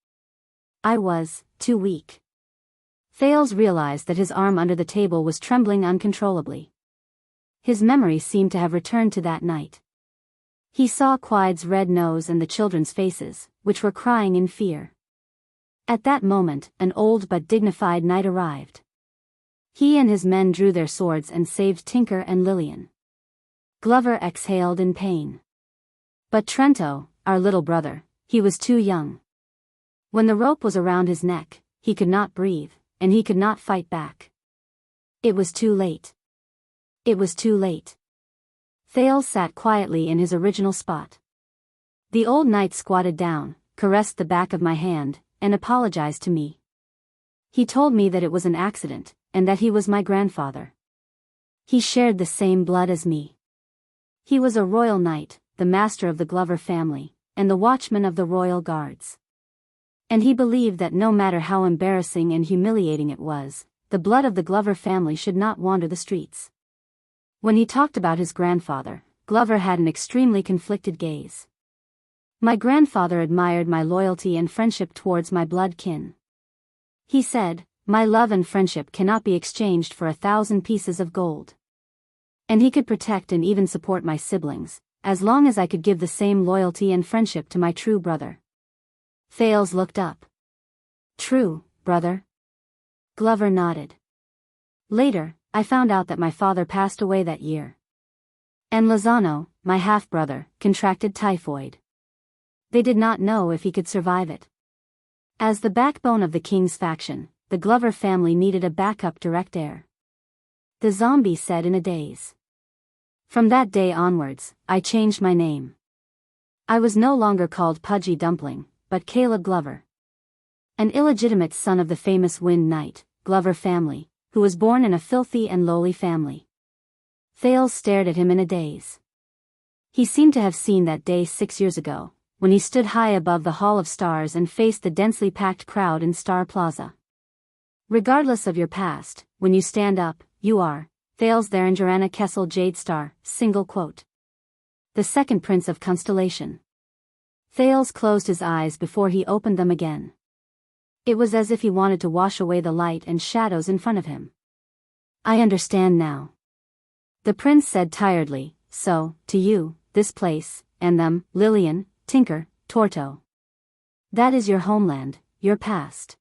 I was too weak. Thales realized that his arm under the table was trembling uncontrollably. His memory seemed to have returned to that night. He saw Quide's red nose and the children's faces, which were crying in fear. At that moment, an old but dignified knight arrived. He and his men drew their swords and saved Tinker and Lillian. Glover exhaled in pain. But Trento, our little brother, he was too young. When the rope was around his neck, he could not breathe, and he could not fight back. It was too late. It was too late. Thales sat quietly in his original spot. The old knight squatted down, caressed the back of my hand, and apologized to me. He told me that it was an accident, and that he was my grandfather. He shared the same blood as me. He was a royal knight, the master of the Glover family, and the watchman of the royal guards. And he believed that no matter how embarrassing and humiliating it was, the blood of the Glover family should not wander the streets. When he talked about his grandfather, Glover had an extremely conflicted gaze. My grandfather admired my loyalty and friendship towards my blood kin. He said, "My love and friendship cannot be exchanged for 1,000 pieces of gold." And he could protect and even support my siblings, as long as I could give the same loyalty and friendship to my true brother. Thales looked up. "True, brother?" Glover nodded. Later, I found out that my father passed away that year. And Lozano, my half-brother, contracted typhoid. They did not know if he could survive it. As the backbone of the king's faction, the Glover family needed a backup direct heir. The zombie said in a daze. From that day onwards, I changed my name. I was no longer called Pudgy Dumpling, but Caleb Glover. An illegitimate son of the famous Wind Knight, Glover family, who was born in a filthy and lowly family. Thales stared at him in a daze. He seemed to have seen that day 6 years ago, when he stood high above the Hall of Stars and faced the densely packed crowd in Star Plaza. Regardless of your past, when you stand up, you are, Thales there in Joanna Kessel Jade Star, single quote. The second prince of Constellation. Thales closed his eyes before he opened them again. It was as if he wanted to wash away the light and shadows in front of him. I understand now. The prince said tiredly, so, to you, this place, and them, Lillian, Tinker, Torto. That is your homeland, your past.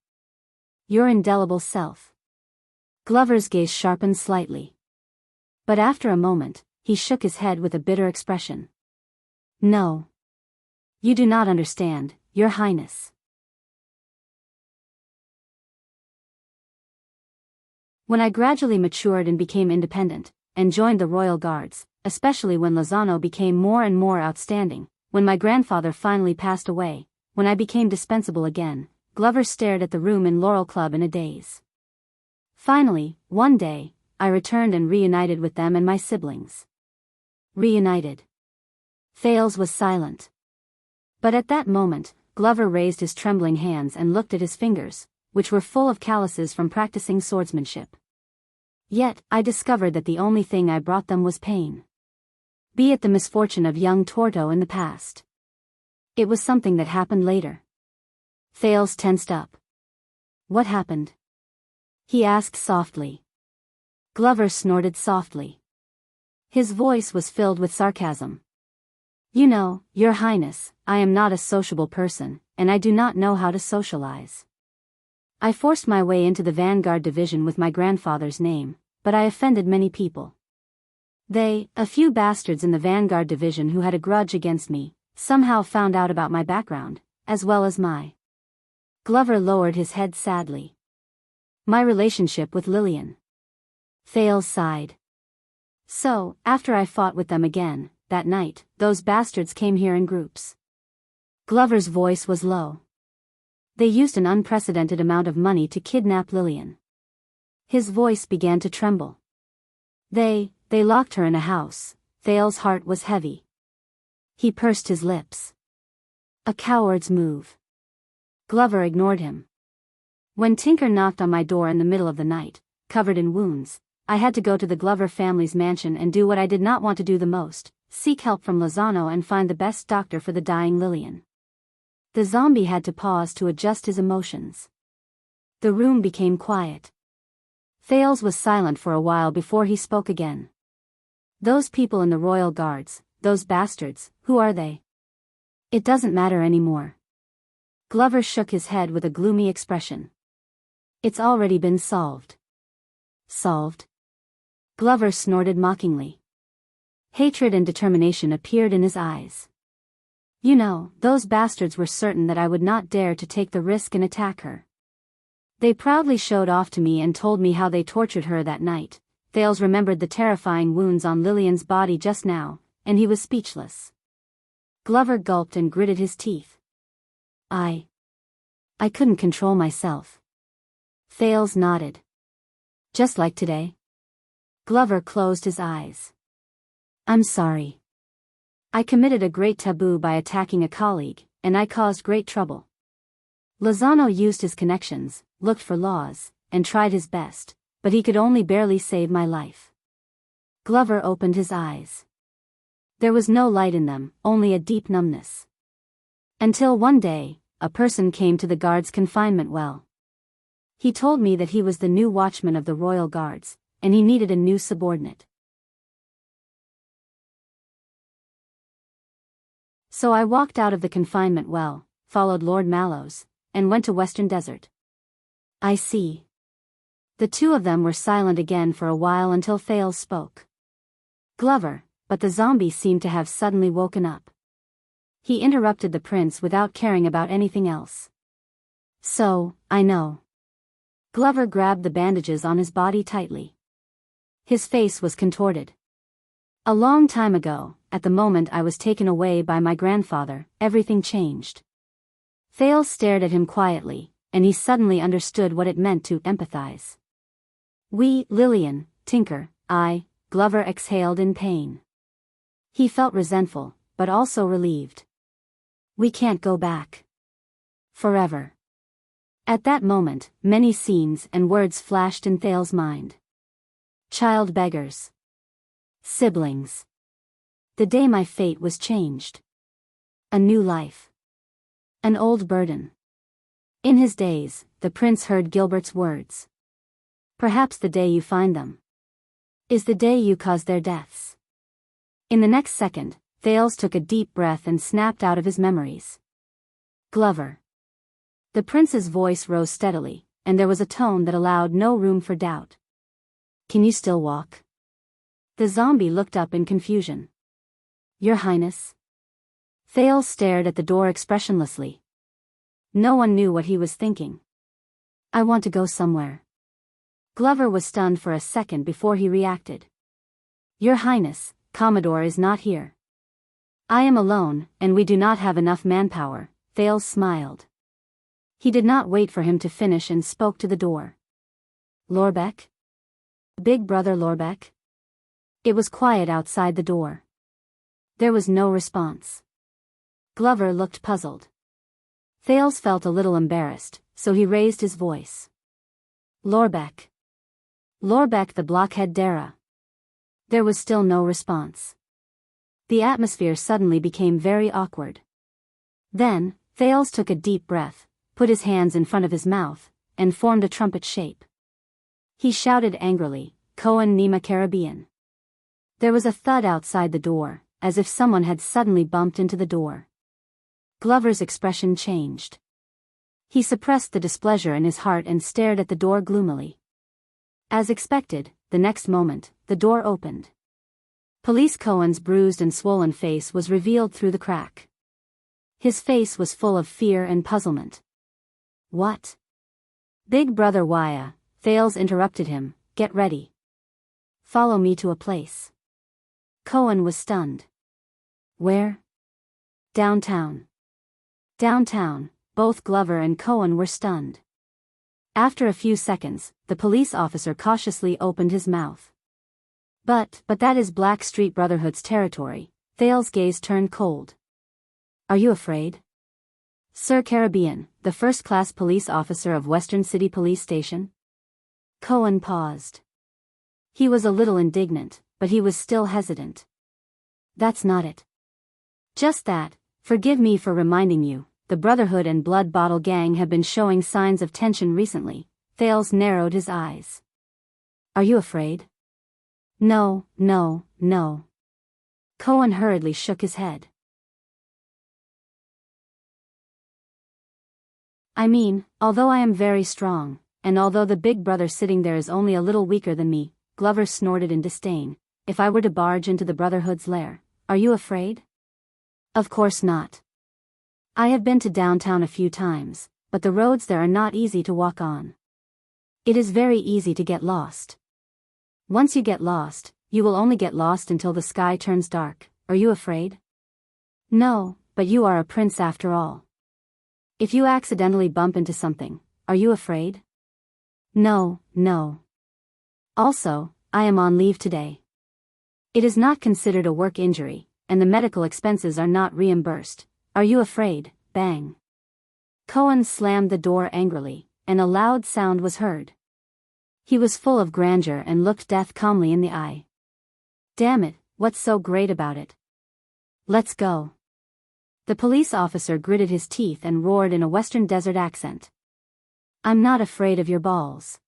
Your indelible self. Glover's gaze sharpened slightly. But after a moment, he shook his head with a bitter expression. No. You do not understand, Your Highness. When I gradually matured and became independent, and joined the royal guards, especially when Lozano became more and more outstanding, when my grandfather finally passed away, when I became dispensable again, Glover stared at the room in Laurel Club in a daze. Finally, one day, I returned and reunited with them and my siblings. Reunited. Thales was silent. But at that moment, Glover raised his trembling hands and looked at his fingers, which were full of calluses from practicing swordsmanship. Yet, I discovered that the only thing I brought them was pain. Be it the misfortune of young Torto in the past. It was something that happened later. Thales tensed up. What happened? He asked softly. Glover snorted softly. His voice was filled with sarcasm. You know, Your Highness, I am not a sociable person, and I do not know how to socialize. I forced my way into the Vanguard Division with my grandfather's name, but I offended many people. They, a few bastards in the Vanguard Division who had a grudge against me, somehow found out about my background, as well as my. Glover lowered his head sadly. My relationship with Lillian. Thales sighed. So, after I fought with them again, that night, those bastards came here in groups. Glover's voice was low. They used an unprecedented amount of money to kidnap Lillian. His voice began to tremble. They locked her in a house. Thales' heart was heavy. He pursed his lips. A coward's move. Glover ignored him. When Tinker knocked on my door in the middle of the night, covered in wounds, I had to go to the Glover family's mansion and do what I did not want to do the most, seek help from Lozano and find the best doctor for the dying Lillian. The zombie had to pause to adjust his emotions. The room became quiet. Thales was silent for a while before he spoke again. Those people in the royal guards, those bastards, who are they? It doesn't matter anymore. Glover shook his head with a gloomy expression. It's already been solved. Solved? Glover snorted mockingly. Hatred and determination appeared in his eyes. You know, those bastards were certain that I would not dare to take the risk and attack her. They proudly showed off to me and told me how they tortured her that night, Thales remembered the terrifying wounds on Lillian's body just now, and he was speechless. Glover gulped and gritted his teeth. I couldn't control myself. Thales nodded. Just like today? Glover closed his eyes. I'm sorry. I committed a great taboo by attacking a colleague, and I caused great trouble. Lozano used his connections, looked for laws, and tried his best, but he could only barely save my life. Glover opened his eyes. There was no light in them, only a deep numbness. Until one day, a person came to the guard's confinement well. He told me that he was the new watchman of the Royal Guards, and he needed a new subordinate. So I walked out of the confinement well, followed Lord Mallows, and went to Western Desert. I see. The two of them were silent again for a while until Thales spoke. Glover, but the zombie seemed to have suddenly woken up. He interrupted the prince without caring about anything else. So, I know. Glover grabbed the bandages on his body tightly. His face was contorted. A long time ago, at the moment I was taken away by my grandfather, everything changed. Thales stared at him quietly, and he suddenly understood what it meant to empathize. We, Lillian, Tinker, Glover exhaled in pain. He felt resentful, but also relieved. We can't go back. Forever. At that moment, many scenes and words flashed in Thales' mind. Child beggars. Siblings. The day my fate was changed. A new life. An old burden. In his days, the prince heard Gilbert's words. Perhaps the day you find them is the day you cause their deaths. In the next second, Thales took a deep breath and snapped out of his memories. Glover. The prince's voice rose steadily, and there was a tone that allowed no room for doubt. Can you still walk? The zombie looked up in confusion. Your Highness? Thales stared at the door expressionlessly. No one knew what he was thinking. I want to go somewhere. Glover was stunned for a second before he reacted. Your Highness, Commodore is not here. I am alone, and we do not have enough manpower, Thales smiled. He did not wait for him to finish and spoke to the door. Lorbeck? Big brother Lorbeck? It was quiet outside the door. There was no response. Glover looked puzzled. Thales felt a little embarrassed, so he raised his voice. Lorbeck. Lorbeck the blockhead Dara. There was still no response. The atmosphere suddenly became very awkward. Then, Thales took a deep breath, put his hands in front of his mouth, and formed a trumpet shape. He shouted angrily, Koan Nima Caribbean. There was a thud outside the door, as if someone had suddenly bumped into the door. Glover's expression changed. He suppressed the displeasure in his heart and stared at the door gloomily. As expected, the next moment, the door opened. Police Cohen's bruised and swollen face was revealed through the crack. His face was full of fear and puzzlement. What? Big brother Waya, Thales interrupted him, get ready. Follow me to a place. Cohen was stunned. Where? Downtown. Downtown, both Glover and Cohen were stunned. After a few seconds, the police officer cautiously opened his mouth. But that is Black Street Brotherhood's territory. Thales' gaze turned cold. Are you afraid? Sir Caribbean, the first-class police officer of Western City Police Station? Cohen paused. He was a little indignant, but he was still hesitant. That's not it. Just that, forgive me for reminding you, the Brotherhood and Blood Bottle Gang have been showing signs of tension recently. Thales narrowed his eyes. Are you afraid? No. Cohen hurriedly shook his head. I mean, although I am very strong, and although the big brother sitting there is only a little weaker than me, Glover snorted in disdain, if I were to barge into the Brotherhood's lair, are you afraid? Of course not. I have been to downtown a few times, but the roads there are not easy to walk on. It is very easy to get lost. Once you get lost, you will only get lost until the sky turns dark. Are you afraid? No, but you are a prince after all. If you accidentally bump into something, are you afraid? No, no. Also, I am on leave today. It is not considered a work injury, and the medical expenses are not reimbursed. Are you afraid? Bang. Cohen slammed the door angrily, and a loud sound was heard. He was full of grandeur and looked death calmly in the eye. Damn it, what's so great about it? Let's go. The police officer gritted his teeth and roared in a western desert accent. I'm not afraid of your balls.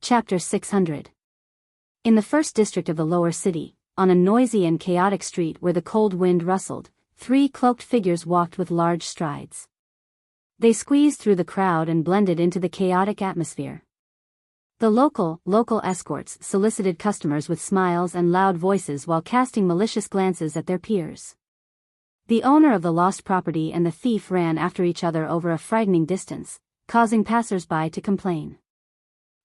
Chapter 600. In the first district of the lower city, on a noisy and chaotic street where the cold wind rustled, 3 cloaked figures walked with large strides. They squeezed through the crowd and blended into the chaotic atmosphere. The local escorts solicited customers with smiles and loud voices while casting malicious glances at their peers. The owner of the lost property and the thief ran after each other over a frightening distance, causing passers-by to complain.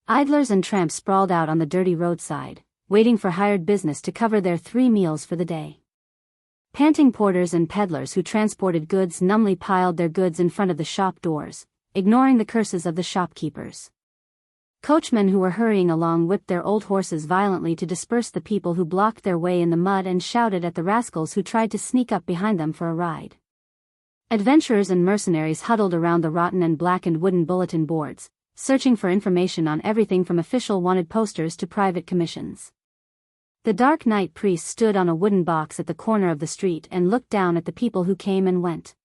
Idlers and tramps sprawled out on the dirty roadside, waiting for hired business to cover their 3 meals for the day. Panting porters and peddlers who transported goods numbly piled their goods in front of the shop doors, ignoring the curses of the shopkeepers. Coachmen who were hurrying along whipped their old horses violently to disperse the people who blocked their way in the mud and shouted at the rascals who tried to sneak up behind them for a ride. Adventurers and mercenaries huddled around the rotten and blackened wooden bulletin boards, searching for information on everything from official wanted posters to private commissions. The dark night priest stood on a wooden box at the corner of the street and looked down at the people who came and went.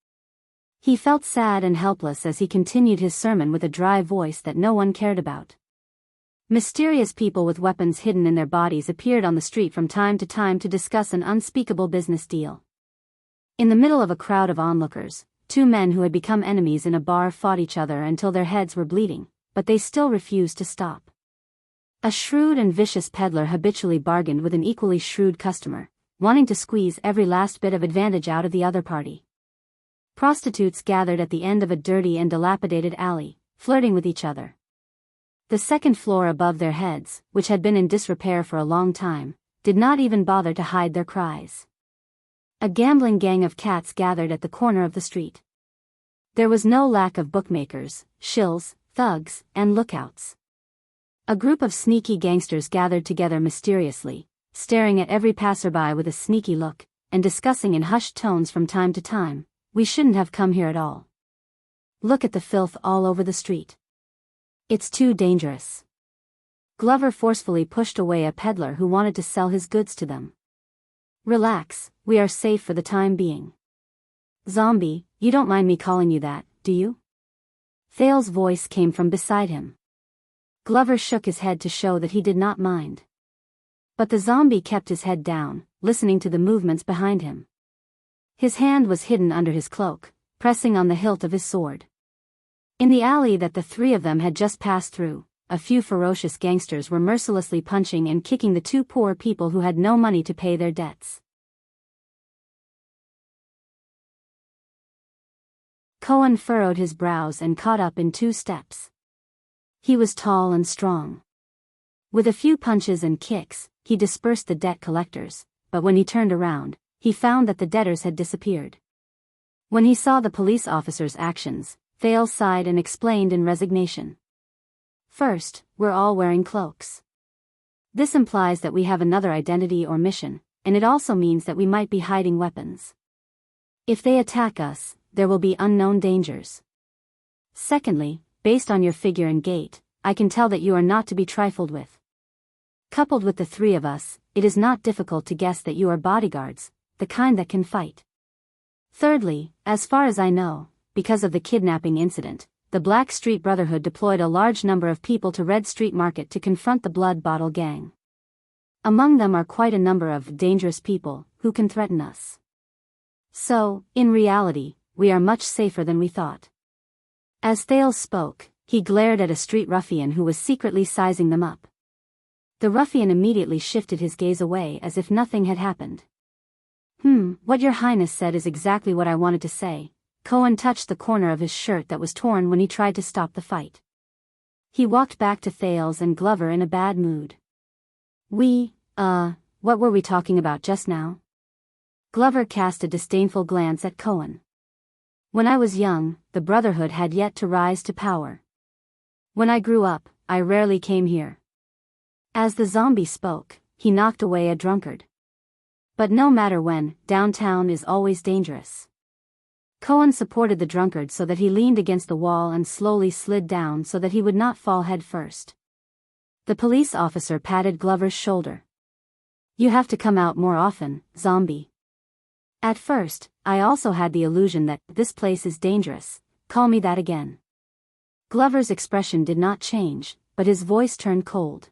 He felt sad and helpless as he continued his sermon with a dry voice that no one cared about. Mysterious people with weapons hidden in their bodies appeared on the street from time to time to discuss an unspeakable business deal. In the middle of a crowd of onlookers, 2 men who had become enemies in a bar fought each other until their heads were bleeding, but they still refused to stop. A shrewd and vicious peddler habitually bargained with an equally shrewd customer, wanting to squeeze every last bit of advantage out of the other party. Prostitutes gathered at the end of a dirty and dilapidated alley, flirting with each other. The second floor above their heads, which had been in disrepair for a long time, did not even bother to hide their cries. A gambling gang of cats gathered at the corner of the street. There was no lack of bookmakers, shills, thugs, and lookouts. A group of sneaky gangsters gathered together mysteriously, staring at every passerby with a sneaky look, and discussing in hushed tones from time to time, "We shouldn't have come here at all. Look at the filth all over the street. It's too dangerous." Glover forcefully pushed away a peddler who wanted to sell his goods to them. "Relax, we are safe for the time being." "Zombie, you don't mind me calling you that, do you?" Thale's voice came from beside him. Glover shook his head to show that he did not mind. But the zombie kept his head down, listening to the movements behind him. His hand was hidden under his cloak, pressing on the hilt of his sword. In the alley that the 3 of them had just passed through, a few ferocious gangsters were mercilessly punching and kicking the 2 poor people who had no money to pay their debts. Cohen furrowed his brows and caught up in 2 steps. He was tall and strong. With a few punches and kicks, he dispersed the debt collectors, but when he turned around, he found that the debtors had disappeared. When he saw the police officer's actions, Thale sighed and explained in resignation. "First, we're all wearing cloaks. This implies that we have another identity or mission, and it also means that we might be hiding weapons. If they attack us, there will be unknown dangers. Secondly, based on your figure and gait, I can tell that you are not to be trifled with. Coupled with the 3 of us, it is not difficult to guess that you are bodyguards, the kind that can fight. Thirdly, as far as I know, because of the kidnapping incident, the Black Street Brotherhood deployed a large number of people to Red Street Market to confront the Blood Bottle Gang. Among them are quite a number of dangerous people who can threaten us. So, in reality, we are much safer than we thought." As Thale spoke, he glared at a street ruffian who was secretly sizing them up. The ruffian immediately shifted his gaze away as if nothing had happened. What your highness said is exactly what I wanted to say. Cohen touched the corner of his shirt that was torn when he tried to stop the fight. He walked back to Thales and Glover in a bad mood. What were we talking about just now? Glover cast a disdainful glance at Cohen. When I was young, the Brotherhood had yet to rise to power. When I grew up, I rarely came here. As the zombie spoke, he knocked away a drunkard. But no matter when, downtown is always dangerous. Cohen supported the drunkard so that he leaned against the wall and slowly slid down so that he would not fall head first. The police officer patted Glover's shoulder. You have to come out more often, zombie. At first, I also had the illusion that this place is dangerous. Call me that again. Glover's expression did not change, but his voice turned cold.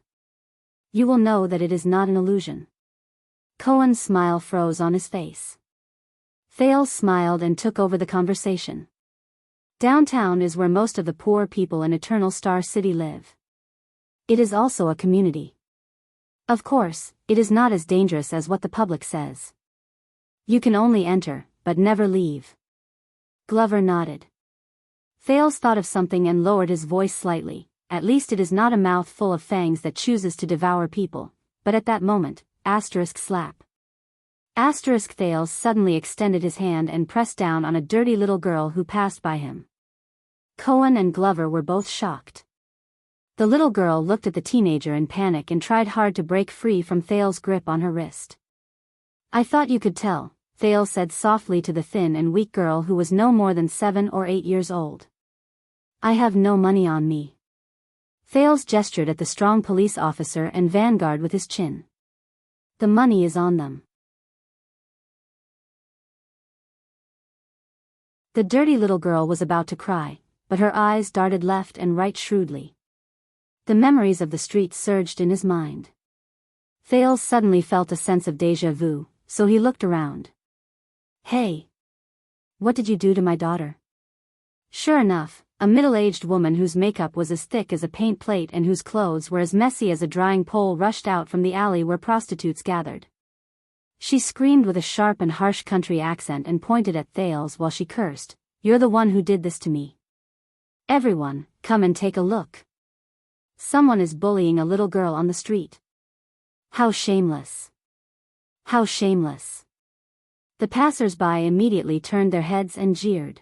You will know that it is not an illusion. Cohen's smile froze on his face. Thales smiled and took over the conversation. Downtown is where most of the poor people in Eternal Star City live. It is also a community. Of course, it is not as dangerous as what the public says. You can only enter, but never leave. Glover nodded. Thales thought of something and lowered his voice slightly. At least it is not a mouth full of fangs that chooses to devour people. But at that moment, slap. Thales suddenly extended his hand and pressed down on a dirty little girl who passed by him. Cohen and Glover were both shocked. The little girl looked at the teenager in panic and tried hard to break free from Thales' grip on her wrist. I thought you could tell, Thales said softly to the thin and weak girl who was no more than 7 or 8 years old. I have no money on me. Thales gestured at the strong police officer and vanguard with his chin. The money is on them. The dirty little girl was about to cry, but her eyes darted left and right shrewdly. The memories of the street surged in his mind. Thales suddenly felt a sense of déjà vu, so he looked around. Hey! What did you do to my daughter? Sure enough, a middle-aged woman whose makeup was as thick as a paint plate and whose clothes were as messy as a drying pole rushed out from the alley where prostitutes gathered. She screamed with a sharp and harsh country accent and pointed at Thales while she cursed, You're the one who did this to me. Everyone, come and take a look. Someone is bullying a little girl on the street. How shameless. How shameless. The passers-by immediately turned their heads and jeered.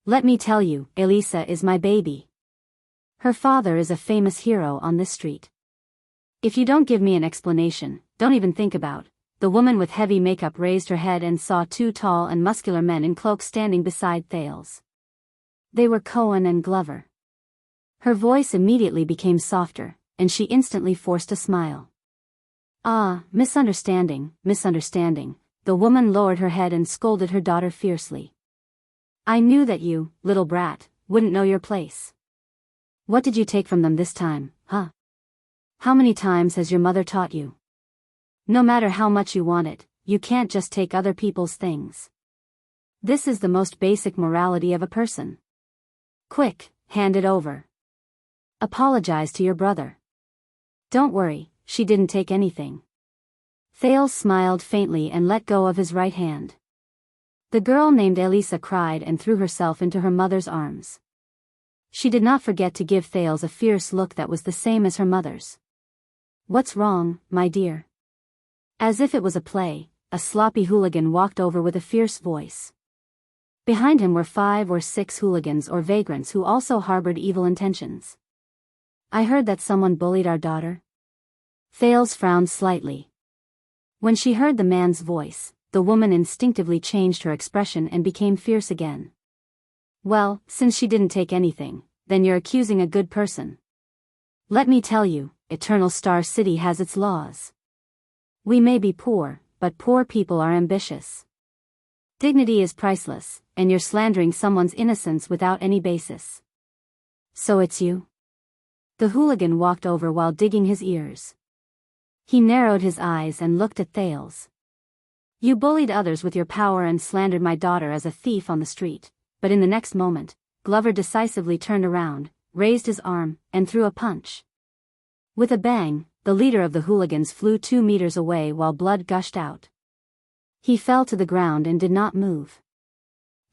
Let me tell you, Elisa is my baby. Her father is a famous hero on this street. If you don't give me an explanation, don't even think about. The woman with heavy makeup raised her head and saw 2 tall and muscular men in cloaks standing beside Thales. They were Cohen and Glover. Her voice immediately became softer, and she instantly forced a smile. Misunderstanding. The woman lowered her head and scolded her daughter fiercely. I knew that you, little brat, wouldn't know your place. What did you take from them this time, huh? How many times has your mother taught you? No matter how much you want it, you can't just take other people's things. This is the most basic morality of a person. Quick, hand it over. Apologize to your brother. Don't worry, she didn't take anything. Thales smiled faintly and let go of his right hand. The girl named Elisa cried and threw herself into her mother's arms. She did not forget to give Thales a fierce look that was the same as her mother's. What's wrong, my dear? As if it was a play, a sloppy hooligan walked over with a fierce voice. Behind him were 5 or 6 hooligans or vagrants who also harbored evil intentions. I heard that someone bullied our daughter. Thales frowned slightly. When she heard the man's voice, the woman instinctively changed her expression and became fierce again. Well, since she didn't take anything, then you're accusing a good person. Let me tell you, Eternal Star City has its laws. We may be poor, but poor people are ambitious. Dignity is priceless, and you're slandering someone's innocence without any basis. So it's you? The hooligan walked over while digging his ears. He narrowed his eyes and looked at Thales. You bullied others with your power and slandered my daughter as a thief on the street, but in the next moment, Glover decisively turned around, raised his arm, and threw a punch. With a bang, the leader of the hooligans flew 2 meters away while blood gushed out. He fell to the ground and did not move.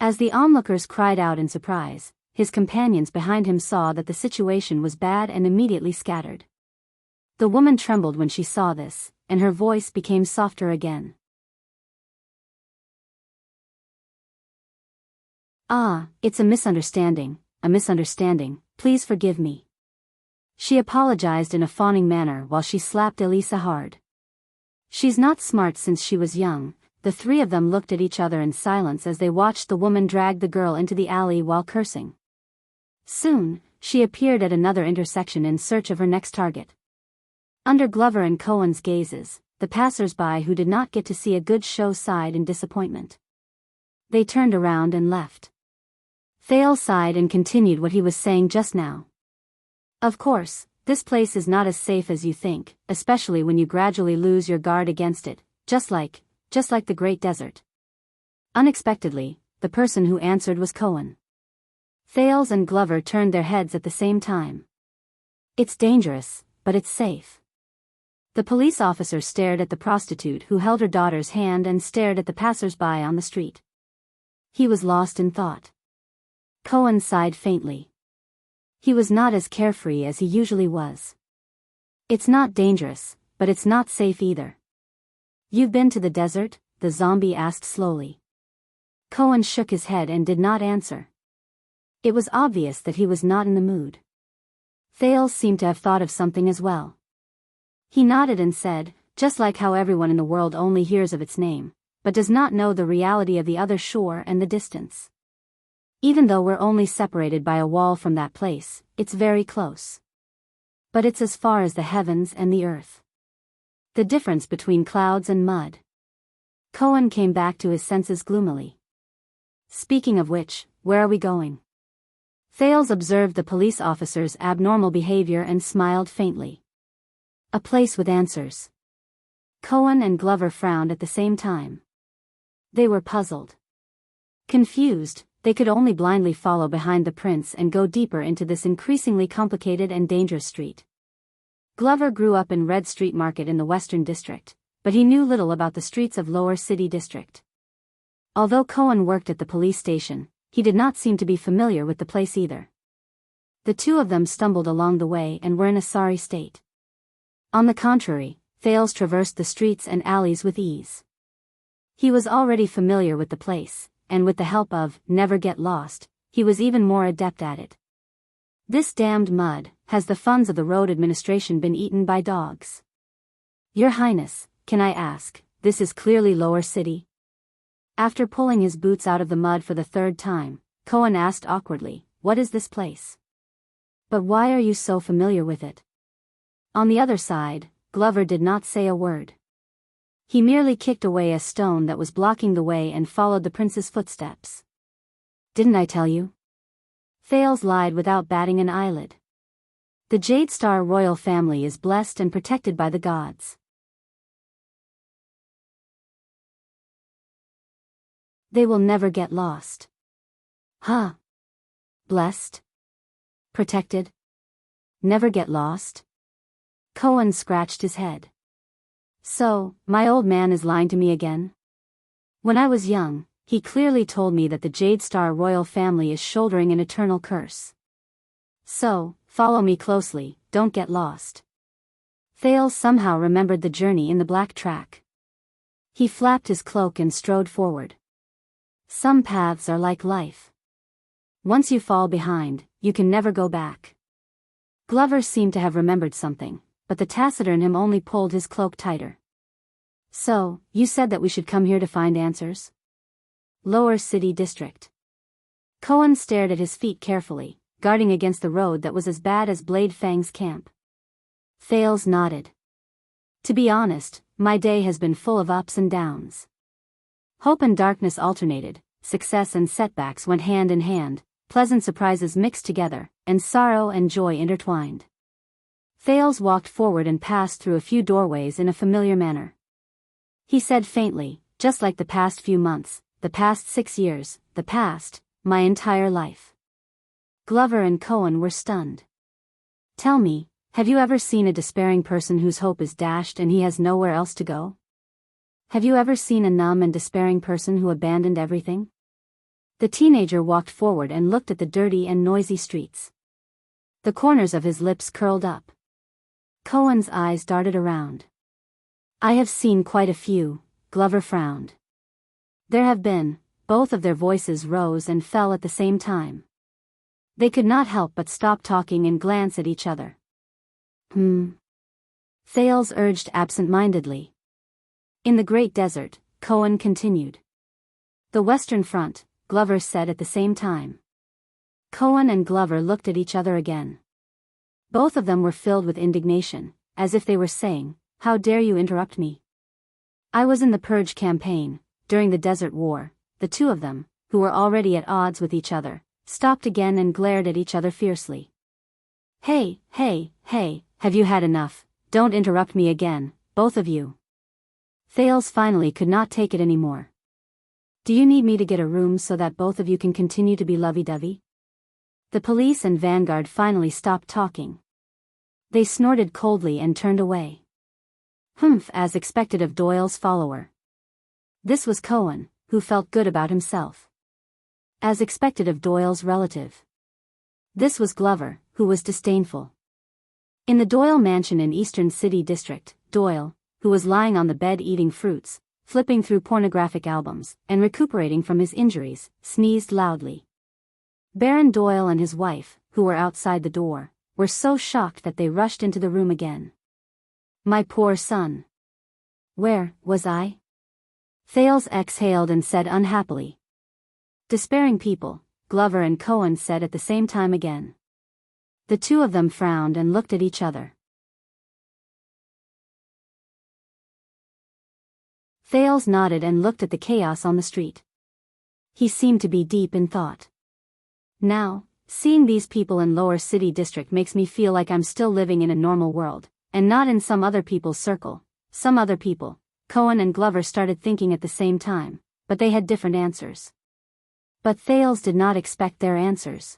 As the onlookers cried out in surprise, his companions behind him saw that the situation was bad and immediately scattered. The woman trembled when she saw this, and her voice became softer again. "Ah, it's a misunderstanding, please forgive me." She apologized in a fawning manner while she slapped Elisa hard. "She's not smart since she was young." The three of them looked at each other in silence as they watched the woman drag the girl into the alley while cursing. Soon, she appeared at another intersection in search of her next target. Under Glover and Cohen's gazes, the passers-by who did not get to see a good show sighed in disappointment. They turned around and left. Thale sighed and continued what he was saying just now. "Of course, this place is not as safe as you think, especially when you gradually lose your guard against it, just like the Great Desert." Unexpectedly, the person who answered was Cohen. Thales and Glover turned their heads at the same time. "It's dangerous, but it's safe." The police officer stared at the prostitute who held her daughter's hand and stared at the passers-by on the street. He was lost in thought. Cohen sighed faintly. He was not as carefree as he usually was. "It's not dangerous, but it's not safe either." "You've been to the desert?" the zombie asked slowly. Cohen shook his head and did not answer. It was obvious that he was not in the mood. Thales seemed to have thought of something as well. He nodded and said, "Just like how everyone in the world only hears of its name, but does not know the reality of the other shore and the distance. Even though we're only separated by a wall from that place, it's very close. But it's as far as the heavens and the earth. The difference between clouds and mud." Cohen came back to his senses gloomily. "Speaking of which, where are we going?" Thales observed the police officer's abnormal behavior and smiled faintly. "A place with answers." Cohen and Glover frowned at the same time. They were puzzled. Confused, they could only blindly follow behind the prince and go deeper into this increasingly complicated and dangerous street. Glover grew up in Red Street Market in the Western District, but he knew little about the streets of Lower City District. Although Cohen worked at the police station, he did not seem to be familiar with the place either. The two of them stumbled along the way and were in a sorry state. On the contrary, Thales traversed the streets and alleys with ease. He was already familiar with the place, and with the help of Never Get Lost, he was even more adept at it. "This damned mud, has the funds of the road administration been eaten by dogs?" "Your Highness, can I ask, this is clearly Lower City?" After pulling his boots out of the mud for the third time, Cohen asked awkwardly, "What is this place? But why are you so familiar with it?" On the other side, Glover did not say a word. He merely kicked away a stone that was blocking the way and followed the prince's footsteps. "Didn't I tell you?" Thales lied without batting an eyelid. "The Jade Star royal family is blessed and protected by the gods. They will never get lost." "Huh? Blessed? Protected? Never get lost?" Cohen scratched his head. "So, my old man is lying to me again? When I was young, he clearly told me that the Jade Star royal family is shouldering an eternal curse. So, follow me closely, don't get lost." Thales somehow remembered the journey in the black track. He flapped his cloak and strode forward. Some paths are like life. Once you fall behind, you can never go back. Glover seemed to have remembered something, but the taciturn him only pulled his cloak tighter. "So, you said that we should come here to find answers?" "Lower City District." Cohen stared at his feet carefully, guarding against the road that was as bad as Blade Fang's camp. Thales nodded. "To be honest, my day has been full of ups and downs. Hope and darkness alternated, success and setbacks went hand in hand, pleasant surprises mixed together, and sorrow and joy intertwined." Thales walked forward and passed through a few doorways in a familiar manner. He said faintly, "Just like the past few months, the past 6 years, the past, my entire life." Glover and Cohen were stunned. "Tell me, have you ever seen a despairing person whose hope is dashed and he has nowhere else to go? Have you ever seen a numb and despairing person who abandoned everything?" The teenager walked forward and looked at the dirty and noisy streets. The corners of his lips curled up. Cohen's eyes darted around. I have seen quite a few, Glover frowned. There have been. Both of their voices rose and fell at the same time. They could not help but stop talking and glance at each other. Thales urged absent-mindedly. In the Great Desert, Cohen continued. The Western Front, Glover said at the same time. Cohen and Glover looked at each other again. Both of them were filled with indignation, as if they were saying, "How dare you interrupt me? I was in the Purge campaign, during the Desert War." The two of them, who were already at odds with each other, stopped again and glared at each other fiercely. Hey, have you had enough? Don't interrupt me again, both of you. Thales finally could not take it anymore. Do you need me to get a room so that both of you can continue to be lovey-dovey? The police and vanguard finally stopped talking. They snorted coldly and turned away. As expected of Doyle's follower. This was Cohen, who felt good about himself. As expected of Doyle's relative. This was Glover, who was disdainful. In the Doyle mansion in Eastern City District, Doyle, who was lying on the bed eating fruits, flipping through pornographic albums, and recuperating from his injuries, sneezed loudly. Baron Doyle and his wife, who were outside the door, were so shocked that they rushed into the room again. My poor son. Where was I? Thales exhaled and said unhappily. Despairing people, Glover and Cohen said at the same time again. The two of them frowned and looked at each other. Thales nodded and looked at the chaos on the street. He seemed to be deep in thought. Now, seeing these people in Lower City District makes me feel like I'm still living in a normal world, and not in some other people's circle. Some other people. Cohen and Glover started thinking at the same time, but they had different answers. But Thales did not expect their answers.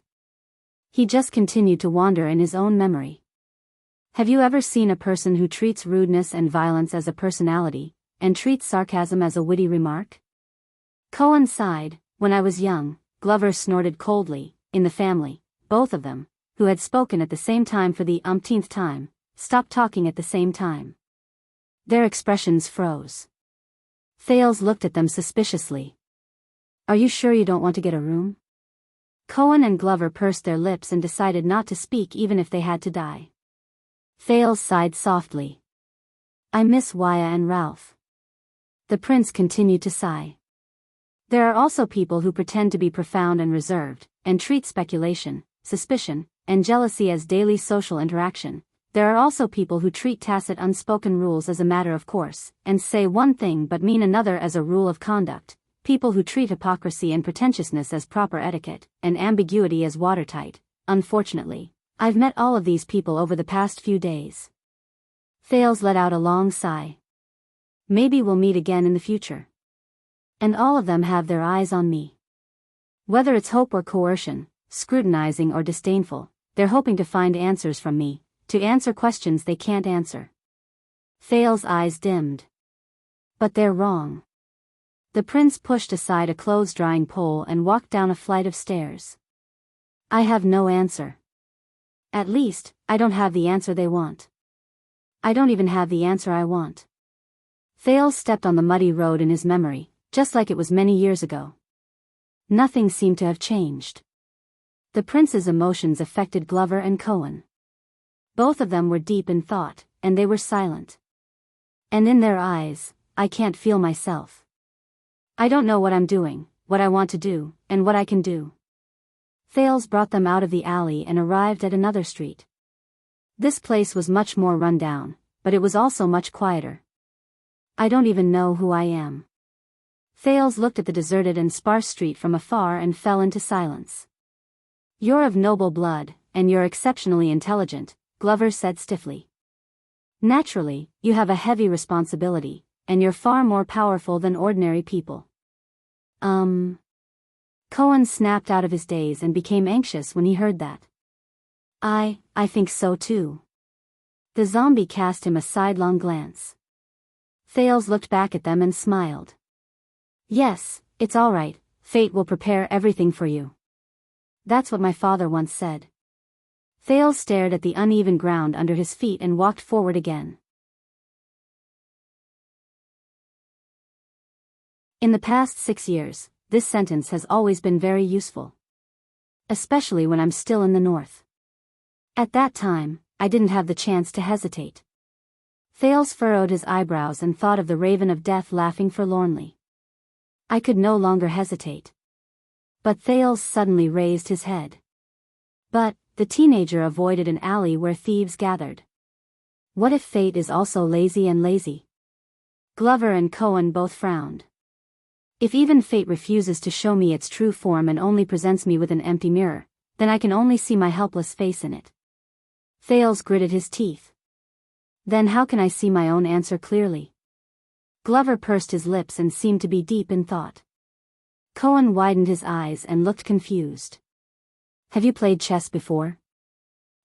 He just continued to wander in his own memory. Have you ever seen a person who treats rudeness and violence as a personality, and treats sarcasm as a witty remark? Cohen sighed. When I was young, Glover snorted coldly. In the family, both of them, who had spoken at the same time for the umpteenth time, stopped talking at the same time. Their expressions froze. Thales looked at them suspiciously. Are you sure you don't want to get a room? Cohen and Glover pursed their lips and decided not to speak even if they had to die. Thales sighed softly. I miss Waya and Ralph. The prince continued to sigh. There are also people who pretend to be profound and reserved, and treat speculation, suspicion, and jealousy as daily social interaction. There are also people who treat tacit unspoken rules as a matter of course, and say one thing but mean another as a rule of conduct. People who treat hypocrisy and pretentiousness as proper etiquette, and ambiguity as watertight. Unfortunately, I've met all of these people over the past few days. Thales let out a long sigh. Maybe we'll meet again in the future. And all of them have their eyes on me. Whether it's hope or coercion, scrutinizing or disdainful, they're hoping to find answers from me, to answer questions they can't answer. Thales' eyes dimmed. But they're wrong. The prince pushed aside a clothes-drying pole and walked down a flight of stairs. I have no answer. At least, I don't have the answer they want. I don't even have the answer I want. Thales stepped on the muddy road in his memory, just like it was many years ago. Nothing seemed to have changed. The prince's emotions affected Glover and Cohen. Both of them were deep in thought, and they were silent. And in their eyes, I can't feel myself. I don't know what I'm doing, what I want to do, and what I can do. Thales brought them out of the alley and arrived at another street. This place was much more run down, but it was also much quieter. I don't even know who I am. Thales looked at the deserted and sparse street from afar and fell into silence. You're of noble blood, and you're exceptionally intelligent, Glover said stiffly. Naturally, you have a heavy responsibility, and you're far more powerful than ordinary people. Cohen snapped out of his daze and became anxious when he heard that. I think so too. The zombie cast him a sidelong glance. Thales looked back at them and smiled. Yes, it's all right, Fate will prepare everything for you. That's what my father once said. Thales stared at the uneven ground under his feet and walked forward again. In the past 6 years, this sentence has always been very useful. Especially when I'm still in the north. At that time, I didn't have the chance to hesitate. Thales furrowed his eyebrows and thought of the raven of death laughing forlornly. I could no longer hesitate. But Thales suddenly raised his head. But, the teenager avoided an alley where thieves gathered. What if fate is also lazy and lazy? Glover and Cohen both frowned. If even fate refuses to show me its true form and only presents me with an empty mirror, then I can only see my helpless face in it. Thales gritted his teeth. Then how can I see my own answer clearly? Glover pursed his lips and seemed to be deep in thought. Cohen widened his eyes and looked confused. Have you played chess before?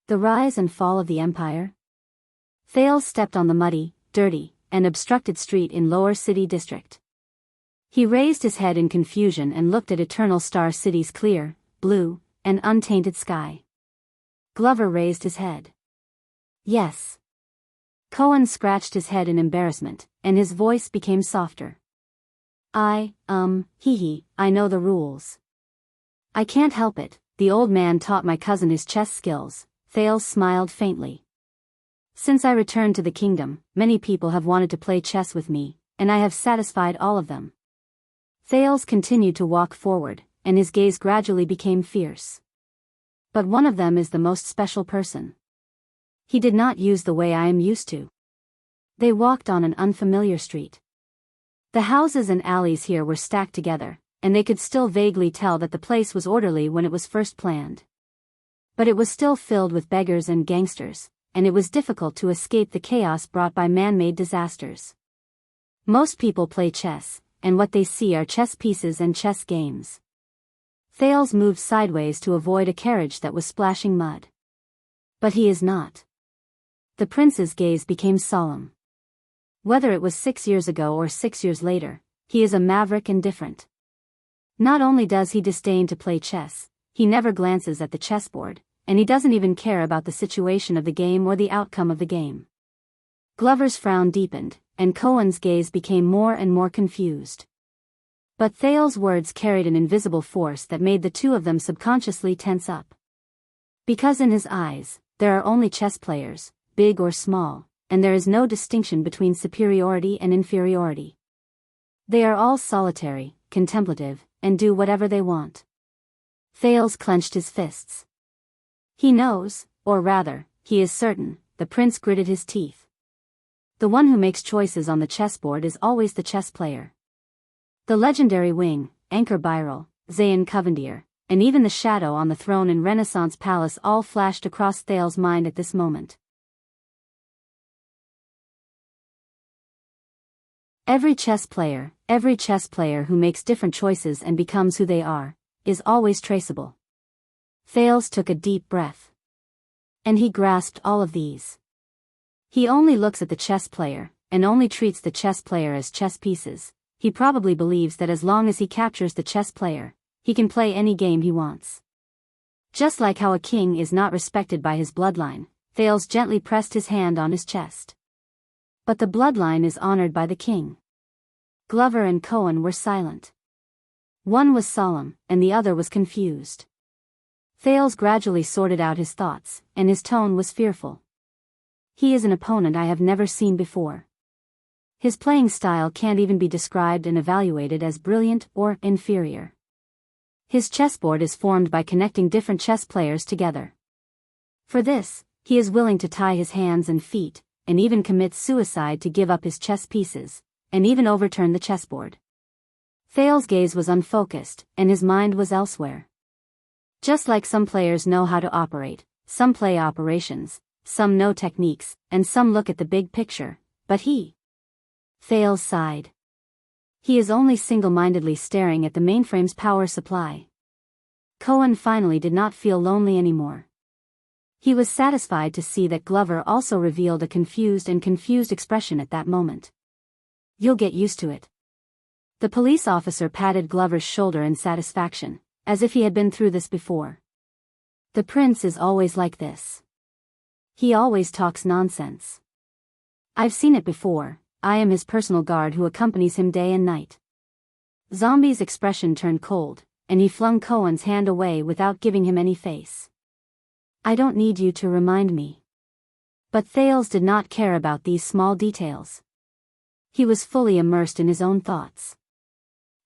The rise and fall of the empire? Thales stepped on the muddy, dirty, and obstructed street in Lower City District. He raised his head in confusion and looked at Eternal Star City's clear, blue, and untainted sky. Glover raised his head. Yes. Cohen scratched his head in embarrassment, and his voice became softer. I know the rules. I can't help it, the old man taught my cousin his chess skills. Thales smiled faintly. Since I returned to the kingdom, many people have wanted to play chess with me, and I have satisfied all of them. Thales continued to walk forward, and his gaze gradually became fierce. But one of them is the most special person. He did not use the way I am used to. They walked on an unfamiliar street. The houses and alleys here were stacked together, and they could still vaguely tell that the place was orderly when it was first planned. But it was still filled with beggars and gangsters, and it was difficult to escape the chaos brought by man-made disasters. Most people play chess, and what they see are chess pieces and chess games. Thales moved sideways to avoid a carriage that was splashing mud. But he is not. The prince's gaze became solemn. Whether it was 6 years ago or 6 years later, he is a maverick and different. Not only does he disdain to play chess, he never glances at the chessboard, and he doesn't even care about the situation of the game or the outcome of the game. Glover's frown deepened, and Cohen's gaze became more and more confused. But Thales' words carried an invisible force that made the two of them subconsciously tense up. Because in his eyes, there are only chess players, big or small, and there is no distinction between superiority and inferiority. They are all solitary, contemplative, and do whatever they want. Thales clenched his fists. He knows, or rather, he is certain, the prince gritted his teeth. The one who makes choices on the chessboard is always the chess player. The legendary Wing, Anchor Byrel, Zayn Covendier, and even the shadow on the throne in Renaissance Palace all flashed across Thales' mind at this moment. Every chess player who makes different choices and becomes who they are, is always traceable. Thales took a deep breath. And he grasped all of these. He only looks at the chess player, and only treats the chess player as chess pieces. He probably believes that as long as he captures the chess player, he can play any game he wants. Just like how a king is not respected by his bloodline, Thales gently pressed his hand on his chest. But the bloodline is honored by the king. Glover and Cohen were silent. One was solemn, and the other was confused. Thales gradually sorted out his thoughts, and his tone was fearful. He is an opponent I have never seen before. His playing style can't even be described and evaluated as brilliant or inferior. His chessboard is formed by connecting different chess players together. For this, he is willing to tie his hands and feet, and even commit suicide to give up his chess pieces, and even overturn the chessboard. Thales' gaze was unfocused, and his mind was elsewhere. Just like some players know how to operate, some play operations, some know techniques, and some look at the big picture, but Thales sighed. He is only single-mindedly staring at the mainframe's power supply. Cohen finally did not feel lonely anymore. He was satisfied to see that Glover also revealed a confused expression at that moment. You'll get used to it. The police officer patted Glover's shoulder in satisfaction, as if he had been through this before. The prince is always like this. He always talks nonsense. I've seen it before. I am his personal guard who accompanies him day and night. Zombie's expression turned cold, and he flung Cohen's hand away without giving him any face. I don't need you to remind me. But Thales did not care about these small details. He was fully immersed in his own thoughts.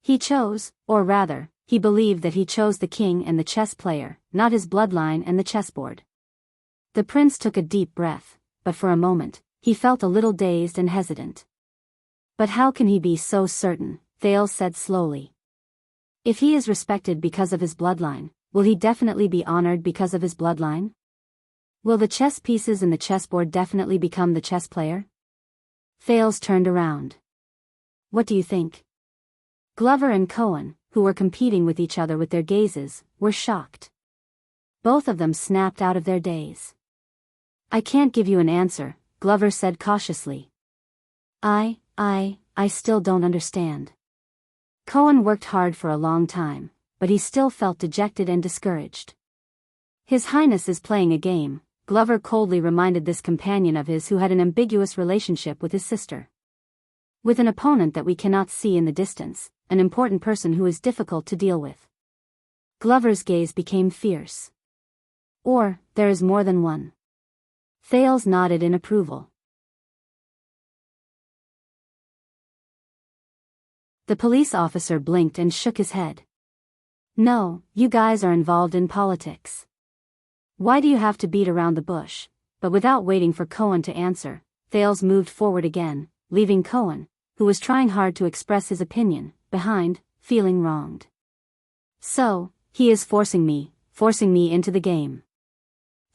He chose, or rather, he believed that he chose the king and the chess player, not his bloodline and the chessboard. The prince took a deep breath, but for a moment, he felt a little dazed and hesitant. But how can he be so certain? Thales said slowly. If he is respected because of his bloodline, will he definitely be honored because of his bloodline? Will the chess pieces in the chessboard definitely become the chess player? Thales turned around. What do you think? Glover and Cohen, who were competing with each other with their gazes, were shocked. Both of them snapped out of their daze. I can't give you an answer, Glover said cautiously. I still don't understand. Cohen worked hard for a long time, but he still felt dejected and discouraged. His Highness is playing a game, Glover coldly reminded this companion of his who had an ambiguous relationship with his sister. With an opponent that we cannot see in the distance, an important person who is difficult to deal with. Glover's gaze became fierce. Or, there is more than one. Thales nodded in approval. The police officer blinked and shook his head. No, you guys are involved in politics. Why do you have to beat around the bush? But without waiting for Cohen to answer, Thales moved forward again, leaving Cohen, who was trying hard to express his opinion, behind, feeling wronged. So, he is forcing me into the game.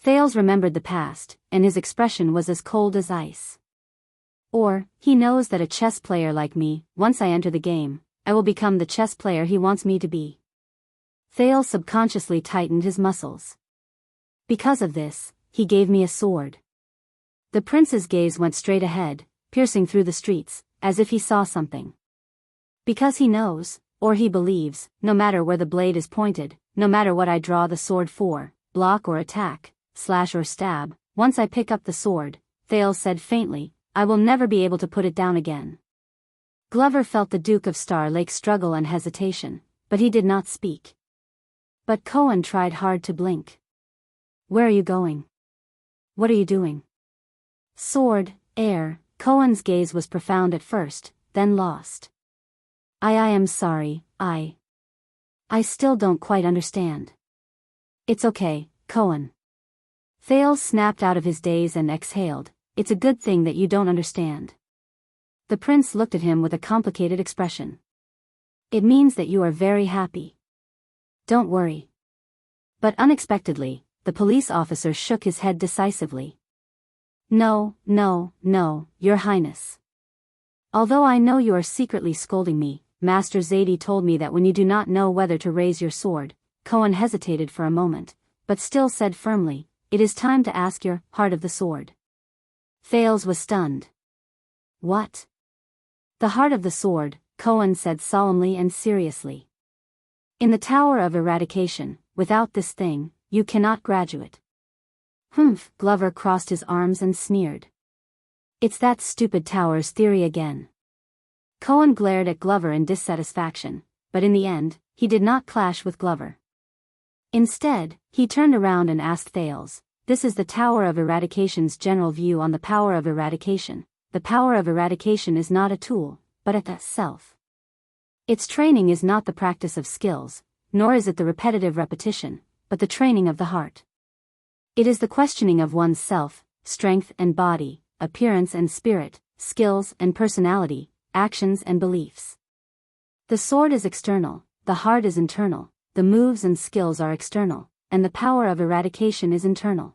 Thales remembered the past, and his expression was as cold as ice. Or, he knows that a chess player like me, once I enter the game, I will become the chess player he wants me to be. Thales subconsciously tightened his muscles. Because of this, he gave me a sword. The prince's gaze went straight ahead, piercing through the streets, as if he saw something. Because he knows, or he believes, no matter where the blade is pointed, no matter what I draw the sword for, block or attack, slash or stab, once I pick up the sword, Thales said faintly, I will never be able to put it down again. Glover felt the Duke of Star Lake struggle and hesitation, but he did not speak. But Cohen tried hard to blink. Where are you going? What are you doing? Sword, air, Cohen's gaze was profound at first, then lost. I am sorry, I still don't quite understand. It's okay, Cohen. Thales snapped out of his daze and exhaled. It's a good thing that you don't understand. The prince looked at him with a complicated expression. It means that you are very happy. Don't worry. But unexpectedly, the police officer shook his head decisively. No, Your Highness. Although I know you are secretly scolding me, Master Zadie told me that when you do not know whether to raise your sword, Cohen hesitated for a moment, but still said firmly, it is time to ask your heart of the sword. Thales was stunned. What? The heart of the sword, Cohen said solemnly and seriously. In the Tower of Eradication, without this thing, you cannot graduate. Humph, Glover crossed his arms and sneered. It's that stupid tower's theory again. Cohen glared at Glover in dissatisfaction, but in the end, he did not clash with Glover. Instead, he turned around and asked Thales, this is the Tower of Eradication's general view on the power of eradication. The power of eradication is not a tool, but a self. Its training is not the practice of skills, nor is it the repetitive repetition, but the training of the heart. It is the questioning of one's self, strength and body, appearance and spirit, skills and personality, actions and beliefs. The sword is external, the heart is internal, the moves and skills are external, and the power of eradication is internal.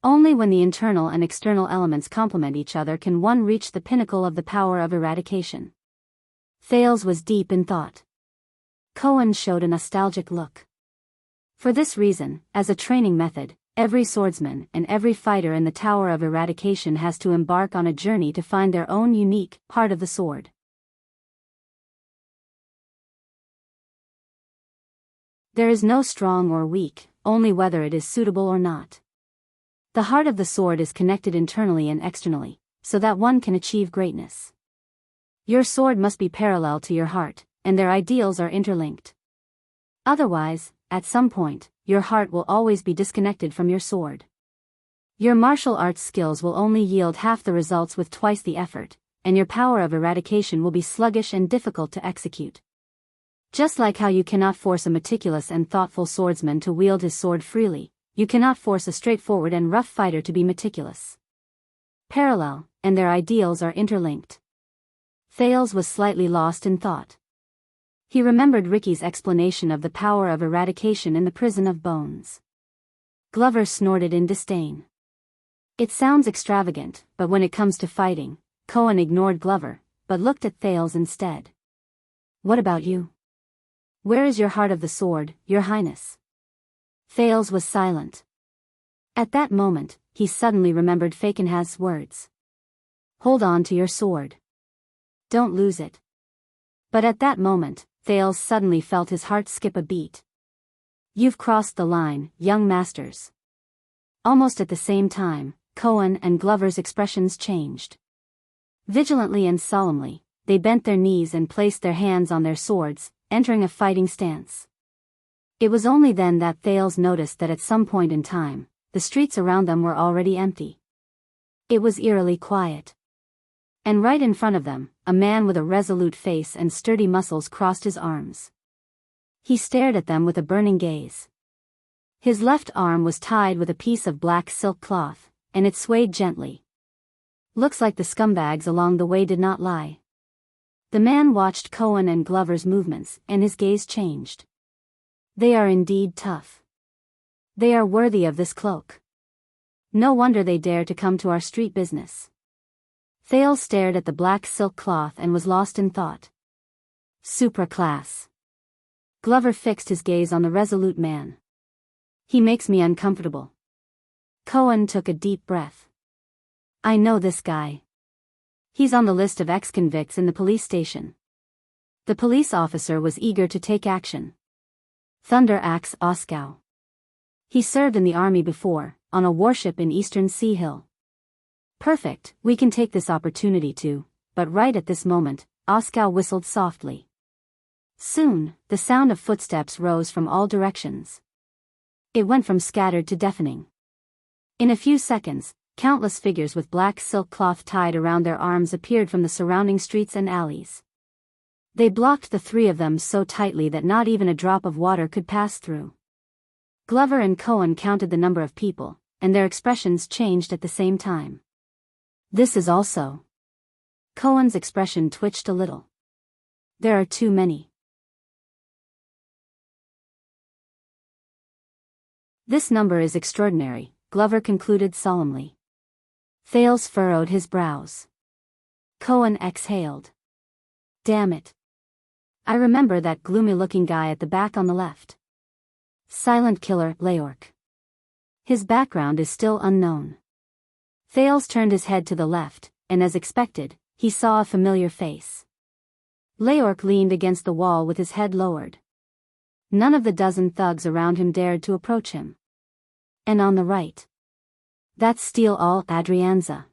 Only when the internal and external elements complement each other can one reach the pinnacle of the power of eradication. Thales was deep in thought. Cohen showed a nostalgic look. For this reason, as a training method, every swordsman and every fighter in the Tower of Eradication has to embark on a journey to find their own unique heart of the sword. There is no strong or weak, only whether it is suitable or not. The heart of the sword is connected internally and externally, so that one can achieve greatness. Your sword must be parallel to your heart, and their ideals are interlinked. Otherwise, at some point, your heart will always be disconnected from your sword. Your martial arts skills will only yield half the results with twice the effort, and your power of eradication will be sluggish and difficult to execute. Just like how you cannot force a meticulous and thoughtful swordsman to wield his sword freely, you cannot force a straightforward and rough fighter to be meticulous. Parallel, and their ideals are interlinked. Thales was slightly lost in thought. He remembered Ricky's explanation of the power of eradication in the prison of bones. Glover snorted in disdain. It sounds extravagant, but when it comes to fighting, Cohen ignored Glover, but looked at Thales instead. What about you? Where is your heart of the sword, your highness? Thales was silent. At that moment, he suddenly remembered Fakenhaz's words. Hold on to your sword. Don't lose it. But at that moment, Thales suddenly felt his heart skip a beat. You've crossed the line, young masters. Almost at the same time, Cohen and Glover's expressions changed. Vigilantly and solemnly, they bent their knees and placed their hands on their swords, entering a fighting stance. It was only then that Thales noticed that at some point in time, the streets around them were already empty. It was eerily quiet. And right in front of them, a man with a resolute face and sturdy muscles crossed his arms. He stared at them with a burning gaze. His left arm was tied with a piece of black silk cloth, and it swayed gently. Looks like the scumbags along the way did not lie. The man watched Cohen and Glover's movements, and his gaze changed. They are indeed tough. They are worthy of this cloak. No wonder they dare to come to our street business. Thales stared at the black silk cloth and was lost in thought. Supra-class. Glover fixed his gaze on the resolute man. He makes me uncomfortable. Cohen took a deep breath. I know this guy. He's on the list of ex-convicts in the police station. The police officer was eager to take action. Thunder Axe Oskow. He served in the army before, on a warship in Eastern Sea Hill. Perfect, we can take this opportunity to, but right at this moment, Oskow whistled softly. Soon, the sound of footsteps rose from all directions. It went from scattered to deafening. In a few seconds, countless figures with black silk cloth tied around their arms appeared from the surrounding streets and alleys. They blocked the three of them so tightly that not even a drop of water could pass through. Glover and Cohen counted the number of people, and their expressions changed at the same time. This is also. Cohen's expression twitched a little. There are too many. This number is extraordinary, Glover concluded solemnly. Thales furrowed his brows. Cohen exhaled. Damn it. I remember that gloomy-looking guy at the back on the left. Silent killer, Leork. His background is still unknown. Thales turned his head to the left, and as expected, he saw a familiar face. Leork leaned against the wall with his head lowered. None of the dozen thugs around him dared to approach him. And on the right. That's Steel All Adrianza.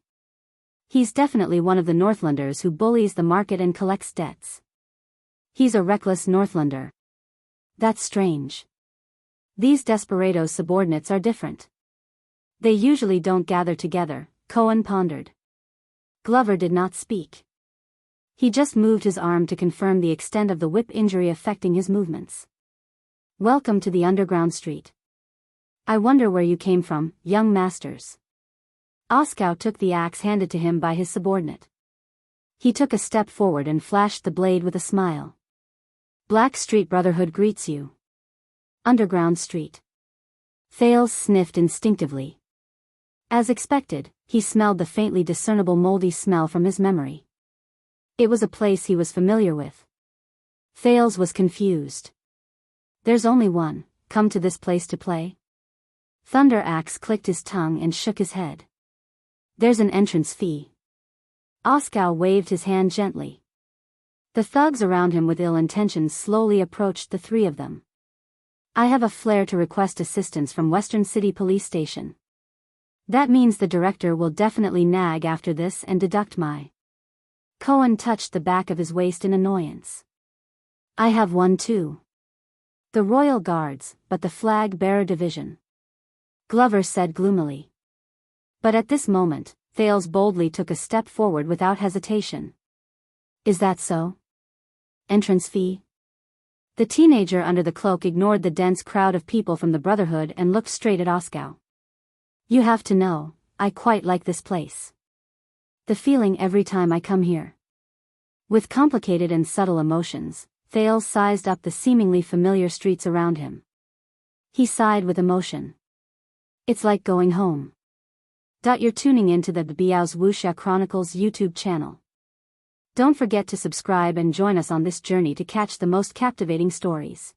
He's definitely one of the Northlanders who bullies the market and collects debts. He's a reckless Northlander. That's strange. These desperados' subordinates are different. They usually don't gather together, Cohen pondered. Glover did not speak. He just moved his arm to confirm the extent of the whip injury affecting his movements. Welcome to the underground street. I wonder where you came from, young masters. Oskow took the axe handed to him by his subordinate. He took a step forward and flashed the blade with a smile. Black Street Brotherhood greets you. Underground Street. Thales sniffed instinctively. As expected, he smelled the faintly discernible moldy smell from his memory. It was a place he was familiar with. Thales was confused. There's only one, come to this place to play? Thunder Axe clicked his tongue and shook his head. There's an entrance fee. Oskow waved his hand gently. The thugs around him with ill intentions slowly approached the three of them. I have a flare to request assistance from Western City Police Station. That means the director will definitely nag after this and deduct my. Cohen touched the back of his waist in annoyance. I have one too. The Royal Guards, but the Flag Bearer Division. Glover said gloomily. But at this moment, Thales boldly took a step forward without hesitation. Is that so? Entrance fee? The teenager under the cloak ignored the dense crowd of people from the Brotherhood and looked straight at Oskar. You have to know, I quite like this place. The feeling every time I come here. With complicated and subtle emotions, Thales sized up the seemingly familiar streets around him. He sighed with emotion. It's like going home. You're tuning into the Biyao's Wuxia Chronicles YouTube channel. Don't forget to subscribe and join us on this journey to catch the most captivating stories.